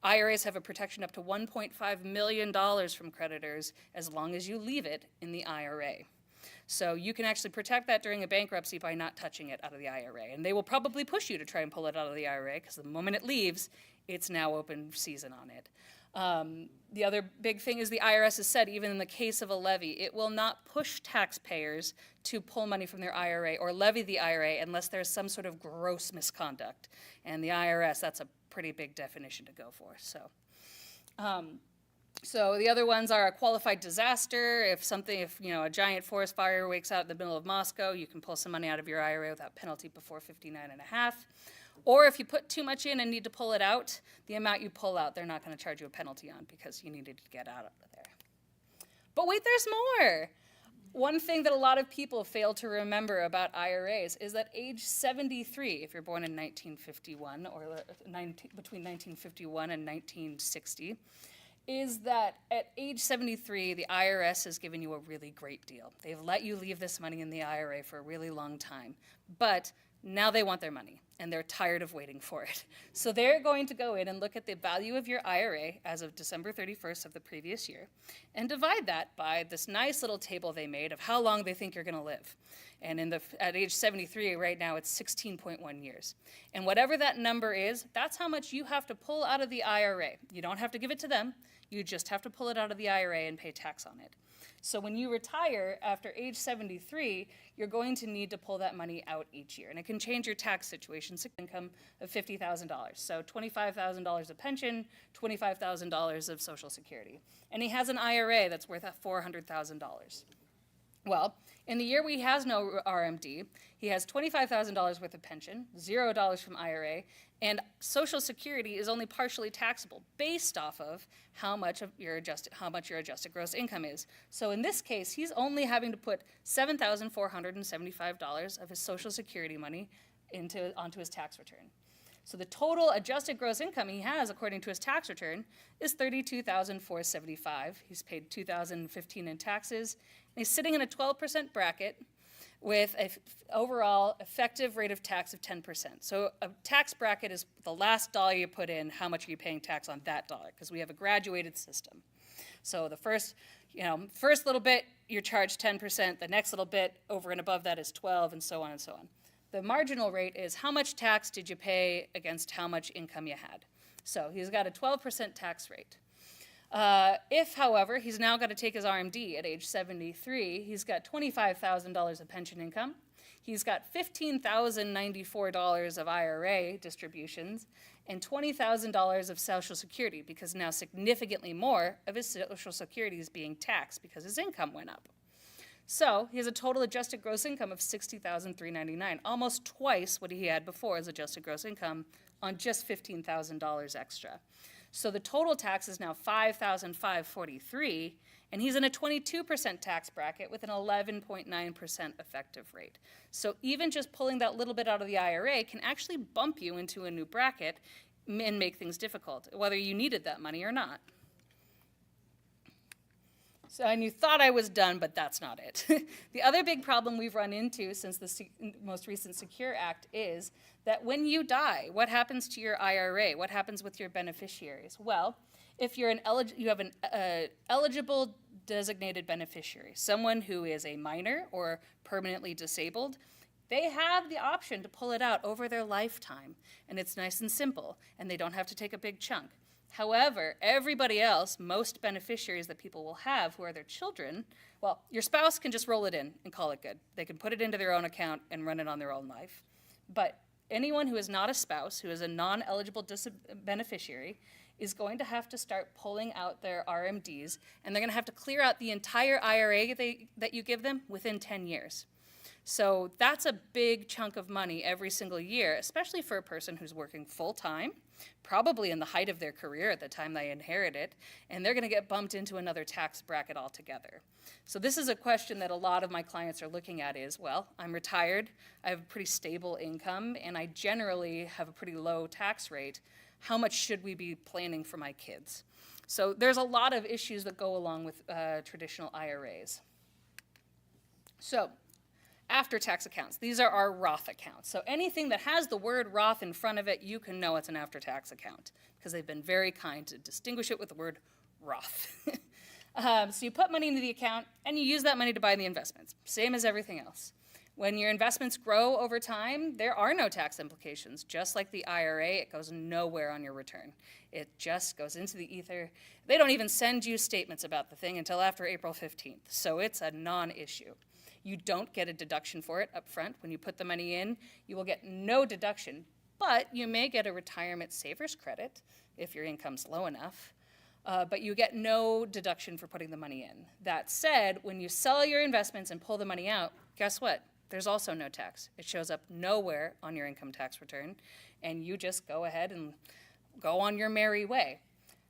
IRAs have a protection up to $1.5 million from creditors as long as you leave it in the IRA. So you can actually protect that during a bankruptcy by not touching it out of the IRA. And they will probably push you to try and pull it out of the IRA because the moment it leaves, it's now open season on it. The other big thing is the IRS has said, even in the case of a levy, it will not push taxpayers to pull money from their IRA or levy the IRA unless there's some sort of gross misconduct. And the IRS, that's a pretty big definition to go for. So the other ones are a qualified disaster. If a giant forest fire wakes out in the middle of Moscow, you can pull some money out of your IRA without penalty before 59 and a half. Or if you put too much in and need to pull it out, the amount you pull out, they're not going to charge you a penalty on because you needed to get out of there. But wait, there's more. One thing that a lot of people fail to remember about IRAs is that age 73, if you're born in 1951 or between 1951 and 1960, is that at age 73, the IRS has given you a really great deal. They've let you leave this money in the IRA for a really long time. But now they want their money, and they're tired of waiting for it. So they're going to go in and look at the value of your IRA as of December 31st of the previous year and divide that by this nice little table they made of how long they think you're going to live. And at age 73 right now, it's 16.1 years. And whatever that number is, that's how much you have to pull out of the IRA. You don't have to give it to them. You just have to pull it out of the IRA and pay tax on it. So when you retire after age 73, you're going to need to pull that money out each year. And it can change your tax situation. Income of $50,000. So $25,000 of pension, $25,000 of Social Security. And he has an IRA that's worth $400,000. Well, in the year where he has no RMD, he has $25,000 worth of pension, $0 from IRA, and Social Security is only partially taxable based off of how much your adjusted gross income is. So in this case, he's only having to put $7,475 of his Social Security money onto his tax return. So the total adjusted gross income he has, according to his tax return, is $32,475. He's paid $2,015 in taxes, and he's sitting in a 12% bracket with an overall effective rate of tax of 10%. So a tax bracket is the last dollar you put in, how much are you paying tax on that dollar, because we have a graduated system. So the first little bit, you're charged 10%, the next little bit over and above that is 12, and so on and so on. The marginal rate is how much tax did you pay against how much income you had. So he's got a 12% tax rate. If, however, he's now got to take his RMD at age 73, he's got $25,000 of pension income. He's got $15,094 of IRA distributions and $20,000 of Social Security, because now significantly more of his Social Security is being taxed because his income went up. So he has a total adjusted gross income of $60,399, almost twice what he had before as adjusted gross income on just $15,000 extra. So the total tax is now $5,543, and he's in a 22% tax bracket with an 11.9% effective rate. So even just pulling that little bit out of the IRA can actually bump you into a new bracket and make things difficult, whether you needed that money or not. So, and you thought I was done, but that's not it. The other big problem we've run into since the most recent Secure Act is that when you die, what happens to your IRA? What happens with your beneficiaries? Well, if you're you have an eligible designated beneficiary, someone who is a minor or permanently disabled, they have the option to pull it out over their lifetime, and it's nice and simple, and they don't have to take a big chunk. However, everybody else, most beneficiaries that people will have who are their children, well, your spouse can just roll it in and call it good. They can put it into their own account and run it on their own life. But anyone who is not a spouse, who is a non-eligible beneficiary, is going to have to start pulling out their RMDs, and they're going to have to clear out the entire IRA that you give them within 10 years. So that's a big chunk of money every single year, especially for a person who's working full-time, probably in the height of their career at the time they inherit it, and they're going to get bumped into another tax bracket altogether. So this is a question that a lot of my clients are looking at is, well, I'm retired, I have a pretty stable income, and I generally have a pretty low tax rate. How much should we be planning for my kids? So there's a lot of issues that go along with traditional IRAs. So after-tax accounts. These are our Roth accounts. So anything that has the word Roth in front of it, you can know it's an after-tax account because they've been very kind to distinguish it with the word Roth. So you put money into the account and you use that money to buy the investments, same as everything else. When your investments grow over time, there are no tax implications. Just like the IRA, it goes nowhere on your return. It just goes into the ether. They don't even send you statements about the thing until after April 15th, so it's a non-issue. You don't get a deduction for it up front. When you put the money in, you will get no deduction, but you may get a retirement savers credit if your income's low enough, but you get no deduction for putting the money in. That said, when you sell your investments and pull the money out, guess what? There's also no tax. It shows up nowhere on your income tax return, and you just go ahead and go on your merry way.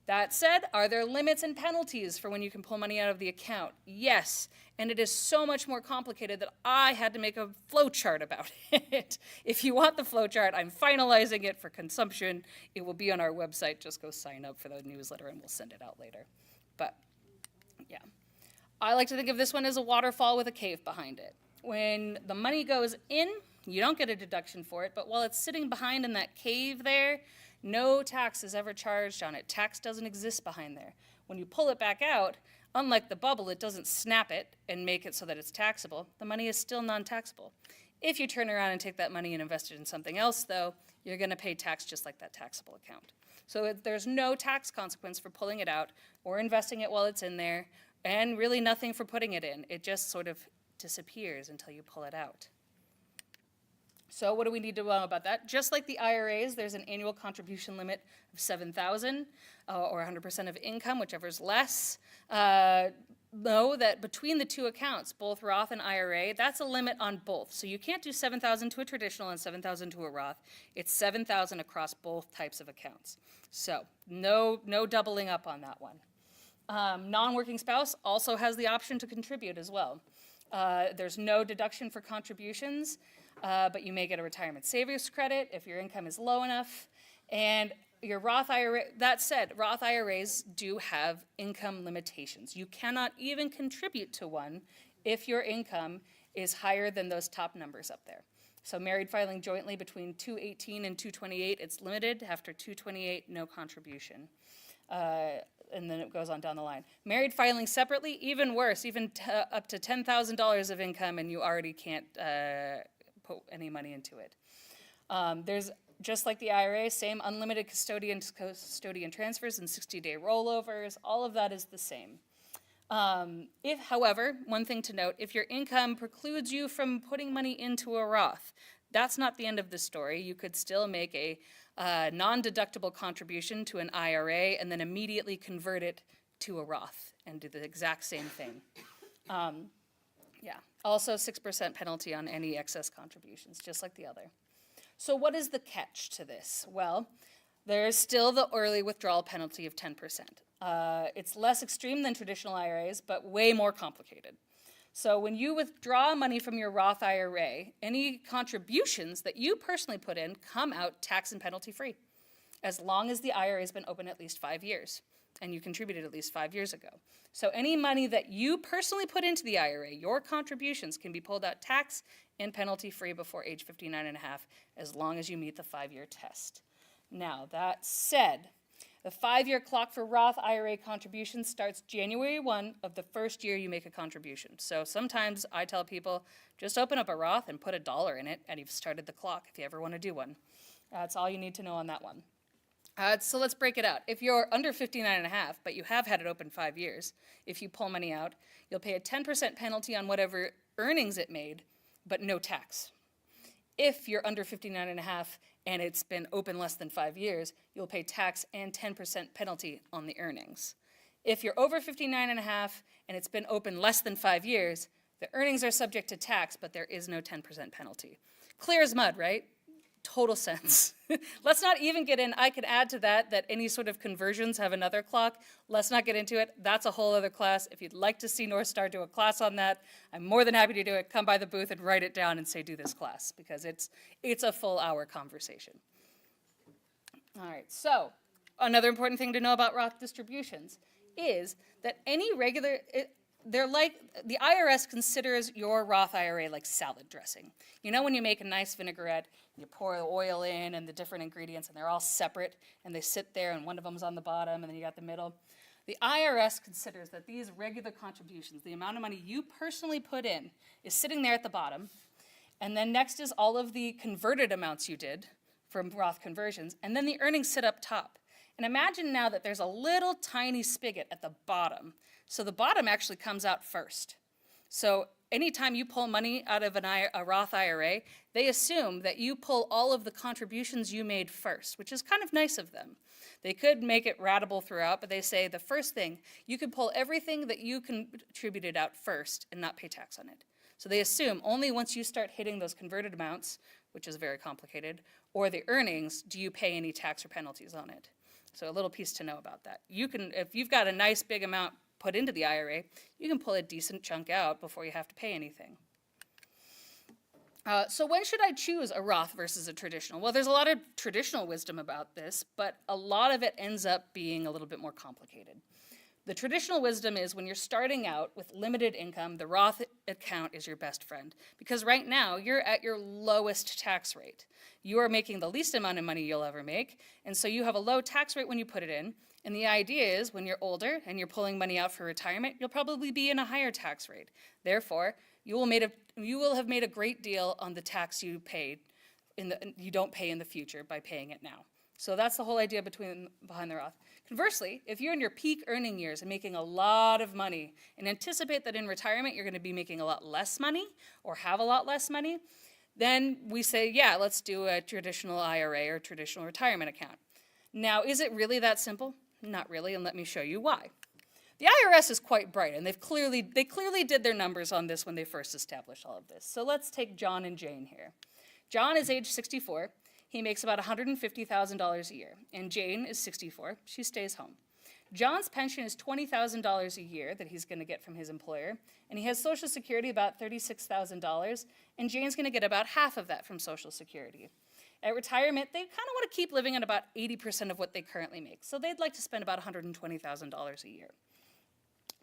That said, are there limits and penalties for when you can pull money out of the account? Yes, and it is so much more complicated that I had to make a flow chart about it. If you want the flow chart, I'm finalizing it for consumption. It will be on our website. Just go sign up for the newsletter and we'll send it out later. But yeah, I like to think of this one as a waterfall with a cave behind it. When the money goes in, you don't get a deduction for it, but while it's sitting behind in that cave there, no tax is ever charged on it. Tax doesn't exist behind there. When you pull it back out, unlike the bubble, it doesn't snap it and make it so that it's taxable. The money is still non-taxable. If you turn around and take that money and invest it in something else, though, you're going to pay tax just like that taxable account. So there's no tax consequence for pulling it out or investing it while it's in there, and really nothing for putting it in. It just sort of disappears until you pull it out. So what do we need to know about that? Just like the IRAs, there's an annual contribution limit of $7,000 or 100% of income, whichever is less. Know that between the two accounts, both Roth and IRA, that's a limit on both. So you can't do $7,000 to a traditional and $7,000 to a Roth. It's $7,000 across both types of accounts. So no doubling up on that one. Non-working spouse also has the option to contribute as well. There's no deduction for contributions, but you may get a retirement savings credit if your income is low enough. And your Roth IRA, that said, Roth IRAs do have income limitations. You cannot even contribute to one if your income is higher than those top numbers up there. So married filing jointly between 218 and 228, it's limited. After 228, no contribution. And then it goes on down the line. Married filing separately, even worse, even up to $10,000 of income, and you already can't put any money into it. There's, just like the IRA, same unlimited custodian transfers and 60-day rollovers. All of that is the same. If, however, one thing to note, if your income precludes you from putting money into a Roth, that's not the end of the story. You could still make a non-deductible contribution to an IRA and then immediately convert it to a Roth and do the exact same thing. Yeah, also 6% penalty on any excess contributions, just like the other. So what is the catch to this? Well, there's still the early withdrawal penalty of 10%. It's less extreme than traditional IRAs, but way more complicated. So when you withdraw money from your Roth IRA, any contributions that you personally put in come out tax and penalty free, as long as the IRA has been open at least 5 years, and you contributed at least 5 years ago. So any money that you personally put into the IRA, your contributions can be pulled out tax and penalty free before age 59 and a half, as long as you meet the 5-year test. Now, that said, the 5-year clock for Roth IRA contributions starts January 1 of the first year you make a contribution. So sometimes I tell people, just open up a Roth and put $1 in it, and you've started the clock if you ever want to do one. That's all you need to know on that one. So let's break it out. If you're under 59 and a half, but you have had it open 5 years, if you pull money out, you'll pay a 10% penalty on whatever earnings it made, but no tax. If you're under 59 and a half and it's been open less than 5 years, you'll pay tax and 10% penalty on the earnings. If you're over 59 and a half and it's been open less than 5 years, the earnings are subject to tax, but there is no 10% penalty. Clear as mud, right? Total sense. Let's not even get in, I could add to that any sort of conversions have another clock. Let's not get into it. That's a whole other class. If you'd like to see North Star do a class on that, I'm more than happy to do it. Come by the booth and write it down and say do this class, because it's a full hour conversation. All right, so another important thing to know about Roth distributions is that any regular, they're like, the IRS considers your Roth IRA like salad dressing. You know when you make a nice vinaigrette, you pour the oil in and the different ingredients, and they're all separate, and they sit there, and one of them's on the bottom, and then you got the middle. The IRS considers that these regular contributions, the amount of money you personally put in, is sitting there at the bottom, and then next is all of the converted amounts you did from Roth conversions, and then the earnings sit up top. And imagine now that there's a little tiny spigot at the bottom. So the bottom actually comes out first. So anytime you pull money out of a Roth IRA, they assume that you pull all of the contributions you made first, which is kind of nice of them. They could make it ratable throughout, but they say the first thing, you could pull everything that you contributed out first and not pay tax on it. So they assume only once you start hitting those converted amounts, which is very complicated, or the earnings, do you pay any tax or penalties on it. So a little piece to know about that. You can, if you've got a nice big amount put into the IRA, you can pull a decent chunk out before you have to pay anything. So when should I choose a Roth versus a traditional? Well, there's a lot of traditional wisdom about this, but a lot of it ends up being a little bit more complicated. The traditional wisdom is when you're starting out with limited income, the Roth account is your best friend. Because right now, you're at your lowest tax rate. You are making the least amount of money you'll ever make, and so you have a low tax rate when you put it in. And the idea is when you're older and you're pulling money out for retirement, you'll probably be in a higher tax rate. Therefore, you will have made a great deal on the tax you paid you don't pay in the future by paying it now. So that's the whole idea behind the Roth. Conversely, if you're in your peak earning years and making a lot of money and anticipate that in retirement you're going to be making a lot less money or have a lot less money, then we say, yeah, let's do a traditional IRA or traditional retirement account. Now, is it really that simple? Not really, and let me show you why. The IRS is quite bright, and they clearly did their numbers on this when they first established all of this. So let's take John and Jane here. John is age 64. He makes about $150,000 a year, and Jane is 64. She stays home. John's pension is $20,000 a year that he's going to get from his employer, and he has Social Security about $36,000, and Jane's going to get about half of that from Social Security. At retirement, they kind of want to keep living on about 80% of what they currently make, so they'd like to spend about $120,000 a year.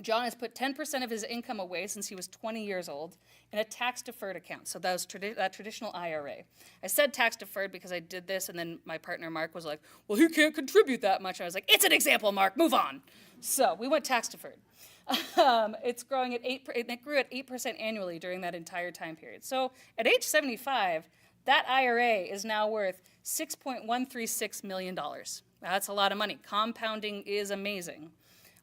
John has put 10% of his income away since he was 20 years old in a tax-deferred account, so that was that traditional IRA. I said tax-deferred because I did this, and then my partner Mark was like, well, he can't contribute that much. I was like, it's an example, Mark, move on. So we went tax-deferred. It's growing at 8%, and it grew at 8% annually during that entire time period. So at age 75, that IRA is now worth $6.136 million. That's a lot of money. Compounding is amazing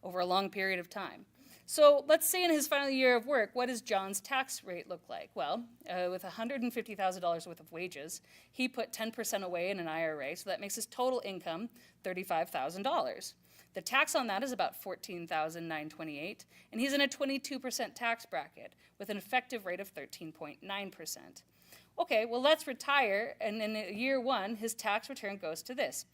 over a long period of time. So let's say in his final year of work, what does John's tax rate look like? Well, with $150,000 worth of wages, he put 10% away in an IRA, so that makes his total income $35,000. The tax on that is about $14,928, and he's in a 22% tax bracket with an effective rate of 13.9%. Okay, well, let's retire, and in year one, his tax return goes to this: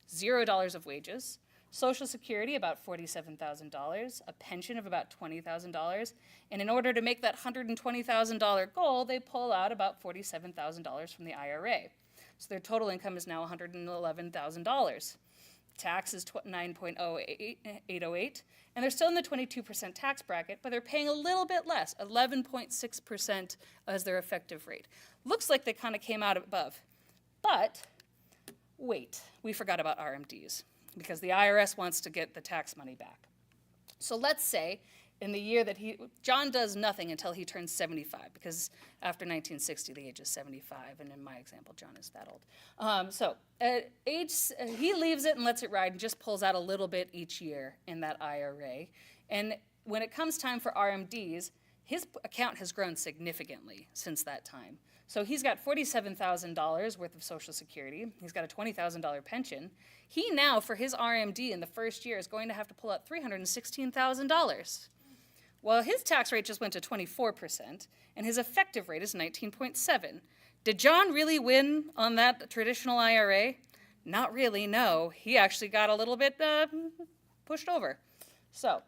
$0 of wages, Social Security about $47,000, a pension of about $20,000, and in order to make that $120,000 goal, they pull out about $47,000 from the IRA. So their total income is now $111,000. Tax is 9.808, and they're still in the 22% tax bracket, but they're paying a little bit less, 11.6% as their effective rate. Looks like they kind of came out above. But wait, we forgot about RMDs, because the IRS wants to get the tax money back. So let's say in the year that John does nothing until he turns 75, because after 1960, the age is 75, and in my example, John is that old. So at he leaves it and lets it ride and just pulls out a little bit each year in that IRA. And when it comes time for RMDs, his account has grown significantly since that time. So he's got $47,000 worth of Social Security. He's got a $20,000 pension. He now, for his RMD in the first year, is going to have to pull out $316,000. Well, his tax rate just went to 24%, and his effective rate is 19.7%. Did John really win on that traditional IRA? Not really, no. He actually got a little bit pushed over. So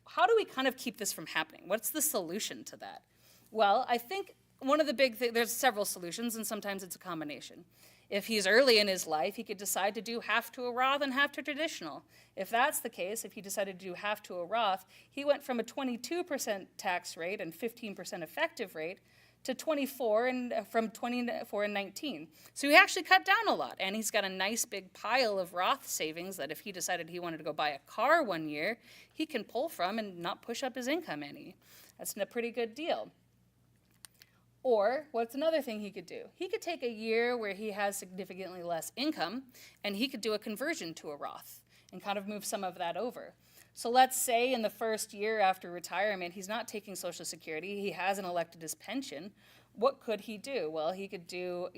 how do we kind of keep this from happening? What's the solution to that? Well, I think one of the big things, there's several solutions, and sometimes it's a combination. If he's early in his life, he could decide to do half to a Roth and half to traditional. If that's the case, if he decided to do half to a Roth, he went from a 22% tax rate and 15% effective rate to 24 and from 24 and 19. So he actually cut down a lot, and he's got a nice big pile of Roth savings that if he decided he wanted to go buy a car one year, he can pull from and not push up his income any. That's a pretty good deal. Or what's another thing he could do? He could take a year where he has significantly less income, and he could do a conversion to a Roth and kind of move some of that over. So let's say in the first year after retirement, he's not taking Social Security, he hasn't elected his pension. What could he do? Well, he could do,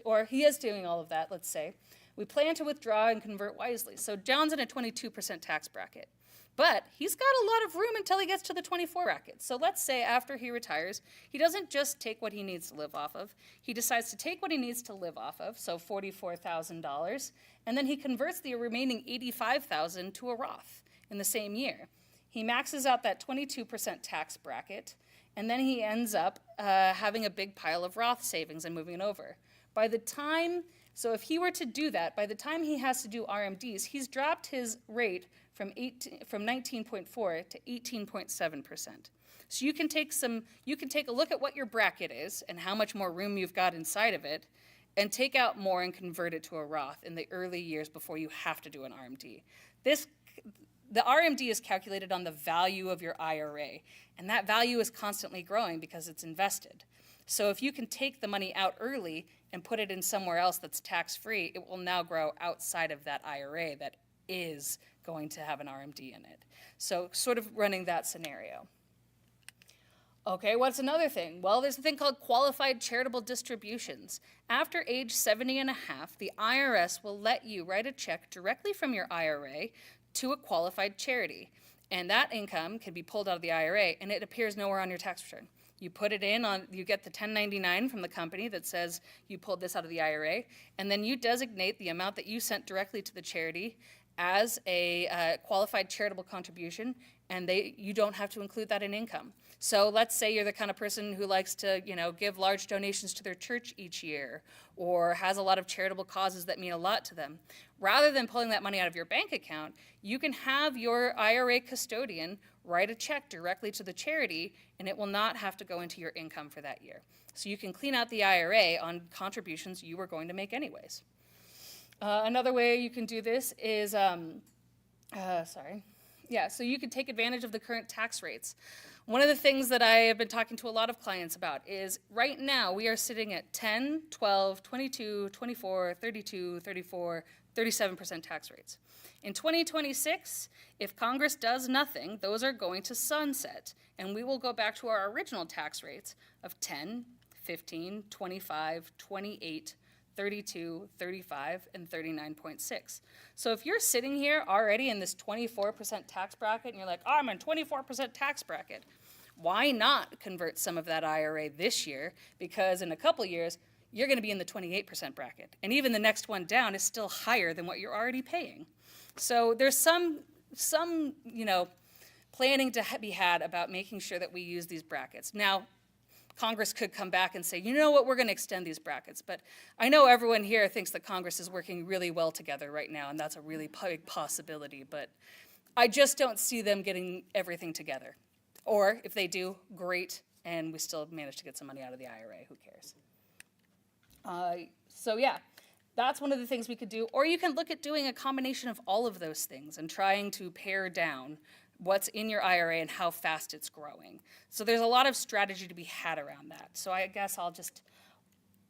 or he is doing all of that, let's say. We plan to withdraw and convert wisely. So John's in a 22% tax bracket. But he's got a lot of room until he gets to the 24 bracket. So let's say after he retires, he doesn't just take what he needs to live off of. He decides to take what he needs to live off of, so $44,000, and then he converts the remaining $85,000 to a Roth in the same year. He maxes out that 22% tax bracket, and then he ends up having a big pile of Roth savings and moving it over. By the time, so if he were to do that, by the time he has to do RMDs, he's dropped his rate from 19.4 to 18.7%. So you can take a look at what your bracket is and how much more room you've got inside of it, and take out more and convert it to a Roth in the early years before you have to do an RMD. The RMD is calculated on the value of your IRA, and that value is constantly growing because it's invested. So if you can take the money out early and put it in somewhere else that's tax-free, it will now grow outside of that IRA that is going to have an RMD in it. So sort of running that scenario. Okay, what's another thing? Well, there's a thing called qualified charitable distributions. After age 70 and a half, the IRS will let you write a check directly from your IRA to a qualified charity. And that income can be pulled out of the IRA, and it appears nowhere on your tax return. You put it in on, you get the 1099 from the company that says you pulled this out of the IRA, and then you designate the amount that you sent directly to the charity as a qualified charitable contribution, and you don't have to include that in income. So let's say you're the kind of person who likes to, give large donations to their church each year, or has a lot of charitable causes that mean a lot to them. Rather than pulling that money out of your bank account, you can have your IRA custodian write a check directly to the charity, and it will not have to go into your income for that year. So you can clean out the IRA on contributions you were going to make anyways. Another way you can do this is, so you can take advantage of the current tax rates. One of the things that I have been talking to a lot of clients about is right now we are sitting at 10, 12, 22, 24, 32, 34, 37% tax rates. In 2026, if Congress does nothing, those are going to sunset, and we will go back to our original tax rates of 10, 15, 25, 28, 32, 35, and 39.6. So if you're sitting here already in this 24% tax bracket, and you're like, oh, I'm in 24% tax bracket, why not convert some of that IRA this year? Because in a couple years, you're going to be in the 28% bracket. And even the next one down is still higher than what you're already paying. So there's some planning to be had about making sure that we use these brackets. Now, Congress could come back and say, you know what, we're going to extend these brackets. But I know everyone here thinks that Congress is working really well together right now, and that's a really big possibility. But I just don't see them getting everything together. Or if they do, great, and we still manage to get some money out of the IRA. Who cares? That's one of the things we could do. Or you can look at doing a combination of all of those things and trying to pare down what's in your IRA and how fast it's growing. So there's a lot of strategy to be had around that. So I guess I'll just,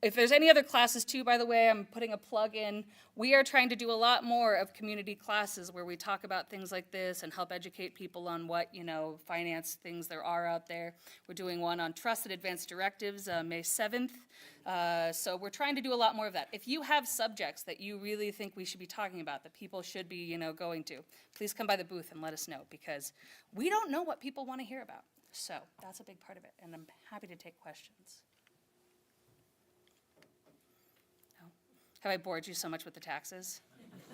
if there's any other classes too, by the way, I'm putting a plug in. We are trying to do a lot more of community classes where we talk about things like this and help educate people on what, finance things there are out there. We're doing one on trusted advanced directives May 7th. So we're trying to do a lot more of that. If you have subjects that you really think we should be talking about, that people should be, going to, please come by the booth and let us know, because we don't know what people want to hear about. So that's a big part of it, and I'm happy to take questions. No? Have I bored you so much with the taxes?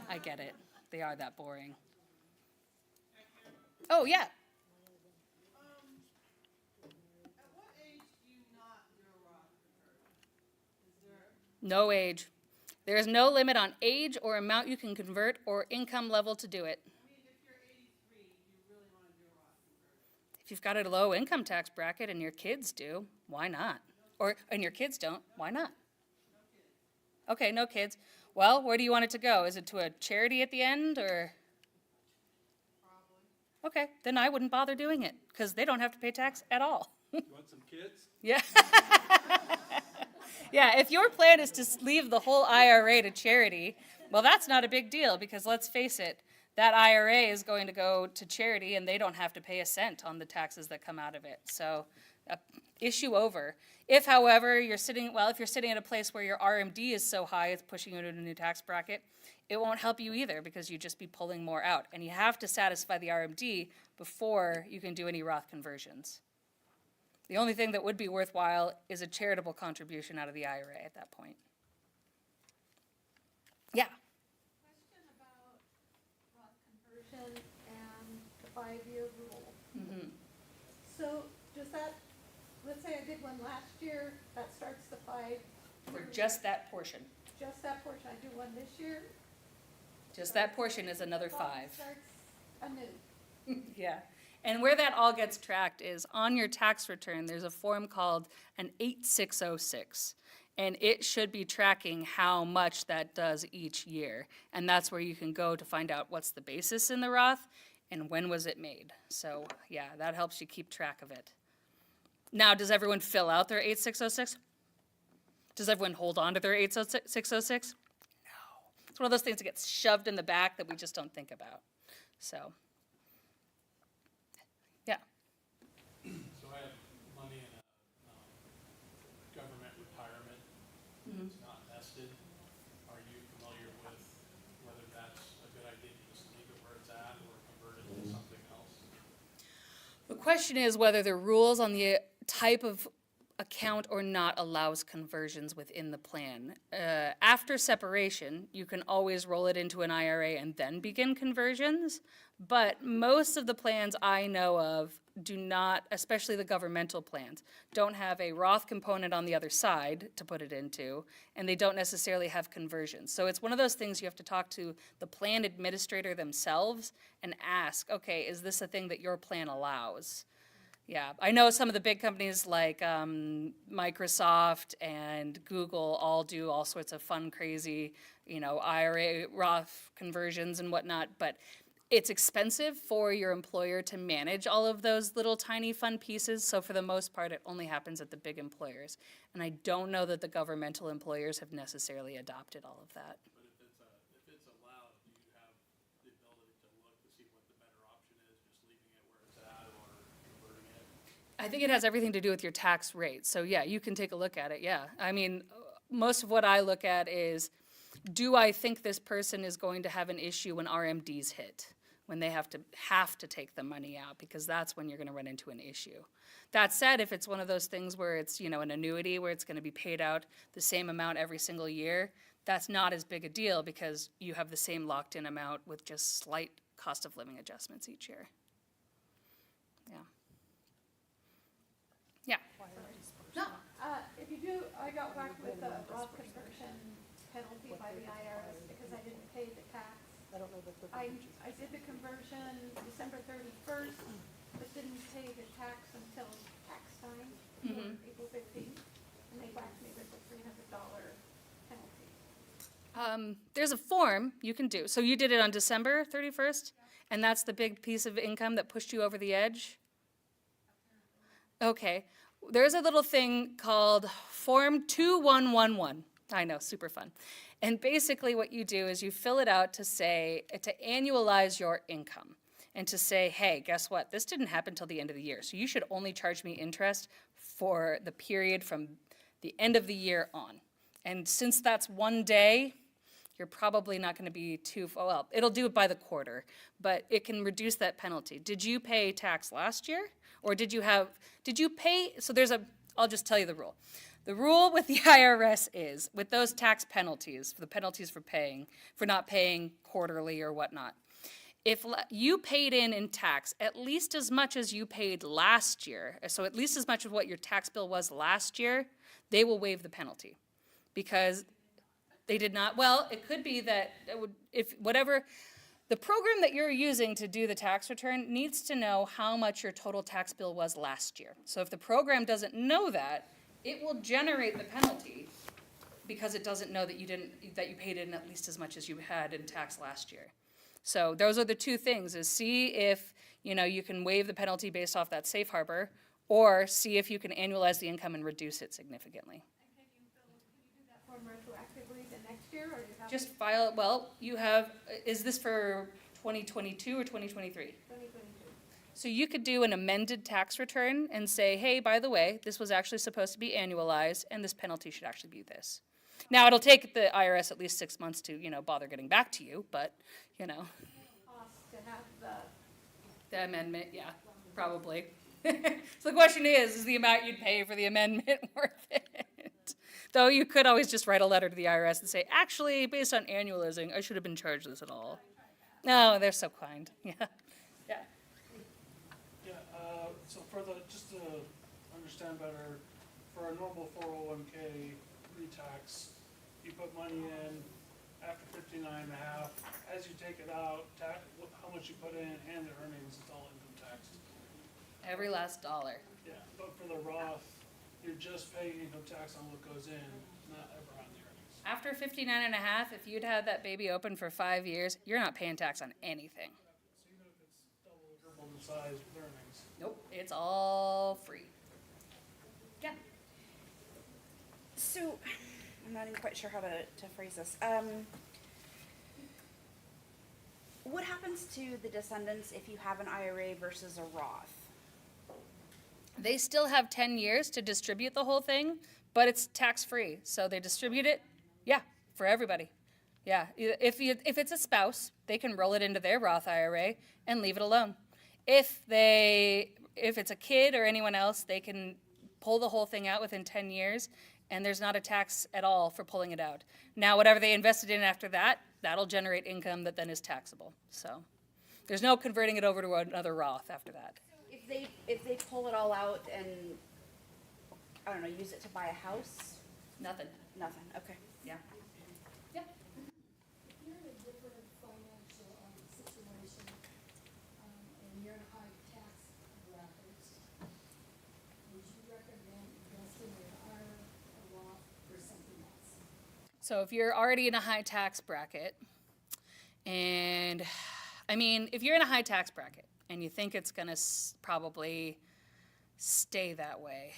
I get it. They are that boring. Oh, yeah. No age. There is no limit on age or amount you can convert or income level to do it. If you've got a low income tax bracket and your kids do, why not? And your kids don't, why not? Okay, no kids. Well, where do you want it to go? Is it to a charity at the end, or? Okay, then I wouldn't bother doing it, because they don't have to pay tax at all. You want some kids? Yeah. Yeah, if your plan is to leave the whole IRA to charity, well, that's not a big deal, because let's face it, that IRA is going to go to charity and they don't have to pay a cent on the taxes that come out of it. So issue over. If, however, you're sitting at a place where your RMD is so high, it's pushing you into a new tax bracket, it won't help you either because you'd just be pulling more out. And you have to satisfy the RMD before you can do any Roth conversions. The only thing that would be worthwhile is a charitable contribution out of the IRA at that point. Yeah. Question about Roth conversion and the 5-year rule. Mm-hmm. So does that, let's say I did one last year, that starts the 5. For just that portion. Just that portion, I do one this year. Just that portion is another 5. Starts anew. Yeah. And where that all gets tracked is on your tax return, there's a form called an 8606. And it should be tracking how much that does each year. And that's where you can go to find out what's the basis in the Roth and when was it made. So yeah, that helps you keep track of it. Now, does everyone fill out their 8606? Does everyone hold on to their 8606? No. It's one of those things that gets shoved in the back that we just don't think about. So, yeah. So I have money in a government retirement. Mhm. It's not vested. Are you familiar with whether that's a good idea to just leave it where it's at or convert it to something else? The question is whether the rules on the type of account or not allows conversions within the plan. After separation, you can always roll it into an IRA and then begin conversions, but most of the plans I know of do not, especially the governmental plans, don't have a Roth component on the other side to put it into, and they don't necessarily have conversions. So it's one of those things you have to talk to the plan administrator themselves and ask, okay, is this a thing that your plan allows? Yeah, I know some of the big companies like Microsoft and Google all do all sorts of fun, crazy, IRA, Roth conversions and whatnot, but it's expensive for your employer to manage all of those little tiny fun pieces, so for the most part, it only happens at the big employers. And I don't know that the governmental employers have necessarily adopted all of that. But if it's allowed, do you have the ability to look to see what the better option is, just leaving it where it's at or converting it? I think it has everything to do with your tax rate. So yeah, you can take a look at it, yeah. I mean, most of what I look at is, do I think this person is going to have an issue when RMDs hit? When they have to take the money out, because that's when you're gonna run into an issue. That said, if it's one of those things where it's, an annuity where it's gonna be paid out the same amount every single year, that's not as big a deal because you have the same locked-in amount with just slight cost of living adjustments each year. Yeah. Yeah. No, if you do, I got whacked with a Roth conversion penalty by the IRS because I didn't pay the tax. I did the conversion December 31st, but didn't pay the tax until tax time, April 15th, and they whacked me with a $300 penalty. There's a form you can do. So you did it on December 31st, and that's the big piece of income that pushed you over the edge? Okay. There's a little thing called Form 2111. I know, super fun. And basically what you do is you fill it out to annualize your income and to say, hey, guess what? This didn't happen till the end of the year. So you should only charge me interest for the period from the end of the year on. And since that's one day, you're probably not gonna be well, it'll do it by the quarter, but it can reduce that penalty. Did you pay tax last year? Or did you pay, so I'll just tell you the rule. The rule with the IRS is, with those tax penalties, the penalties for not paying quarterly or whatnot, if you paid in tax at least as much as you paid last year, so at least as much of what your tax bill was last year, they will waive the penalty. Because they did not, well, it could be that the program that you're using to do the tax return needs to know how much your total tax bill was last year. So if the program doesn't know that, it will generate the penalty because it doesn't know that you paid in at least as much as you had in tax last year. So those are the two things, is see if you can waive the penalty based off that safe harbor, or see if you can annualize the income and reduce it significantly. And can you do that form retroactively the next year, or you have Just file, well, you have, is this for 2022 or 2023? 2022? So you could do an amended tax return and say, hey, by the way, this was actually supposed to be annualized, and this penalty should actually be this. Now, it'll take the IRS at least 6 months to, bother getting back to you, but, Cost to have The amendment, yeah, probably. So the question is the amount you'd pay for the amendment worth it? Though you could always just write a letter to the IRS and say, actually, based on annualizing, I should have been charged this at all. No, they're so kind, yeah. Yeah. Yeah, so just to understand better, for a normal 401k pre-tax, you put money in after 59 and a half, as you take it out, how much you put in and the earnings, it's all income taxed. Every last dollar. Yeah, but for the Roth, you're just paying income tax on what goes in, not ever on the earnings. After 59 and a half, if you'd had that baby open for 5 years, you're not paying tax on anything. So even if it's double or triple the size with earnings. Nope, it's all free. Yeah. So, I'm not even quite sure how to phrase this. What happens to the descendants if you have an IRA versus a Roth? They still have 10 years to distribute the whole thing, but it's tax-free. So they distribute it, yeah, for everybody. Yeah, if it's a spouse, they can roll it into their Roth IRA and leave it alone. If it's a kid or anyone else, they can pull the whole thing out within 10 years, and there's not a tax at all for pulling it out. Now, whatever they invested in after that, that'll generate income that then is taxable. So there's no converting it over to another Roth after that. If they pull it all out and, I don't know, use it to buy a house? Nothing. Nothing, okay. Yeah. If you're in a different financial situation, and you're in a high tax bracket, would you recommend investing in an IRA, a Roth, or something else? So if you're already in a high tax bracket, and if you're in a high tax bracket and you think it's going to probably stay that way,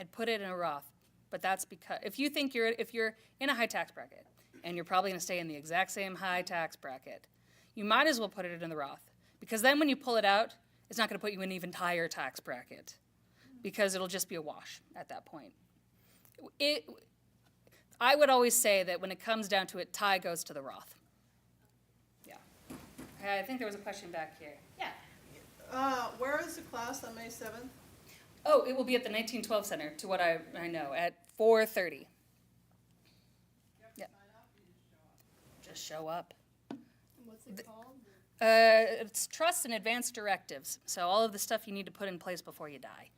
I'd put it in a Roth. But that's because if you're in a high tax bracket and you're probably going to stay in the exact same high tax bracket, you might as well put it in the Roth, because then when you pull it out, it's not going to put you in an even higher tax bracket, because it'll just be a wash at that point. I would always say that when it comes down to it, tie goes to the Roth. Yeah. I think there was a question back here. Yeah. Where is the class on May 7th? Oh, it will be at the 1912 Center, to what I know, at 4:30. Yeah. Just show up. What's it called? It's trusts and advanced directives. So all of the stuff you need to put in place before you die.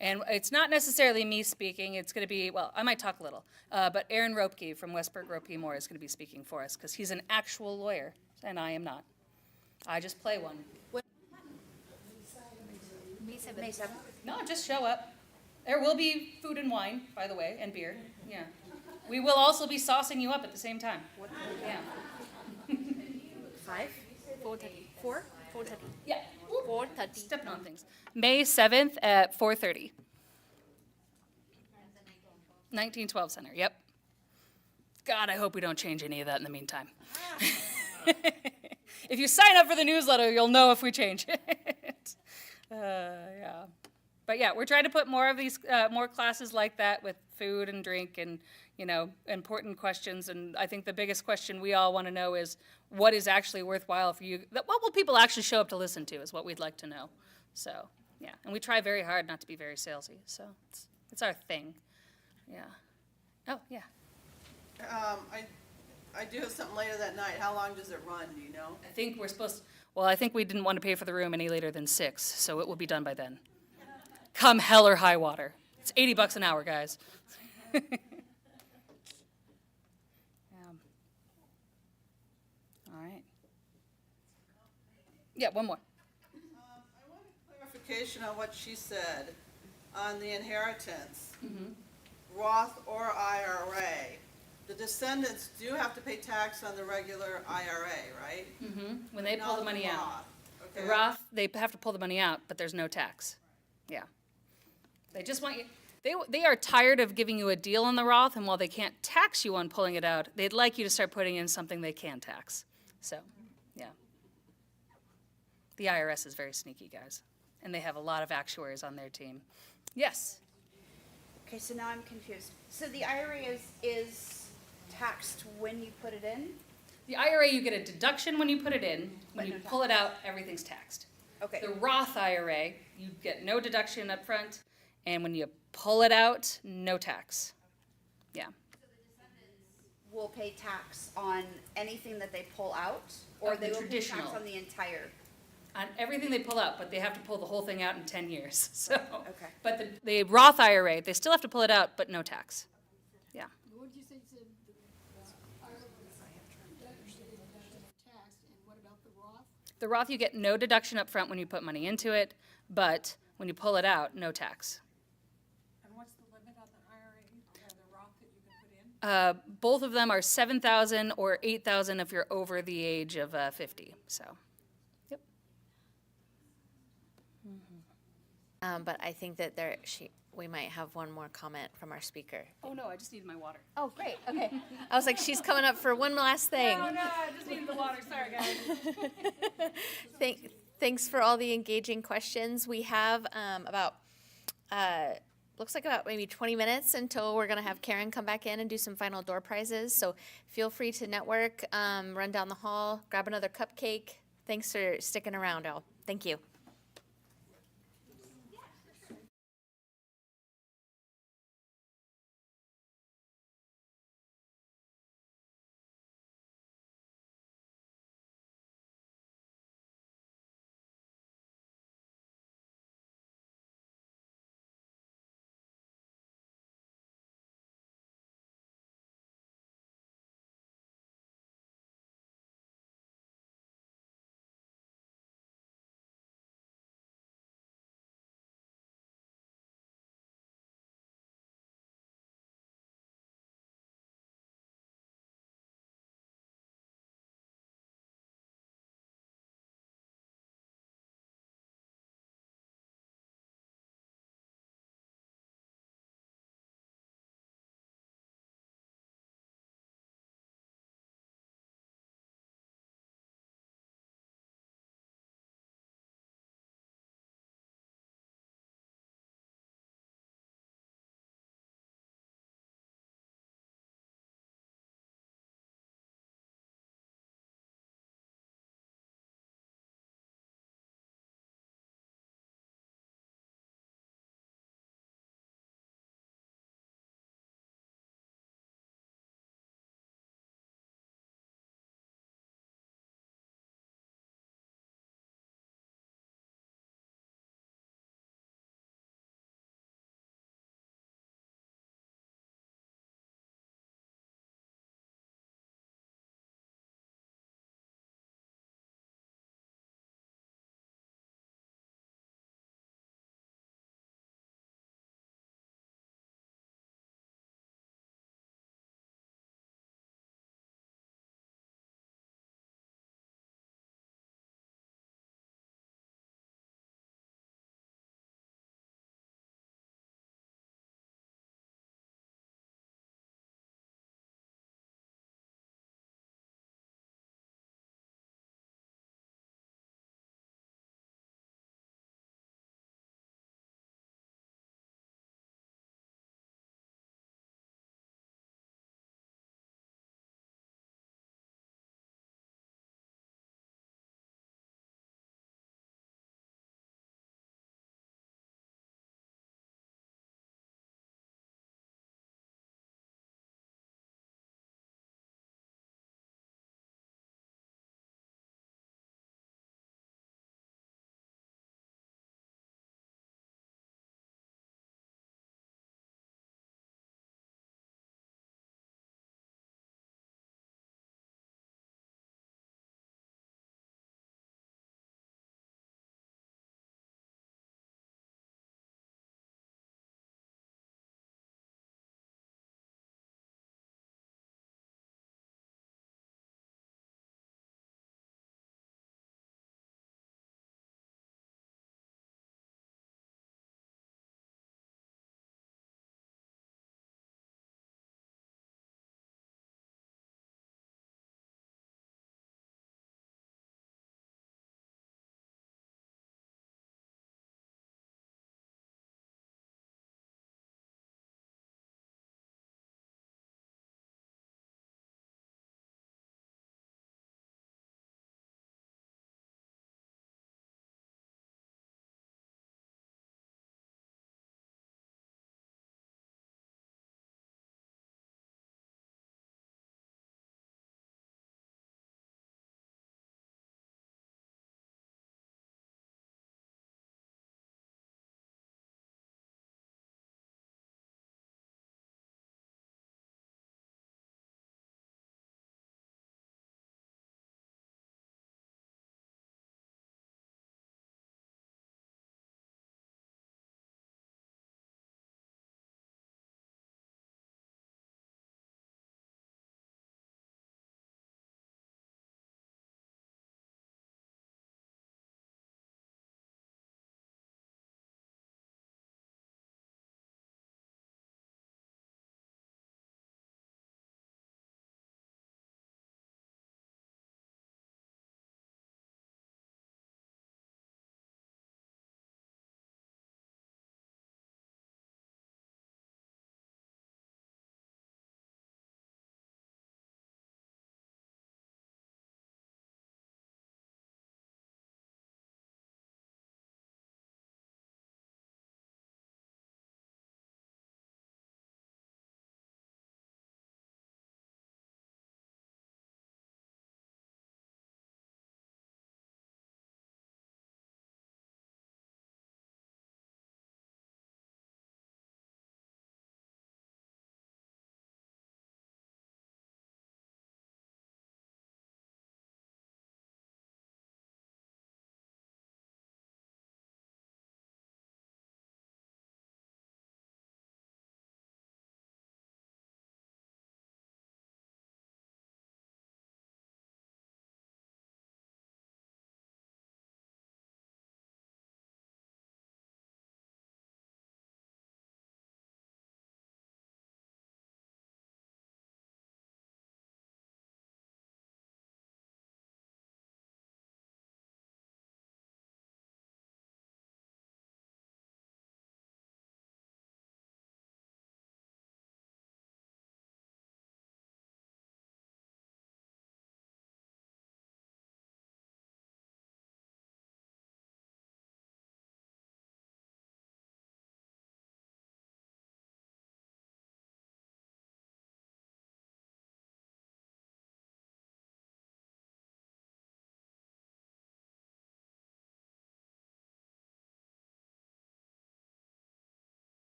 And it's not necessarily me speaking. It's going to be, well, I might talk a little. But Aaron Ropke from Westburg Ropke Moore is going to be speaking for us, because he's an actual lawyer, and I am not. I just play one. May 7th? No, just show up. There will be food and wine, by the way, and beer. Yeah. We will also be saucing you up at the same time. Yeah. 5? 4:30. 4? 4:30. Yeah. 4:30. Stepping on things. May 7th at 4:30. 1912 Center, yep. God, I hope we don't change any of that in the meantime. If you sign up for the newsletter, you'll know if we change it. Yeah. But yeah, we're trying to put more of these, more classes like that with food and drink and, important questions. And I think the biggest question we all want to know is, what is actually worthwhile for you? What will people actually show up to listen to is what we'd like to know. So, yeah. And we try very hard not to be very salesy. So it's our thing. Yeah. Oh, yeah. I do have something later that night. How long does it run, do you know? I think we're supposed to, well, I think we didn't want to pay for the room any later than 6, so it will be done by then. Come hell or high water. It's $80 an hour, guys. All right. Yeah, one more. I want a clarification on what she said on the inheritance, Roth or IRA. The descendants do have to pay tax on the regular IRA, right? When they pull the money out. Roth. The Roth, they have to pull the money out, but there's no tax. Yeah. They just want you, they are tired of giving you a deal on the Roth, and while they can't tax you on pulling it out, they'd like you to start putting in something they can tax. So, The IRS is very sneaky, guys, and they have a lot of actuaries on their team. Yes? Okay, so now I'm confused. So the IRA is taxed when you put it in? The IRA, you get a deduction when you put it in. When But you no pull it out, everything's taxed. Okay. The Roth IRA, you get no deduction up front, and when you pull it out, no tax. Yeah. Will pay tax on anything that they pull out, or Of the they will pay tax traditional. on the entire? On everything they pull out, but they have to pull the whole thing out in 10 years, so. Okay. But the Roth IRA, they still have to pull it out, but no tax. Yeah. What did you say, the IRA deduction of tax, and what about the Roth? The Roth, you get no deduction up front when you put money into it, but when you pull it out, no tax. And what's the limit on the IRA or the Roth that you can put in? Both of them are 7,000 or 8,000 if you're over the age of 50, so. Yep. But I think that we might have one more comment from our speaker. Oh, no, I just need my water. Oh, great, okay. I was like, she's coming up for one last thing. Oh, no, I just need the water, sorry, guys. Thanks for all the engaging questions. We have looks like about maybe 20 minutes until we're gonna have Karen come back in and do some final door prizes. So feel free to network, run down the hall, grab another cupcake. Thanks for sticking around, all. Thank you.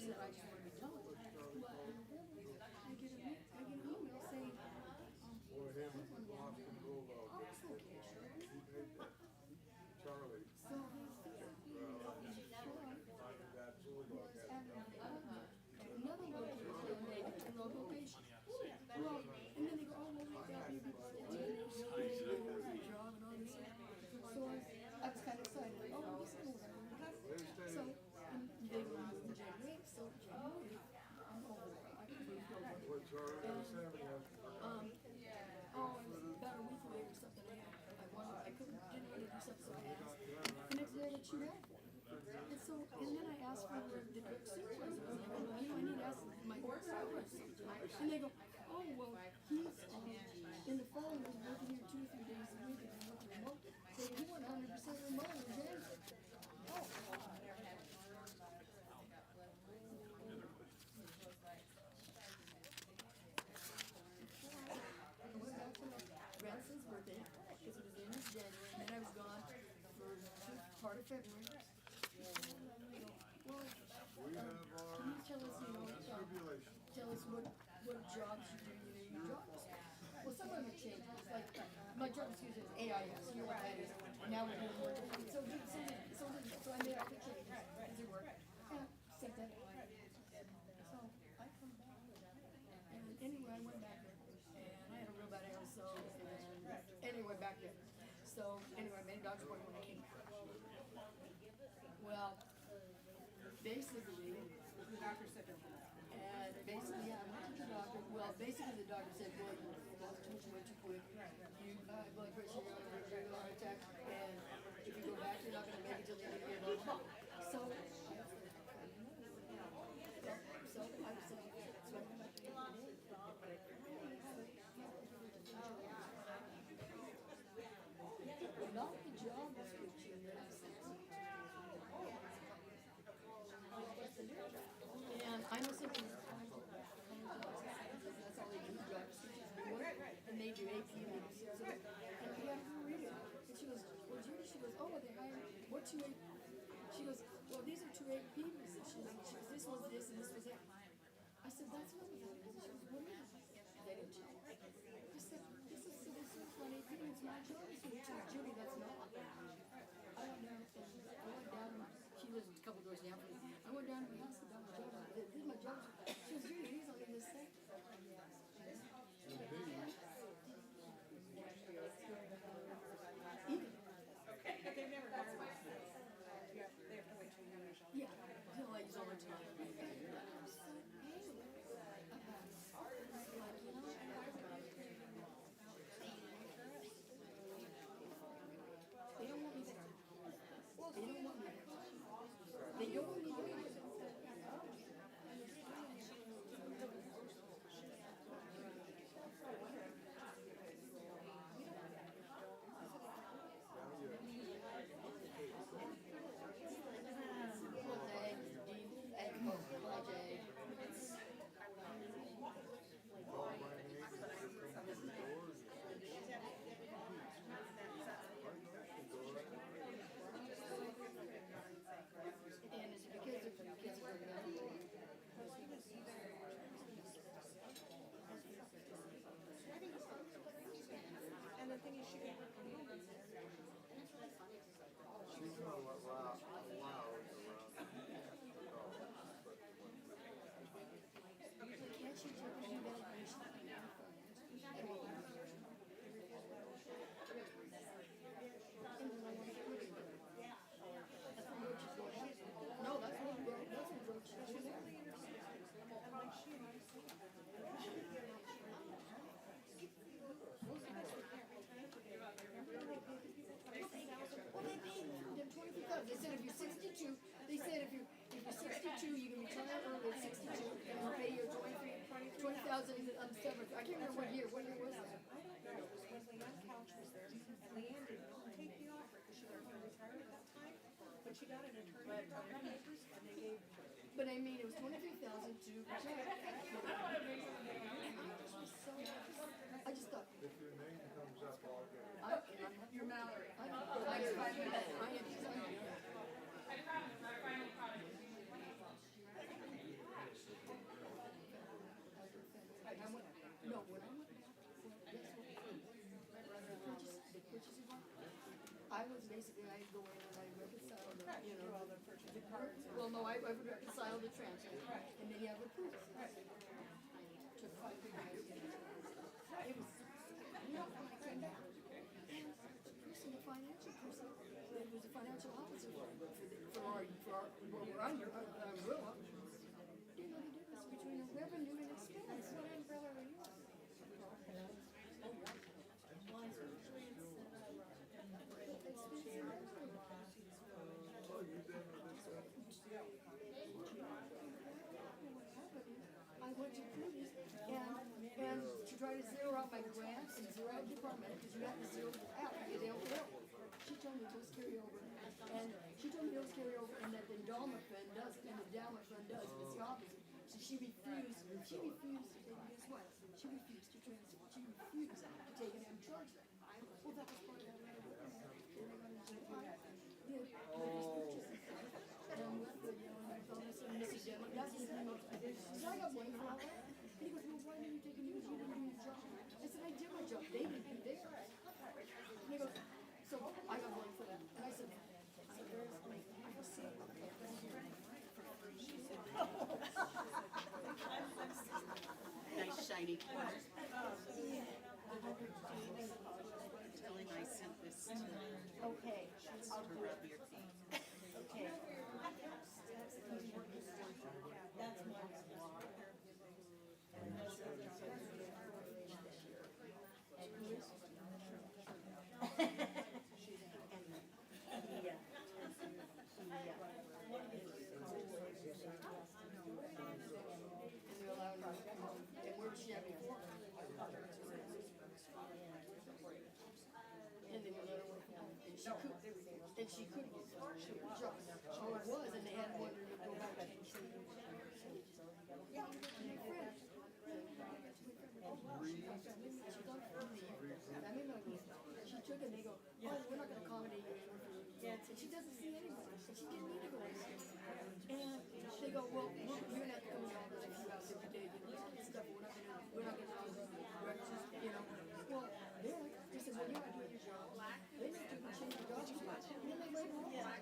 and I just want to be told. Well, in November, I get an email saying, Charlie. so his physical another location. Well, and then they go, oh, well, we got you job and all this. So I was kind of excited. Oh, this is what I want. So they were in January, so January, I'm over. I moved over. What's our Samuel? Oh, it was about a week away or something. I couldn't, didn't want to do something, so I asked. The next day I got chewed out. And so, and then I asked for where the cook soup was. And I go, I need to ask my cook soup. And they go, oh, well, he's, in the fall, he was working here 2 or 3 days a week and then working remote. So he went 100% remote in January. Oh. Branson's birthday, because it was the end of January, and then I was gone for part of February. Well, We have our can you tell us, tribulation. tell us what jobs you do, your jobs? Well, some of them have changed. It's like, my job is usually AIS, you know what that is. Now we're doing more. So I made up the changes as they work. And said that. So I come back. And anyway, I went back there. And I had a real bad aerosol. And anyway, back there. So anyway, I made a doctor's appointment when I came back. Well, basically, the doctor said no. And basically, I went to the doctor. Well, basically, the doctor said, well, you lost too much weight too quick. You blood pressure, you're on a heart attack. And if you go back, you're not going to make it till the end of the year. Blah, blah, blah. So I was like, so I went back to the not the job description that I sent. And I know something that's that's all they do, job descriptions. And they do AP leads. So, and I had her read it. And she goes, well, Judy, she goes, oh, they hired, what 2 AP? She goes, well, these are 2 AP positions. She goes, this was this and this was that. I said, that's not what that is. She goes, what is it? They didn't check. I said, this is civil service on AP, it's my job. She goes, Judy, that's not. I went down, she lives a couple doors down from me. I went down to my house and got my job. This is my job. She goes, Judy, these aren't in this thing. Even. Okay, but they've never hired us. They have to wait till you finish. Yeah, until I use overtime. They don't want me there. They don't want me there. They don't want me there. And it's because of your kids are And the thing is, she can work from home. She's not allowed around. Can't you tell me that no, that's what they said if you're 62, they said if you're 62, you can retire early at 62 and they'll pay your 20,000 severance. I can't remember what year was that? I don't know, it was when Leanne Couch was there, and Leanne didn't take the offer because she was going to retire at that time, but she got an attorney to talk papers, and they gave. But I mean, it was 23,000 to retire. I just thought. If your name comes up, I'll get it. You're Mallory. I am. whoever reconciled the transfer, and then you have approval. Took 5 good years. It was, when I came back, and the person, the financial person, that was the financial officer for where I'm umbrella, didn't know the difference between a revenue and expense. What umbrella are you? I went to Cooties and to try to zero out my grants and zero out department, because you have to zero out, because they don't bill. She told me those carry over, and she told me those carry over, and that the endowment fund does, and the endowment fund does, but it's the opposite. So she refused, guess what? She refused to transfer, she refused to take it and charge that. Well, that was part of that letter. And I got into a fight. Yeah, and with the, and I thought this and Mrs. Dillon, that's his name. So I got blamed for all that. And he goes, well, why didn't you take it? Because you didn't do your job. I said, I did my job. They didn't do theirs. And he goes, so I got blamed for that. And I said, I go see. Nice shiny corner. Tell him I sent this to Okay. rub your feet. Okay. And where was she at before? And then the letter went down, and she couldn't get the job. All it was, and they had wanted to go back and say, yeah, and my friend. She took it and they go, oh, we're not gonna accommodate you anymore. And she doesn't see anyone, and she didn't need to go anywhere. And they go, well, you're gonna have to come in the office a few hours every day, you know, and stuff, we're not gonna breakfast, you know. Well, they said, well, you're not doing your job. They just took and changed the job description, and then they laid her off.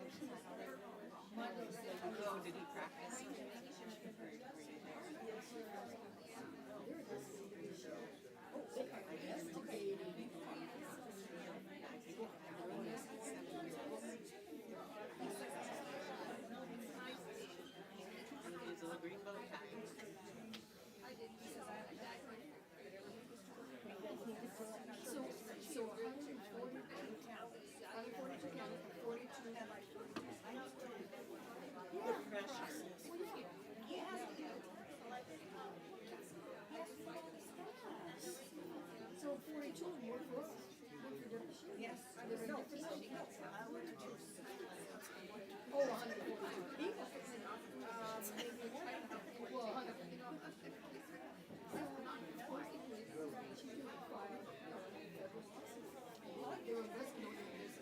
Oh, did he practice? So 140 counties, 42. So 42 more for us. Yes. They're in different states. Oh, 142 people. Well, 100. They were investigating this.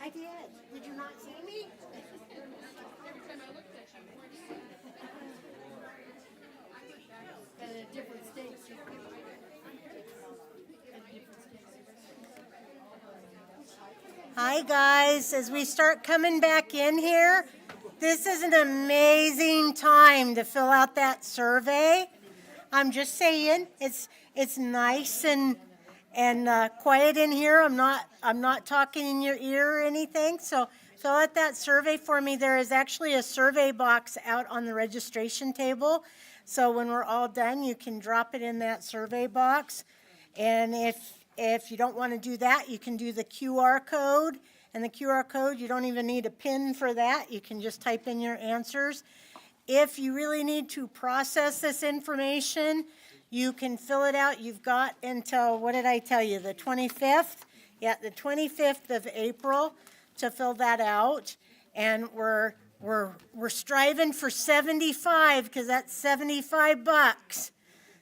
I did. Did you not see me? Every time I looked at you, where'd you go? And in different states. Hi guys, as we start coming back in here, this is an amazing time to fill out that survey. I'm just saying, it's nice and quiet in here. I'm not talking in your ear or anything. So fill out that survey for me. There is actually a survey box out on the registration table. So when we're all done, you can drop it in that survey box. And if you don't want to do that, you can do the QR code. And the QR code, you don't even need a PIN for that. You can just type in your answers. If you really need to process this information, you can fill it out. You've got until, what did I tell you, the 25th? Yeah, the 25th of April to fill that out. And we're striving for 75 because that's 75 bucks.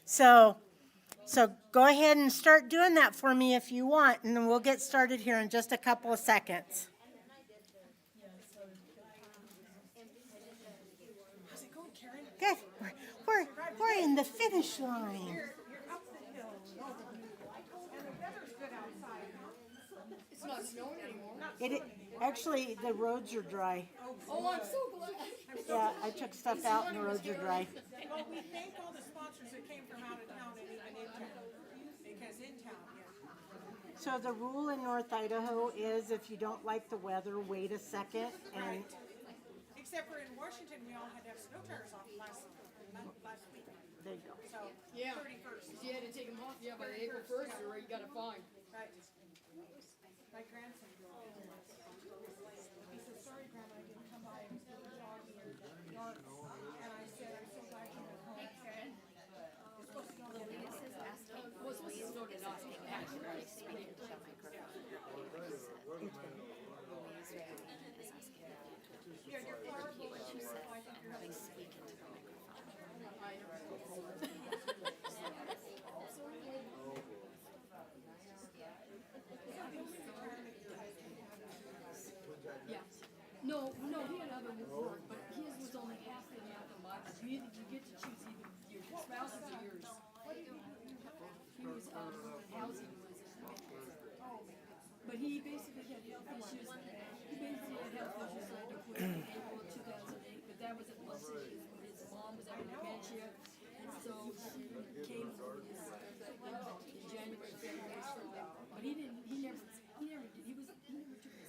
So go ahead and start doing that for me if you want, and then we'll get started here in just a couple of seconds. How's it going, Carrie? the finish line. You're up the hill and over the hill. And the weather's good outside, huh? It's not snowing anymore. Actually, the roads are dry. Oh, I'm so glad. Yeah, I took stuff out and the roads are dry. Well, we thank all the sponsors that came from out of town and even in town. Because in town, yeah. So the rule in North Idaho is if you don't like the weather, wait a second and Except for in Washington, we all had to have snow tires off last week. there you go. So, Yeah. 31st. You had to take them off, yeah, by April 1st, or you got a fine. Right. My grandson drove in last He said, sorry, Grandma, I didn't come by. I was doing jogging in the yard. And I said, I'm so glad you were home. It's supposed to snow today. Well, it's supposed to snow tonight. Yeah, you're far below. I think you're having Yeah. No, he had other work, but his was only half the amount of mine. You get to choose either your spouse's or yours. He was, housing was, but he basically had health issues. He basically had health issues, so he quit in April of 2008, but that was at once his mom was having dementia, and so she came in January, February, so, but he never took the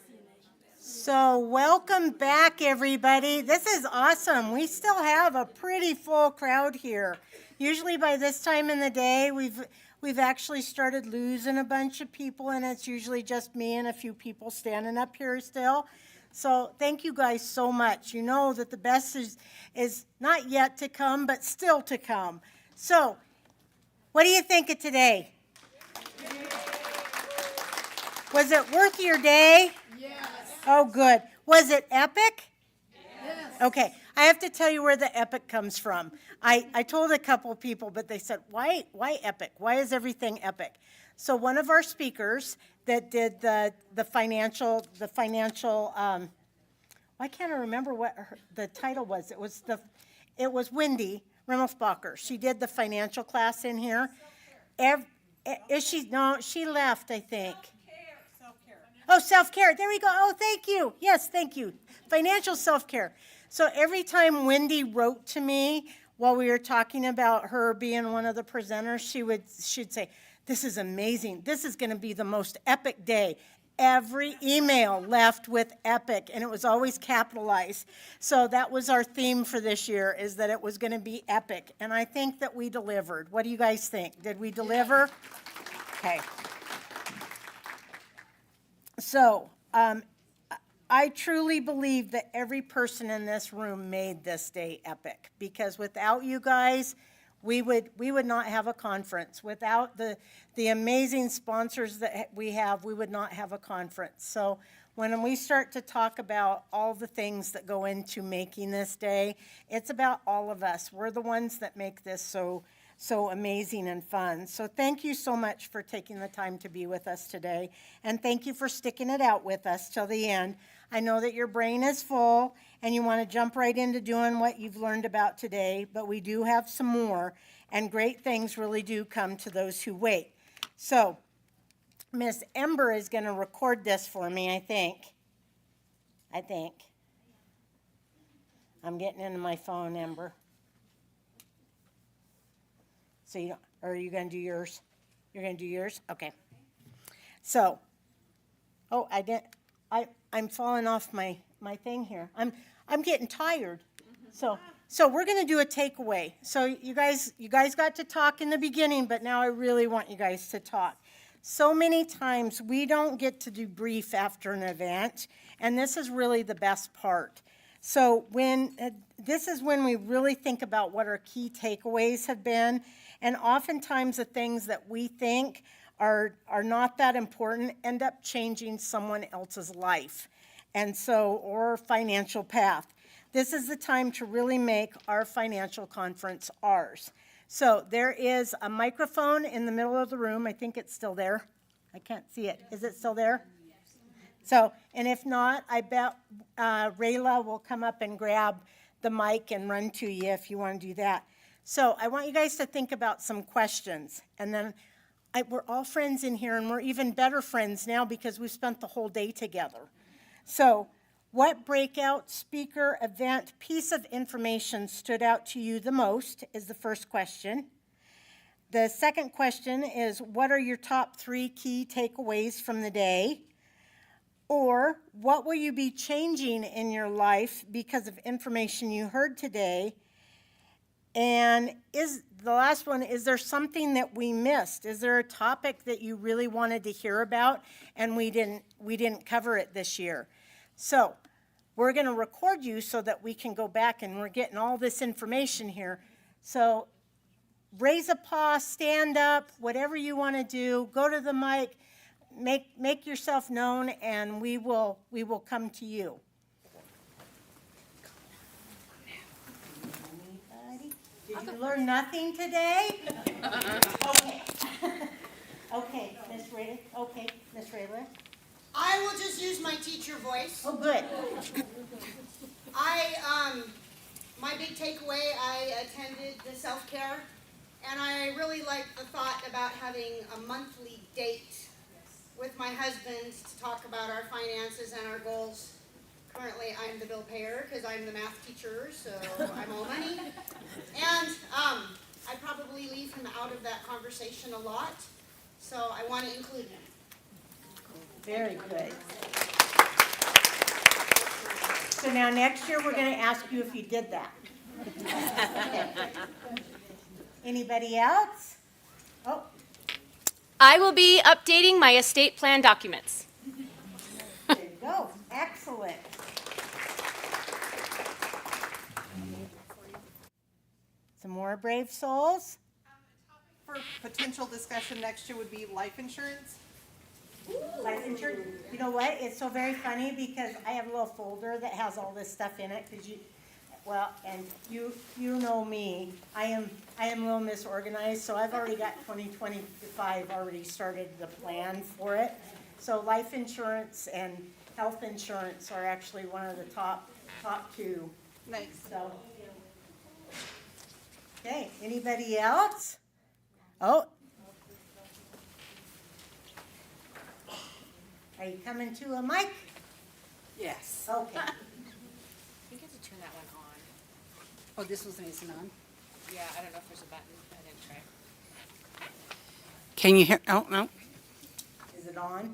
CNA. So welcome back, everybody. This is awesome. We still have a pretty full crowd here. Usually by this time in the day, we've actually started losing a bunch of people, and it's usually just me and a few people standing up here still. So thank you guys so much. You know that the best is not yet to come, but still to come. So what do you think of today? Was it worth your day? Yes. Oh, good. Was it epic? Yes. Okay, I have to tell you where the epic comes from. I told a couple people, but they said, why epic? Why is everything epic? So one of our speakers that did the financial, why can't I remember what the title was? It was Wendy Rimmelsbacher. She did the financial class in here. Is she? No, she left, I think. Self-care. Oh, self-care. There we go. Oh, thank you. Yes, thank you. Financial self-care. So every time Wendy wrote to me while we were talking about her being one of the presenters, she'd say, this is amazing. This is going to be the most epic day. Every email left with epic, and it was always capitalized. So that was our theme for this year, is that it was going to be epic. And I think that we delivered. What do you guys think? Did we deliver? Okay. So, I truly believe that every person in this room made this day epic, because without you guys, we would not have a conference. Without the amazing sponsors that we have, we would not have a conference. So when we start to talk about all the things that go into making this day, it's about all of us. We're the ones that make this so amazing and fun. So thank you so much for taking the time to be with us today. And thank you for sticking it out with us till the end. I know that your brain is full and you want to jump right into doing what you've learned about today, but we do have some more, and great things really do come to those who wait. So Miss Ember is going to record this for me, I think. I'm getting into my phone, Ember. So are you going to do yours? You're going to do yours? Okay. So, I'm falling off my thing here. I'm getting tired. So we're going to do a takeaway. So you guys got to talk in the beginning, but now I really want you guys to talk. So many times we don't get to debrief after an event, and this is really the best part. So this is when we really think about what our key takeaways have been, and oftentimes the things that we think are not that important end up changing someone else's life, and so, or financial path. This is the time to really make our financial conference ours. So there is a microphone in the middle of the room. I think it's still there. I can't see it. Is it still there? So, and if not, I bet Rayla will come up and grab the mic and run to you if you want to do that. So I want you guys to think about some questions. And then we're all friends in here, and we're even better friends now because we spent the whole day together. So what breakout, speaker, event, piece of information stood out to you the most is the first question. The second question is, what are your top 3 key takeaways from the day? Or what will you be changing in your life because of information you heard today? And is the last one, is there something that we missed? Is there a topic that you really wanted to hear about and we didn't cover it this year? So we're going to record you so that we can go back, and we're getting all this information here. So raise a paw, stand up, whatever you want to do, go to the mic, make yourself known, and we will come to you. Did you learn nothing today? Okay. Okay, Miss Rayla. Okay, Miss Rayla. I will just use my teacher voice. Oh, good. My big takeaway, I attended the self-care, and I really liked the thought about having a monthly date with my husband to talk about our finances and our goals. Currently, I'm the bill payer because I'm the math teacher, so I'm all money. And I probably leave him out of that conversation a lot, so I want to include him. Very good. So now next year, we're going to ask you if you did that. Okay. Anybody else? Oh. I will be updating my estate plan documents. There you go. Excellent. Some more brave souls? For potential discussion next year would be life insurance. Life insurance. You know what? It's so very funny because I have a little folder that has all this stuff in it because and you know me. I am a little misorganized, so I've already got 2025 already started the plan for it. So life insurance and health insurance are actually one of the top 2. Nice. So. Okay, anybody else? Oh. Are you coming to a mic? Yes. Okay. You get to turn that one on. Oh, this wasn't on? Yeah, I don't know if there's a button. I didn't try. Can you hear? Oh, no. Is it on?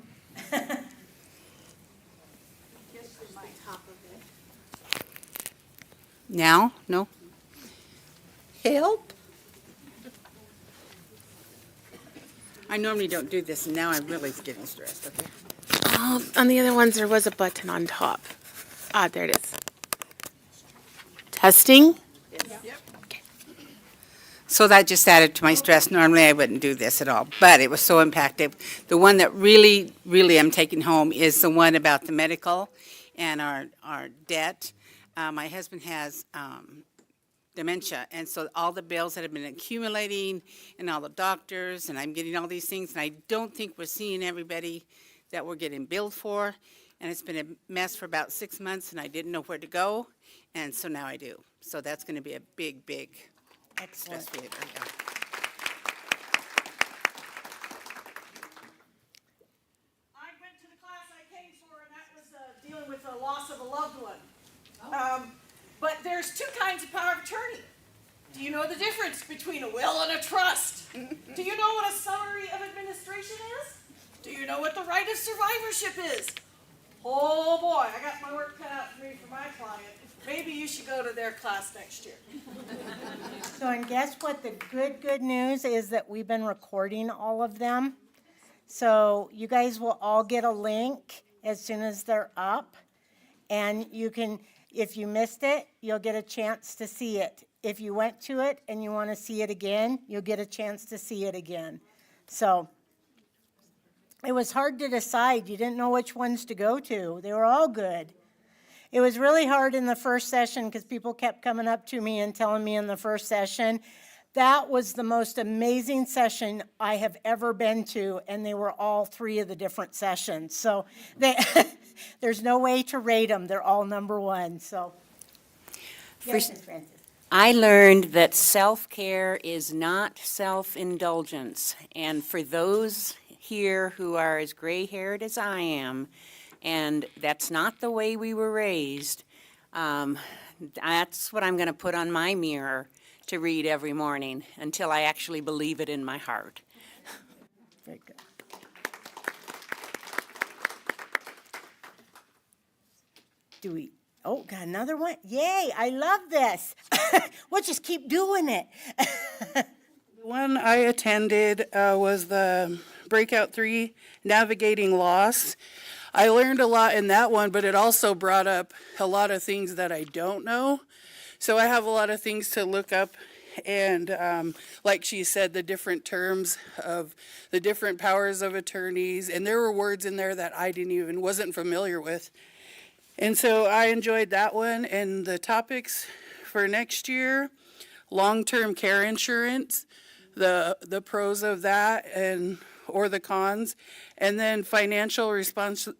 Now? No? Help? I normally don't do this, and now I'm really getting stressed, okay? On the other ones, there was a button on top. Ah, there it is. Testing? So that just added to my stress. Normally, I wouldn't do this at all, but it was so impactful. The one that really, really I'm taking home is the one about the medical and our debt. My husband has dementia, and so all the bills that have been accumulating and all the doctors, and I'm getting all these things, and I don't think we're seeing everybody that we're getting billed for, and it's been a mess for about 6 months, and I didn't know where to go, and so now I do. So that's going to be a big, big stress reliever. Yeah. I went to the class I came for, and that was dealing with the loss of a loved one. But there's 2 kinds of power of attorney. Do you know the difference between a will and a trust? Do you know what a summary of administration is? Do you know what the right of survivorship is? Oh boy, I got my work cut out for me for my client. Maybe you should go to their class next year. So, and guess what? The good news is that we've been recording all of them. So you guys will all get a link as soon as they're up. And you can, if you missed it, you'll get a chance to see it. If you went to it and you want to see it again, you'll get a chance to see it again. So it was hard to decide. You didn't know which ones to go to. They were all good. It was really hard in the first session because people kept coming up to me and telling me in the first session, that was the most amazing session I have ever been to, and they were all 3 of the different sessions. So there's no way to rate them. They're all number 1. So, yes, Ms. Francis. I learned that self-care is not self-indulgence. And for those here who are as gray-haired as I am, and that's not the way we were raised, that's what I'm going to put on my mirror to read every morning until I actually believe it in my heart. Very good. Do we, oh, got another one? Yay, I love this. We'll just keep doing it. The one I attended was the Breakout 3, Navigating Loss. I learned a lot in that one, but it also brought up a lot of things that I don't know. So I have a lot of things to look up. And like she said, the different terms of the different powers of attorneys. And there were words in there that I wasn't familiar with. And so I enjoyed that one. And the topics for next year, long-term care insurance, the pros of that or the cons, and then financial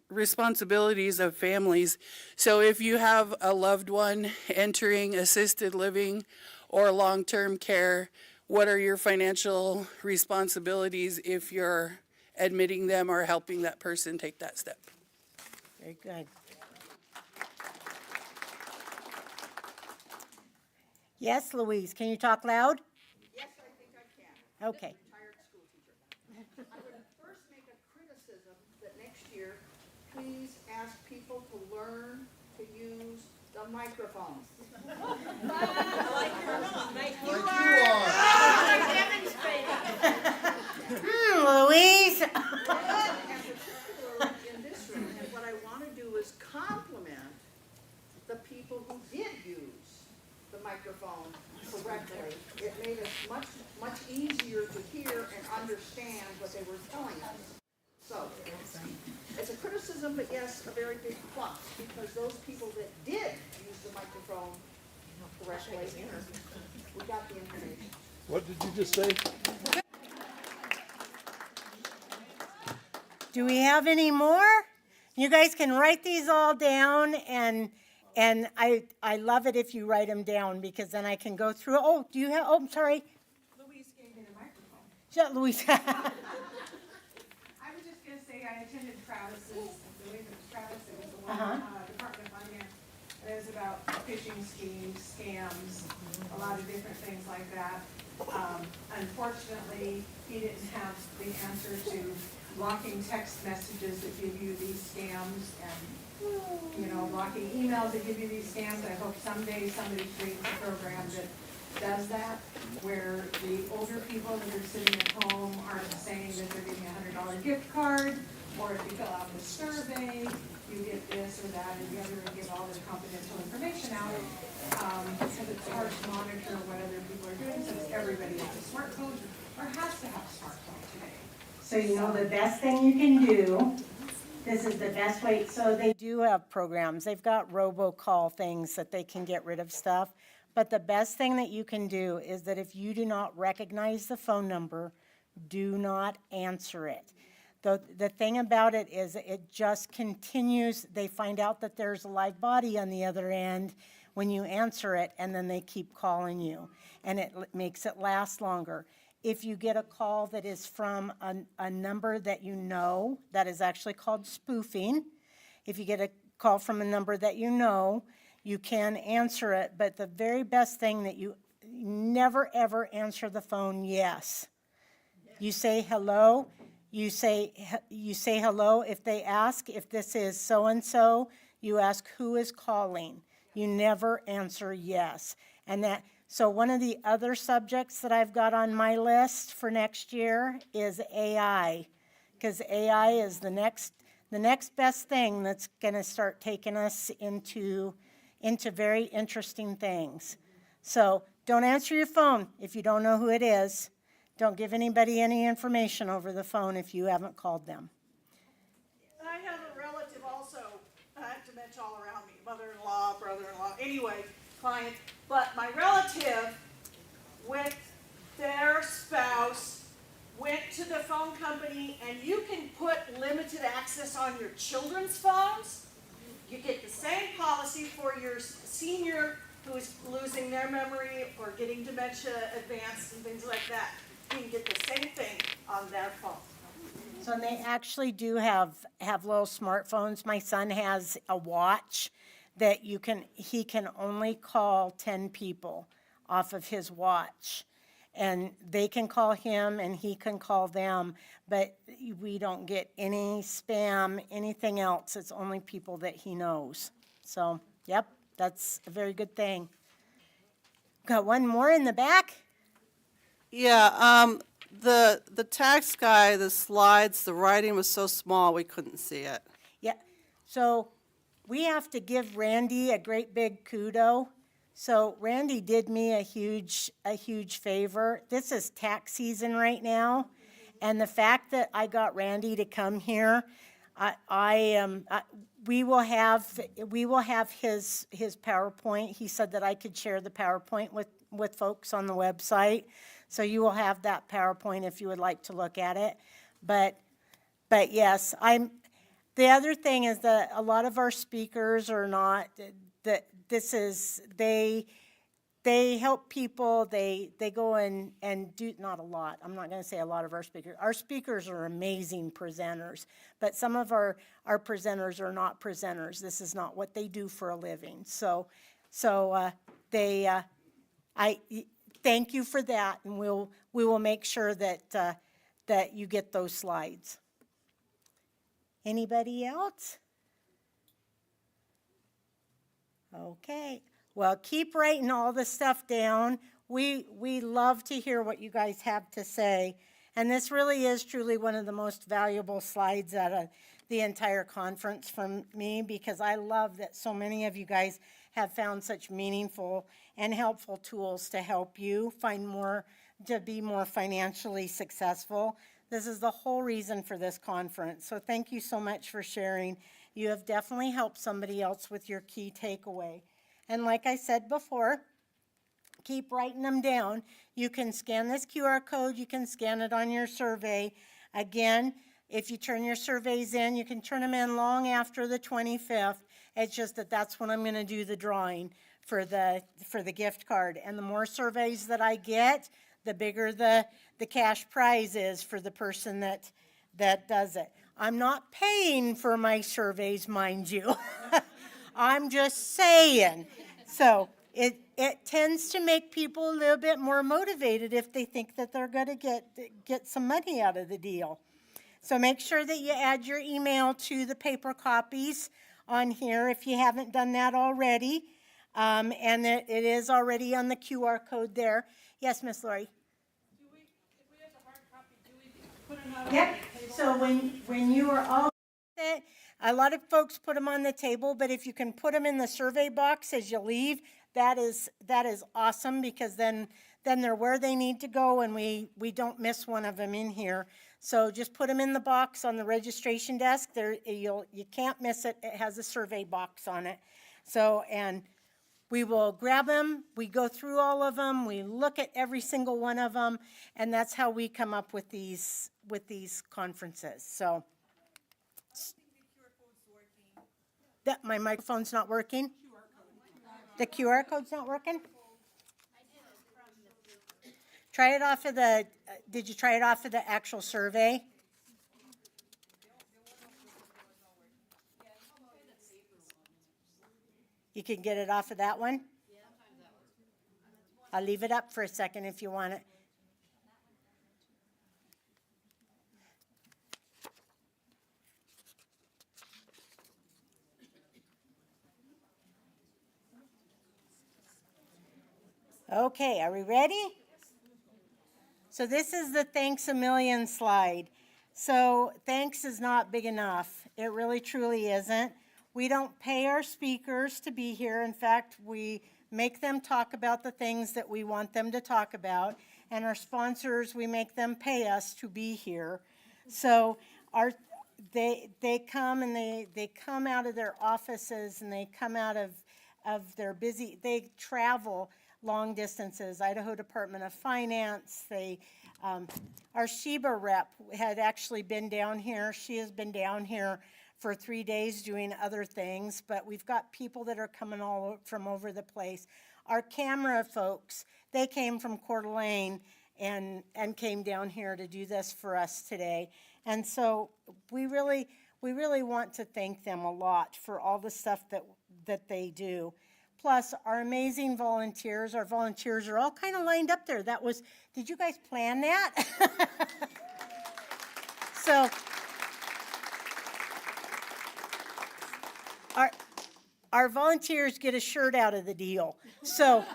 responsibilities of families. So if you have a loved one entering assisted living or long-term care, what are your financial responsibilities if you're admitting them or helping that person take that step? Very good. Yes, Louise, can you talk loud? Yes, I think I can. Okay. Retired school teacher. I would first make a criticism that next year, please ask people to learn to use the microphones. Like you're not. Like you are. Louise. In this room, and what I want to do is compliment the people who did use the microphone correctly. It made it much easier to hear and understand what they were telling us. So, it's a criticism, but yes, a very big plus, because those people that did use the microphone correctly, we got the information. What did you just say? Do we have any more? You guys can write these all down, and I love it if you write them down, because then I can go through. Oh, do you have, oh, I'm sorry. Louise gave me the microphone. Shut, Louise. I was just gonna say, I attended Travis's, I believe it was Travis, it was the one, Department of Finance. It was about phishing schemes, scams, a lot of different things like that. Unfortunately, he didn't have the answer to blocking text messages that give you these scams and, blocking emails that give you these scams. I hope someday somebody creates a program that does that, where the older people that are sitting at home aren't saying that they're getting $100 gift card, or if you fill out the survey, you get this or that or the other, and give all this confidential information out, because it's hard to monitor what other people are doing, since everybody has a smartphone, or has to have a smartphone today. So the best thing you can do, this is the best way, so they do have programs. They've got robocall things that they can get rid of stuff. But the best thing that you can do is that if you do not recognize the phone number, do not answer it. The thing about it is it just continues. They find out that there's a live body on the other end when you answer it, and then they keep calling you. And it makes it last longer. If you get a call that is from a number that you know, that is actually called spoofing. If you get a call from a number that you know, you can answer it, but the very best thing that you never ever answer the phone yes. You say hello, you say hello. If they ask if this is so-and-so, you ask who is calling. You never answer yes. So one of the other subjects that I've got on my list for next year is AI, because AI is the next best thing that's going to start taking us into very interesting things. So don't answer your phone if you don't know who it is. Don't give anybody any information over the phone if you haven't called them. I have a relative also, I have to mention all around me, mother-in-law, brother-in-law, anyway, client, but my relative with their spouse went to the phone company, and you can put limited access on your children's phones. You get the same policy for your senior who's losing their memory or getting dementia advanced and things like that can get the same thing on their phone. So and they actually do have little smartphones. My son has a watch that he can only call 10 people off of his watch. And they can call him and he can call them, but we don't get any spam, anything else. It's only people that he knows. So, yep, that's a very good thing. Got one more in the back? Yeah, the tax guy, the slides, the writing was so small we couldn't see it. Yeah, so we have to give Randy a great big kudo. So Randy did me a huge favor. This is tax season right now, and the fact that I got Randy to come here, we will have his PowerPoint. He said that I could share the PowerPoint with folks on the website. So you will have that PowerPoint if you would like to look at it. But yes, the other thing is that a lot of our speakers are not, they help people, they go and do, not a lot, I'm not gonna say a lot of our speakers are amazing presenters, but some of our presenters are not presenters. This is not what they do for a living. I thank you for that, and we will make sure that you get those slides. Anybody else? Okay. Well, keep writing all the stuff down. We love to hear what you guys have to say. And this really is truly one of the most valuable slides out of the entire conference from me, because I love that so many of you guys have found such meaningful and helpful tools to help you to be more financially successful. This is the whole reason for this conference. So thank you so much for sharing. You have definitely helped somebody else with your key takeaway. And like I said before, keep writing them down. You can scan this QR code. You can scan it on your survey. Again, if you turn your surveys in, you can turn them in long after the 25th. It's just that's when I'm going to do the drawing for the gift card. And the more surveys that I get, the bigger the cash prize is for the person that does it. I'm not paying for my surveys, mind you. I'm just saying. So it tends to make people a little bit more motivated if they think that they're going to get some money out of the deal. So make sure that you add your email to the paper copies on here if you haven't done that already. And it is already on the QR code there. Yes, Miss Lori? Yep, so when you are all set, a lot of folks put them on the table, but if you can put them in the survey box as you leave, that is awesome, because then they're where they need to go, and we don't miss one of them in here. So just put them in the box on the registration desk. You can't miss it. It has a survey box on it. So, and we will grab them, we go through all of them, we look at every single one of them, and that's how we come up with these conferences. So, that my microphone's not working? The QR code's not working? Try it off of did you try it off of the actual survey? You can get it off of that one? I'll leave it up for a second if you want it. Okay, are we ready? So this is the thanks a million slide. So thanks is not big enough. It really truly isn't. We don't pay our speakers to be here. In fact, we make them talk about the things that we want them to talk about. And our sponsors, we make them pay us to be here. So they come and they come out of their offices, and they come out of their busy, they travel long distances. Idaho Department of Finance, our Sheba rep had actually been down here. She has been down here for 3 days doing other things, but we've got people that are coming all from over the place. Our camera folks, they came from Coeur d'Alene and came down here to do this for us today. And so we really want to thank them a lot for all the stuff that they do. Plus, our amazing volunteers, our volunteers are all kind of lined up there. Did you guys plan that? So, our volunteers get a shirt out of the deal. So,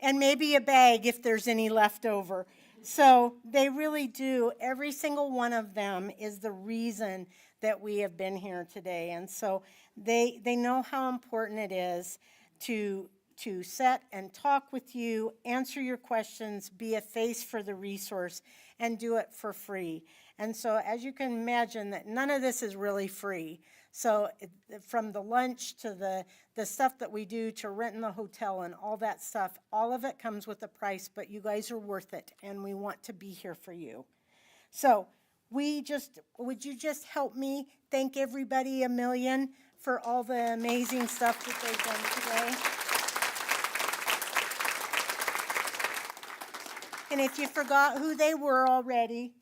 and maybe a bag if there's any left over. So they really do. Every single one of them is the reason that we have been here today. And so they know how important it is to sit and talk with you, answer your questions, be a face for the resource, and do it for free. And so as you can imagine, that none of this is really free. So from the lunch to the stuff that we do to renting the hotel and all that stuff, all of it comes with a price, but you guys are worth it, and we want to be here for you. So would you just help me thank everybody a million for all the amazing stuff that they've done today? And if you forgot who they were already,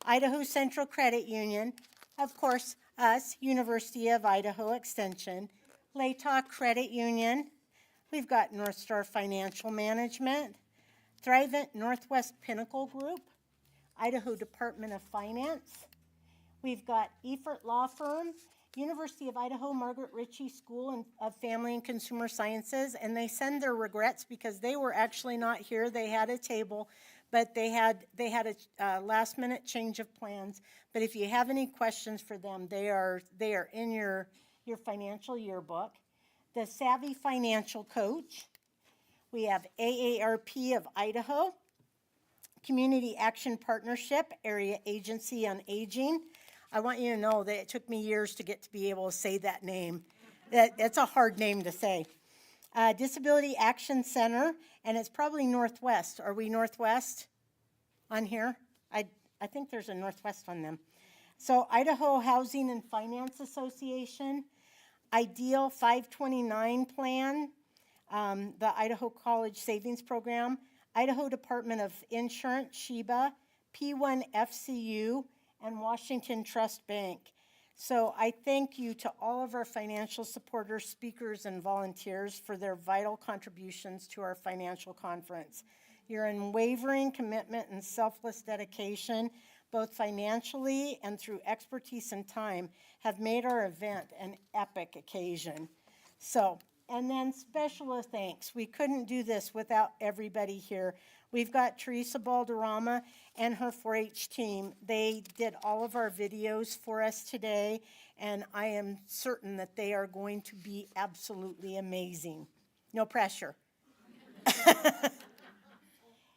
Idaho Central Credit Union, of course, us, University of Idaho Extension, Latah Credit Union, we've got North Star Financial Management, Thrivent Northwest Pinnacle Group, Idaho Department of Finance, we've got Efert Law Firm, University of Idaho Margaret Ritchie School of Family and Consumer Sciences, and they send their regrets because they were actually not here. They had a table, but they had a last-minute change of plans. But if you have any questions for them, they are in your financial yearbook. The Savvy Financial Coach. We have AARP of Idaho, Community Action Partnership, Area Agency on Aging. I want you to know that it took me years to get to be able to say that name. It's a hard name to say. Disability Action Center, and it's probably Northwest. Are we Northwest on here? I think there's a Northwest on them. So Idaho Housing and Finance Association, Ideal 529 Plan, the Idaho College Savings Program, Idaho Department of Insurance, SHEBA, P1FCU, and Washington Trust Bank. So I thank you to all of our financial supporters, speakers, and volunteers for their vital contributions to our financial conference. Your unwavering commitment and selfless dedication, both financially and through expertise and time, have made our event an epic occasion. So, and then special thanks. We couldn't do this without everybody here. We've got Teresa Balderrama and her 4-H team. They did all of our videos for us today, and I am certain that they are going to be absolutely amazing. No pressure.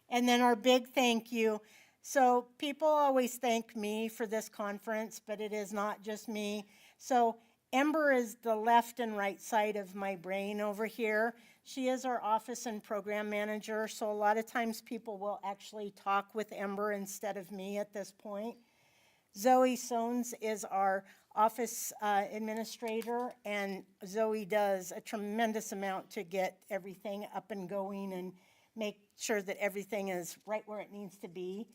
And then our big thank you. So people always thank me for this conference, but it is not just me. So Ember is the left and right side of my brain over here. She is our office and program manager, so a lot of times people will actually talk with Ember instead of me at this point. Zoe Sones is our office administrator, and Zoe does a tremendous amount to get everything up and going and make sure that everything is right where it needs to be.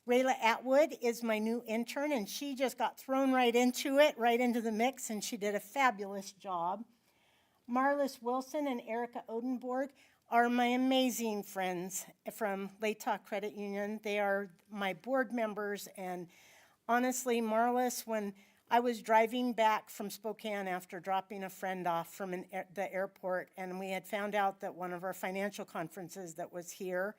Rayla Atwood is my new intern, and she just got thrown right into it, right into the mix, and she did a fabulous job. Marlis Wilson and Erica Odenborg are my amazing friends from Latah Credit Union. They are my board members, and honestly, Marlis, when I was driving back from Spokane after dropping a friend off from the airport, and we had found out that one of our financial conferences that was here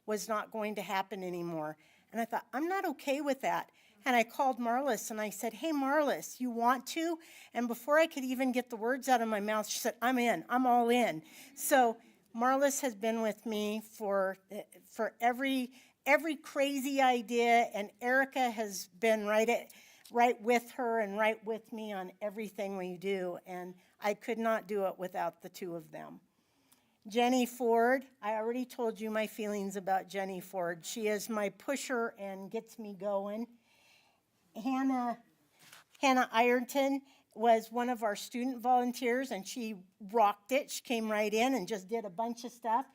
was not going to happen anymore. And I thought, I'm not okay with that. And I called Marlis and I said, hey, Marlis, you want to? And before I could even get the words out of my mouth, she said, I'm in, I'm all in. So Marlis has been with me for every crazy idea, and Erica has been right with her and right with me on everything we do. And I could not do it without the two of them. Jenny Ford, I already told you my feelings about Jenny Ford. She is my pusher and gets me going. Hannah Ironton was one of our student volunteers, and she rocked it. She came right in and just did a bunch of stuff.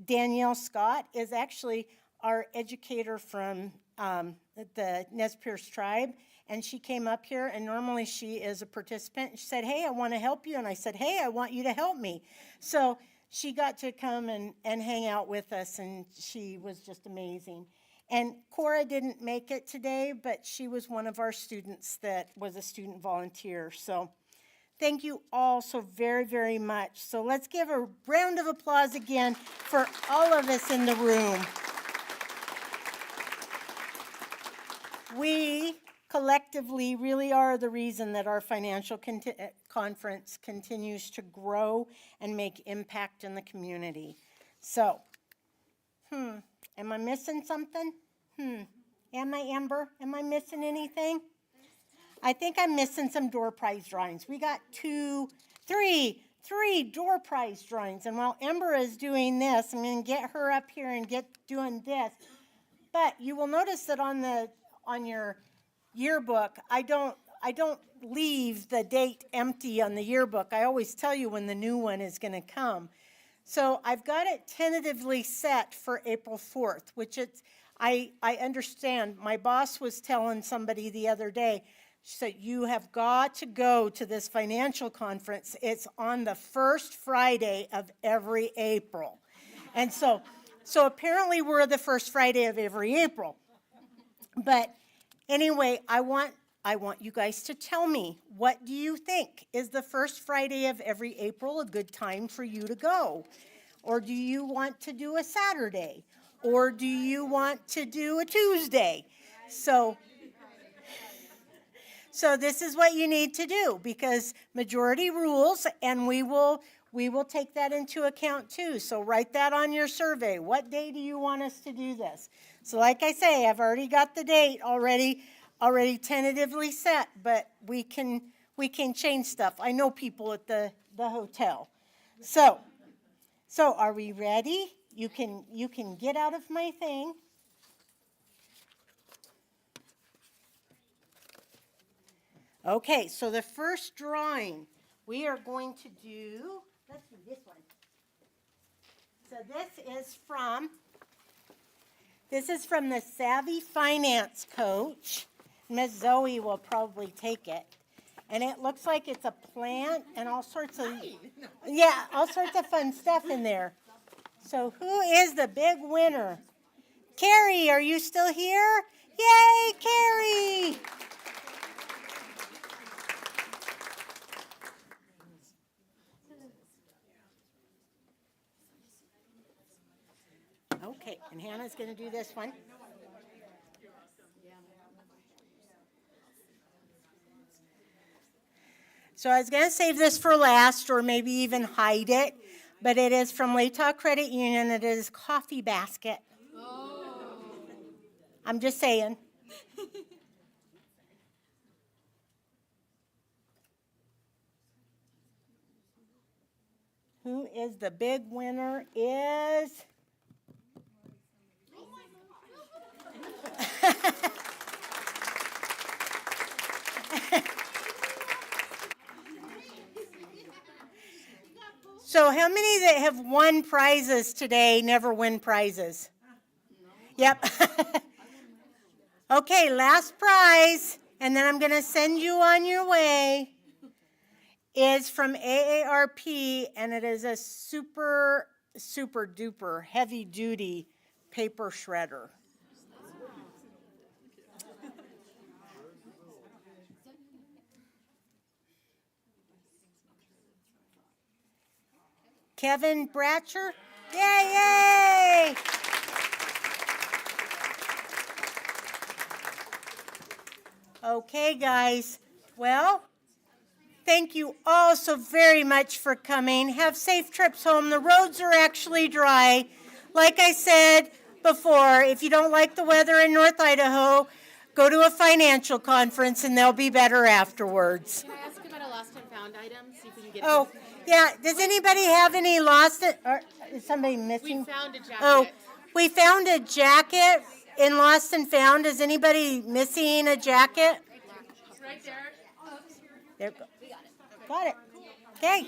Danielle Scott is actually our educator from the Nez Perce tribe, and she came up here, and normally she is a participant. She said, hey, I want to help you, and I said, hey, I want you to help me. So she got to come and hang out with us, and she was just amazing. And Cora didn't make it today, but she was one of our students that was a student volunteer. So thank you all so very, very much. So let's give a round of applause again for all of us in the room. We collectively really are the reason that our financial conference continues to grow and make impact in the community. So, am I missing something? Am I, Amber? Am I missing anything? I think I'm missing some door prize drawings. We got three door prize drawings. And while Amber is doing this, I'm going to get her up here and get doing this. But you will notice that on your yearbook, I don't leave the date empty on the yearbook. I always tell you when the new one is going to come. So I've got it tentatively set for April 4th, which I understand. My boss was telling somebody the other day, she said, you have got to go to this financial conference. It's on the first Friday of every April. And so apparently we're the first Friday of every April. But anyway, I want you guys to tell me, what do you think? Is the first Friday of every April a good time for you to go? Or do you want to do a Saturday? Or do you want to do a Tuesday? So this is what you need to do, because majority rules, and we will take that into account too. So write that on your survey. What day do you want us to do this? So like I say, I've already got the date already tentatively set, but we can change stuff. I know people at the hotel. So are we ready? You can get out of my thing. Okay, so the first drawing we are going to do, let's do this one. So this is from the Savvy Finance Coach. Miss Zoe will probably take it. And it looks like it's a plant and all sorts of fun stuff in there. So who is the big winner? Carrie, are you still here? Yay, Carrie! Okay, and Hannah's going to do this one. So I was going to save this for last, or maybe even hide it, but it is from Latah Credit Union. It is coffee basket. Oh. I'm just saying. Who is the big winner is... So how many that have won prizes today never win prizes? Yep. Okay, last prize, and then I'm going to send you on your way, is from AARP, and it is a super, super duper heavy duty paper shredder. Kevin Bratcher? Yay! Okay, guys. Well, thank you all so very much for coming. Have safe trips home. The roads are actually dry. Like I said before, if you don't like the weather in North Idaho, go to a financial conference and they'll be better afterwards. Can I ask about a lost and found item? See if we can get Oh, yeah. Does anybody have any lost it? Or is somebody missing? We found a jacket. Oh, we found a jacket in Lost and Found. Is anybody missing a jacket? Right there. There, got it. Okay.